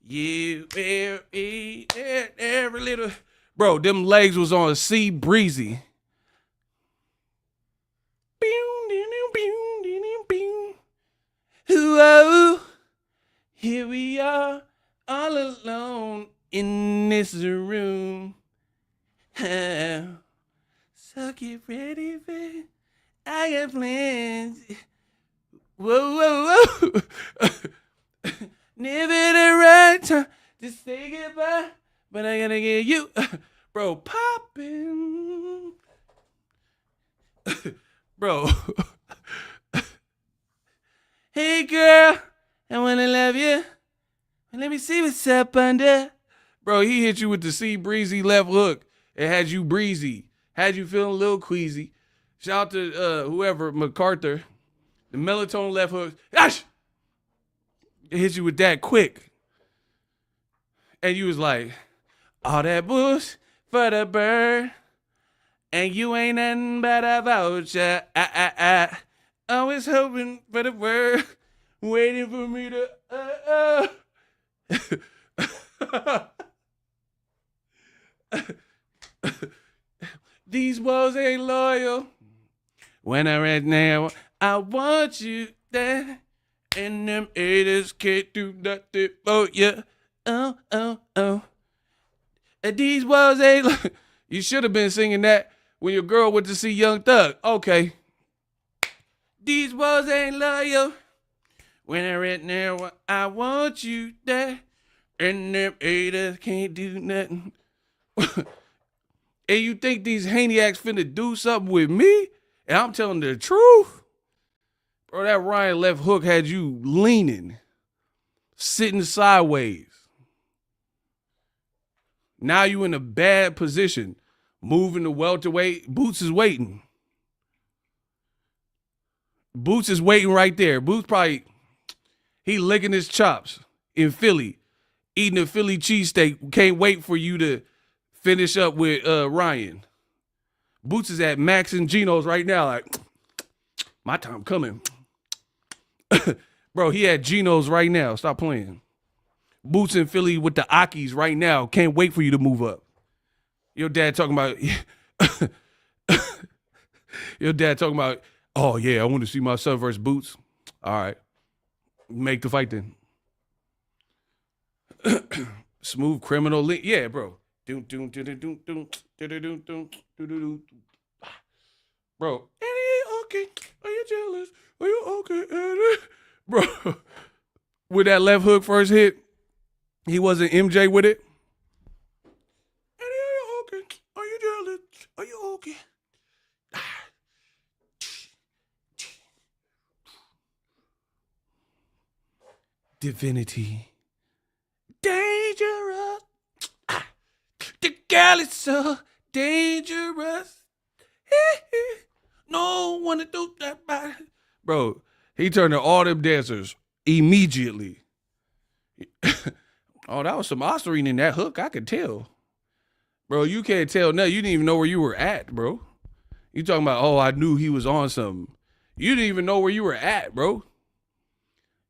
you, every little. Bro, them legs was on Sea Breezy. Whoa, here we are. All alone in this room. So get ready, babe. I got plans. Whoa. I wanna love you. Let me see what's up under. Bro, he hit you with the sea breezy left hook. It had you breezy. Had you feeling a little queasy. Shout out to whoever, MacArthur. The melatonin left hook. Gosh! It hit you with that quick. And you was like, all that bush for the bird. And you ain't nothing but a voucher. Always hoping for the word. Waiting for me to These walls ain't loyal. When I read now, I want you there. And them haters can't do nothing for you. Oh, oh, oh. And these walls ain't loyal. You should have been singing that when your girl went to see Young Thug. Okay. These walls ain't loyal. When I read now, I want you there. And them haters can't do nothing. And you think these Haneyacks finna do something with me? And I'm telling the truth? Bro, that Ryan left hook had you leaning, sitting sideways. Now you in a bad position. Moving to welterweight. Boots is waiting. Boots is waiting right there. Boots probably, he licking his chops in Philly, eating a Philly cheesesteak. Can't wait for you to finish up with Ryan. Boots is at Max and Geno's right now. Like, my time coming. Bro, he at Geno's right now. Stop playing. Boots in Philly with the Akis right now. Can't wait for you to move up. Your dad talking about, oh yeah, I want to see my son versus Boots. All right. Make the fight then. Smooth criminal link. Yeah, bro. Bro, Eddie, okay. Are you jealous? Are you okay, Eddie? Bro, with that left hook first hit, he wasn't MJ with it. Eddie, are you okay? Are you jealous? Are you okay? Divinity. Dangerous. The girl is so dangerous. No one to do that by. Bro, he turned to all them dancers immediately. Oh, that was some ostarine in that hook. I could tell. Bro, you can't tell nothing. You didn't even know where you were at, bro. You talking about, oh, I knew he was on something. You didn't even know where you were at, bro.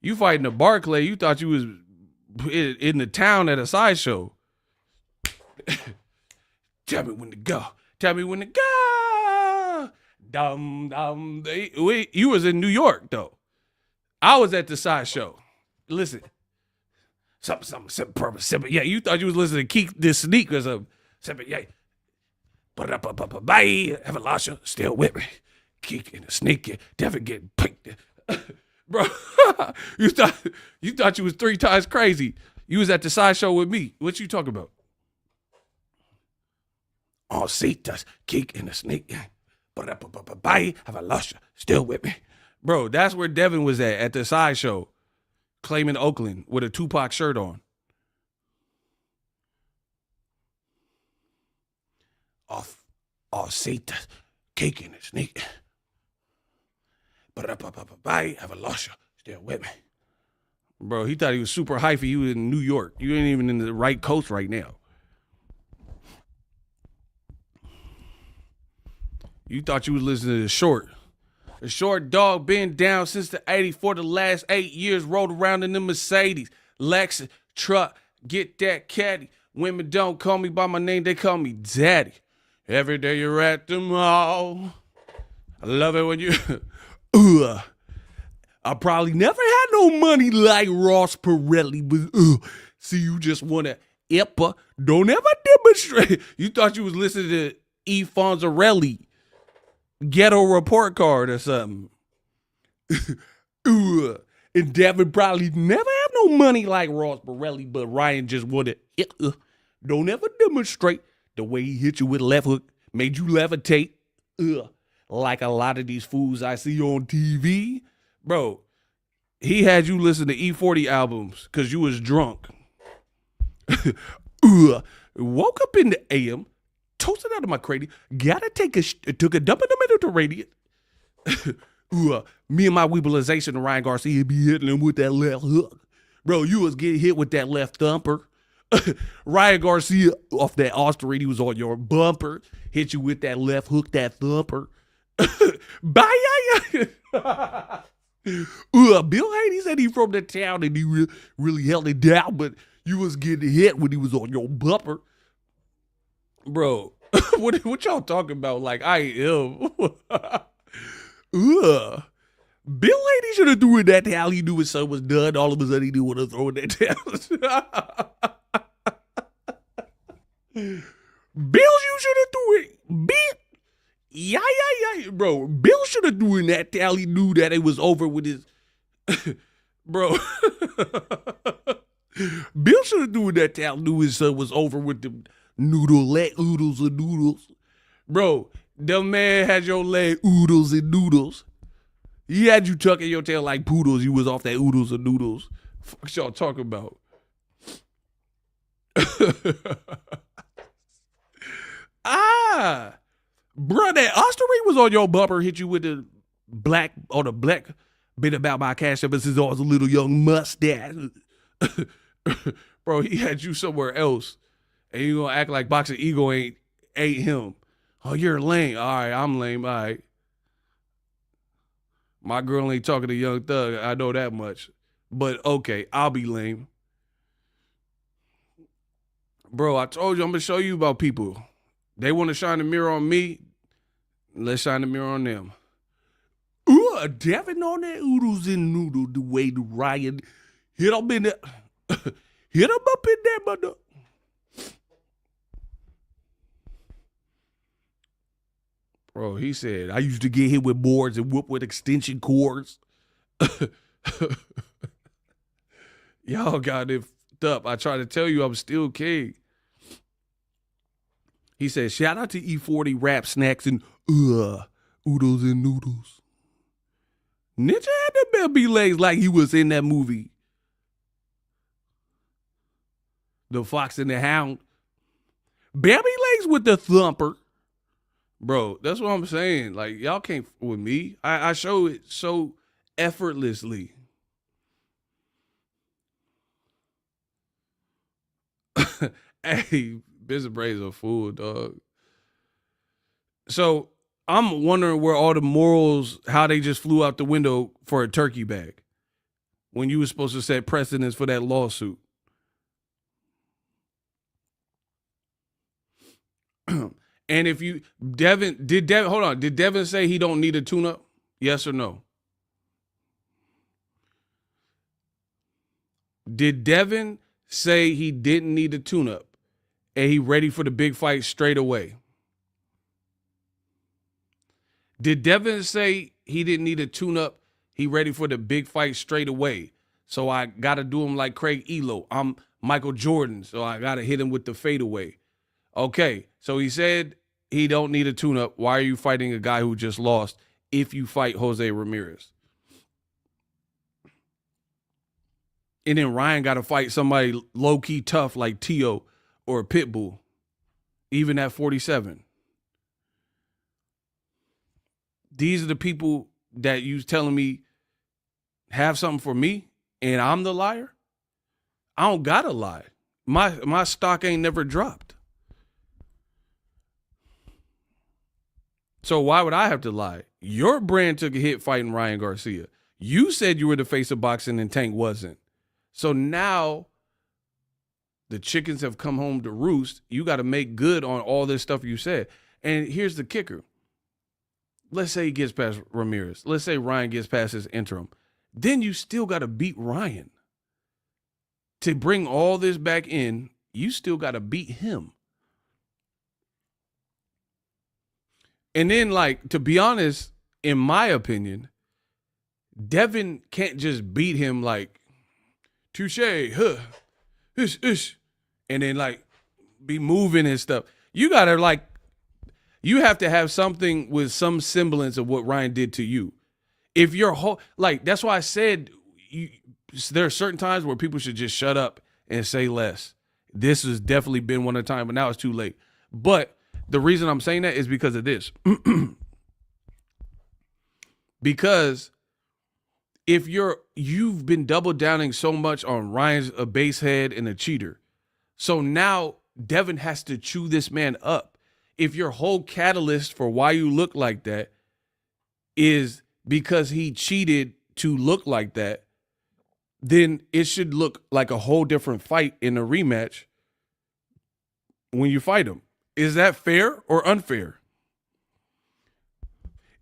You fighting a Barclay. You thought you was in the town at a sideshow. Tell me when to go. Tell me when to go. You was in New York, though. I was at the sideshow. Listen. Something. Yeah, you thought you was listening to Keith this sneak or something. Something, yeah. Bye. Have a lost you. Still with me. Keith and the sneak. Devin getting picked. Bro, you thought you was 3 times crazy. You was at the sideshow with me. What you talking about? Oh, Cetas, kick in the snake. Bye. Have I lost you? Still with me. Bro, that's where Devin was at the sideshow, claiming Oakland with a Tupac shirt on. Oh, Cetas, kick in the snake. Bye. Have I lost you? Still with me. Bro, he thought he was super hypey. He was in New York. You ain't even in the right coast right now. You thought you was listening to The Short. The Short dog been down since the 84. The last 8 years rolled around in the Mercedes. Lexus, truck, get that caddy. Women don't call me by my name, they call me daddy. Every day you're at the mall. I love it when you... I probably never had no money like Ross Perelli, but see, you just want to don't ever demonstrate. You thought you was listening to E. Fonzarelli, Ghetto Report Card or something. And Devin probably never have no money like Ross Perelli, but Ryan just wanted don't ever demonstrate. The way he hit you with left hook made you levitate. Like a lot of these fools I see on TV. Bro, He had you listen to E40 albums because you was drunk. Woke up in the AM, toasted out of my cradle, gotta took a dump in the Mediterranean. Me and my weebilization, Ryan Garcia be hitting him with that left hook. Bro, you was getting hit with that left thumper. Ryan Garcia off that Austrian, he was on your bumper, hit you with that left hook, that thumper. Bye. Bill Haney said he from the town and he really held it down, but you was getting hit when he was on your bumper. Bro, what y'all talking about? Like, I am. Bill Haney should have threw in that towel. He knew his son was done. All of a sudden, he didn't want to throw in that towel. Bill, you should have threw it. Bill. Yeah. Bro, Bill should have threw in that towel. He knew that it was over with his... Bro. Bill should have threw in that towel. Knew his son was over with the oodles and noodles. Bro, the man had your leg oodles and noodles. He had you tucking your tail like poodles. You was off that oodles and noodles. Fuck y'all talking about? Bro, that Austrian was on your bumper, hit you with the black bit about my cash ever since I was a little young mustache. Bro, he had you somewhere else. And you gonna act like Boxingego ain't him. Oh, you're lame. All right, I'm lame. All right. My girl ain't talking to Young Thug. I know that much. But okay, I'll be lame. Bro, I told you I'm gonna show you about people. They want to shine the mirror on me. Let's shine the mirror on them. Ooh, Devin on that oodles and noodle the way to Ryan hit him in there. Hit him up in there, mother. Bro, he said, I used to get hit with boards and whoop with extension cords. Y'all got it up. I tried to tell you I'm still king. He said, shout out to E40 rap snacks and oodles and noodles. Ninja had the baby legs like he was in that movie. The Fox and the Hound. Baby legs with the thumper. Bro, that's what I'm saying. Like, y'all can't with me. I show it so effortlessly. Hey, Business Braid's a fool, dog. So I'm wondering where all the morals, how they just flew out the window for a turkey bag when you were supposed to set precedence for that lawsuit. And if you, did Devin say he don't need a tune-up? Yes or no? Did Devin say he didn't need a tune-up and he ready for the big fight straight away? Did Devin say he didn't need a tune-up, he ready for the big fight straight away? So I got to do him like Craig Elo. I'm Michael Jordan, so I got to hit him with the fadeaway. Okay, so he said he don't need a tune-up. Why are you fighting a guy who just lost if you fight Jose Ramirez? And then Ryan got to fight somebody low-key tough like Tio or Pitbull, even at 47. These are the people that you telling me have something for me and I'm the liar? I don't got to lie. My stock ain't never dropped. So why would I have to lie? Your brand took a hit fighting Ryan Garcia. You said you were the face of boxing and Tank wasn't. So now the chickens have come home to roost. You got to make good on all this stuff you said. And here's the kicker. Let's say he gets past Ramirez. Let's say Ryan gets past his interim. Then you still got to beat Ryan. To bring all this back in, you still got to beat him. And then, like, to be honest, in my opinion, Devin can't just beat him like, touche, huh, ish, and then, like, be moving and stuff. You got to, like, you have to have something with some semblance of what Ryan did to you. If your whole, like, that's why I said there are certain times where people should just shut up and say less. This has definitely been one of the time, but now it's too late. But the reason I'm saying that is because of this. Because if you've been double downing so much on Ryan's a basehead and a cheater, so now Devin has to chew this man up. If your whole catalyst for why you look like that is because he cheated to look like that, then it should look like a whole different fight in a rematch when you fight him. Is that fair or unfair?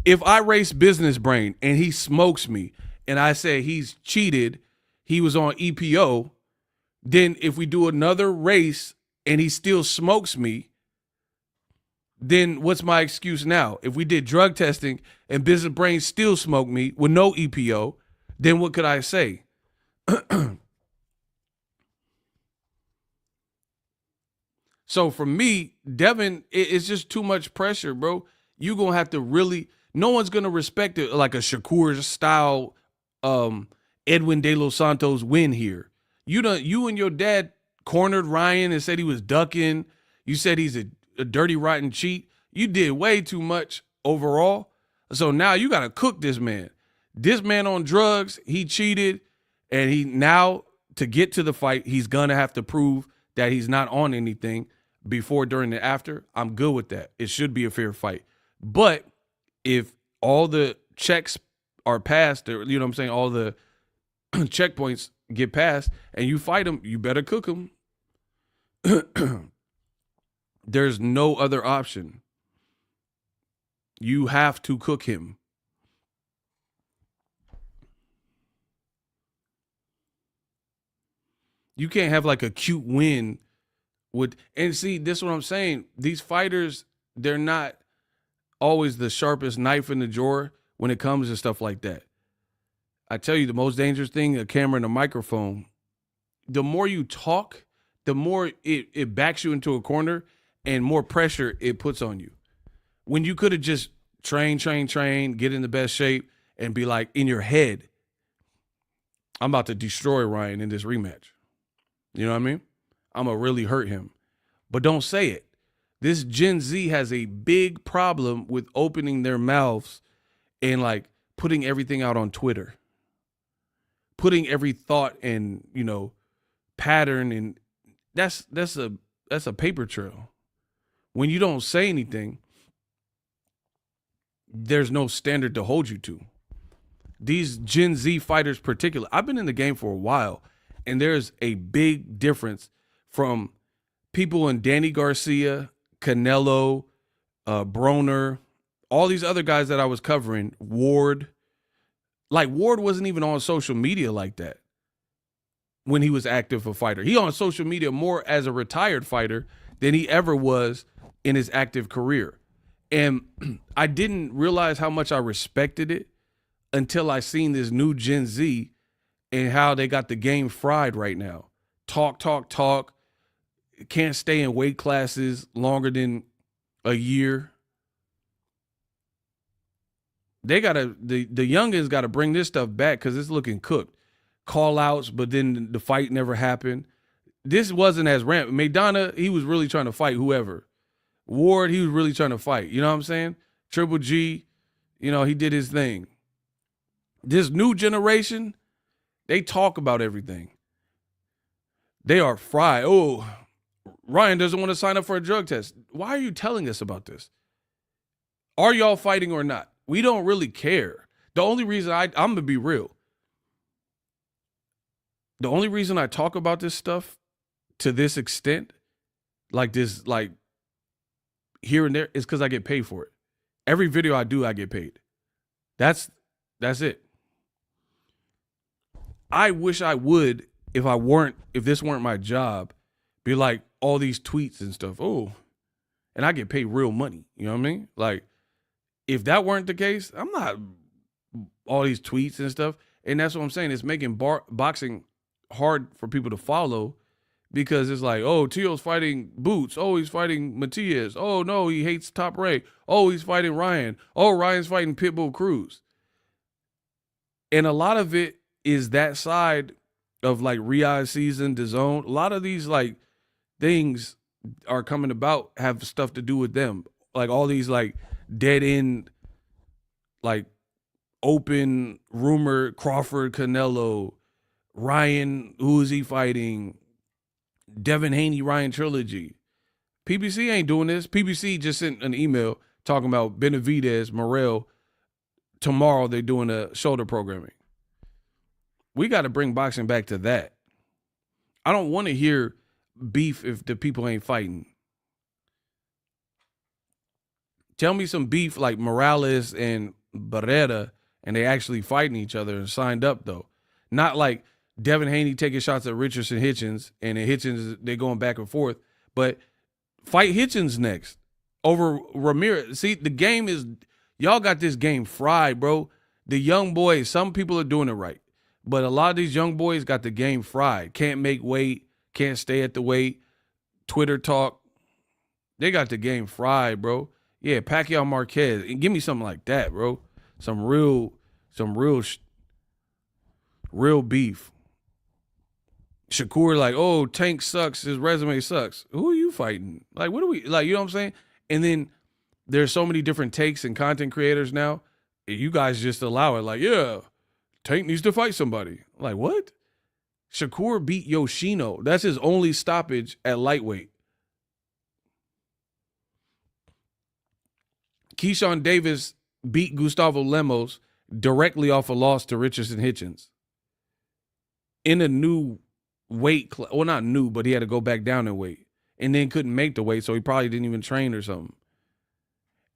If I race Business Brain and he smokes me and I say he's cheated, he was on EPO, then if we do another race and he still smokes me, then what's my excuse now? If we did drug testing and Business Brain still smoked me with no EPO, then what could I say? So for me, Devin, it's just too much pressure, bro. You're going to have to really, no one's going to respect it like a Shakur style Edwin De Los Santos win here. You and your dad cornered Ryan and said he was ducking. You said he's a dirty, rotten cheat. You did way too much overall. So now you got to cook this man. This man on drugs, he cheated, and he now, to get to the fight, he's going to have to prove that he's not on anything before, during, and after. I'm good with that. It should be a fair fight. But if all the checks are passed, or, you know what I'm saying, all the checkpoints get passed, and you fight him, you better cook him. There's no other option. You have to cook him. You can't have like a cute win with, and see, this is what I'm saying. These fighters, they're not always the sharpest knife in the drawer when it comes to stuff like that. I tell you, the most dangerous thing, a camera and a microphone, the more you talk, the more it backs you into a corner and more pressure it puts on you. When you could have just train, get in the best shape and be like, in your head, I'm about to destroy Ryan in this rematch. You know what I mean? I'm going to really hurt him. But don't say it. This Gen Z has a big problem with opening their mouths and like putting everything out on Twitter. Putting every thought and, you know, pattern, and that's a paper trail. When you don't say anything, there's no standard to hold you to. These Gen Z fighters particularly, I've been in the game for a while, and there's a big difference from people in Danny Garcia, Canelo, Broner, all these other guys that I was covering, Ward. Like, Ward wasn't even on social media like that when he was active a fighter. He on social media more as a retired fighter than he ever was in his active career. And I didn't realize how much I respected it until I seen this new Gen Z and how they got the game fried right now. Talk. Can't stay in weight classes longer than a year. They gotta, the youngins gotta bring this stuff back because it's looking cooked. Call outs, but then the fight never happened. This wasn't as rampant. Maidana, he was really trying to fight whoever. Ward, he was really trying to fight. You know what I'm saying? Triple G, you know, he did his thing. This new generation, they talk about everything. They are fried. Oh, Ryan doesn't want to sign up for a drug test. Why are you telling us about this? Are y'all fighting or not? We don't really care. The only reason I'm going to be real. The only reason I talk about this stuff to this extent, like this, like here and there, is because I get paid for it. Every video I do, I get paid. That's it. I wish I would, if this weren't my job, be like all these tweets and stuff. Oh, and I get paid real money. You know what I mean? Like, if that weren't the case, I'm not all these tweets and stuff. And that's what I'm saying. It's making boxing hard for people to follow because it's like, oh, Tio's fighting Boots. Oh, he's fighting Matias. Oh, no, he hates Top Rank. Oh, he's fighting Ryan. Oh, Ryan's fighting Pitbull Cruz. And a lot of it is that side of like Riyadh season, DAZN. A lot of these like things are coming about have stuff to do with them. Like all these like dead end, like open rumor Crawford, Canelo, Ryan, who is he fighting? Devin Haney, Ryan trilogy. PBC ain't doing this. PBC just sent an email talking about Benavidez, Morrell. Tomorrow they're doing a shoulder programming. We got to bring boxing back to that. I don't want to hear beef if the people ain't fighting. Tell me some beef like Morales and Barrera, and they actually fighting each other and signed up, though. Not like Devin Haney taking shots at Richardson Hitchens, and then Hitchens, they're going back and forth. But fight Hitchens next over Ramirez. See, the game is, y'all got this game fried, bro. The young boys, some people are doing it right. But a lot of these young boys got the game fried. Can't make weight, can't stay at the weight, Twitter talk. They got the game fried, bro. Yeah, Pacquiao Marquez. And give me something like that, bro. Some real beef. Shakur like, oh, Tank sucks. His resume sucks. Who are you fighting? Like, what are we, like, you know what I'm saying? And then there's so many different takes and content creators now. You guys just allow it. Like, yeah, Tank needs to fight somebody. Like, what? Shakur beat Yoshino. That's his only stoppage at lightweight. Keyshawn Davis beat Gustavo Lemos directly off a loss to Richardson Hitchens. In a new weight class. Well, not new, but he had to go back down in weight. And then couldn't make the weight, so he probably didn't even train or something.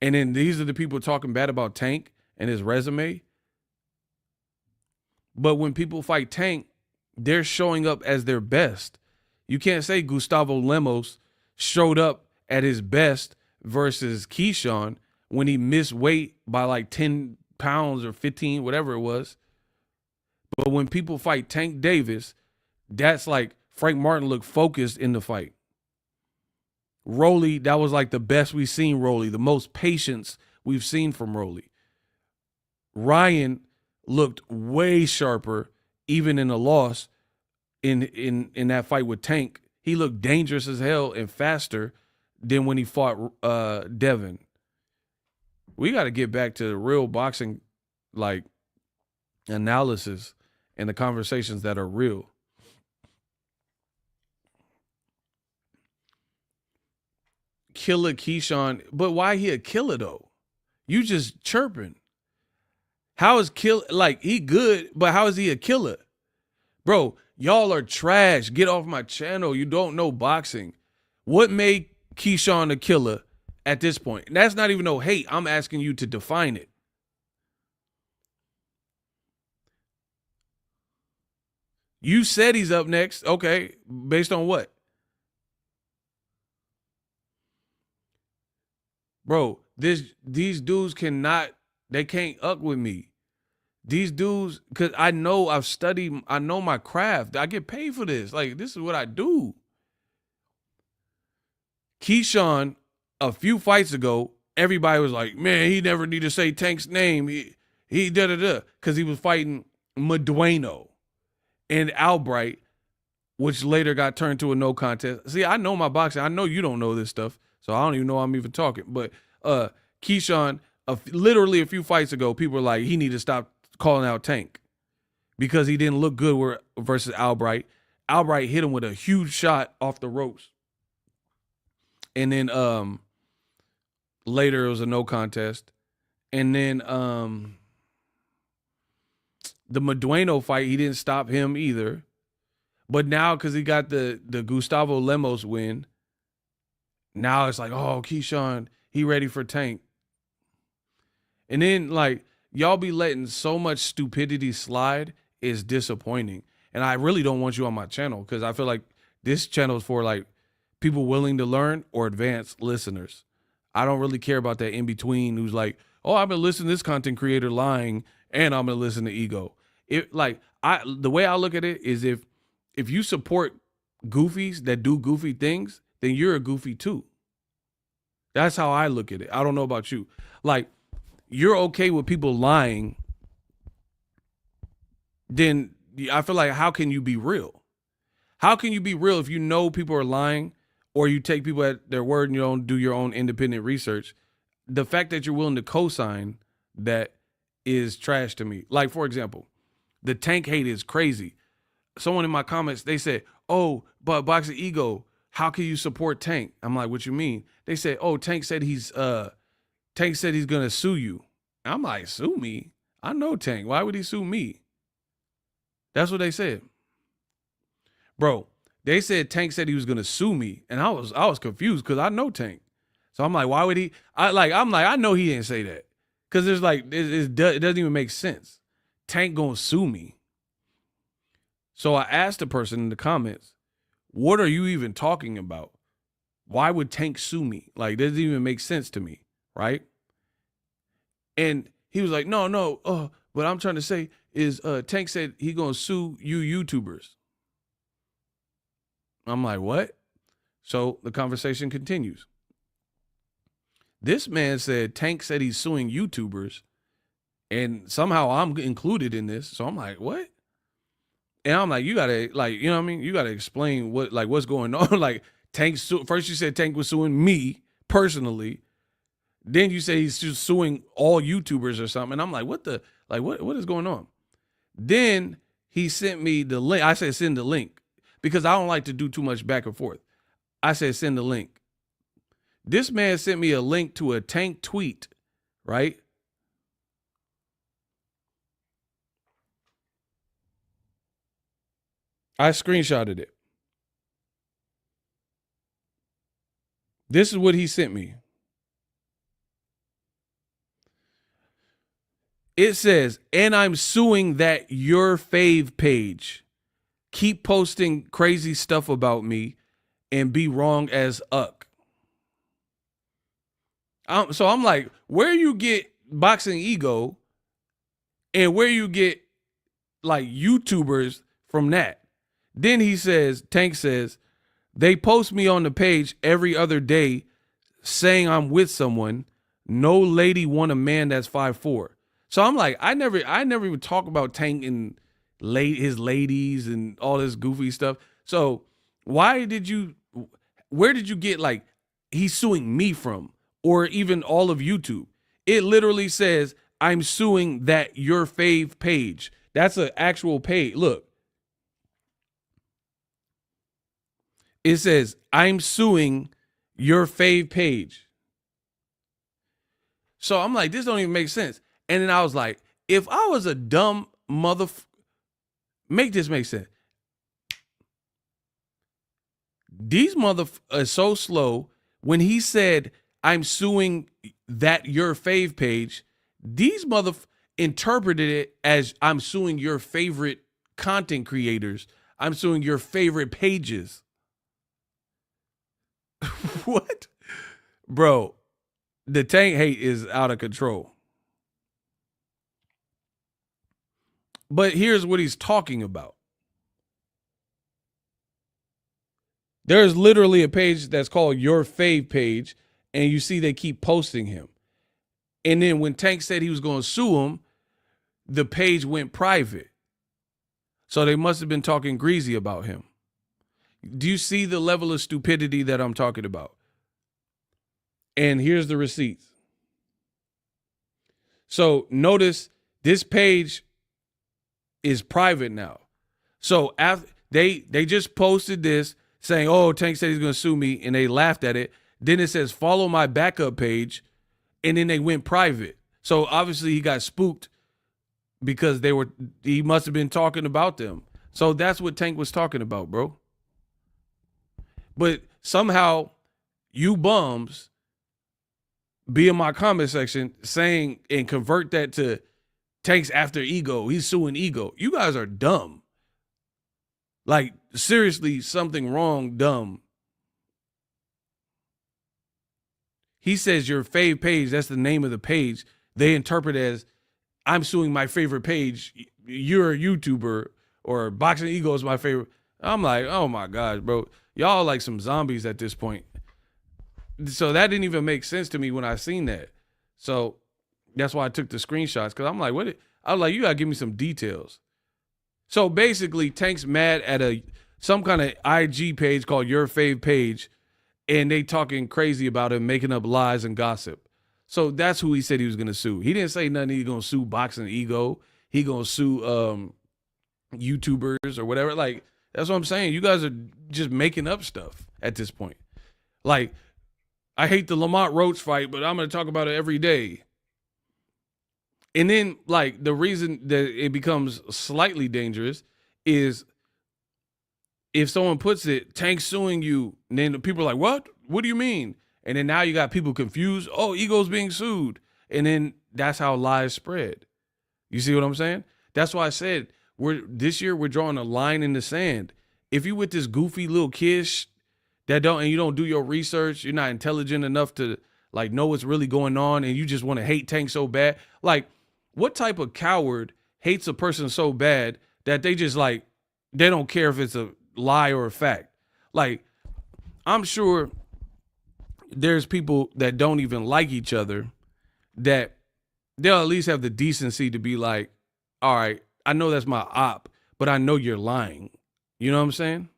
And then these are the people talking bad about Tank and his resume. But when people fight Tank, they're showing up as their best. You can't say Gustavo Lemos showed up at his best versus Keyshawn when he missed weight by like 10 pounds or 15, whatever it was. But when people fight Tank Davis, that's like Frank Martin looked focused in the fight. Rolly, that was like the best we've seen Rolly, the most patience we've seen from Rolly. Ryan looked way sharper, even in a loss in that fight with Tank. He looked dangerous as hell and faster than when he fought Devin. We got to get back to the real boxing, like, analysis and the conversations that are real. Killer Keyshawn, but why he a killer though? You just chirping. How is like he good, but how is he a killer? Bro, y'all are trash. Get off my channel. You don't know boxing. What made Keyshawn a killer at this point? And that's not even no hate. I'm asking you to define it. You said he's up next. Okay. Based on what? Bro, these dudes they can't up with me. These dudes, because I know I've studied, I know my craft. I get paid for this. Like, this is what I do. Keyshawn, a few fights ago, everybody was like, man, he never need to say Tank's name. He da-da-da. Because he was fighting Medueno and Albright, which later got turned to a no contest. See, I know my boxing. I know you don't know this stuff, so I don't even know I'm even talking. But Keyshawn, literally a few fights ago, people were like, he need to stop calling out Tank because he didn't look good versus Albright. Albright hit him with a huge shot off the ropes. And then later it was a no contest. And then the Medueno fight, he didn't stop him either. But now, because he got the Gustavo Lemos win, now it's like, oh, Keyshawn, he ready for Tank. And then, like, y'all be letting so much stupidity slide is disappointing. And I really don't want you on my channel because I feel like this channel is for, like, people willing to learn or advanced listeners. I don't really care about that in-between who's like, oh, I've been listening to this content creator lying and I'm going to listen to Ego. The way I look at it is if you support goofies that do goofy things, then you're a goofy too. That's how I look at it. I don't know about you. Like, you're okay with people lying, then I feel like, how can you be real? How can you be real if you know people are lying, or you take people at their word and you don't do your own independent research? The fact that you're willing to co-sign that is trash to me. Like, for example, the Tank hate is crazy. Someone in my comments, they said, oh, but Boxingego, how can you support Tank? I'm like, what you mean? They said, oh, Tank said he's gonna sue you. I'm like, sue me? I know Tank. Why would he sue me? That's what they said. Bro, they said Tank said he was gonna sue me, and I was confused because I know Tank. So I'm like, why would he? I know he didn't say that, because there's like it doesn't even make sense. Tank gonna sue me. So I asked the person in the comments, what are you even talking about? Why would Tank sue me? Like, it doesn't even make sense to me, right? And he was like, no, what I'm trying to say is Tank said he gonna sue you YouTubers. I'm like, what? So the conversation continues. This man said Tank said he's suing YouTubers, and somehow I'm included in this. So I'm like, what? And I'm like, you gotta, like, you know what I mean? You gotta explain what's going on. Like, first you said Tank was suing me personally. Then you say he's just suing all YouTubers or something. And I'm like, what is going on? Then he sent me the link. I said, send the link, because I don't like to do too much back and forth. I said, send the link. This man sent me a link to a Tank tweet, right? I screenshotted it. This is what he sent me. It says, and I'm suing that your fave page. Keep posting crazy stuff about me and be wrong as uck. So I'm like, where you get Boxingego and where you get like YouTubers from that? Then he says, Tank says, they post me on the page every other day saying I'm with someone. No lady want a man that's 5'4". So I'm like, I never even talk about Tank and his ladies and all this goofy stuff. So where did you get like he's suing me from, or even all of YouTube? It literally says, I'm suing that your fave page. That's an actual page. Look. It says, I'm suing your fave page. So I'm like, this don't even make sense. And then I was like, if I was a dumb make this make sense. These are so slow. When he said, I'm suing that your fave page, these interpreted it as I'm suing your favorite content creators. I'm suing your favorite pages. What? Bro, the Tank hate is out of control. But here's what he's talking about. There's literally a page that's called Your Fave Page, and you see they keep posting him. And then when Tank said he was going to sue him, the page went private. So they must have been talking greasy about him. Do you see the level of stupidity that I'm talking about? And here's the receipts. So notice this page is private now. So after they just posted this saying, oh, Tank said he's going to sue me, and they laughed at it. Then it says, follow my backup page, and then they went private. So obviously he got spooked because he must have been talking about them. So that's what Tank was talking about, bro. But somehow you bums be in my comment section saying and convert that to Tank's after ego. He's suing ego. You guys are dumb. Like, seriously, something wrong, dumb. He says your fave page, that's the name of the page. They interpret as, I'm suing my favorite page. You're a YouTuber, or Boxingego is my favorite. I'm like, oh my gosh, bro. Y'all like some zombies at this point. So that didn't even make sense to me when I seen that. So that's why I took the screenshots, because I'm like, I was like, you gotta give me some details. So basically, Tank's mad at some kind of IG page called Your Fave Page, and they talking crazy about him, making up lies and gossip. So that's who he said he was going to sue. He didn't say nothing. He's going to sue Boxingego. He going to sue YouTubers or whatever. Like, that's what I'm saying. You guys are just making up stuff at this point. Like, I hate the Lamont Roach fight, but I'm going to talk about it every day. And then, like, the reason that it becomes slightly dangerous is if someone puts it, Tank suing you, and then people are like, what? What do you mean? And then now you got people confused. Oh, Ego's being sued. And then that's how lies spread. You see what I'm saying? That's why I said this year we're drawing a line in the sand. If you with this goofy little kid and you don't do your research, you're not intelligent enough to like know what's really going on, and you just want to hate Tank so bad, like, what type of coward hates a person so bad that they just like, they don't care if it's a lie or a fact? Like, I'm sure there's people that don't even like each other that they'll at least have the decency to be like, all right, I know that's my op, but I know you're lying. You know what I'm saying?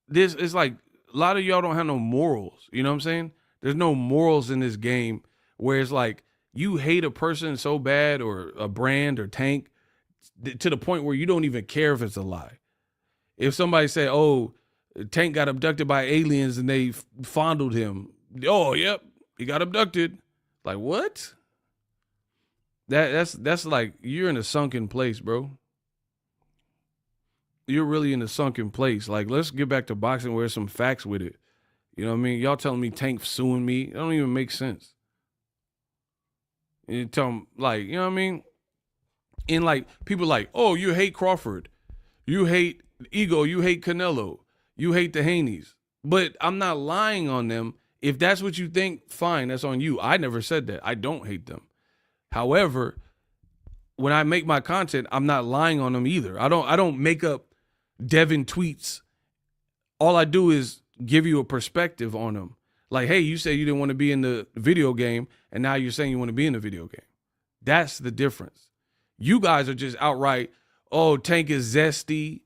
This is like, a lot of y'all don't have no morals. You know what I'm saying? There's no morals in this game where it's like, you hate a person so bad or a brand or Tank to the point where you don't even care if it's a lie. If somebody say, oh, Tank got abducted by aliens and they fondled him. Oh, yep, he got abducted. Like, what? That's like, you're in a sunken place, bro. You're really in a sunken place. Like, let's get back to boxing where there's some facts with it. You know what I mean? Y'all telling me Tank suing me. It don't even make sense. And you tell them, like, you know what I mean? And like, people like, oh, you hate Crawford. You hate Ego. You hate Canelo. You hate the Haneys. But I'm not lying on them. If that's what you think, fine, that's on you. I never said that. I don't hate them. However, when I make my content, I'm not lying on them either. I don't make up Devin tweets. All I do is give you a perspective on them. Like, hey, you say you didn't want to be in the video game, and now you're saying you want to be in the video game. That's the difference. You guys are just outright, oh, Tank is zesty.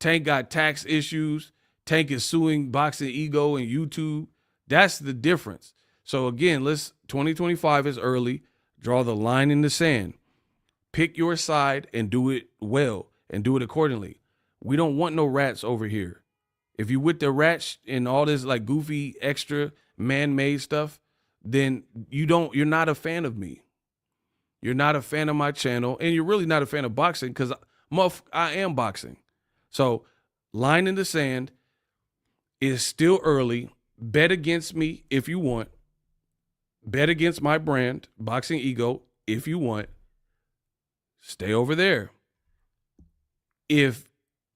Tank got tax issues. Tank is suing Boxingego and YouTube. That's the difference. So again, 2025 is early. Draw the line in the sand. Pick your side and do it well and do it accordingly. We don't want no rats over here. If you with the rats and all this like goofy extra man-made stuff, then you're not a fan of me. You're not a fan of my channel, and you're really not a fan of boxing because I am boxing. So line in the sand is still early. Bet against me if you want. Bet against my brand, Boxingego, if you want. Stay over there. If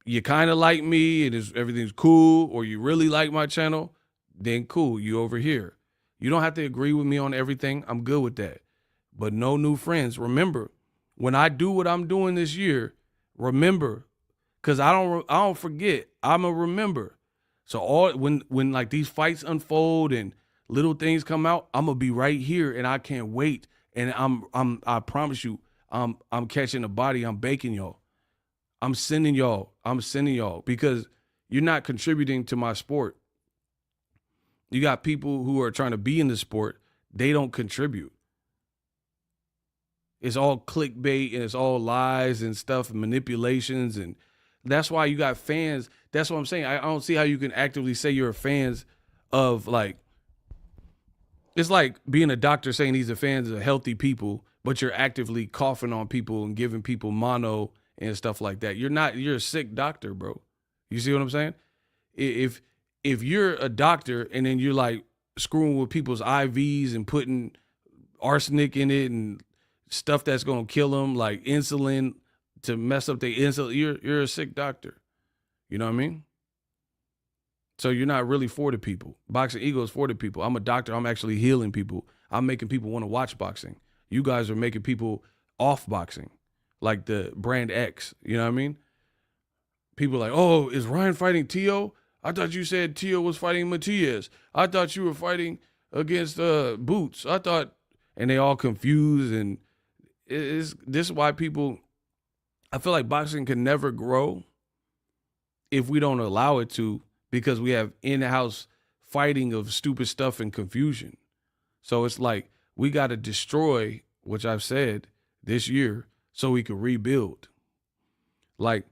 you kind of like me and everything's cool, or you really like my channel, then cool, you over here. You don't have to agree with me on everything. I'm good with that. But no new friends. Remember, when I do what I'm doing this year, remember, because I don't forget. I'm a remember. So when like these fights unfold and little things come out, I'm gonna be right here, and I can't wait. And I promise you, I'm catching a body. I'm baking y'all. I'm sending y'all because you're not contributing to my sport. You got people who are trying to be in the sport. They don't contribute. It's all clickbait and it's all lies and stuff and manipulations. And that's why you got fans. That's what I'm saying. I don't see how you can actively say you're fans of like, it's like being a doctor saying he's a fan of healthy people, but you're actively coughing on people and giving people mono and stuff like that. You're a sick doctor, bro. You see what I'm saying? If you're a doctor and then you're like screwing with people's IVs and putting arsenic in it and stuff that's going to kill them, like insulin to mess up their insulin, you're a sick doctor. You know what I mean? So you're not really for the people. Boxingego is for the people. I'm a doctor. I'm actually healing people. I'm making people want to watch boxing. You guys are making people off boxing, like the brand X. You know what I mean? People are like, oh, is Ryan fighting Tio? I thought you said Tio was fighting Matias. I thought you were fighting against Boots. I thought, and they all confused. And this is why people I feel like boxing can never grow if we don't allow it to, because we have in-house fighting of stupid stuff and confusion. So it's like we got to destroy, which I've said this year, so we can rebuild. Like,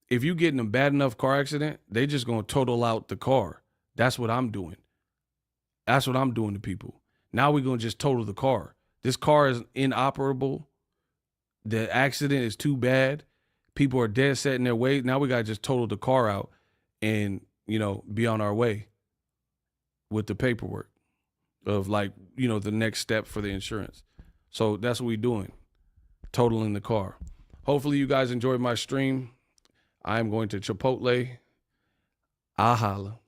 if you get in a bad enough car accident, they just going to total out the car. That's what I'm doing. That's what I'm doing to people. Now we're going to just total the car. This car is inoperable. The accident is too bad. People are dead set in their way. Now we got to just total the car out and, be on our way with the paperwork of the next step for the insurance. So that's what we're doing, totaling the car. Hopefully you guys enjoyed my stream. I'm going to Chipotle. I'll holla.